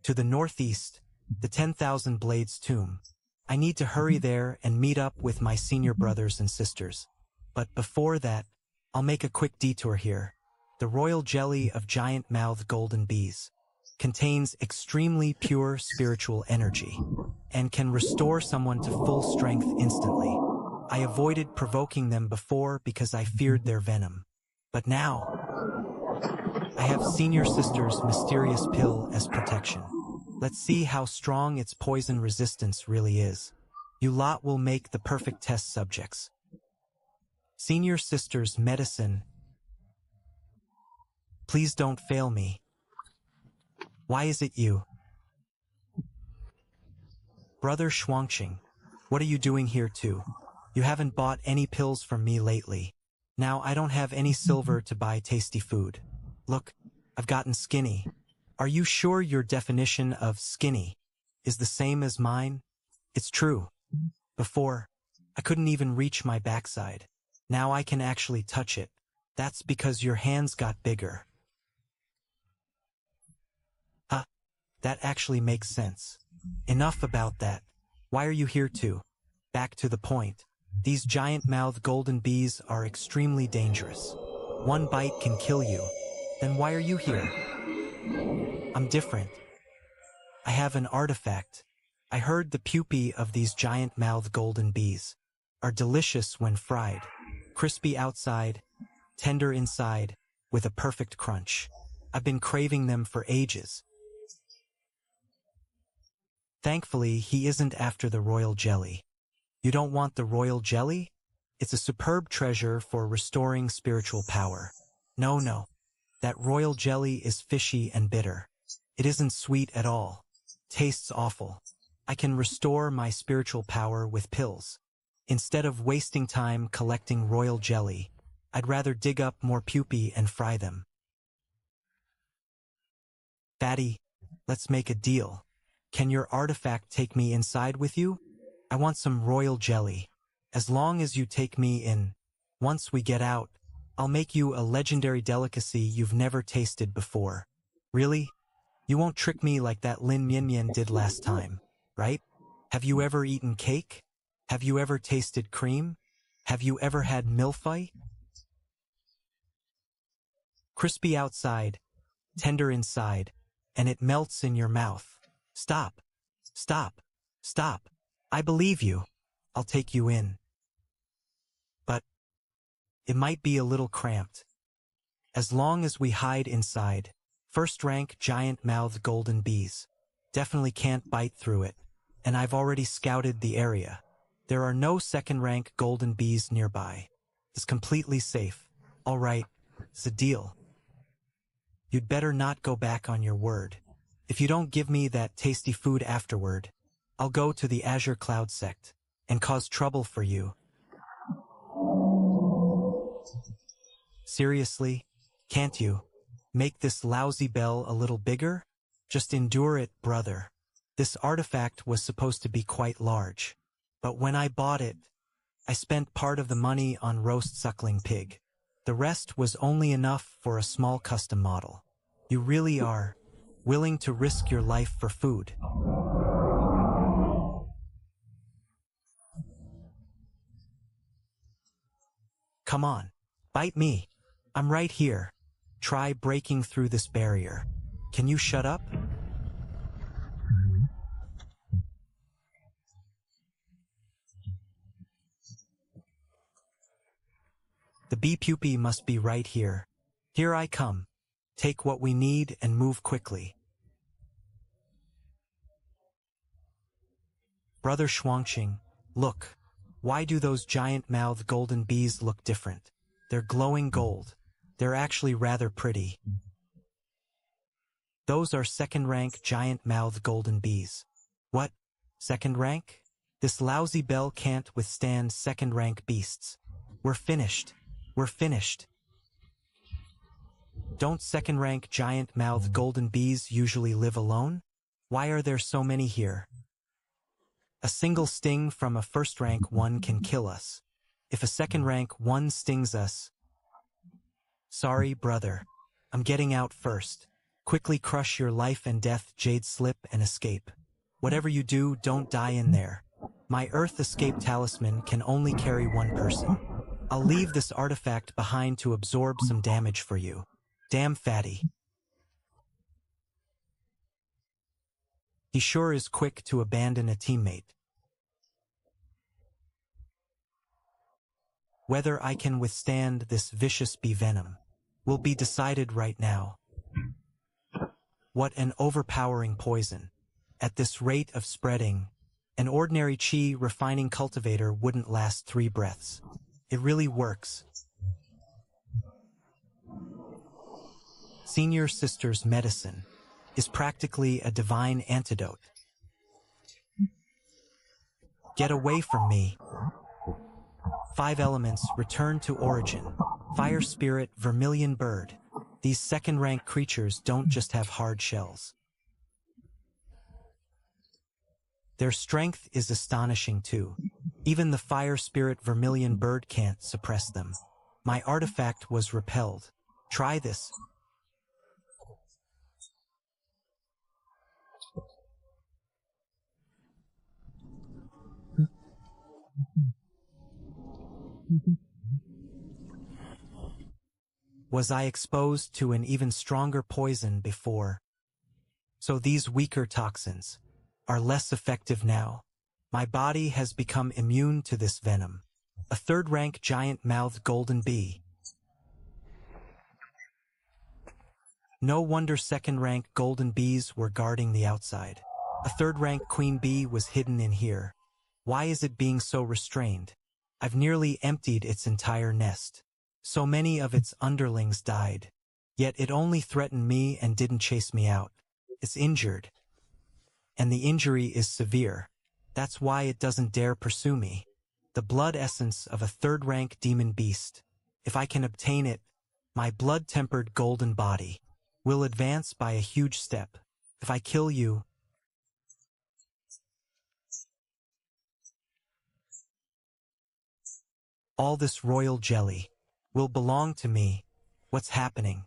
To the northeast, the 10,000 Blades tomb. I need to hurry there and meet up with my senior brothers and sisters. But before that, I'll make a quick detour here. The royal jelly of giant-mouthed golden bees contains extremely pure spiritual energy and can restore someone to full strength instantly. I avoided provoking them before because I feared their venom. But now, I have senior sister's mysterious pill as protection. Let's see how strong its poison resistance really is. You lot will make the perfect test subjects. Senior sister's medicine. Please don't fail me. Why is it you? Brother Shuangqing, what are you doing here too? You haven't bought any pills from me lately. Now I don't have any silver to buy tasty food. Look, I've gotten skinny. Are you sure your definition of skinny is the same as mine? It's true. Before, I couldn't even reach my backside. Now I can actually touch it. That's because your hands got bigger. That actually makes sense. Enough about that. Why are you here too? Back to the point. These giant-mouthed golden bees are extremely dangerous. One bite can kill you. Then why are you here? I'm different. I have an artifact. I heard the pupae of these giant-mouthed golden bees are delicious when fried, crispy outside, tender inside, with a perfect crunch. I've been craving them for ages. Thankfully, he isn't after the royal jelly. You don't want the royal jelly? It's a superb treasure for restoring spiritual power. No. That royal jelly is fishy and bitter. It isn't sweet at all. Tastes awful. I can restore my spiritual power with pills. Instead of wasting time collecting royal jelly, I'd rather dig up more pupae and fry them. Fatty, let's make a deal. Can your artifact take me inside with you? I want some royal jelly. As long as you take me in. Once we get out, I'll make you a legendary delicacy you've never tasted before. Really? You won't trick me like that Lin Mian did last time, right? Have you ever eaten cake? Have you ever tasted cream? Have you ever had milfy? Crispy outside, tender inside, and it melts in your mouth. Stop. I believe you. I'll take you in. But it might be a little cramped. As long as we hide inside, first-rank giant-mouthed golden bees definitely can't bite through it, and I've already scouted the area. There are no second-rank golden bees nearby. It's completely safe. All right, it's a deal. You'd better not go back on your word. If you don't give me that tasty food afterward, I'll go to the Azure Cloud sect and cause trouble for you. Seriously? Can't you make this lousy bell a little bigger? Just endure it, brother. This artifact was supposed to be quite large, but when I bought it, I spent part of the money on roast suckling pig. The rest was only enough for a small custom model. You really are willing to risk your life for food. Come on, bite me. I'm right here. Try breaking through this barrier. Can you shut up? The bee pupae must be right here. Here I come. Take what we need and move quickly. Brother Shuangqing, look. Why do those giant-mouthed golden bees look different? They're glowing gold. They're actually rather pretty. Those are second-rank giant-mouthed golden bees. What? Second rank? This lousy bell can't withstand second-rank beasts. We're finished. We're finished. Don't second-rank giant-mouthed golden bees usually live alone? Why are there so many here? A single sting from a first-rank one can kill us. If a second-rank one stings us... Sorry, brother. I'm getting out first. Quickly crush your life and death jade slip and escape. Whatever you do, don't die in there. My Earth Escape Talisman can only carry one person. I'll leave this artifact behind to absorb some damage for you. Damn fatty. He sure is quick to abandon a teammate. Whether I can withstand this vicious bee venom will be decided right now. What an overpowering poison. At this rate of spreading, an ordinary chi refining cultivator wouldn't last 3 breaths. It really works. Senior Sister's medicine is practically a divine antidote. Get away from me. 5 elements return to origin. Fire spirit, vermilion bird. These second-rank creatures don't just have hard shells. Their strength is astonishing too. Even the fire spirit vermilion bird can't suppress them. My artifact was repelled. Try this. Was I exposed to an even stronger poison before? So these weaker toxins are less effective now. My body has become immune to this venom. A third-rank giant-mouthed golden bee. No wonder second-rank golden bees were guarding the outside. A third-rank queen bee was hidden in here. Why is it being so restrained? I've nearly emptied its entire nest. So many of its underlings died. Yet it only threatened me and didn't chase me out. It's injured. And the injury is severe. That's why it doesn't dare pursue me. The blood essence of a third-rank demon beast. If I can obtain it, my blood-tempered golden body will advance by a huge step. If I kill you, all this royal jelly will belong to me. What's happening?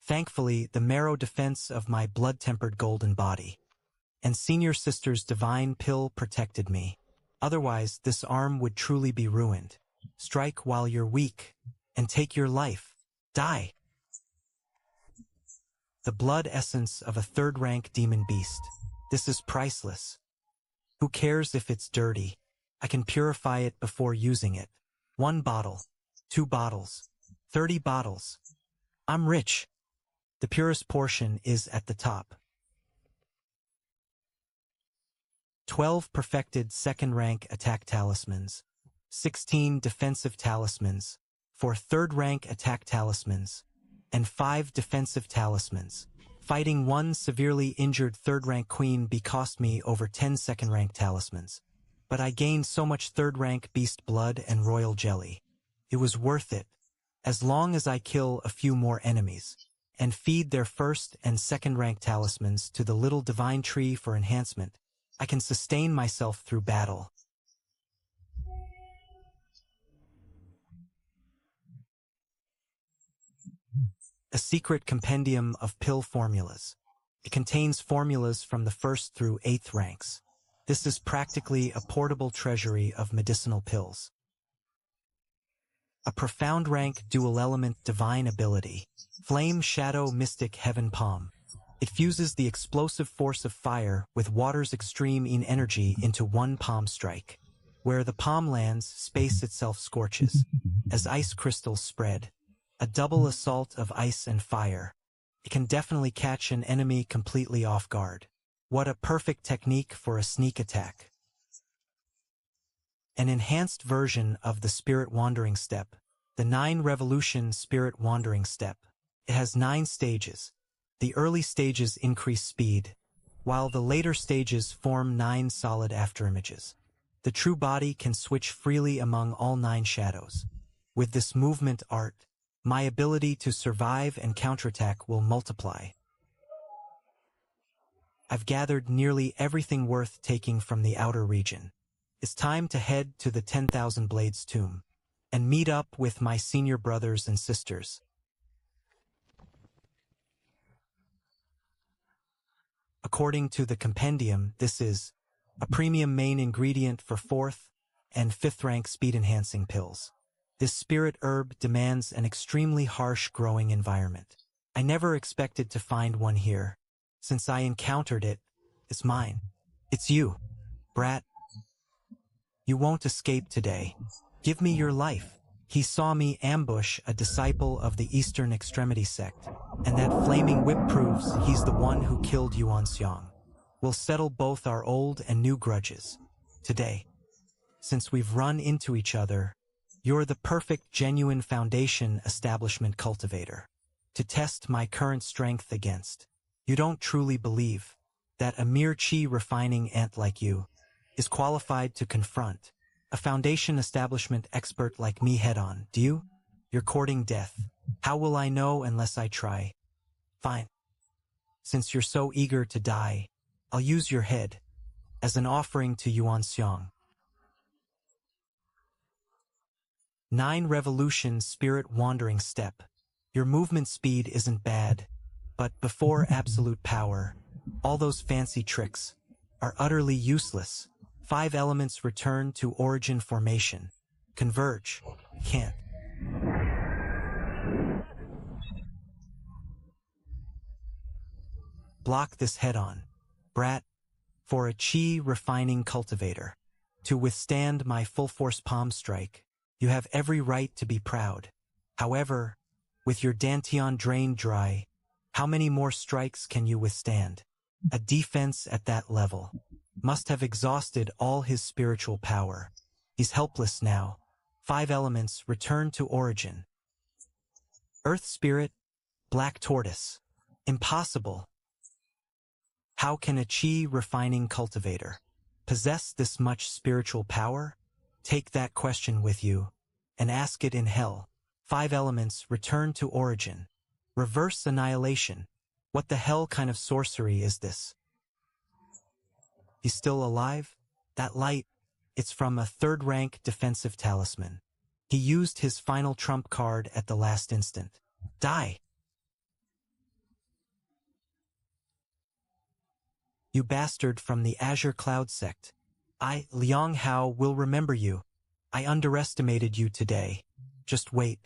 Thankfully, the marrow defense of my blood-tempered golden body and Senior Sister's divine pill protected me. Otherwise, this arm would truly be ruined. Strike while you're weak and take your life. Die. The blood essence of a third-rank demon beast. This is priceless. Who cares if it's dirty? I can purify it before using it. 1 bottle, 2 bottles, 30 bottles. I'm rich. The purest portion is at the top. 12 perfected second-rank attack talismans, 16 defensive talismans, 4 third-rank attack talismans, and 5 defensive talismans. Fighting one severely injured 3rd-rank queen cost me over 10 2nd-rank talismans. But I gained so much 3rd-rank beast blood and royal jelly. It was worth it, as long as I kill a few more enemies, and feed their 1st and 2nd-rank talismans to the little divine tree for enhancement. I can sustain myself through battle. A secret compendium of pill formulas. It contains formulas from the 1st through 8th ranks. This is practically a portable treasury of medicinal pills. A profound rank dual-element divine ability. Flame Shadow Mystic Heaven Palm. It fuses the explosive force of fire with water's extreme energy into one palm strike. Where the palm lands, space itself scorches. As ice crystals spread. A double assault of ice and fire. It can definitely catch an enemy completely off guard. What a perfect technique for a sneak attack. An enhanced version of the Spirit Wandering Step. The 9 Revolution Spirit Wandering Step. It has 9 stages. The early stages increase speed, while the later stages form 9 solid afterimages. The true body can switch freely among all 9 shadows. With this movement art, my ability to survive and counterattack will multiply. I've gathered nearly everything worth taking from the outer region. It's time to head to the 10,000 Blades tomb and meet up with my senior brothers and sisters. According to the compendium, this is a premium main ingredient for 4th and 5th rank speed-enhancing pills. This spirit herb demands an extremely harsh growing environment. I never expected to find one here. Since I encountered it, it's mine. It's you, brat. You won't escape today. Give me your life. He saw me ambush a disciple of the Eastern Extremity sect, and that flaming whip proves he's the one who killed Yuan Xiang. We'll settle both our old and new grudges today. Since we've run into each other, you're the perfect genuine foundation establishment cultivator to test my current strength against. You don't truly believe that a mere chi refining ant like you is qualified to confront a foundation establishment expert like me head-on, do you? You're courting death. How will I know unless I try? Fine. Since you're so eager to die, I'll use your head as an offering to Yuan Xiang. 9 Revolution Spirit Wandering Step. Your movement speed isn't bad, but before absolute power, all those fancy tricks are utterly useless. 5 elements return to origin formation. Converge. Can't. Block this head-on, brat, for a chi refining cultivator. To withstand my full-force palm strike, you have every right to be proud. However, with your dantian drained dry, how many more strikes can you withstand? A defense at that level must have exhausted all his spiritual power. He's helpless now. 5 elements return to origin. Earth Spirit, Black Tortoise. Impossible. How can a chi refining cultivator possess this much spiritual power? Take that question with you and ask it in hell. 5 elements return to origin. Reverse annihilation. What the hell kind of sorcery is this? He's still alive? That light, it's from a 3rd rank defensive talisman. He used his final trump card at the last instant. Die! You bastard from the Azure Cloud sect. I, Liang Hao, will remember you. I underestimated you today. Just wait.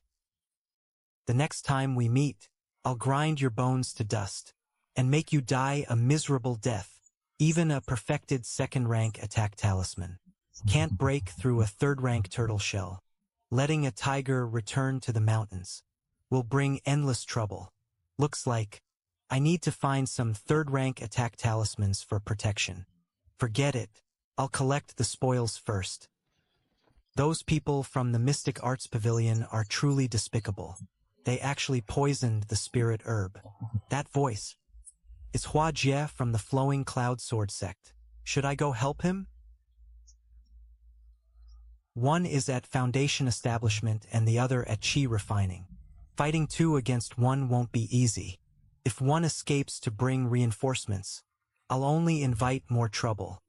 The next time we meet, I'll grind your bones to dust and make you die a miserable death. Even a perfected 2nd rank attack talisman can't break through a 3rd rank turtle shell. Letting a tiger return to the mountains will bring endless trouble. Looks like I need to find some 3rd rank attack talismans for protection. Forget it. I'll collect the spoils first. Those people from the Mystic Arts Pavilion are truly despicable. they actually poisoned the spirit herb. That voice. It's Hua Jie from the Flowing Cloud Sword sect. Should I go help him? One is at Foundation Establishment and the other at Qi Refining. Fighting two against one won't be easy. If one escapes to bring reinforcements, I'll only invite more trouble.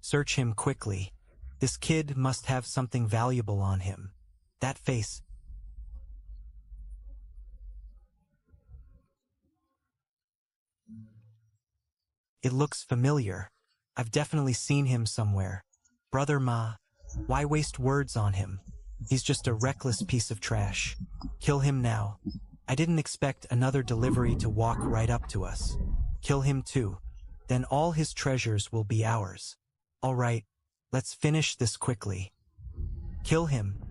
Search him quickly. This kid must have something valuable on him. That face. It looks familiar. I've definitely seen him somewhere. Brother Ma, why waste words on him? He's just a reckless piece of trash. Kill him now. I didn't expect another delivery to walk right up to us. Kill him too. Then all his treasures will be ours. All right, let's finish this quickly. Kill him.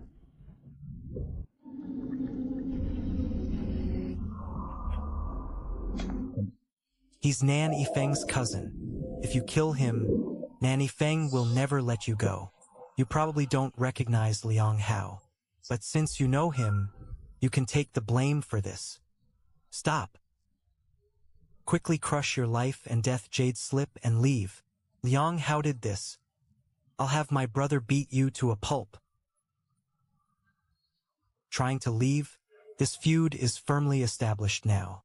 He's Nan Yifeng's cousin. If you kill him, Nan Yifeng will never let you go. You probably don't recognize Liang Hao, but since you know him, you can take the blame for this. Stop. Quickly crush your life and death jade slip and leave. Liang Hao did this. I'll have my brother beat you to a pulp. Trying to leave? This feud is firmly established now.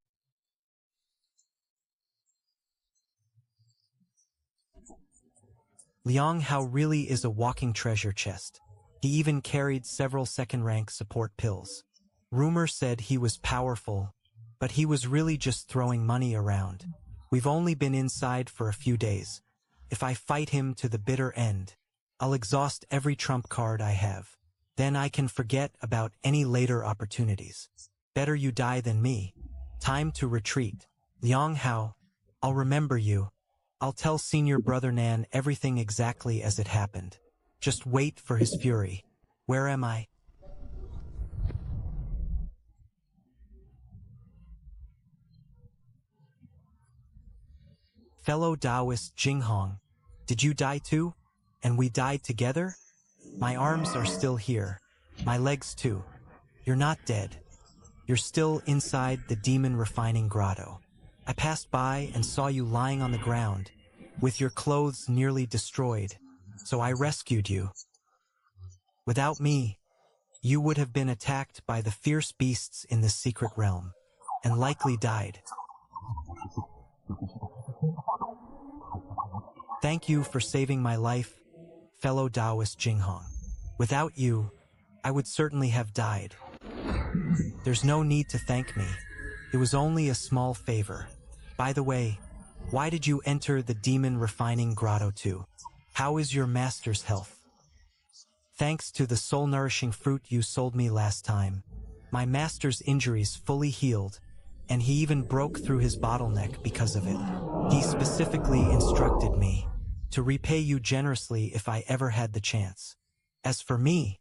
Liang Hao really is a walking treasure chest. He even carried several second-rank support pills. Rumor said he was powerful, but he was really just throwing money around. We've only been inside for a few days. If I fight him to the bitter end, I'll exhaust every trump card I have. Then I can forget about any later opportunities. Better you die than me. Time to retreat. Liang Hao, I'll remember you. I'll tell Senior Brother Nan everything exactly as it happened. Just wait for his fury. Where am I? Fellow Taoist Jinghong, did you die too? And we died together? My arms are still here. My legs too. You're not dead. You're still inside the demon refining grotto. I passed by and saw you lying on the ground, with your clothes nearly destroyed, so I rescued you. Without me, you would have been attacked by the fierce beasts in this secret realm, and likely died. Thank you for saving my life, fellow Taoist Jinghong. Without you, I would certainly have died. There's no need to thank me. It was only a small favor. By the way, why did you enter the demon refining grotto too? How is your master's health? Thanks to the soul-nourishing fruit you sold me last time, my master's injuries fully healed, and he even broke through his bottleneck because of it. He specifically instructed me to repay you generously if I ever had the chance. As for me,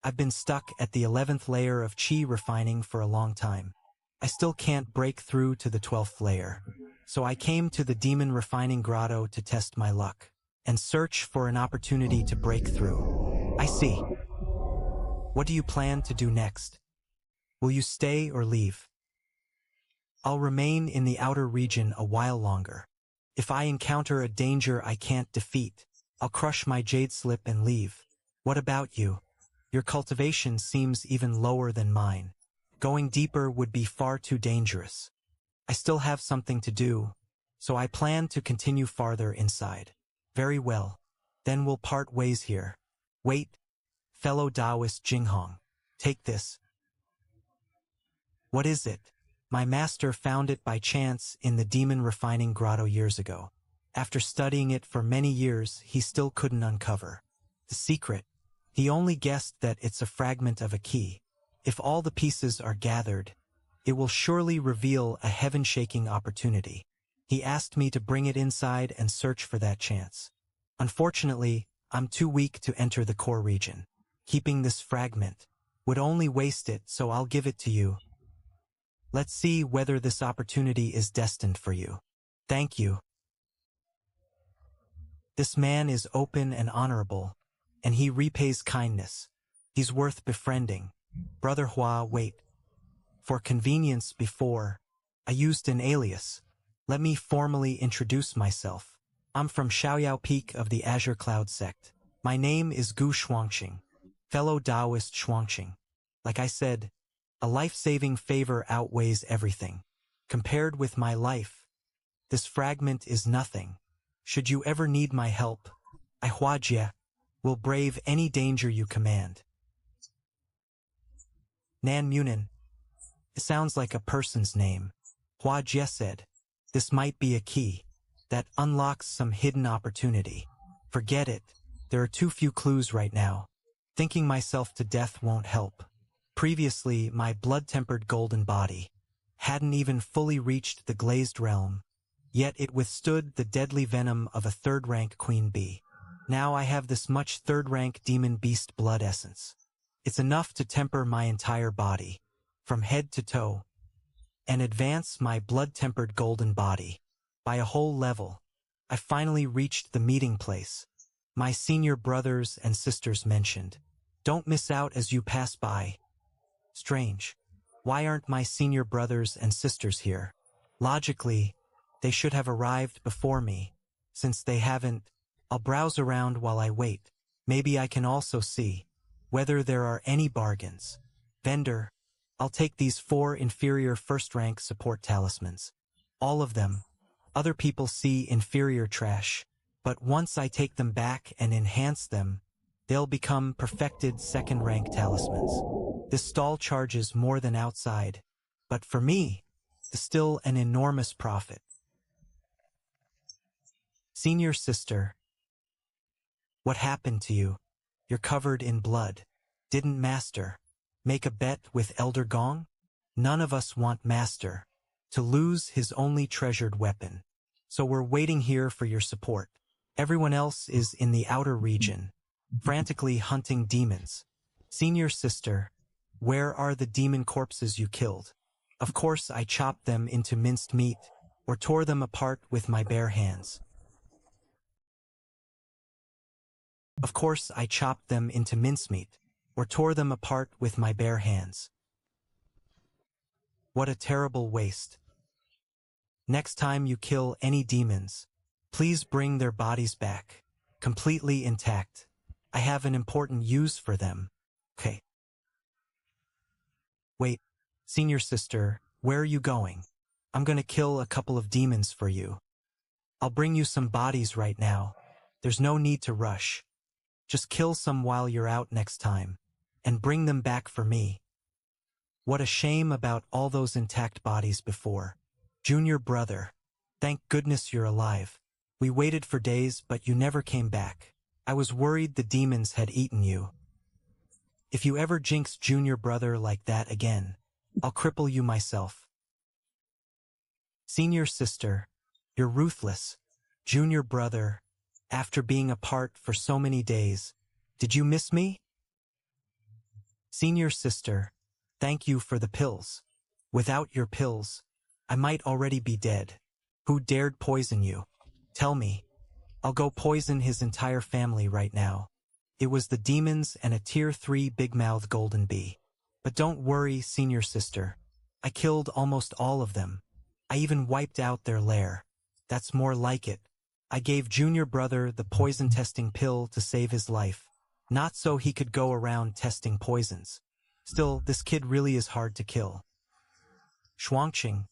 I've been stuck at the 11th layer of Qi refining for a long time. I still can't break through to the 12th layer. So I came to the demon refining grotto to test my luck and search for an opportunity to break through. I see. What do you plan to do next? Will you stay or leave? I'll remain in the outer region a while longer. If I encounter a danger I can't defeat, I'll crush my jade slip and leave. What about you? Your cultivation seems even lower than mine. Going deeper would be far too dangerous. I still have something to do, so I plan to continue farther inside. Very well, then we'll part ways here. Wait, fellow Taoist Jinghong, take this. What is it? My master found it by chance in the demon refining grotto years ago. After studying it for many years, he still couldn't uncover the secret. He only guessed that it's a fragment of a key. If all the pieces are gathered, it will surely reveal a heaven-shaking opportunity. He asked me to bring it inside and search for that chance. Unfortunately, I'm too weak to enter the core region. Keeping this fragment would only waste it, so I'll give it to you. Let's see whether this opportunity is destined for you. Thank you. This man is open and honorable, and he repays kindness. He's worth befriending. Brother Hua, wait. For convenience before, I used an alias. Let me formally introduce myself. I'm from Xiaoyao Peak of the Azure Cloud sect. My name is Gu Shuangqing, fellow Taoist Shuangqing. Like I said, a life-saving favor outweighs everything. Compared with my life, this fragment is nothing. Should you ever need my help, I Huajie will brave any danger you command. Nan Munin. It sounds like a person's name. Huajie said, this might be a key that unlocks some hidden opportunity. Forget it. There are too few clues right now. Thinking myself to death won't help. Previously, my blood-tempered golden body hadn't even fully reached the glazed realm, yet it withstood the deadly venom of a third-rank queen bee. Now I have this much third-rank demon beast blood essence. It's enough to temper my entire body, from head to toe, and advance my blood-tempered golden body by a whole level. I finally reached the meeting place. My senior brothers and sisters mentioned, don't miss out as you pass by. Strange. Why aren't my senior brothers and sisters here? Logically, they should have arrived before me. Since they haven't, I'll browse around while I wait. Maybe I can also see whether there are any bargains. Vendor, I'll take these 4 inferior first-rank support talismans. All of them. Other people see inferior trash, but once I take them back and enhance them, they'll become perfected second-rank talismans. This stall charges more than outside, but for me, it's still an enormous profit. Senior sister, what happened to you? You're covered in blood. Didn't Master make a bet with Elder Gong? None of us want Master to lose his only treasured weapon, so we're waiting here for your support. Everyone else is in the outer region, frantically hunting demons. Senior sister, where are the demon corpses you killed? Of course I chopped them into minced meat, or tore them apart with my bare hands. Of course I chopped them into mincemeat, or tore them apart with my bare hands. What a terrible waste. Next time you kill any demons, please bring their bodies back, completely intact. I have an important use for them. Okay. Wait, senior sister, where are you going? I'm gonna kill a couple of demons for you. I'll bring you some bodies right now. There's no need to rush. Just kill some while you're out next time, and bring them back for me. What a shame about all those intact bodies before. Junior brother, thank goodness you're alive. We waited for days, but you never came back. I was worried the demons had eaten you. If you ever jinx junior brother like that again, I'll cripple you myself. Senior sister, you're ruthless. Junior brother, after being apart for so many days, did you miss me? Senior sister, thank you for the pills. Without your pills, I might already be dead. Who dared poison you? Tell me. I'll go poison his entire family right now. It was the demons and a tier 3 big-mouthed golden bee. But don't worry, senior sister. I killed almost all of them. I even wiped out their lair. That's more like it. I gave junior brother the poison testing pill to save his life. Not so he could go around testing poisons. Still, this kid really is hard to kill. Shuangqing,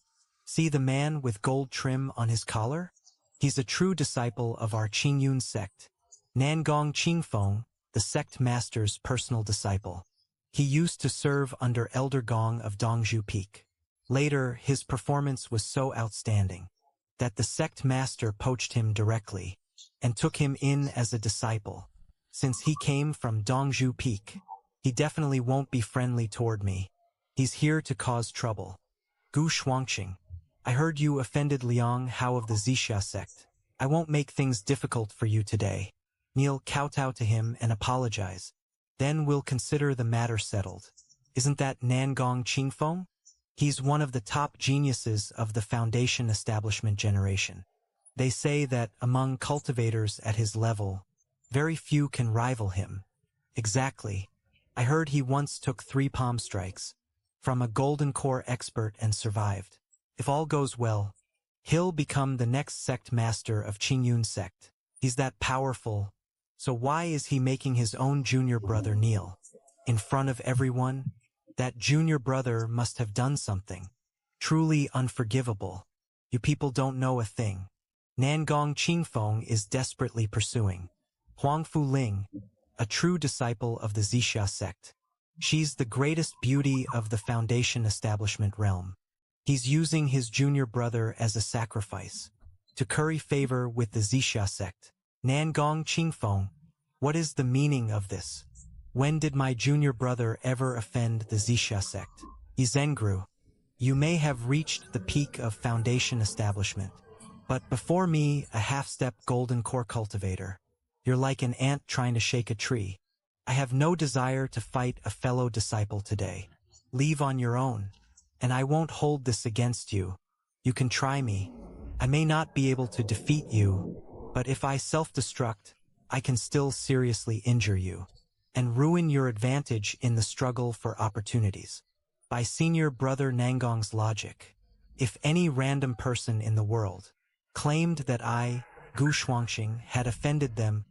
see the man with gold trim on his collar? He's a true disciple of our Qingyun sect. Nangong Qingfeng, the sect master's personal disciple. He used to serve under Elder Gong of Dongzhu Peak. Later, his performance was so outstanding that the sect master poached him directly and took him in as a disciple. Since he came from Dongzhu Peak, he definitely won't be friendly toward me. He's here to cause trouble. Gu Shuangqing, I heard you offended Liang Hao of the Zixia sect. I won't make things difficult for you today. Kneel kowtow to him and apologize. Then we'll consider the matter settled. Isn't that Nangong Qingfeng? He's one of the top geniuses of the Foundation establishment generation. They say that among cultivators at his level, very few can rival him. Exactly. I heard he once took 3 palm strikes from a golden core expert and survived. If all goes well, he'll become the next sect master of Qingyun sect. He's that powerful. So why is he making his own junior brother kneel in front of everyone? That junior brother must have done something truly unforgivable. You people don't know a thing. Nangong Qingfeng is desperately pursuing Huang Fu Ling, a true disciple of the Zixia sect. She's the greatest beauty of the Foundation establishment realm. He's using his junior brother as a sacrifice to curry favor with the Zixia sect. Nangong Qingfeng, what is the meaning of this? When did my junior brother ever offend the Zixia sect? Izengru, you may have reached the peak of Foundation establishment, but before me, a half-step golden core cultivator. You're like an ant trying to shake a tree. I have no desire to fight a fellow disciple today. Leave on your own, and I won't hold this against you. You can try me. I may not be able to defeat you, but if I self-destruct, I can still seriously injure you and ruin your advantage in the struggle for opportunities. By senior brother Nangong's logic, if any random person in the world claimed that I, Gu Shuangxing, had offended them,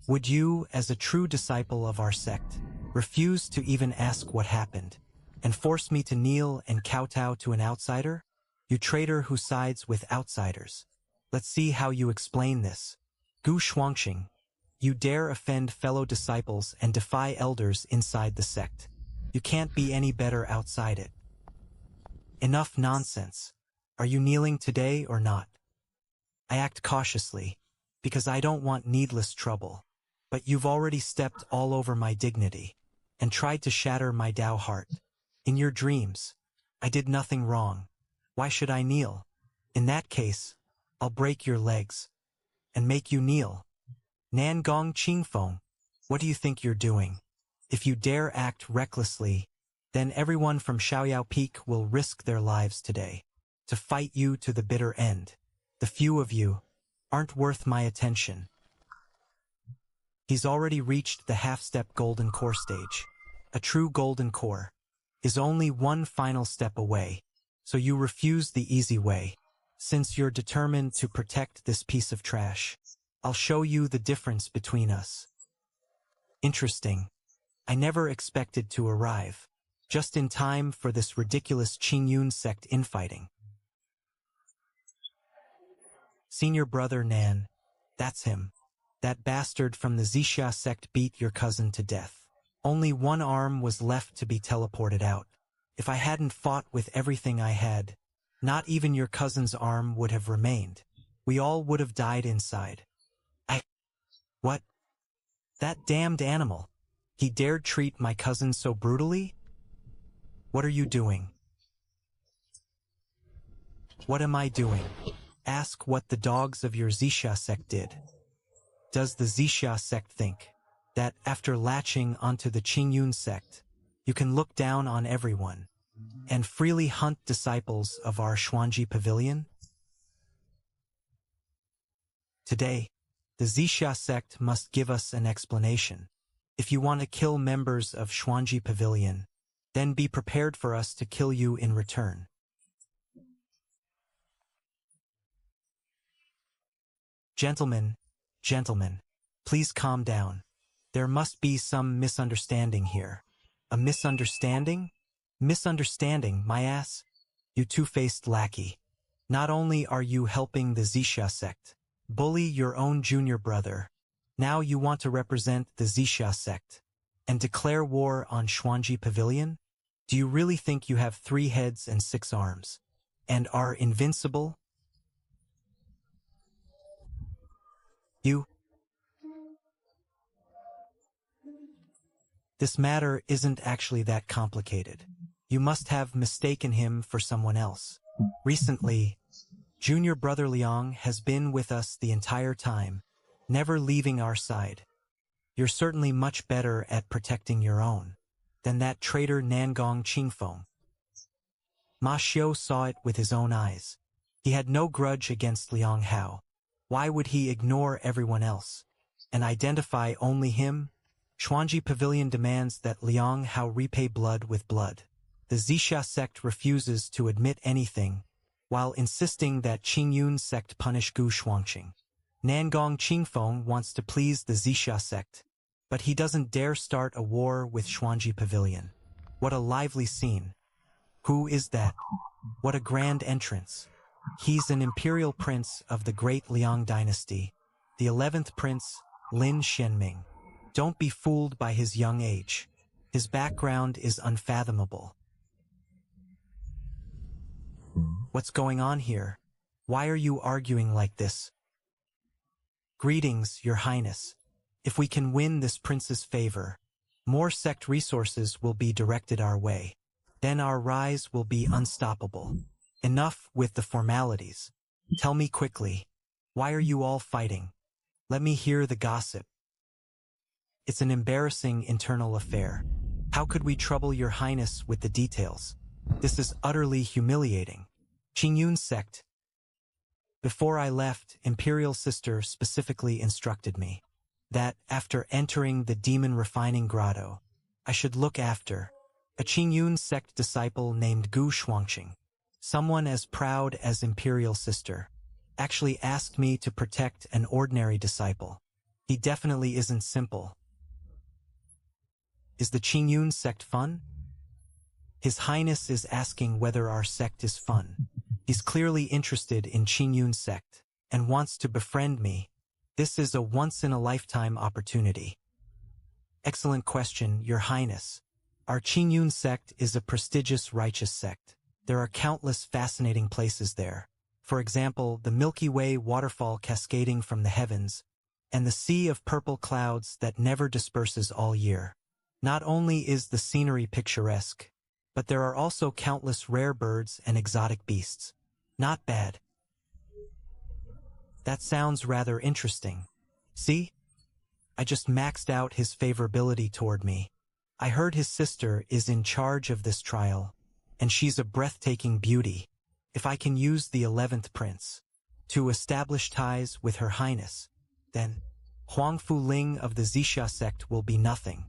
would you, as a true disciple of our sect, refuse to even ask what happened and force me to kneel and kowtow to an outsider? You traitor who sides with outsiders. Let's see how you explain this. Gu Shuangxing, you dare offend fellow disciples and defy elders inside the sect. You can't be any better outside it. Enough nonsense. Are you kneeling today or not? I act cautiously, because I don't want needless trouble. But you've already stepped all over my dignity and tried to shatter my Tao heart. In your dreams, I did nothing wrong. Why should I kneel? In that case, I'll break your legs and make you kneel. Nangong Qingfeng, what do you think you're doing? If you dare act recklessly, then everyone from Xiaoyao Peak will risk their lives today to fight you to the bitter end. The few of you aren't worth my attention. He's already reached the half-step golden core stage. A true golden core is only one final step away, so you refuse the easy way. Since you're determined to protect this piece of trash, I'll show you the difference between us. Interesting. I never expected to arrive, just in time for this ridiculous Qingyun sect infighting. Senior brother Nan, that's him. That bastard from the Zixia sect beat your cousin to death. Only one arm was left to be teleported out. If I hadn't fought with everything I had, not even your cousin's arm would have remained. We all would have died inside. What? That damned animal. He dared treat my cousin so brutally? What are you doing? What am I doing? Ask what the dogs of your Zixia sect did. Does the Zixia sect think that after latching onto the Qingyun sect, you can look down on everyone and freely hunt disciples of our Xuanji pavilion? Today, the Zixia sect must give us an explanation. If you want to kill members of Xuanji pavilion, then be prepared for us to kill you in return. Gentlemen, please calm down. There must be some misunderstanding here. A misunderstanding? Misunderstanding, my ass? You two-faced lackey. Not only are you helping the Zixia sect bully your own junior brother, now you want to represent the Zixia sect and declare war on Xuanji Pavilion? Do you really think you have 3 heads and 6 arms and are invincible? This matter isn't actually that complicated. You must have mistaken him for someone else. Recently, junior brother Liang has been with us the entire time, never leaving our side. You're certainly much better at protecting your own than that traitor Nangong Qingfeng. Ma Xiu saw it with his own eyes. He had no grudge against Liang Hao. Why would he ignore everyone else and identify only him? Xuanji Pavilion demands that Liang Hao repay blood with blood. The Zixia sect refuses to admit anything, while insisting that Qingyun sect punish Gu Shuangqing. Nangong Qingfeng wants to please the Zixia sect, but he doesn't dare start a war with Xuanji Pavilion. What a lively scene. Who is that? What a grand entrance. He's an imperial prince of the great Liang dynasty, the 11th prince, Lin Xianming. Don't be fooled by his young age. His background is unfathomable. What's going on here? Why are you arguing like this? Greetings, Your Highness. If we can win this prince's favor, more sect resources will be directed our way. Then our rise will be unstoppable. Enough with the formalities. Tell me quickly, why are you all fighting? Let me hear the gossip. It's an embarrassing internal affair. How could we trouble Your Highness with the details? This is utterly humiliating. Qingyun sect. Before I left, Imperial Sister specifically instructed me that, after entering the demon refining grotto, I should look after a Qingyun sect disciple named Gu Shuangqing. Someone as proud as Imperial Sister actually asked me to protect an ordinary disciple. He definitely isn't simple. Is the Qingyun sect fun? His Highness is asking whether our sect is fun. He's clearly interested in Qingyun sect and wants to befriend me. This is a once-in-a-lifetime opportunity. Excellent question, Your Highness. Our Qingyun sect is a prestigious righteous sect. There are countless fascinating places there. For example, the Milky Way waterfall cascading from the heavens, and the sea of purple clouds that never disperses all year. Not only is the scenery picturesque, but there are also countless rare birds and exotic beasts. Not bad. That sounds rather interesting. See? I just maxed out his favorability toward me. I heard his sister is in charge of this trial, and she's a breathtaking beauty. If I can use the 11th prince to establish ties with Her Highness, then Huang Fu Ling of the Zixia sect will be nothing.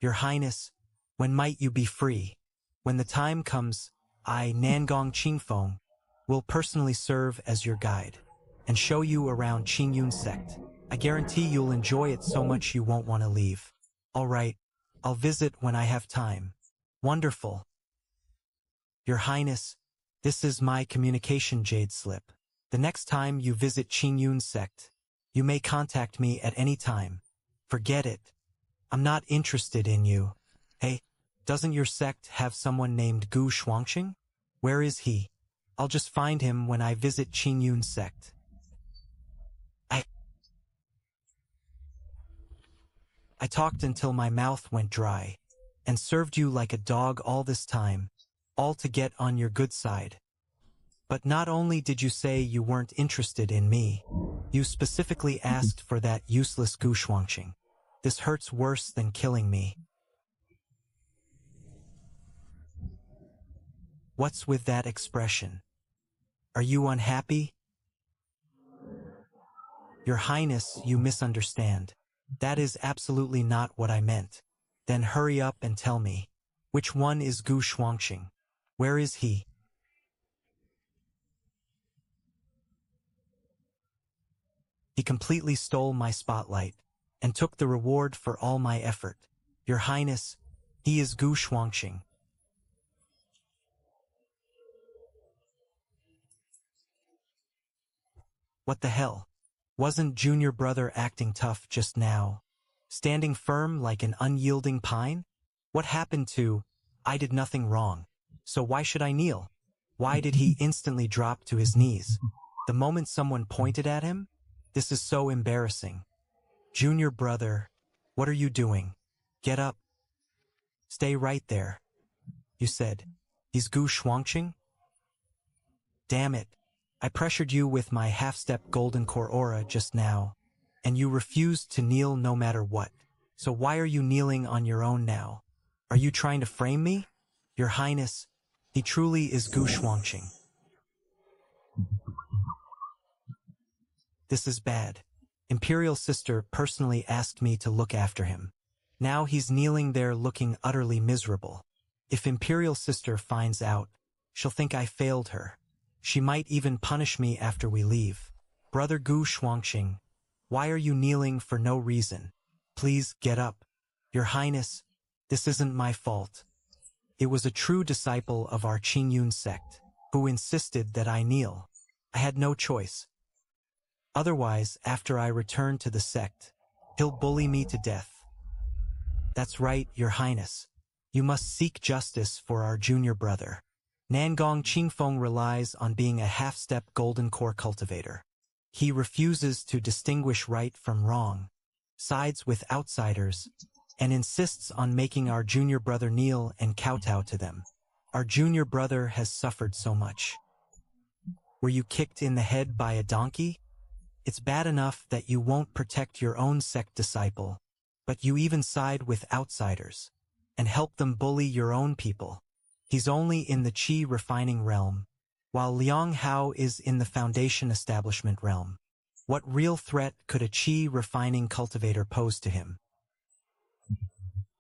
Your Highness, when might you be free? When the time comes, I, Nangong Qingfeng, will personally serve as your guide and show you around Qingyun sect. I guarantee you'll enjoy it so much you won't want to leave. All right, I'll visit when I have time. Wonderful. Your Highness, this is my communication jade slip. The next time you visit Qingyun sect, you may contact me at any time. Forget it. I'm not interested in you. Hey, doesn't your sect have someone named Gu Shuangqing? Where is he? I'll just find him when I visit Qingyun sect. I talked until my mouth went dry, and served you like a dog all this time, all to get on your good side. But not only did you say you weren't interested in me, you specifically asked for that useless Gu Shuangqing. This hurts worse than killing me. What's with that expression? Are you unhappy? Your Highness, you misunderstand. That is absolutely not what I meant. Then hurry up and tell me. Which one is Gu Shuangqing? Where is he? He completely stole my spotlight and took the reward for all my effort. Your Highness, he is Gu Shuangqing. What the hell? Wasn't Junior Brother acting tough just now? Standing firm like an unyielding pine? What happened to, I did nothing wrong, so why should I kneel? Why did he instantly drop to his knees? The moment someone pointed at him? This is so embarrassing. Junior Brother, what are you doing? Get up. Stay right there. You said, he's Gu Shuangqing? Damn it. I pressured you with my half-step golden core aura just now, and you refused to kneel no matter what. So why are you kneeling on your own now? Are you trying to frame me? Your Highness, he truly is Gu Shuangqing. This is bad. Imperial sister personally asked me to look after him. Now he's kneeling there looking utterly miserable. If Imperial sister finds out, she'll think I failed her. She might even punish me after we leave. Brother Gu Shuangqing, why are you kneeling for no reason? Please get up. Your Highness, this isn't my fault. It was a true disciple of our Qingyun sect who insisted that I kneel. I had no choice. Otherwise, after I return to the sect, he'll bully me to death. That's right, Your Highness. You must seek justice for our junior brother. Nangong Qingfeng relies on being a half-step golden core cultivator. He refuses to distinguish right from wrong, sides with outsiders, and insists on making our junior brother kneel and kowtow to them. Our junior brother has suffered so much. Were you kicked in the head by a donkey? It's bad enough that you won't protect your own sect disciple, but you even side with outsiders and help them bully your own people. He's only in the Qi refining realm, while Liang Hao is in the foundation establishment realm. What real threat could a Qi refining cultivator pose to him?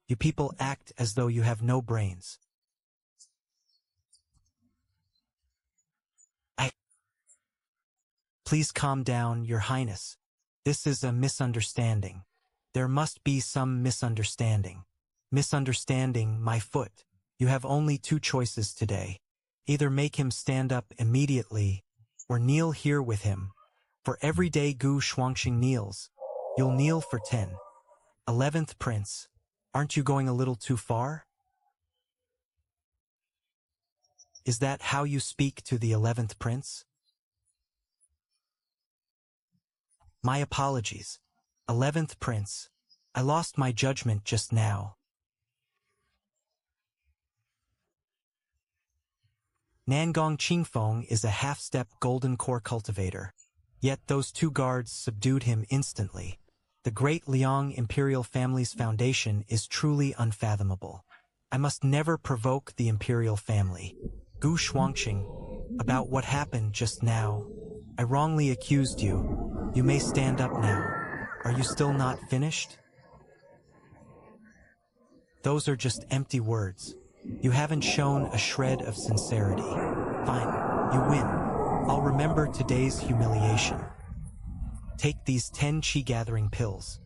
You people act as though you have no brains. Please calm down, Your Highness. This is a misunderstanding. There must be some misunderstanding. Misunderstanding, my foot. You have only two choices today. Either make him stand up immediately, or kneel here with him. For every day Gu Shuangqing kneels, you'll kneel for 10. 11th Prince, aren't you going a little too far? Is that how you speak to the 11th Prince? My apologies. 11th Prince, I lost my judgment just now. Nangong Qingfeng is a half-step golden core cultivator, yet those two guards subdued him instantly. The great Liang imperial family's foundation is truly unfathomable. I must never provoke the imperial family. Gu Shuangqing, about what happened just now. I wrongly accused you. You may stand up now. Are you still not finished? Those are just empty words. You haven't shown a shred of sincerity. Fine, you win. I'll remember today's humiliation. Take these 10 Qi gathering pills.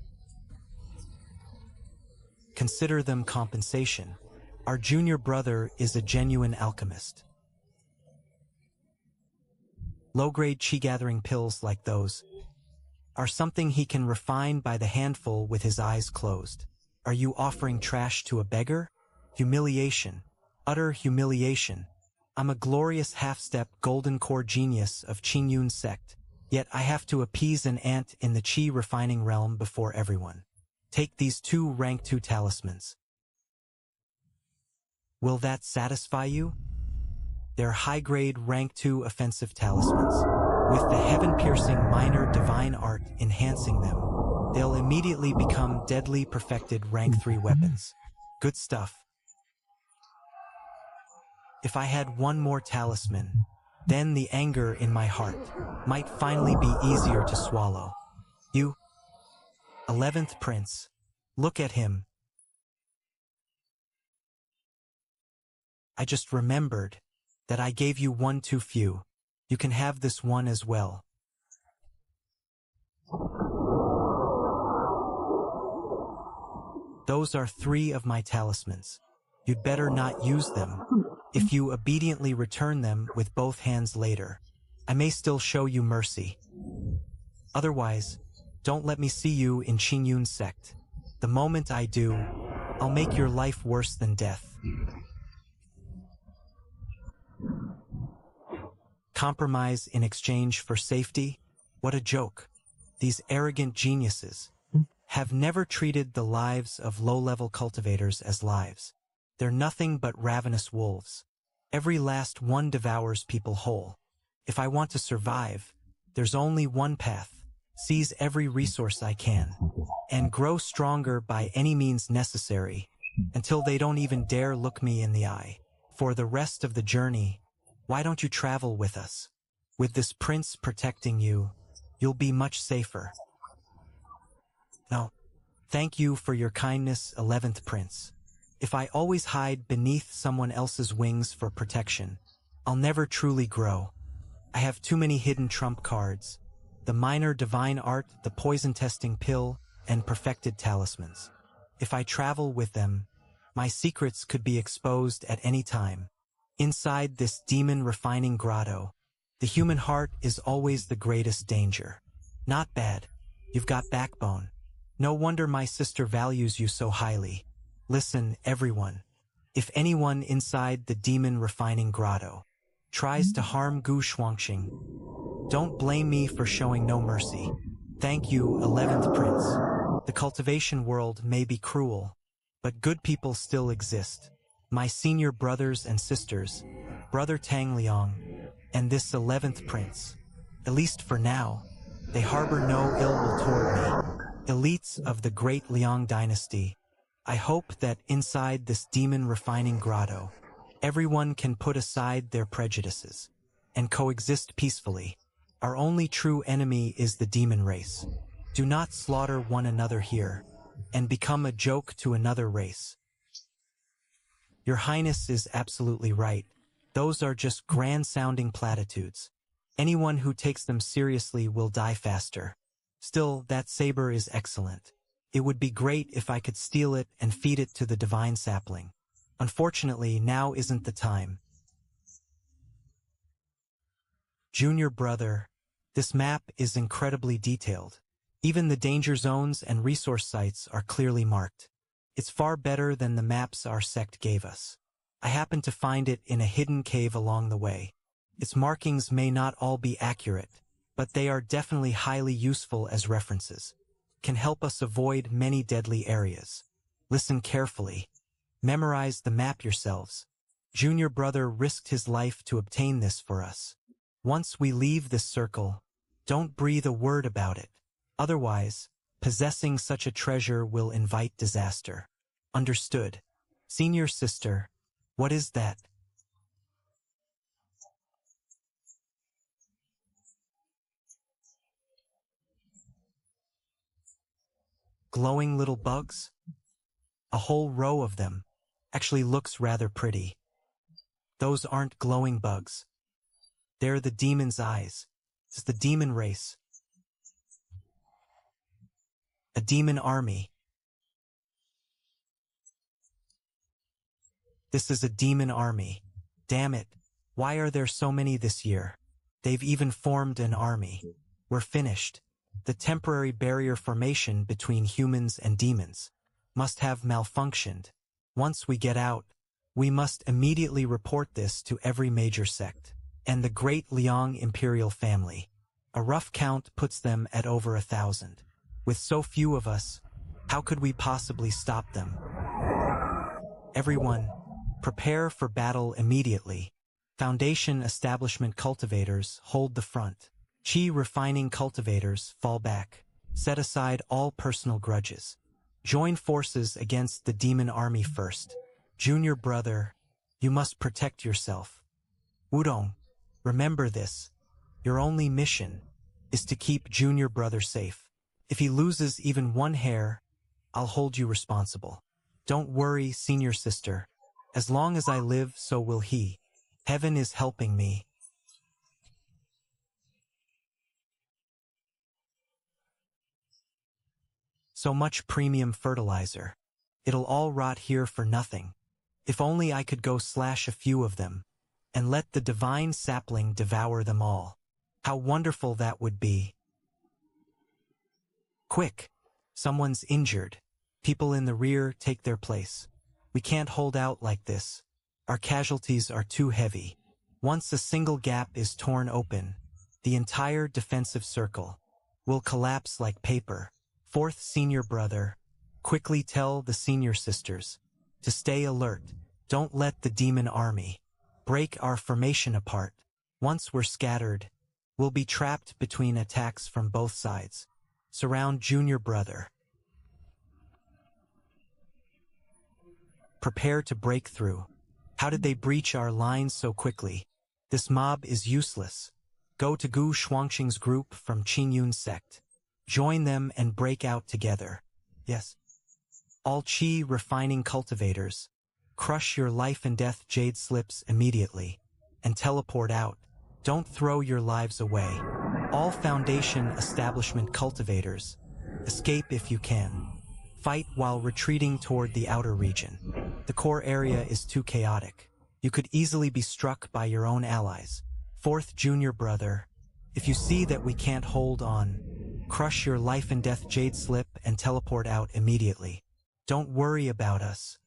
Consider them compensation. Our junior brother is a genuine alchemist. Low-grade Qi gathering pills like those are something he can refine by the handful with his eyes closed. Are you offering trash to a beggar? Humiliation. Utter humiliation. I'm a glorious half-step golden core genius of Qingyun sect, yet I have to appease an ant in the Qi refining realm before everyone. Take these 2 rank 2 talismans. Will that satisfy you? They're high-grade rank 2 offensive talismans, with the heaven-piercing minor divine art enhancing them. They'll immediately become deadly perfected rank 3 weapons. Good stuff. If I had one more talisman, then the anger in my heart might finally be easier to swallow. You, 11th Prince, look at him. I just remembered that I gave you one too few. You can have this one as well. Those are 3 of my talismans. You'd better not use them. If you obediently return them with both hands later, I may still show you mercy. Otherwise, don't let me see you in Qingyun sect. The moment I do, I'll make your life worse than death. Compromise in exchange for safety? What a joke. These arrogant geniuses have never treated the lives of low-level cultivators as lives. They're nothing but ravenous wolves. Every last one devours people whole. If I want to survive, there's only one path. Seize every resource I can, and grow stronger by any means necessary, until they don't even dare look me in the eye. For the rest of the journey, why don't you travel with us? With this prince protecting you, you'll be much safer. No. Thank you for your kindness, 11th Prince. If I always hide beneath someone else's wings for protection, I'll never truly grow. I have too many hidden trump cards. The minor divine art, the poison-testing pill, and perfected talismans. If I travel with them, my secrets could be exposed at any time. Inside this demon-refining grotto, the human heart is always the greatest danger. Not bad. You've got backbone. No wonder my sister values you so highly. Listen, everyone. If anyone inside the demon-refining grotto tries to harm Gu Shuangqing, don't blame me for showing no mercy. Thank you, 11th Prince. The cultivation world may be cruel, but good people still exist. My senior brothers and sisters, Brother Tang Liang, and this 11th Prince. At least for now, they harbor no ill will toward me. Elites of the great Liang dynasty, I hope that inside this demon-refining grotto, everyone can put aside their prejudices and coexist peacefully. Our only true enemy is the demon race. Do not slaughter one another here and become a joke to another race. Your Highness is absolutely right. Those are just grand-sounding platitudes. Anyone who takes them seriously will die faster. Still, that saber is excellent. It would be great if I could steal it and feed it to the divine sapling. Unfortunately, now isn't the time. Junior brother, this map is incredibly detailed. Even the danger zones and resource sites are clearly marked. It's far better than the maps our sect gave us. I happened to find it in a hidden cave along the way. Its markings may not all be accurate, but they are definitely highly useful as references. Can help us avoid many deadly areas. Listen carefully. Memorize the map yourselves. Junior brother risked his life to obtain this for us. Once we leave this circle, don't breathe a word about it. Otherwise, possessing such a treasure will invite disaster. Understood. Senior sister, what is that? Glowing little bugs? A whole row of them. Actually looks rather pretty. Those aren't glowing bugs. They're the demon's eyes. It's the demon race. A demon army. This is a demon army. Damn it. Why are there so many this year? They've even formed an army. We're finished. The temporary barrier formation between humans and demons must have malfunctioned. Once we get out, we must immediately report this to every major sect and the great Liang imperial family. A rough count puts them at over 1,000. With so few of us, how could we possibly stop them? Everyone, prepare for battle immediately. Foundation establishment cultivators hold the front. Qi refining cultivators fall back. Set aside all personal grudges. Join forces against the demon army first. Junior brother, you must protect yourself. Wudong, remember this. Your only mission is to keep junior brother safe. If he loses even one hair, I'll hold you responsible. Don't worry, senior sister. As long as I live, so will he. Heaven is helping me. So much premium fertilizer. It'll all rot here for nothing. If only I could go slash a few of them, and let the divine sapling devour them all. How wonderful that would be. Quick! Someone's injured. People in the rear take their place. We can't hold out like this. Our casualties are too heavy. Once a single gap is torn open, the entire defensive circle will collapse like paper. Fourth senior brother, quickly tell the senior sisters to stay alert. Don't let the demon army break our formation apart. Once we're scattered, we'll be trapped between attacks from both sides. Surround junior brother. Prepare to break through. How did they breach our lines so quickly? This mob is useless. Go to Gu Shuangqing's group from Qingyun's sect. Join them and break out together. Yes. All chi refining cultivators, crush your life and death jade slips immediately, and teleport out. Don't throw your lives away. All foundation establishment cultivators, escape if you can. Fight while retreating toward the outer region. The core area is too chaotic. You could easily be struck by your own allies. Fourth junior brother, if you see that we can't hold on, crush your life and death jade slip and teleport out immediately. Don't worry about us.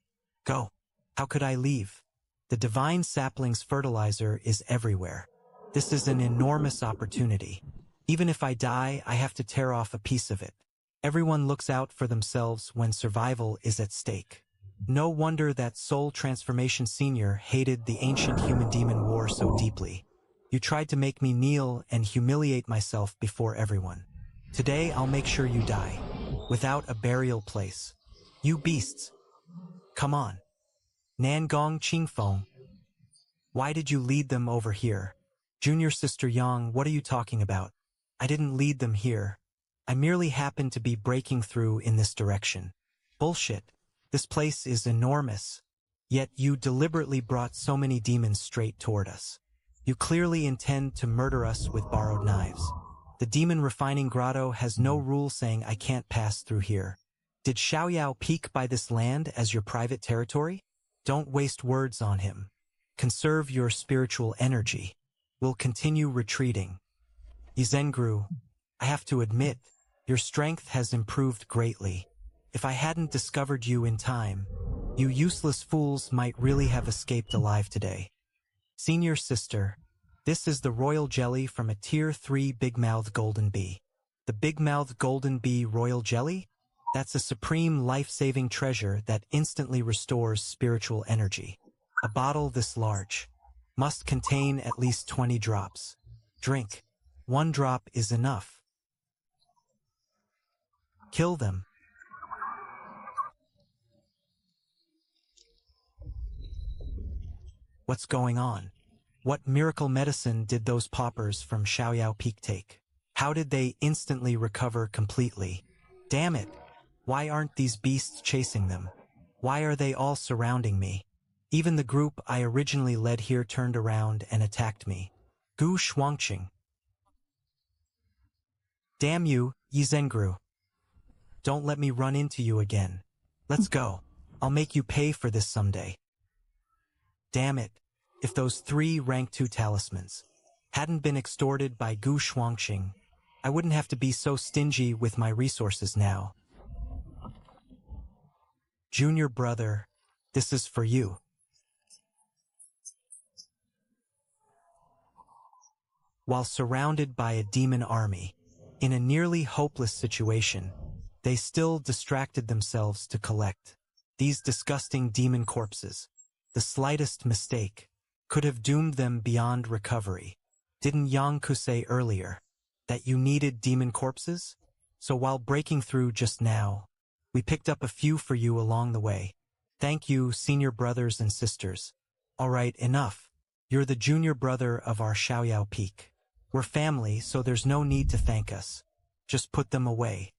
Go. How could I leave? The divine sapling's fertilizer is everywhere. This is an enormous opportunity. Even if I die, I have to tear off a piece of it. Everyone looks out for themselves when survival is at stake. No wonder that Soul Transformation Senior hated the ancient human-demon war so deeply. You tried to make me kneel and humiliate myself before everyone. Today I'll make sure you die, without a burial place. You beasts. Come on. Nangong Qingfeng. Why did you lead them over here? Junior Sister Yang, what are you talking about? I didn't lead them here. I merely happened to be breaking through in this direction. Bullshit. This place is enormous. Yet you deliberately brought so many demons straight toward us. You clearly intend to murder us with borrowed knives. The demon refining grotto has no rule saying I can't pass through here. Did Xiaoyao peek by this land as your private territory? Don't waste words on him. Conserve your spiritual energy. We'll continue retreating. Yizengru, I have to admit, your strength has improved greatly. If I hadn't discovered you in time, you useless fools might really have escaped alive today. Senior sister, this is the royal jelly from a tier 3 big-mouthed golden bee. The big-mouthed golden bee royal jelly? That's a supreme life-saving treasure that instantly restores spiritual energy. A bottle this large must contain at least 20 drops. Drink. 1 drop is enough. Kill them. What's going on? What miracle medicine did those paupers from Xiaoyao Peak take? How did they instantly recover completely? Damn it! Why aren't these beasts chasing them? Why are they all surrounding me? Even the group I originally led here turned around and attacked me. Gu Shuangqing. Damn you, Yizengru. Don't let me run into you again. Let's go. I'll make you pay for this someday. Damn it. If those 3 rank 2 talismans hadn't been extorted by Gu Shuangqing, I wouldn't have to be so stingy with my resources now. Junior brother, this is for you. While surrounded by a demon army, in a nearly hopeless situation, they still distracted themselves to collect these disgusting demon corpses. The slightest mistake could have doomed them beyond recovery. Didn't Yang say earlier that you needed demon corpses? So while breaking through just now, we picked up a few for you along the way. Thank you, senior brothers and sisters. All right, enough. You're the junior brother of our Xiaoyao Peak. We're family, so there's no need to thank us. Just put them away.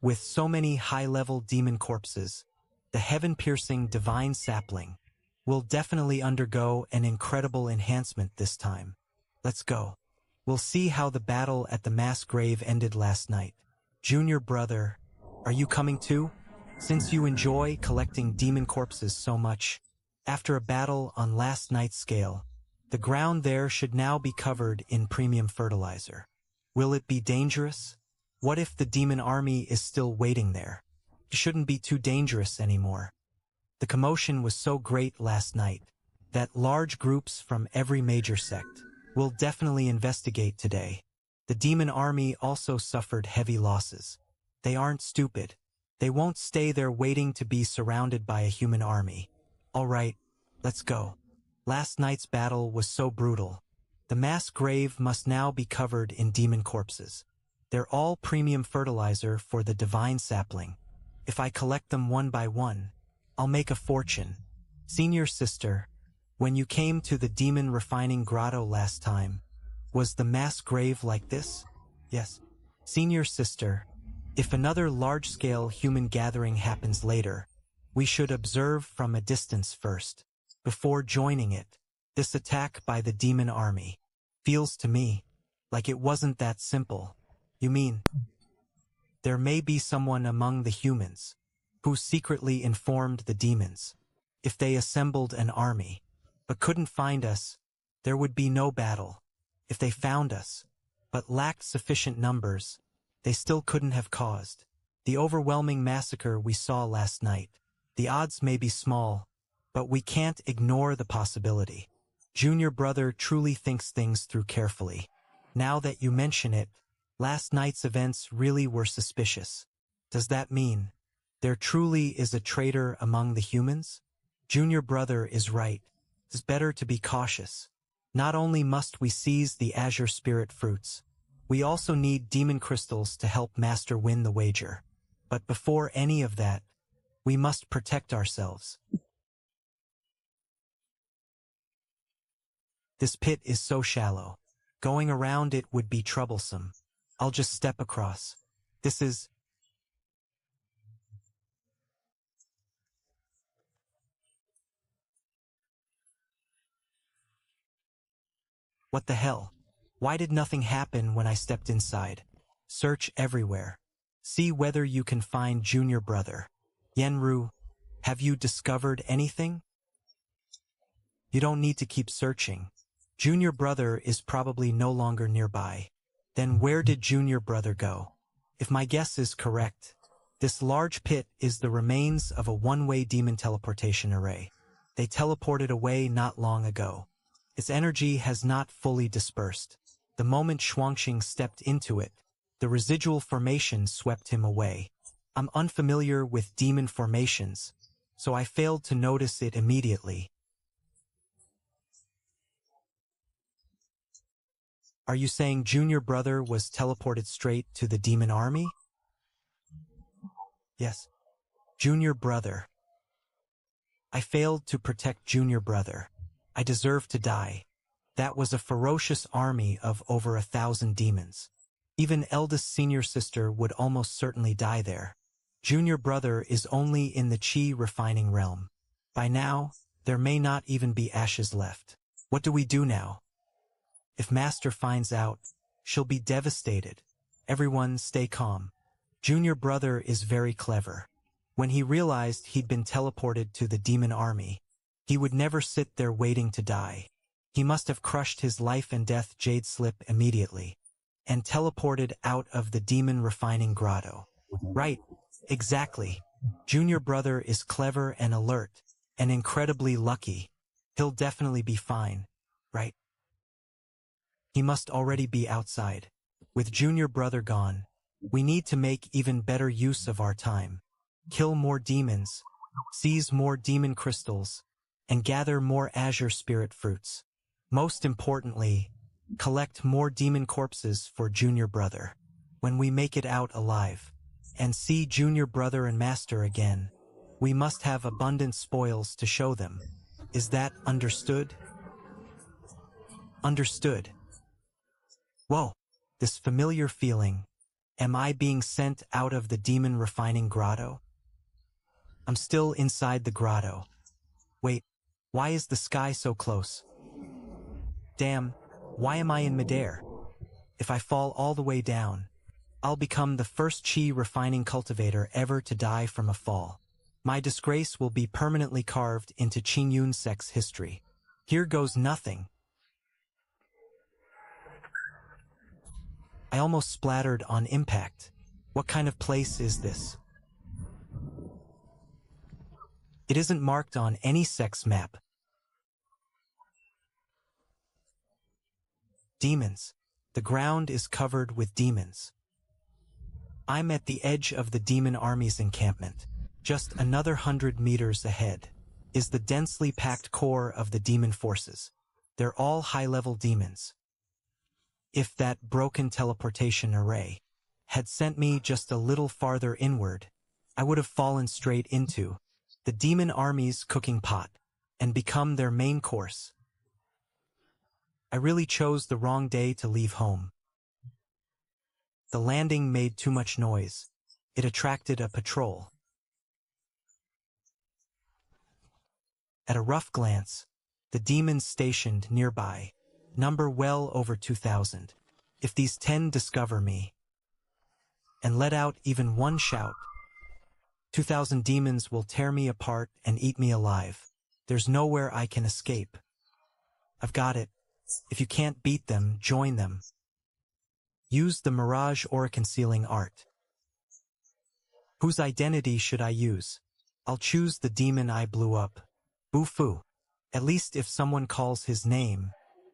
With so many high-level demon corpses, the heaven-piercing divine sapling will definitely undergo an incredible enhancement this time. Let's go. We'll see how the battle at the mass grave ended last night. Junior brother, are you coming too? Since you enjoy collecting demon corpses so much, after a battle on last night's scale, the ground there should now be covered in premium fertilizer. Will it be dangerous? What if the demon army is still waiting there? It shouldn't be too dangerous anymore. The commotion was so great last night that large groups from every major sect will definitely investigate today. The demon army also suffered heavy losses. They aren't stupid. They won't stay there waiting to be surrounded by a human army. All right, let's go. Last night's battle was so brutal. The mass grave must now be covered in demon corpses. They're all premium fertilizer for the divine sapling. If I collect them one by one, I'll make a fortune. Senior sister, when you came to the demon refining grotto last time, was the mass grave like this? Yes. Senior sister, if another large-scale human gathering happens later, we should observe from a distance first, before joining it. This attack by the demon army feels to me like it wasn't that simple. You mean, there may be someone among the humans who secretly informed the demons. If they assembled an army, but couldn't find us, there would be no battle. If they found us, but lacked sufficient numbers, they still couldn't have caused the overwhelming massacre we saw last night. The odds may be small, but we can't ignore the possibility. Junior brother truly thinks things through carefully. Now that you mention it, last night's events really were suspicious. Does that mean there truly is a traitor among the humans? Junior brother is right. It's better to be cautious. Not only must we seize the azure spirit fruits, we also need demon crystals to help Master win the wager. But before any of that, we must protect ourselves. This pit is so shallow. Going around it would be troublesome. I'll just step across. This is... What the hell? Why did nothing happen when I stepped inside? Search everywhere. See whether you can find Junior brother. Yenru, have you discovered anything? You don't need to keep searching. Junior brother is probably no longer nearby. Then where did Junior brother go? If my guess is correct, this large pit is the remains of a one-way demon teleportation array. They teleported away not long ago. Its energy has not fully dispersed. The moment Xuanxing stepped into it, the residual formation swept him away. I'm unfamiliar with demon formations, so I failed to notice it immediately. Are you saying Junior brother was teleported straight to the demon army? Yes. Junior brother. I failed to protect Junior brother. I deserve to die. That was a ferocious army of over 1,000 demons. Even eldest senior sister would almost certainly die there. Junior brother is only in the chi refining realm. By now, there may not even be ashes left. What do we do now? If Master finds out, she'll be devastated. Everyone stay calm. Junior brother is very clever. When he realized he'd been teleported to the demon army, he would never sit there waiting to die. He must have crushed his life and death jade slip immediately, and teleported out of the demon refining grotto. Right, exactly. Junior brother is clever and alert, and incredibly lucky. He'll definitely be fine, right? He must already be outside. With Junior brother gone, we need to make even better use of our time. Kill more demons, seize more demon crystals, and gather more azure spirit fruits. Most importantly, collect more demon corpses for Junior brother. When we make it out alive, and see Junior brother and Master again, we must have abundant spoils to show them. Is that understood? Understood. Whoa, this familiar feeling. Am I being sent out of the demon refining grotto? I'm still inside the grotto. Wait, why is the sky so close? Damn, why am I in midair? If I fall all the way down, I'll become the first chi refining cultivator ever to die from a fall. My disgrace will be permanently carved into Qingyun sect's history. Here goes nothing. I almost splattered on impact. What kind of place is this? It isn't marked on any sect's map. Demons. The ground is covered with demons. I'm at the edge of the demon army's encampment. Just another 100 meters ahead is the densely packed core of the demon forces. They're all high-level demons. If that broken teleportation array had sent me just a little farther inward, I would have fallen straight into the demon army's cooking pot and become their main course. I really chose the wrong day to leave home. The landing made too much noise. It attracted a patrol. At a rough glance, the demons stationed nearby number well over 2,000. If these 10 discover me and let out even one shout, 2,000 demons will tear me apart and eat me alive. There's nowhere I can escape. I've got it. If you can't beat them, join them. Use the Mirage Aura Concealing Art. Whose identity should I use? I'll choose the demon I blew up. Bufu. At least if someone calls his name,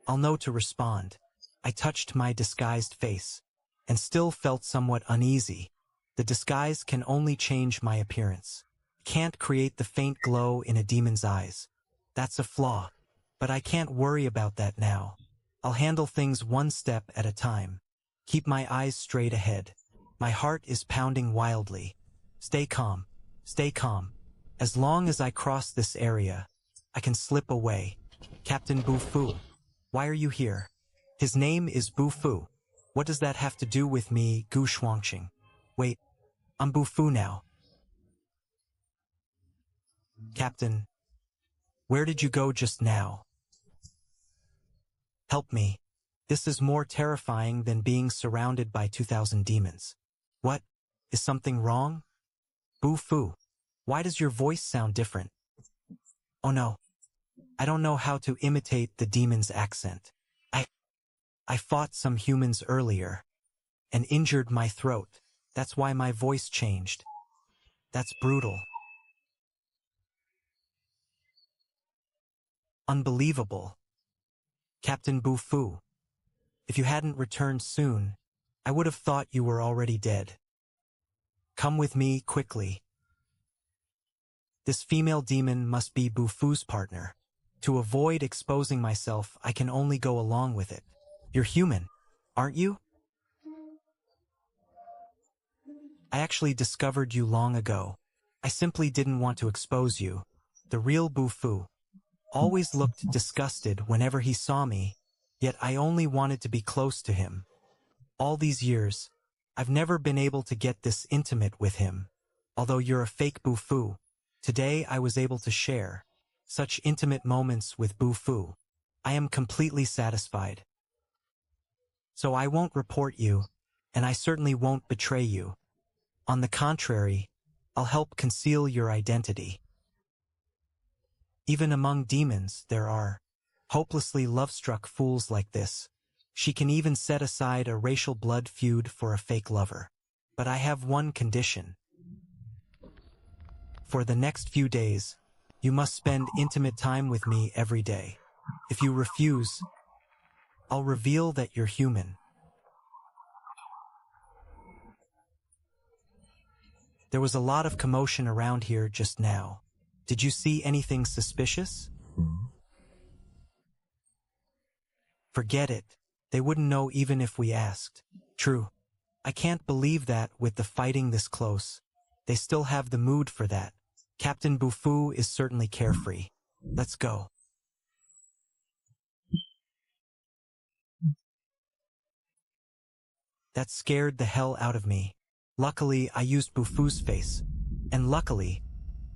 I'll know to respond. I touched my disguised face, and still felt somewhat uneasy. The disguise can only change my appearance. Can't create the faint glow in a demon's eyes. That's a flaw. But I can't worry about that now. I'll handle things one step at a time. Keep my eyes straight ahead. My heart is pounding wildly. Stay calm. Stay calm. As long as I cross this area, I can slip away. Captain Bufu. Why are you here? His name is Bufu. What does that have to do with me, Gu Shuangqing? Wait, I'm Bufu now. Captain, where did you go just now? Help me. This is more terrifying than being surrounded by 2,000 demons. What? Is something wrong? Bufu, why does your voice sound different? Oh no. I don't know how to imitate the demon's accent. I fought some humans earlier and injured my throat. That's why my voice changed. That's brutal. Unbelievable. Captain Bufu, if you hadn't returned soon, I would have thought you were already dead. Come with me quickly. This female demon must be Bufu's partner. To avoid exposing myself, I can only go along with it. You're human, aren't you? I actually discovered you long ago. I simply didn't want to expose you. The real Bufu always looked disgusted whenever he saw me, yet I only wanted to be close to him. All these years, I've never been able to get this intimate with him. Although you're a fake Bufu, today I was able to share such intimate moments with Bufu. I am completely satisfied. So I won't report you, and I certainly won't betray you. On the contrary, I'll help conceal your identity. Even among demons, there are hopelessly love-struck fools like this. She can even set aside a racial blood feud for a fake lover. But I have one condition. For the next few days, you must spend intimate time with me every day. If you refuse, I'll reveal that you're human. There was a lot of commotion around here just now. Did you see anything suspicious? Forget it. They wouldn't know even if we asked. True. I can't believe that with the fighting this close. They still have the mood for that. Captain Bufu is certainly carefree. Let's go. That scared the hell out of me. Luckily, I used Bufu's face. And luckily,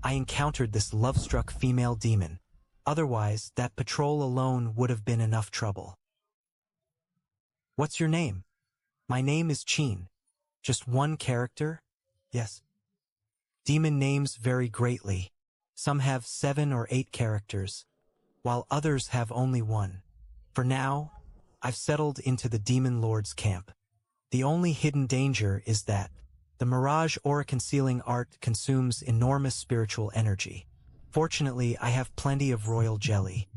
I encountered this love-struck female demon. Otherwise, that patrol alone would have been enough trouble. What's your name? My name is Qin. Just one character? Yes. Demon names vary greatly. Some have 7 or 8 characters, while others have only 1. For now, I've settled into the Demon Lord's camp. The only hidden danger is that the Mirage Aura Concealing Art consumes enormous spiritual energy. Fortunately, I have plenty of royal jelly.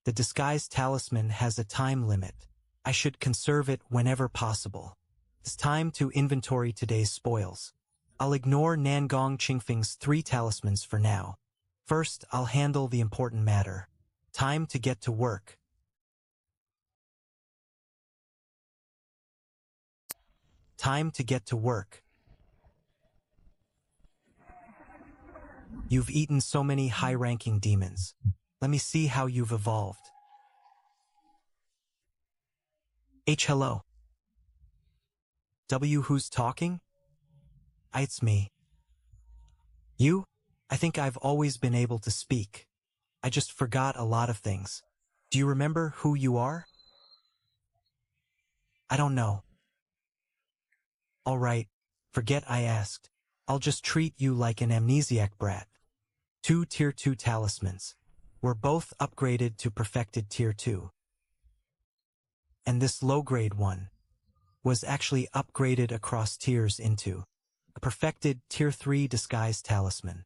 The disguise talisman has a time limit. I should conserve it whenever possible. It's time to inventory today's spoils. I'll ignore Nangong Qingfeng's 3 talismans for now. First, I'll handle the important matter. Time to get to work. Time to get to work. You've eaten so many high-ranking demons. Let me see how you've evolved. Hello. W, who's talking? It's me. You? I think I've always been able to speak. I just forgot a lot of things. Do you remember who you are? I don't know. All right, forget I asked. I'll just treat you like an amnesiac brat. 2 Tier 2 talismans. We're both upgraded to perfected Tier 2. And this low-grade one was actually upgraded across tiers into a perfected Tier 3 disguise talisman.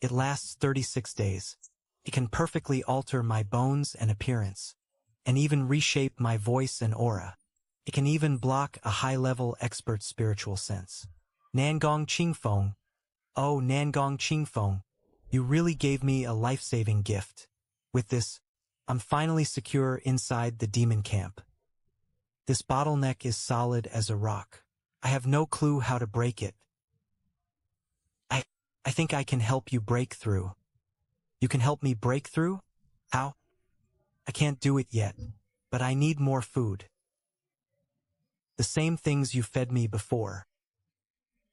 It lasts 36 days. It can perfectly alter my bones and appearance, and even reshape my voice and aura. It can even block a high-level expert spiritual sense. Nangong Qingfeng. Oh, Nangong Qingfeng. You really gave me a life-saving gift. With this, I'm finally secure inside the demon camp. This bottleneck is solid as a rock. I have no clue how to break it. I think I can help you break through. You can help me break through? How? I can't do it yet, but I need more food. The same things you fed me before.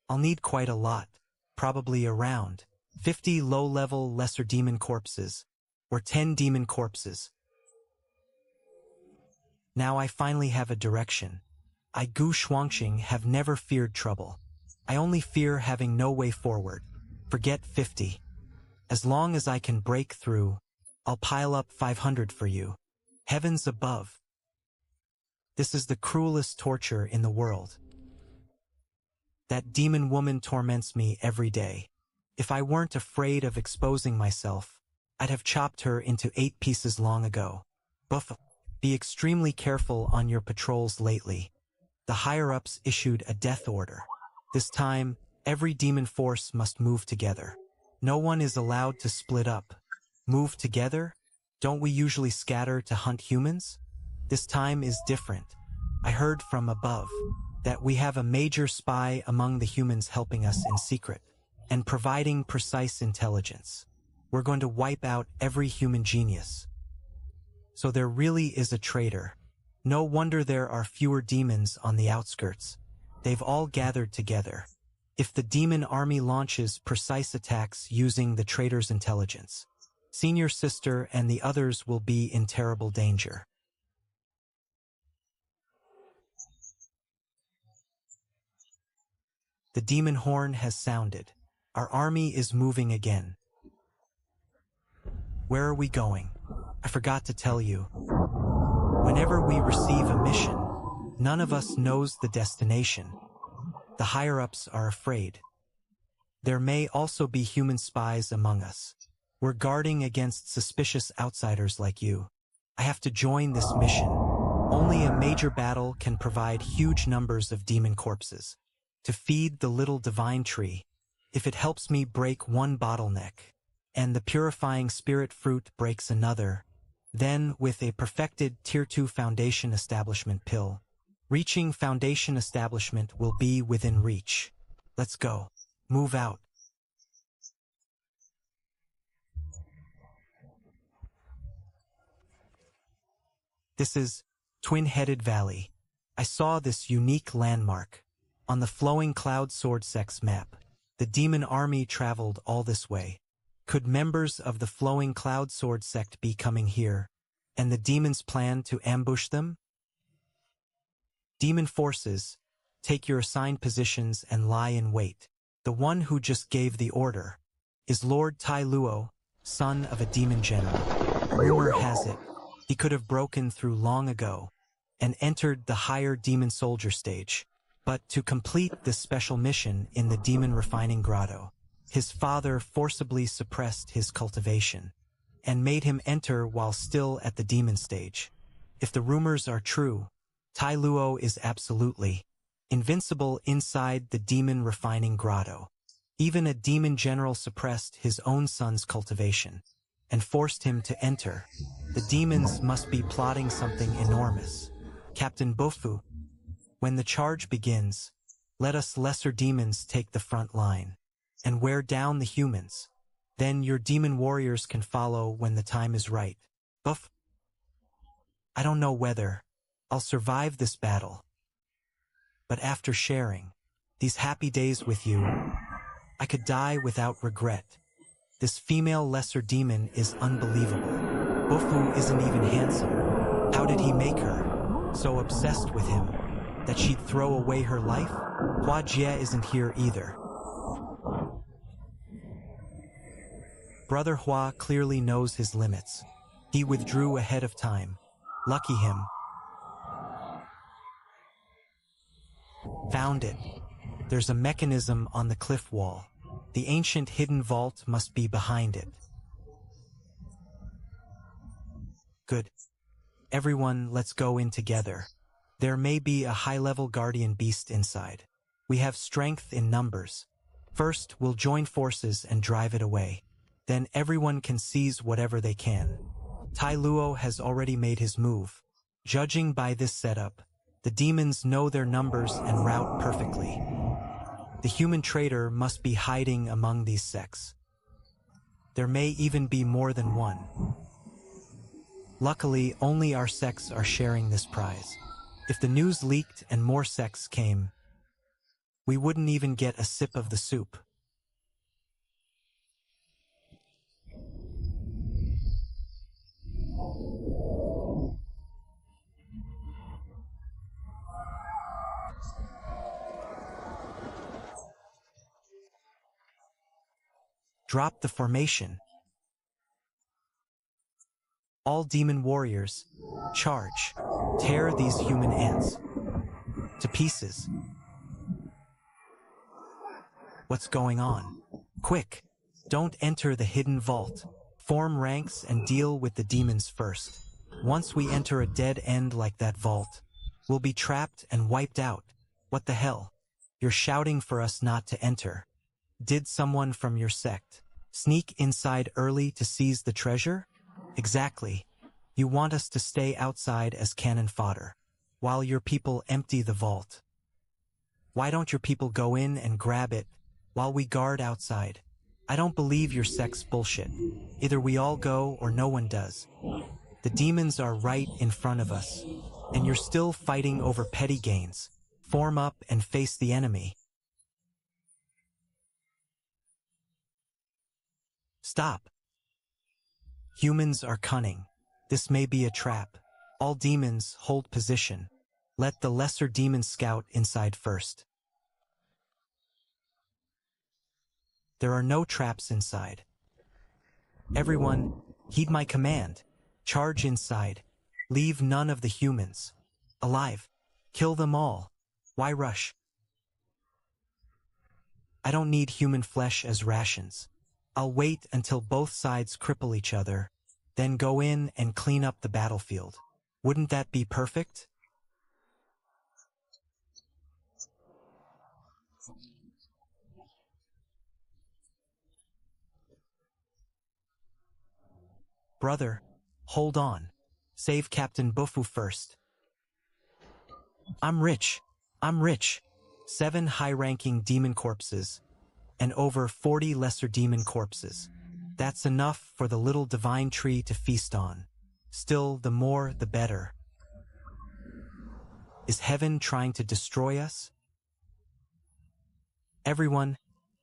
I'll need quite a lot, probably around 50 low-level lesser demon corpses, or 10 demon corpses. Now I finally have a direction. I Gu Shuangxing have never feared trouble. I only fear having no way forward. Forget 50. As long as I can break through, I'll pile up 500 for you. Heavens above. This is the cruelest torture in the world. That demon woman torments me every day. If I weren't afraid of exposing myself, I'd have chopped her into 8 pieces long ago. Buff. Be extremely careful on your patrols lately. The higher-ups issued a death order. This time, every demon force must move together. No one is allowed to split up. Move together? Don't we usually scatter to hunt humans? This time is different. I heard from above that we have a major spy among the humans helping us in secret and providing precise intelligence. We're going to wipe out every human genius. So there really is a traitor. No wonder there are fewer demons on the outskirts. They've all gathered together. If the demon army launches precise attacks using the traitor's intelligence, Senior Sister and the others will be in terrible danger. The demon horn has sounded. Our army is moving again. Where are we going? I forgot to tell you. Whenever we receive a mission, none of us knows the destination. The higher-ups are afraid. There may also be human spies among us. We're guarding against suspicious outsiders like you. I have to join this mission. Only a major battle can provide huge numbers of demon corpses to feed the little divine tree. If it helps me break one bottleneck, and the purifying spirit fruit breaks another, then with a perfected Tier 2 Foundation Establishment pill, reaching Foundation Establishment will be within reach. Let's go. Move out. This is Twin-Headed Valley. I saw this unique landmark on the Flowing Cloud Sword Sect's map. The demon army traveled all this way. Could members of the Flowing Cloud Sword Sect be coming here, and the demons plan to ambush them? Demon forces, take your assigned positions and lie in wait. The one who just gave the order is Lord Tai Luo, son of a demon general. Rumor has it, he could have broken through long ago and entered the higher demon soldier stage. But to complete this special mission in the demon refining grotto, his father forcibly suppressed his cultivation and made him enter while still at the demon stage. If the rumors are true, Tai Luo is absolutely invincible inside the demon refining grotto. Even a demon general suppressed his own son's cultivation and forced him to enter. The demons must be plotting something enormous. Captain Bofu, when the charge begins, let us lesser demons take the front line and wear down the humans. Then your demon warriors can follow when the time is right. Buff? I don't know whether I'll survive this battle. But after sharing these happy days with you, I could die without regret. This female lesser demon is unbelievable. Bofu isn't even handsome. How did he make her so obsessed with him that she'd throw away her life? Hua Jie isn't here either. Brother Hua clearly knows his limits. He withdrew ahead of time. Lucky him. Found it. There's a mechanism on the cliff wall. The ancient hidden vault must be behind it. Good. Everyone, let's go in together. There may be a high-level guardian beast inside. We have strength in numbers. First, we'll join forces and drive it away. Then everyone can seize whatever they can. Tai Luo has already made his move. Judging by this setup, the demons know their numbers and route perfectly. The human traitor must be hiding among these sects. There may even be more than one. Luckily, only our sects are sharing this prize. If the news leaked and more sects came, we wouldn't even get a sip of the soup. Drop the formation. All demon warriors, charge. Tear these human ants to pieces. What's going on? Quick, don't enter the hidden vault. Form ranks and deal with the demons first. Once we enter a dead end like that vault, we'll be trapped and wiped out. What the hell? You're shouting for us not to enter. Did someone from your sect sneak inside early to seize the treasure? Exactly. You want us to stay outside as cannon fodder, while your people empty the vault. Why don't your people go in and grab it, while we guard outside? I don't believe your sect's bullshit. Either we all go or no one does. The demons are right in front of us, and you're still fighting over petty gains. Form up and face the enemy. Stop. Humans are cunning. This may be a trap. All demons hold position. Let the lesser demon scout inside first. There are no traps inside. Everyone, heed my command. Charge inside. Leave none of the humans alive. Kill them all. Why rush? I don't need human flesh as rations. I'll wait until both sides cripple each other, then go in and clean up the battlefield. Wouldn't that be perfect? Brother, hold on. Save Captain Bufu first. I'm rich. 7 high-ranking demon corpses, and over 40 lesser demon corpses. That's enough for the little divine tree to feast on. Still, the more, the better. Is heaven trying to destroy us? Everyone,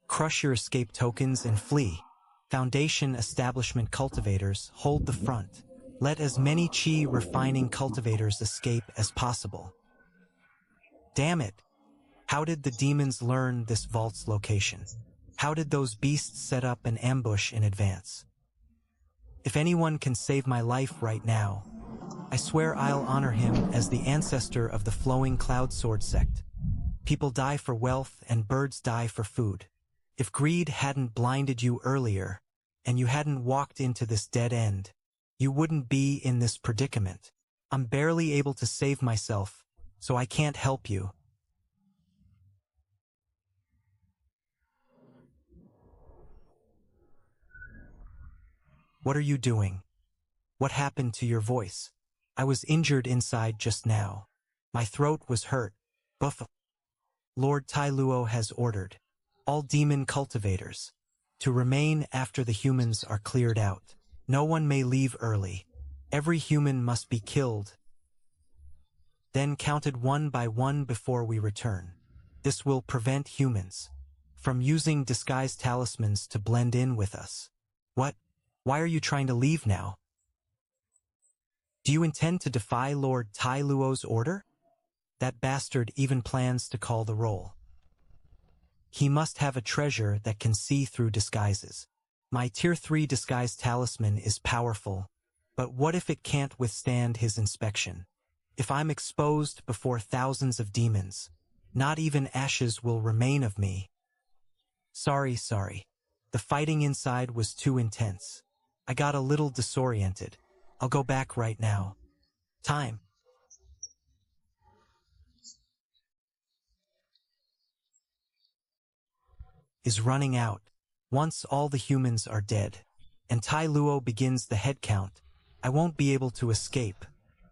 crush your escape tokens and flee. Foundation establishment cultivators, hold the front. Let as many chi refining cultivators escape as possible. Damn it! How did the demons learn this vault's location? How did those beasts set up an ambush in advance? If anyone can save my life right now, I swear I'll honor him as the ancestor of the flowing cloud sword sect. People die for wealth and birds die for food. If greed hadn't blinded you earlier, and you hadn't walked into this dead end, you wouldn't be in this predicament. I'm barely able to save myself, so I can't help you. What are you doing? What happened to your voice? I was injured inside just now. My throat was hurt. Buff. Lord Tai Luo has ordered all demon cultivators to remain after the humans are cleared out. No one may leave early. Every human must be killed. then counted one by one before we return. This will prevent humans from using disguised talismans to blend in with us. What? Why are you trying to leave now? Do you intend to defy Lord Tai Luo's order? That bastard even plans to call the roll. He must have a treasure that can see through disguises. My Tier 3 disguise talisman is powerful, but what if it can't withstand his inspection? If I'm exposed before thousands of demons, not even ashes will remain of me. Sorry. The fighting inside was too intense. I got a little disoriented. I'll go back right now. Time is running out. Once all the humans are dead, and Tai Luo begins the head count, I won't be able to escape.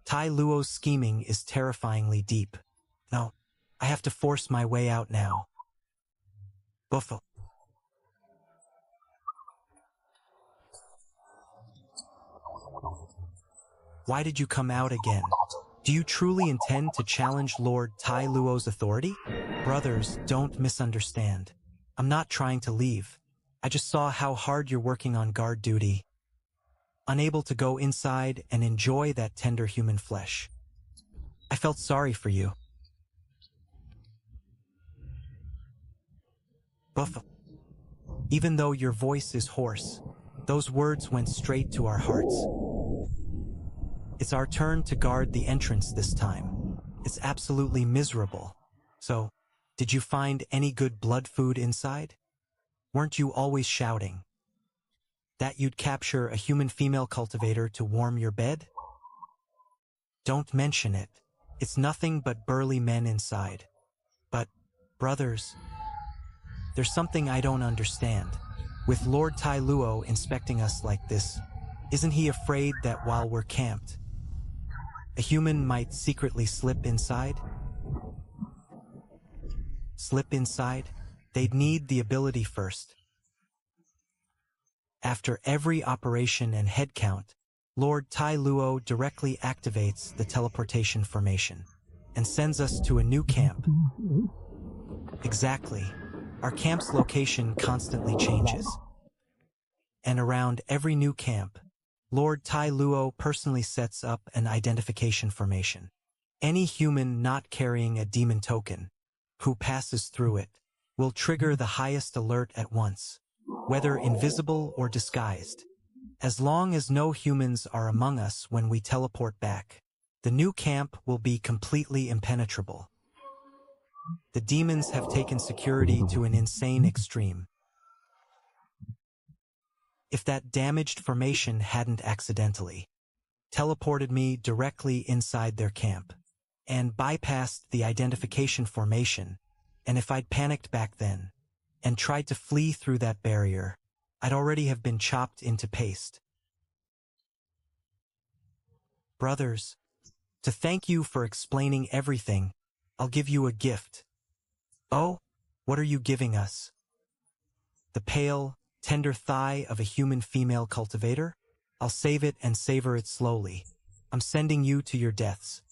Tai Luo's scheming is terrifyingly deep. No, I have to force my way out now. Buffo. Why did you come out again? Do you truly intend to challenge Lord Tai Luo's authority? Brothers, don't misunderstand. I'm not trying to leave. I just saw how hard you're working on guard duty. Unable to go inside and enjoy that tender human flesh. I felt sorry for you. Buffo. Even though your voice is hoarse, those words went straight to our hearts. It's our turn to guard the entrance this time. It's absolutely miserable. So, did you find any good blood food inside? Weren't you always shouting that you'd capture a human female cultivator to warm your bed? Don't mention it. It's nothing but burly men inside. But, brothers, there's something I don't understand. With Lord Tai Luo inspecting us like this, isn't he afraid that while we're camped, a human might secretly slip inside? Slip inside? They'd need the ability first. After every operation and head count, Lord Tai Luo directly activates the teleportation formation and sends us to a new camp. Exactly. Our camp's location constantly changes. And around every new camp, Lord Tai Luo personally sets up an identification formation. Any human not carrying a demon token who passes through it will trigger the highest alert at once, whether invisible or disguised. As long as no humans are among us when we teleport back, the new camp will be completely impenetrable. The demons have taken security to an insane extreme. If that damaged formation hadn't accidentally teleported me directly inside their camp and bypassed the identification formation, and if I'd panicked back then and tried to flee through that barrier, I'd already have been chopped into paste. Brothers, to thank you for explaining everything, I'll give you a gift. Oh, what are you giving us? The pale, tender thigh of a human female cultivator? I'll save it and savor it slowly. I'm sending you to your deaths.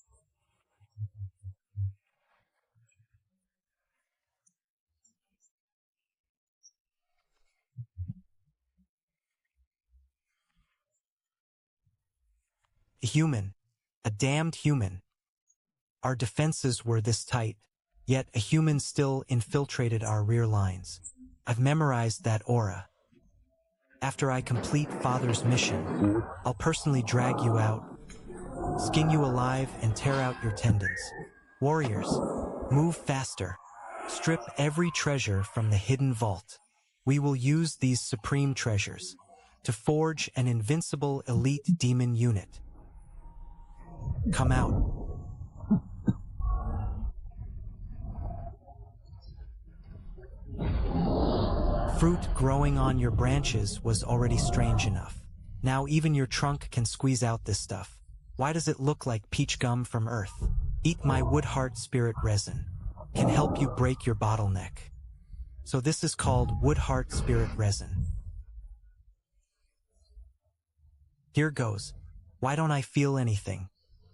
A human. A damned human. Our defenses were this tight, yet a human still infiltrated our rear lines. I've memorized that aura. After I complete Father's mission, I'll personally drag you out, skin you alive, and tear out your tendons. Warriors, move faster. Strip every treasure from the hidden vault. We will use these supreme treasures to forge an invincible elite demon unit. Come out. Fruit growing on your branches was already strange enough. Now even your trunk can squeeze out this stuff. Why does it look like peach gum from Earth? Eat my Woodheart spirit resin. Can help you break your bottleneck. So this is called Woodheart spirit resin. Here goes. Why don't I feel anything?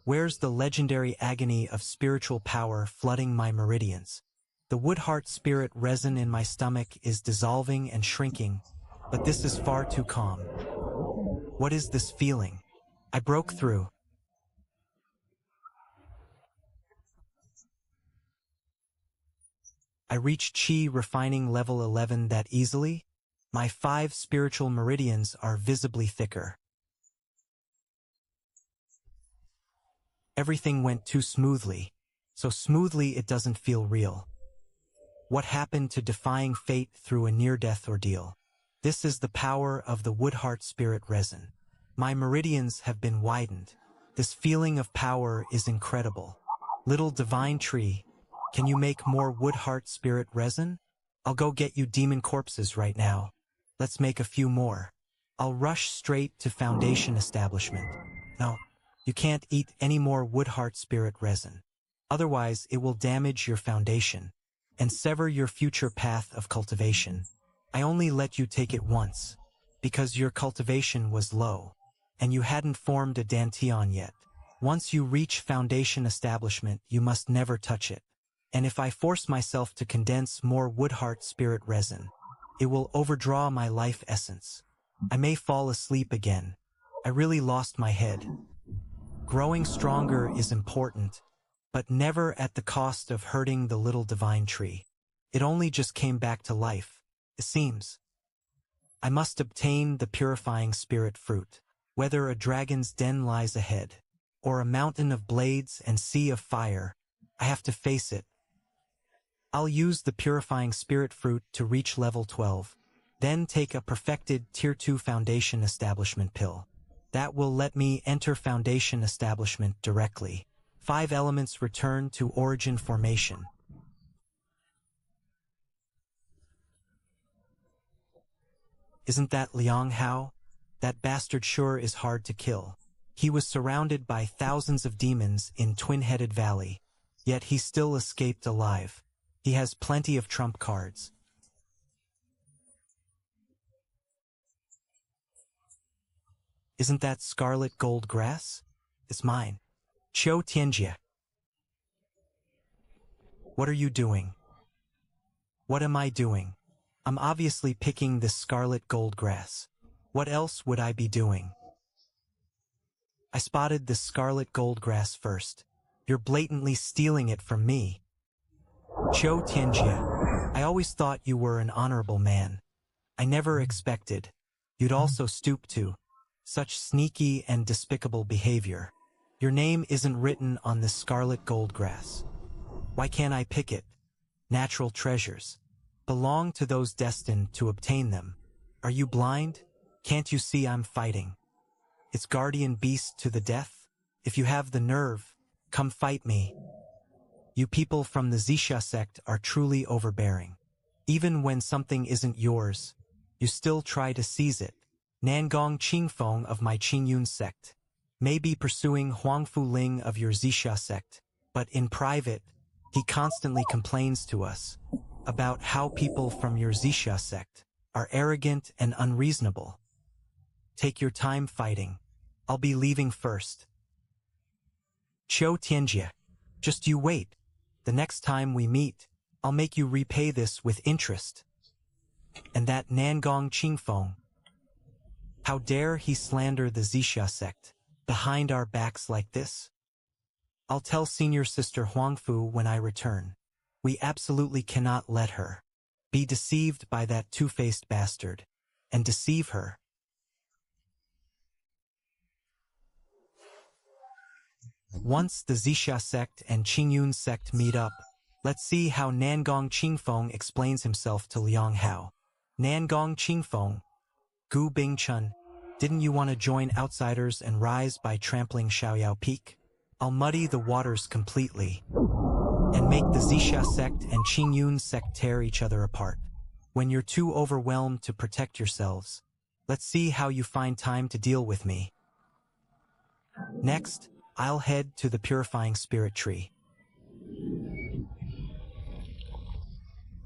Where's the legendary agony of spiritual power flooding my meridians? The Woodheart spirit resin in my stomach is dissolving and shrinking, but this is far too calm. What is this feeling? I broke through. I reached Qi refining level 11 that easily. My 5 spiritual meridians are visibly thicker. Everything went too smoothly, so smoothly it doesn't feel real. What happened to defying fate through a near-death ordeal? This is the power of the Woodheart spirit resin. My meridians have been widened. This feeling of power is incredible. Little divine tree, can you make more Woodheart spirit resin? I'll go get you demon corpses right now. Let's make a few more. I'll rush straight to foundation establishment. No, you can't eat any more Woodheart spirit resin. Otherwise, it will damage your foundation and sever your future path of cultivation. I only let you take it once, because your cultivation was low, and you hadn't formed a dantian yet. Once you reach foundation establishment, you must never touch it. And if I force myself to condense more Woodheart spirit resin, it will overdraw my life essence. I may fall asleep again. I really lost my head. Growing stronger is important, but never at the cost of hurting the little divine tree. It only just came back to life, it seems. I must obtain the purifying spirit fruit. Whether a dragon's den lies ahead, or a mountain of blades and sea of fire, I have to face it. I'll use the purifying spirit fruit to reach level 12, then take a perfected Tier 2 foundation establishment pill. That will let me enter foundation establishment directly. 5 elements return to origin formation. Isn't that Liang Hao? That bastard sure is hard to kill. He was surrounded by thousands of demons in Twin-Headed Valley, yet he still escaped alive. He has plenty of trump cards. Isn't that scarlet gold grass? It's mine. Qiu Tianjie. What are you doing? What am I doing? I'm obviously picking this scarlet gold grass. What else would I be doing? I spotted this scarlet gold grass first. You're blatantly stealing it from me. Qiu Tianjie, I always thought you were an honorable man. I never expected you'd also stoop to such sneaky and despicable behavior. Your name isn't written on this scarlet gold grass. Why can't I pick it? Natural treasures belong to those destined to obtain them. Are you blind? Can't you see I'm fighting? It's guardian beast to the death. If you have the nerve, come fight me. You people from the Zixia sect are truly overbearing. Even when something isn't yours, you still try to seize it. Nangong Qingfeng of my Qingyun sect may be pursuing Huangfu Ling of your Zixia sect, but in private, he constantly complains to us about how people from your Zixia sect are arrogant and unreasonable. Take your time fighting. I'll be leaving first. Qiu Tianjie, just you wait. The next time we meet, I'll make you repay this with interest. And that Nangong Qingfeng, how dare he slander the Zixia sect behind our backs like this? I'll tell senior sister Huangfu when I return. We absolutely cannot let her be deceived by that two-faced bastard and deceive her. Once the Zixia sect and Qingyun sect meet up, let's see how Nangong Qingfeng explains himself to Liang Hao. Nangong Qingfeng, Gu Bingchun, didn't you want to join outsiders and rise by trampling Xiaoyao Peak? I'll muddy the waters completely and make the Zixia sect and Qingyun sect tear each other apart. When you're too overwhelmed to protect yourselves, let's see how you find time to deal with me. Next, I'll head to the purifying spirit tree.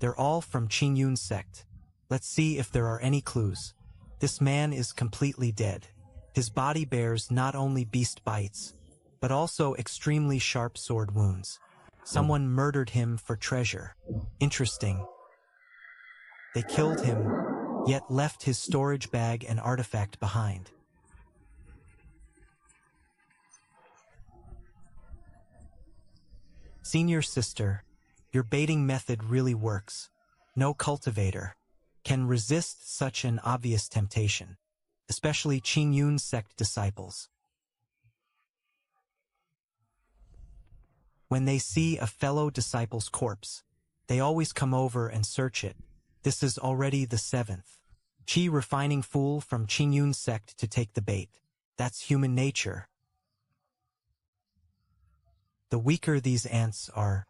They're all from Qingyun sect. Let's see if there are any clues. This man is completely dead. His body bears not only beast bites, but also extremely sharp sword wounds. Someone murdered him for treasure. Interesting. They killed him, yet left his storage bag and artifact behind. Senior sister, your baiting method really works. No cultivator can resist such an obvious temptation, especially Qingyun sect disciples. When they see a fellow disciple's corpse, they always come over and search it. This is already the 7th. Qi refining fool from Qingyun sect to take the bait. That's human nature. The weaker these ants are,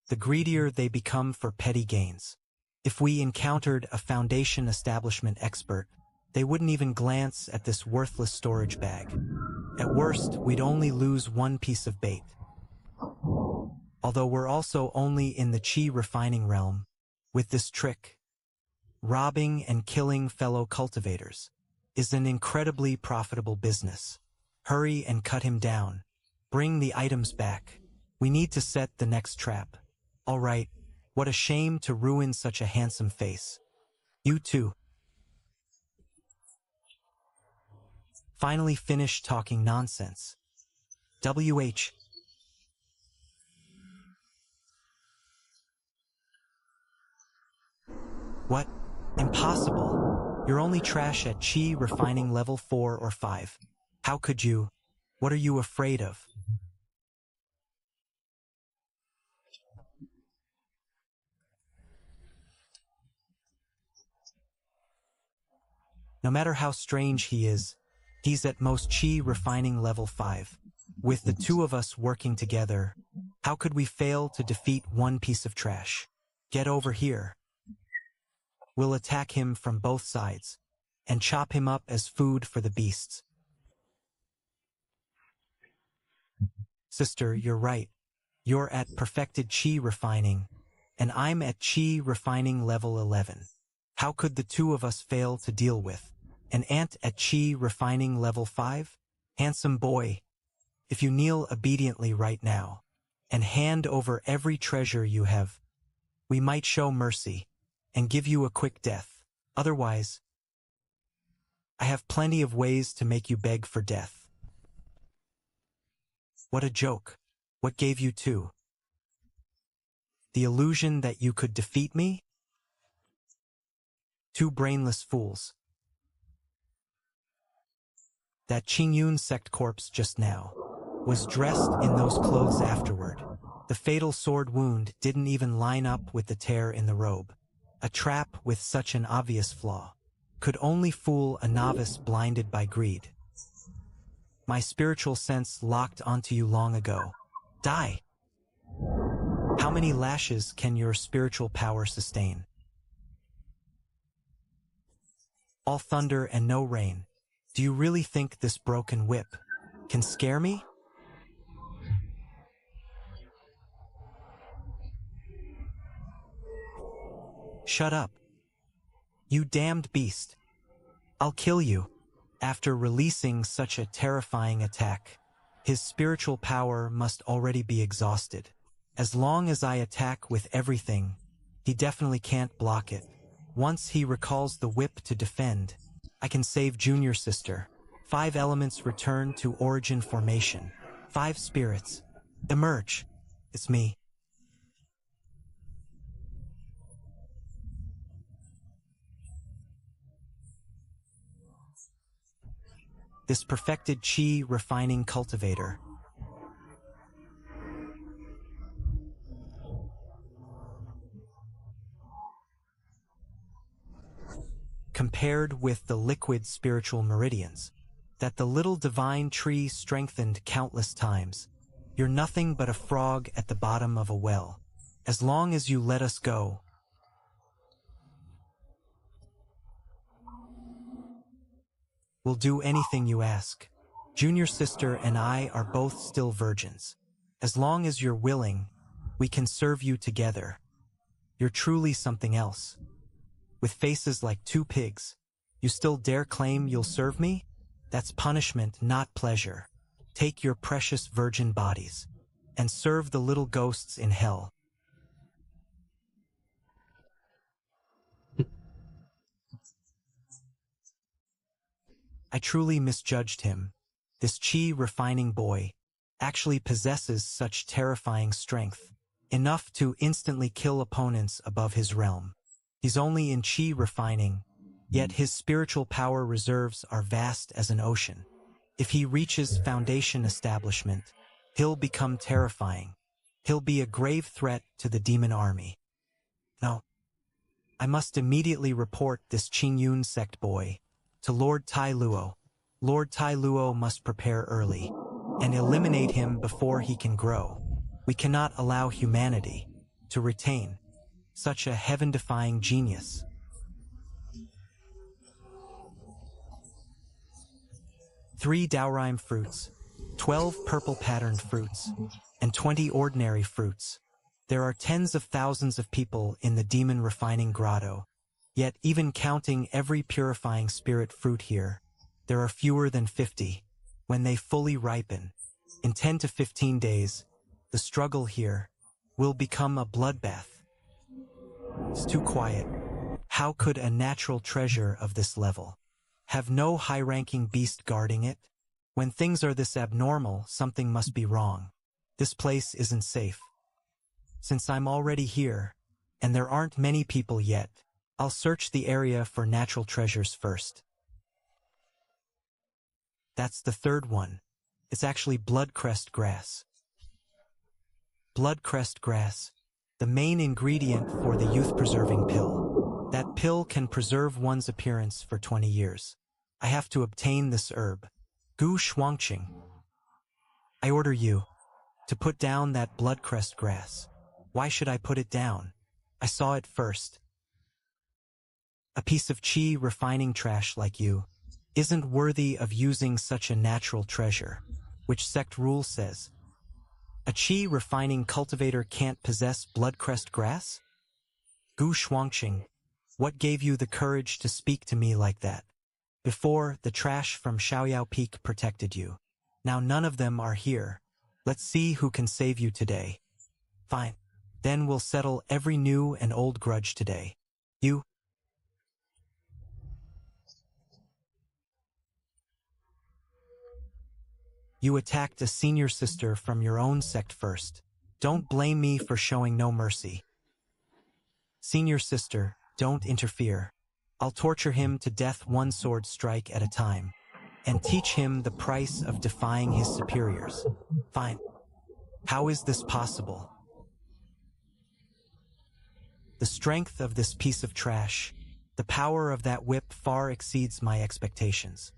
the greedier they become for petty gains. If we encountered a Foundation establishment expert, they wouldn't even glance at this worthless storage bag. At worst, we'd only lose one piece of bait. Although we're also only in the Qi refining realm, with this trick, robbing and killing fellow cultivators is an incredibly profitable business. Hurry and cut him down. Bring the items back. We need to set the next trap. All right, what a shame to ruin such a handsome face. You too. Finally finish talking nonsense. WH. What? Impossible. You're only trash at Qi refining level 4 or 5. How could you? What are you afraid of? No matter how strange he is, he's at most Qi refining level 5. With the two of us working together, how could we fail to defeat one piece of trash? Get over here. We'll attack him from both sides, and chop him up as food for the beasts. Sister, you're right. You're at perfected Qi refining, and I'm at Qi refining level 11. How could the two of us fail to deal with an ant at Qi refining level 5? Handsome boy, if you kneel obediently right now and hand over every treasure you have, we might show mercy and give you a quick death. Otherwise, I have plenty of ways to make you beg for death. What a joke. What gave you two? The illusion that you could defeat me? Two brainless fools. That Qingyun sect corpse just now was dressed in those clothes afterward. The fatal sword wound didn't even line up with the tear in the robe. A trap with such an obvious flaw could only fool a novice blinded by greed. My spiritual sense locked onto you long ago. Die! How many lashes can your spiritual power sustain? All thunder and no rain. Do you really think this broken whip can scare me? Shut up. You damned beast. I'll kill you. After releasing such a terrifying attack, his spiritual power must already be exhausted. As long as I attack with everything, he definitely can't block it. Once he recalls the whip to defend, I can save Junior Sister. 5 elements return to origin formation. 5 spirits emerge. It's me. This perfected Qi refining cultivator. Compared with the liquid spiritual meridians that the little divine tree strengthened countless times, you're nothing but a frog at the bottom of a well. As long as you let us go, we'll do anything you ask. Junior Sister and I are both still virgins. As long as you're willing, we can serve you together. You're truly something else. With faces like 2 pigs, you still dare claim you'll serve me? That's punishment, not pleasure. Take your precious virgin bodies and serve the little ghosts in hell. I truly misjudged him. This chi refining boy actually possesses such terrifying strength, enough to instantly kill opponents above his realm. He's only in chi refining, yet his spiritual power reserves are vast as an ocean. If he reaches foundation establishment, he'll become terrifying. He'll be a grave threat to the demon army. No, I must immediately report this Qingyun sect boy to Lord Tai Luo. Lord Tai Luo must prepare early and eliminate him before he can grow. We cannot allow humanity to retain such a heaven-defying genius. Three Devouring fruits, 12 purple-patterned fruits, and 20 ordinary fruits. There are tens of thousands of people in the demon refining grotto, yet even counting every purifying spirit fruit here, there are fewer than 50. When they fully ripen, in 10 to 15 days, the struggle here will become a bloodbath. It's too quiet. How could a natural treasure of this level have no high-ranking beast guarding it? When things are this abnormal, something must be wrong. This place isn't safe. Since I'm already here, and there aren't many people yet, I'll search the area for natural treasures first. That's the third one. It's actually bloodcrest grass. Bloodcrest grass, the main ingredient for the youth-preserving pill. That pill can preserve one's appearance for 20 years. I have to obtain this herb. Gu Shuangqing. I order you to put down that bloodcrest grass. Why should I put it down? I saw it first. A piece of chi refining trash like you isn't worthy of using such a natural treasure. Which sect rule says a chi refining cultivator can't possess bloodcrest grass? Gu Shuangqing, what gave you the courage to speak to me like that? Before, the trash from Shaoyao Peak protected you. Now none of them are here. Let's see who can save you today. Fine. Then we'll settle every new and old grudge today. You attacked a senior sister from your own sect first. Don't blame me for showing no mercy. Senior sister, don't interfere. I'll torture him to death one sword strike at a time, and teach him the price of defying his superiors. Fine. How is this possible? The strength of this piece of trash, the power of that whip far exceeds my expectations.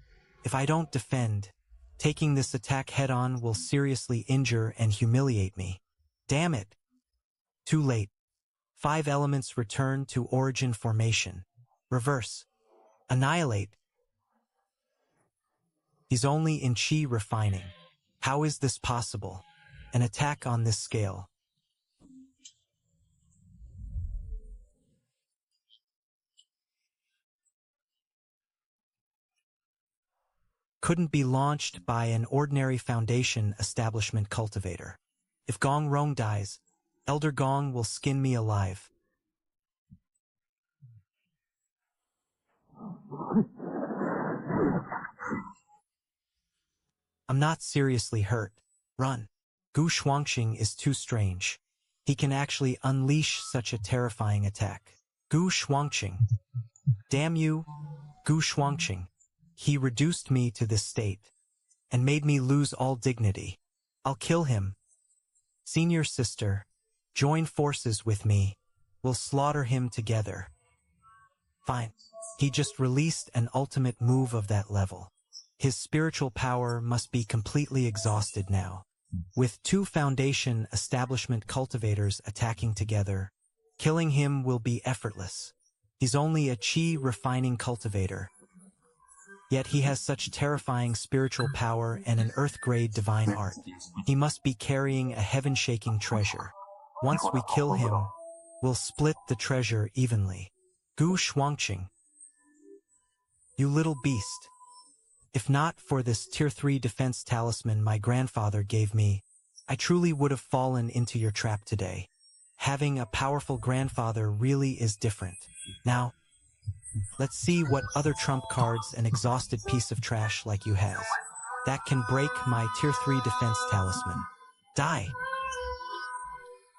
If I don't defend, taking this attack head-on will seriously injure and humiliate me. Damn it! Too late. 5 elements return to origin formation. Reverse. Annihilate. He's only in chi refining. How is this possible? An attack on this scale. Couldn't be launched by an ordinary foundation establishment cultivator. If Gong Rong dies, Elder Gong will skin me alive. I'm not seriously hurt. Run. Gu Shuangqing is too strange. He can actually unleash such a terrifying attack. Gu Shuangqing. Damn you, Gu Shuangqing. He reduced me to this state and made me lose all dignity. I'll kill him. Senior sister, join forces with me. We'll slaughter him together. Fine. He just released an ultimate move of that level. His spiritual power must be completely exhausted now. With 2 foundation establishment cultivators attacking together, killing him will be effortless. He's only a chi refining cultivator. Yet he has such terrifying spiritual power and an earth-grade divine art. He must be carrying a heaven-shaking treasure. Once we kill him, we'll split the treasure evenly. Gu Shuangqing. You little beast. If not for this Tier 3 defense talisman my grandfather gave me, I truly would have fallen into your trap today. Having a powerful grandfather really is different. Now, let's see what other trump cards an exhausted piece of trash like you has. That can break my Tier 3 defense talisman. Die.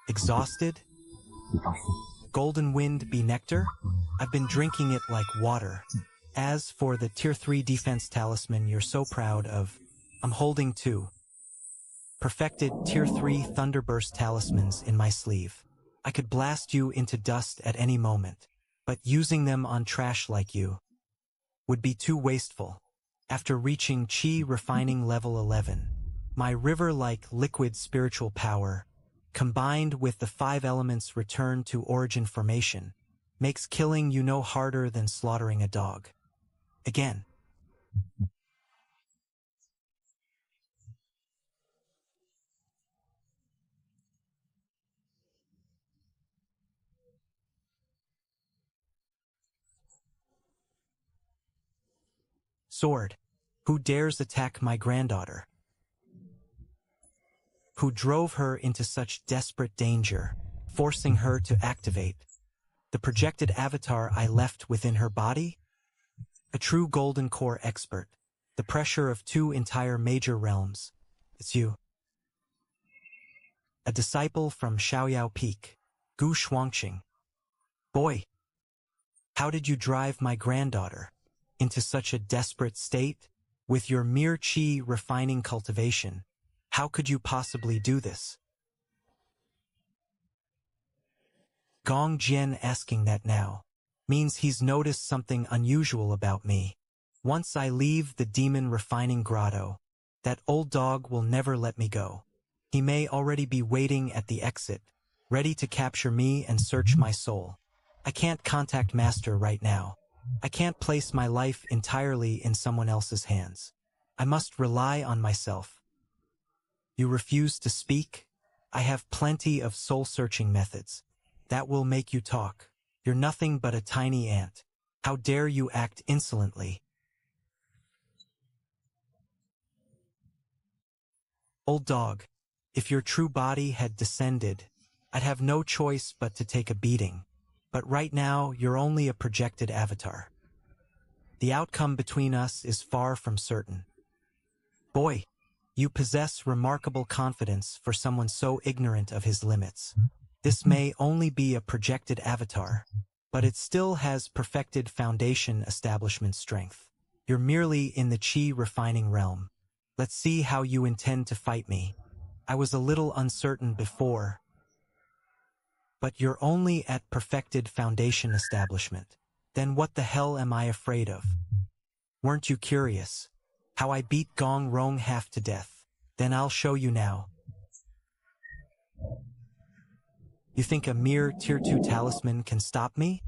Exhausted? Golden Wind be nectar? I've been drinking it like water. As for the Tier 3 defense talisman you're so proud of, I'm holding two perfected Tier 3 Thunderburst talismans in my sleeve. I could blast you into dust at any moment, but using them on trash like you would be too wasteful. After reaching Chi Refining Level 11, my river-like liquid spiritual power, combined with the 5 elements return to origin formation, makes killing you no harder than slaughtering a dog. Again. Sword. Who dares attack my granddaughter? Who drove her into such desperate danger, forcing her to activate the projected avatar I left within her body? A true Golden Core expert. The pressure of 2 entire major realms. It's you. A disciple from Xiaoyao Peak. Gu Shuangqing. Boy, how did you drive my granddaughter into such a desperate state? With your mere Qi refining cultivation, how could you possibly do this? Gong Jian asking that now means he's noticed something unusual about me. Once I leave the demon refining grotto, that old dog will never let me go. He may already be waiting at the exit, ready to capture me and search my soul. I can't contact Master right now. I can't place my life entirely in someone else's hands. I must rely on myself. You refuse to speak? I have plenty of soul-searching methods. That will make you talk. You're nothing but a tiny ant. How dare you act insolently? Old dog, if your true body had descended, I'd have no choice but to take a beating. But right now, you're only a projected avatar. The outcome between us is far from certain. Boy, you possess remarkable confidence for someone so ignorant of his limits. This may only be a projected avatar, but it still has perfected foundation establishment strength. You're merely in the Qi refining realm. Let's see how you intend to fight me. I was a little uncertain before, but you're only at perfected foundation establishment. Then what the hell am I afraid of? Weren't you curious? How I beat Gong Rong half to death. Then I'll show you now. You think a mere Tier 2 talisman can stop me?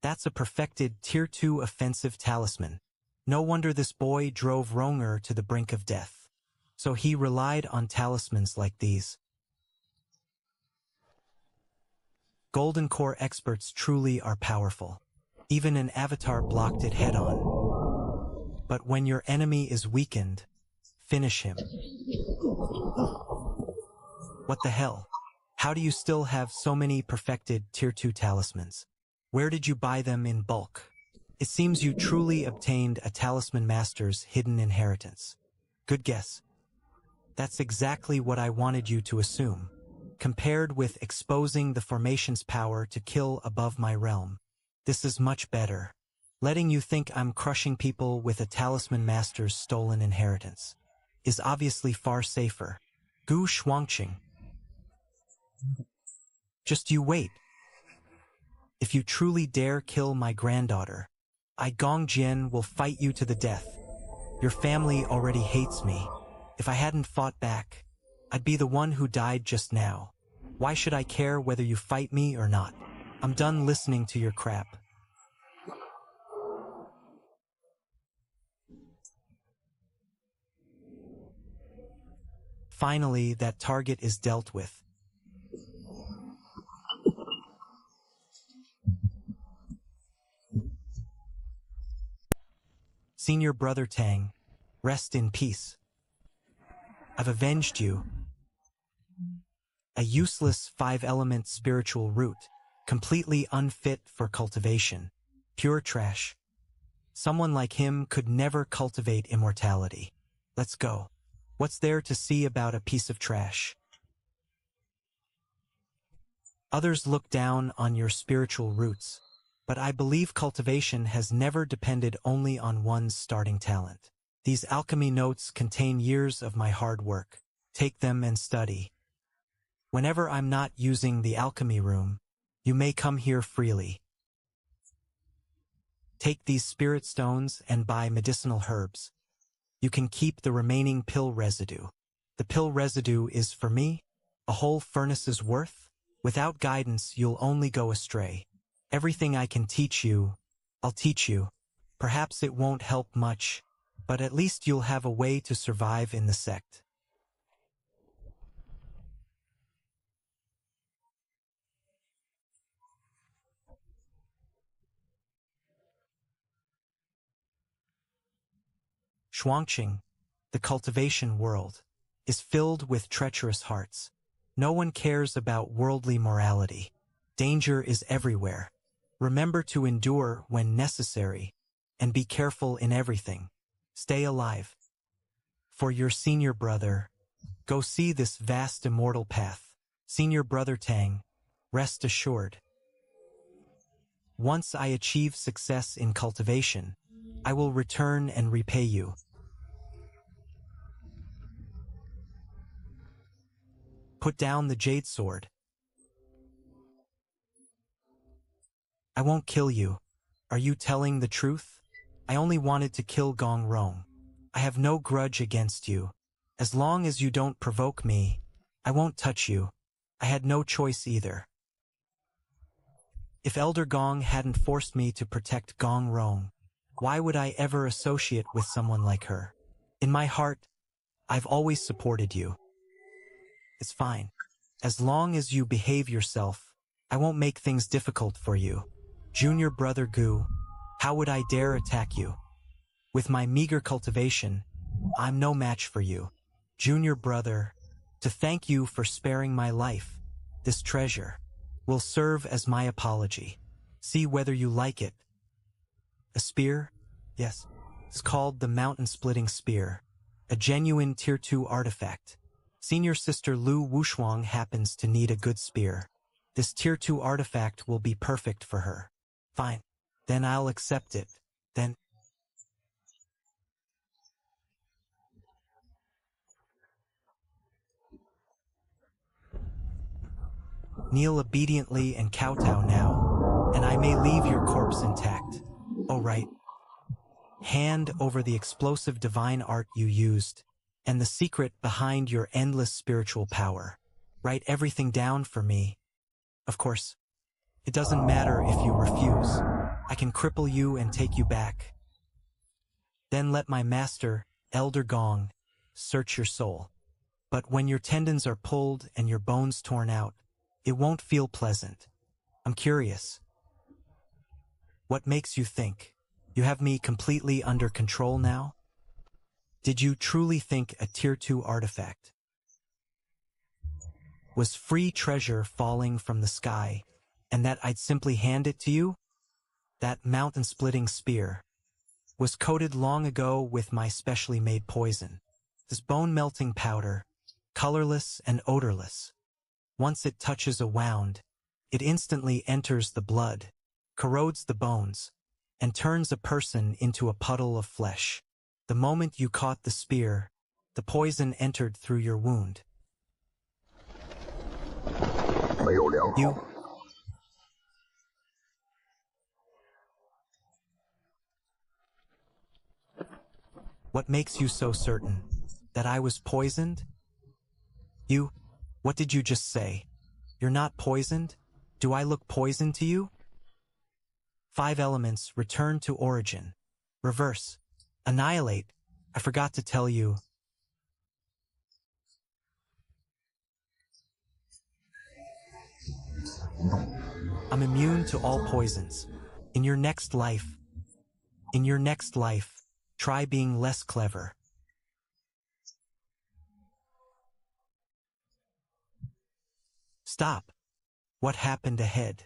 That's a perfected Tier 2 offensive talisman. No wonder this boy drove Ronger to the brink of death. So he relied on talismans like these. Golden Core experts truly are powerful. Even an avatar blocked it head-on. But when your enemy is weakened, finish him. What the hell? How do you still have so many perfected Tier 2 talismans? Where did you buy them in bulk? It seems you truly obtained a talisman master's hidden inheritance. Good guess. That's exactly what I wanted you to assume. Compared with exposing the formation's power to kill above my realm, this is much better. Letting you think I'm crushing people with a talisman master's stolen inheritance is obviously far safer. Gu Shuangqing. Just you wait. If you truly dare kill my granddaughter, I Gong Jian will fight you to the death. Your family already hates me. If I hadn't fought back, I'd be the one who died just now. Why should I care whether you fight me or not? I'm done listening to your crap. Finally, that target is dealt with. Senior Brother Tang, rest in peace. I've avenged you. A useless 5-element spiritual root, completely unfit for cultivation. Pure trash. Someone like him could never cultivate immortality. Let's go. What's there to see about a piece of trash? Others look down on your spiritual roots, but I believe cultivation has never depended only on one's starting talent. These alchemy notes contain years of my hard work. Take them and study. Whenever I'm not using the alchemy room, you may come here freely. Take these spirit stones and buy medicinal herbs. You can keep the remaining pill residue. The pill residue is for me, a whole furnace's worth. Without guidance, you'll only go astray. Everything I can teach you, I'll teach you. Perhaps it won't help much, but at least you'll have a way to survive in the sect. Shuangqing, the cultivation world, is filled with treacherous hearts. No one cares about worldly morality. Danger is everywhere. Remember to endure when necessary, and be careful in everything. Stay alive. For your senior brother, go see this vast immortal path. Senior Brother Tang, rest assured. Once I achieve success in cultivation, I will return and repay you. Put down the jade sword. I won't kill you. Are you telling the truth? I only wanted to kill Gong Rong. I have no grudge against you. As long as you don't provoke me, I won't touch you. I had no choice either. If Elder Gong hadn't forced me to protect Gong Rong, why would I ever associate with someone like her? In my heart, I've always supported you. It's fine. As long as you behave yourself, I won't make things difficult for you. Junior Brother Gu, how would I dare attack you? With my meager cultivation, I'm no match for you. Junior Brother, to thank you for sparing my life, this treasure will serve as my apology. See whether you like it. A spear? Yes. It's called the Mountain-Splitting Spear, a genuine Tier 2 artifact. Senior Sister Lu Wushuang happens to need a good spear. This Tier 2 artifact will be perfect for her. Fine. Then I'll accept it. Then... Kneel obediently and kowtow now, and I may leave your corpse intact. Oh right. Hand over the explosive divine art you used, and the secret behind your endless spiritual power. Write everything down for me. Of course, it doesn't matter if you refuse. I can cripple you and take you back. Then let my master, Elder Gong, search your soul. But when your tendons are pulled and your bones torn out, it won't feel pleasant. I'm curious. What makes you think you have me completely under control now? Did you truly think a Tier 2 artifact was free treasure falling from the sky, and that I'd simply hand it to you? That mountain-splitting spear was coated long ago with my specially made poison. This bone-melting powder, colorless and odorless. Once it touches a wound, it instantly enters the blood, corrodes the bones, and turns a person into a puddle of flesh. The moment you caught the spear, the poison entered through your wound. You... What makes you so certain? That I was poisoned? You... What did you just say? You're not poisoned? Do I look poisoned to you? 5 elements return to origin. Reverse. Annihilate. I forgot to tell you. I'm immune to all poisons. In your next life, Try being less clever. Stop. What happened ahead?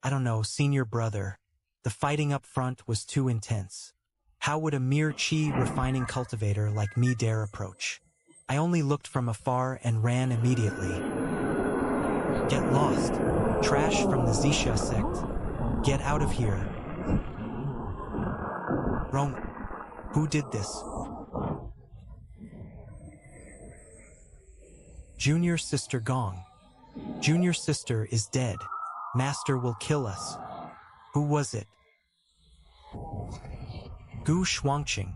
I don't know, senior brother. The fighting up front was too intense. How would a mere chi refining cultivator like me dare approach? I only looked from afar and ran immediately. Get lost. Trash from the Zisha sect. Get out of here. Rome, who did this? Junior Sister Gong. Junior Sister is dead. Master will kill us. Who was it? Gu Shuangqing,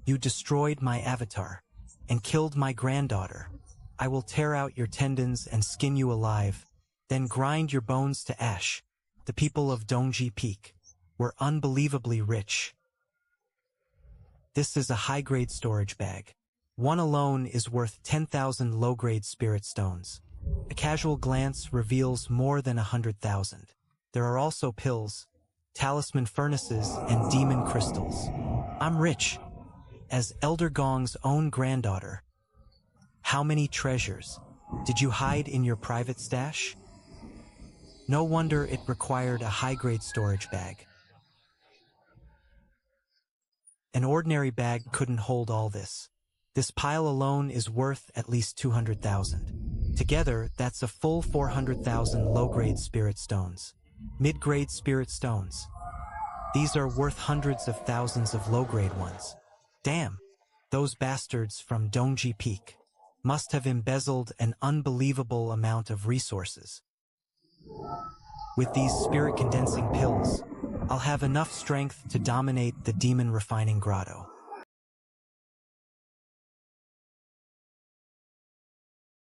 you destroyed my avatar and killed my granddaughter. I will tear out your tendons and skin you alive, then grind your bones to ash. The people of Dongji Peak were unbelievably rich. This is a high-grade storage bag. One alone is worth 10,000 low-grade spirit stones. A casual glance reveals more than 100,000. There are also pills, talisman furnaces, and demon crystals. I'm rich. As Elder Gong's own granddaughter. How many treasures did you hide in your private stash? No wonder it required a high-grade storage bag. An ordinary bag couldn't hold all this. This pile alone is worth at least 200,000. Together, that's a full 400,000 low-grade spirit stones. Mid-grade spirit stones. These are worth hundreds of thousands of low-grade ones. Damn, those bastards from Dongji Peak must have embezzled an unbelievable amount of resources. With these spirit-condensing pills, I'll have enough strength to dominate the demon refining grotto.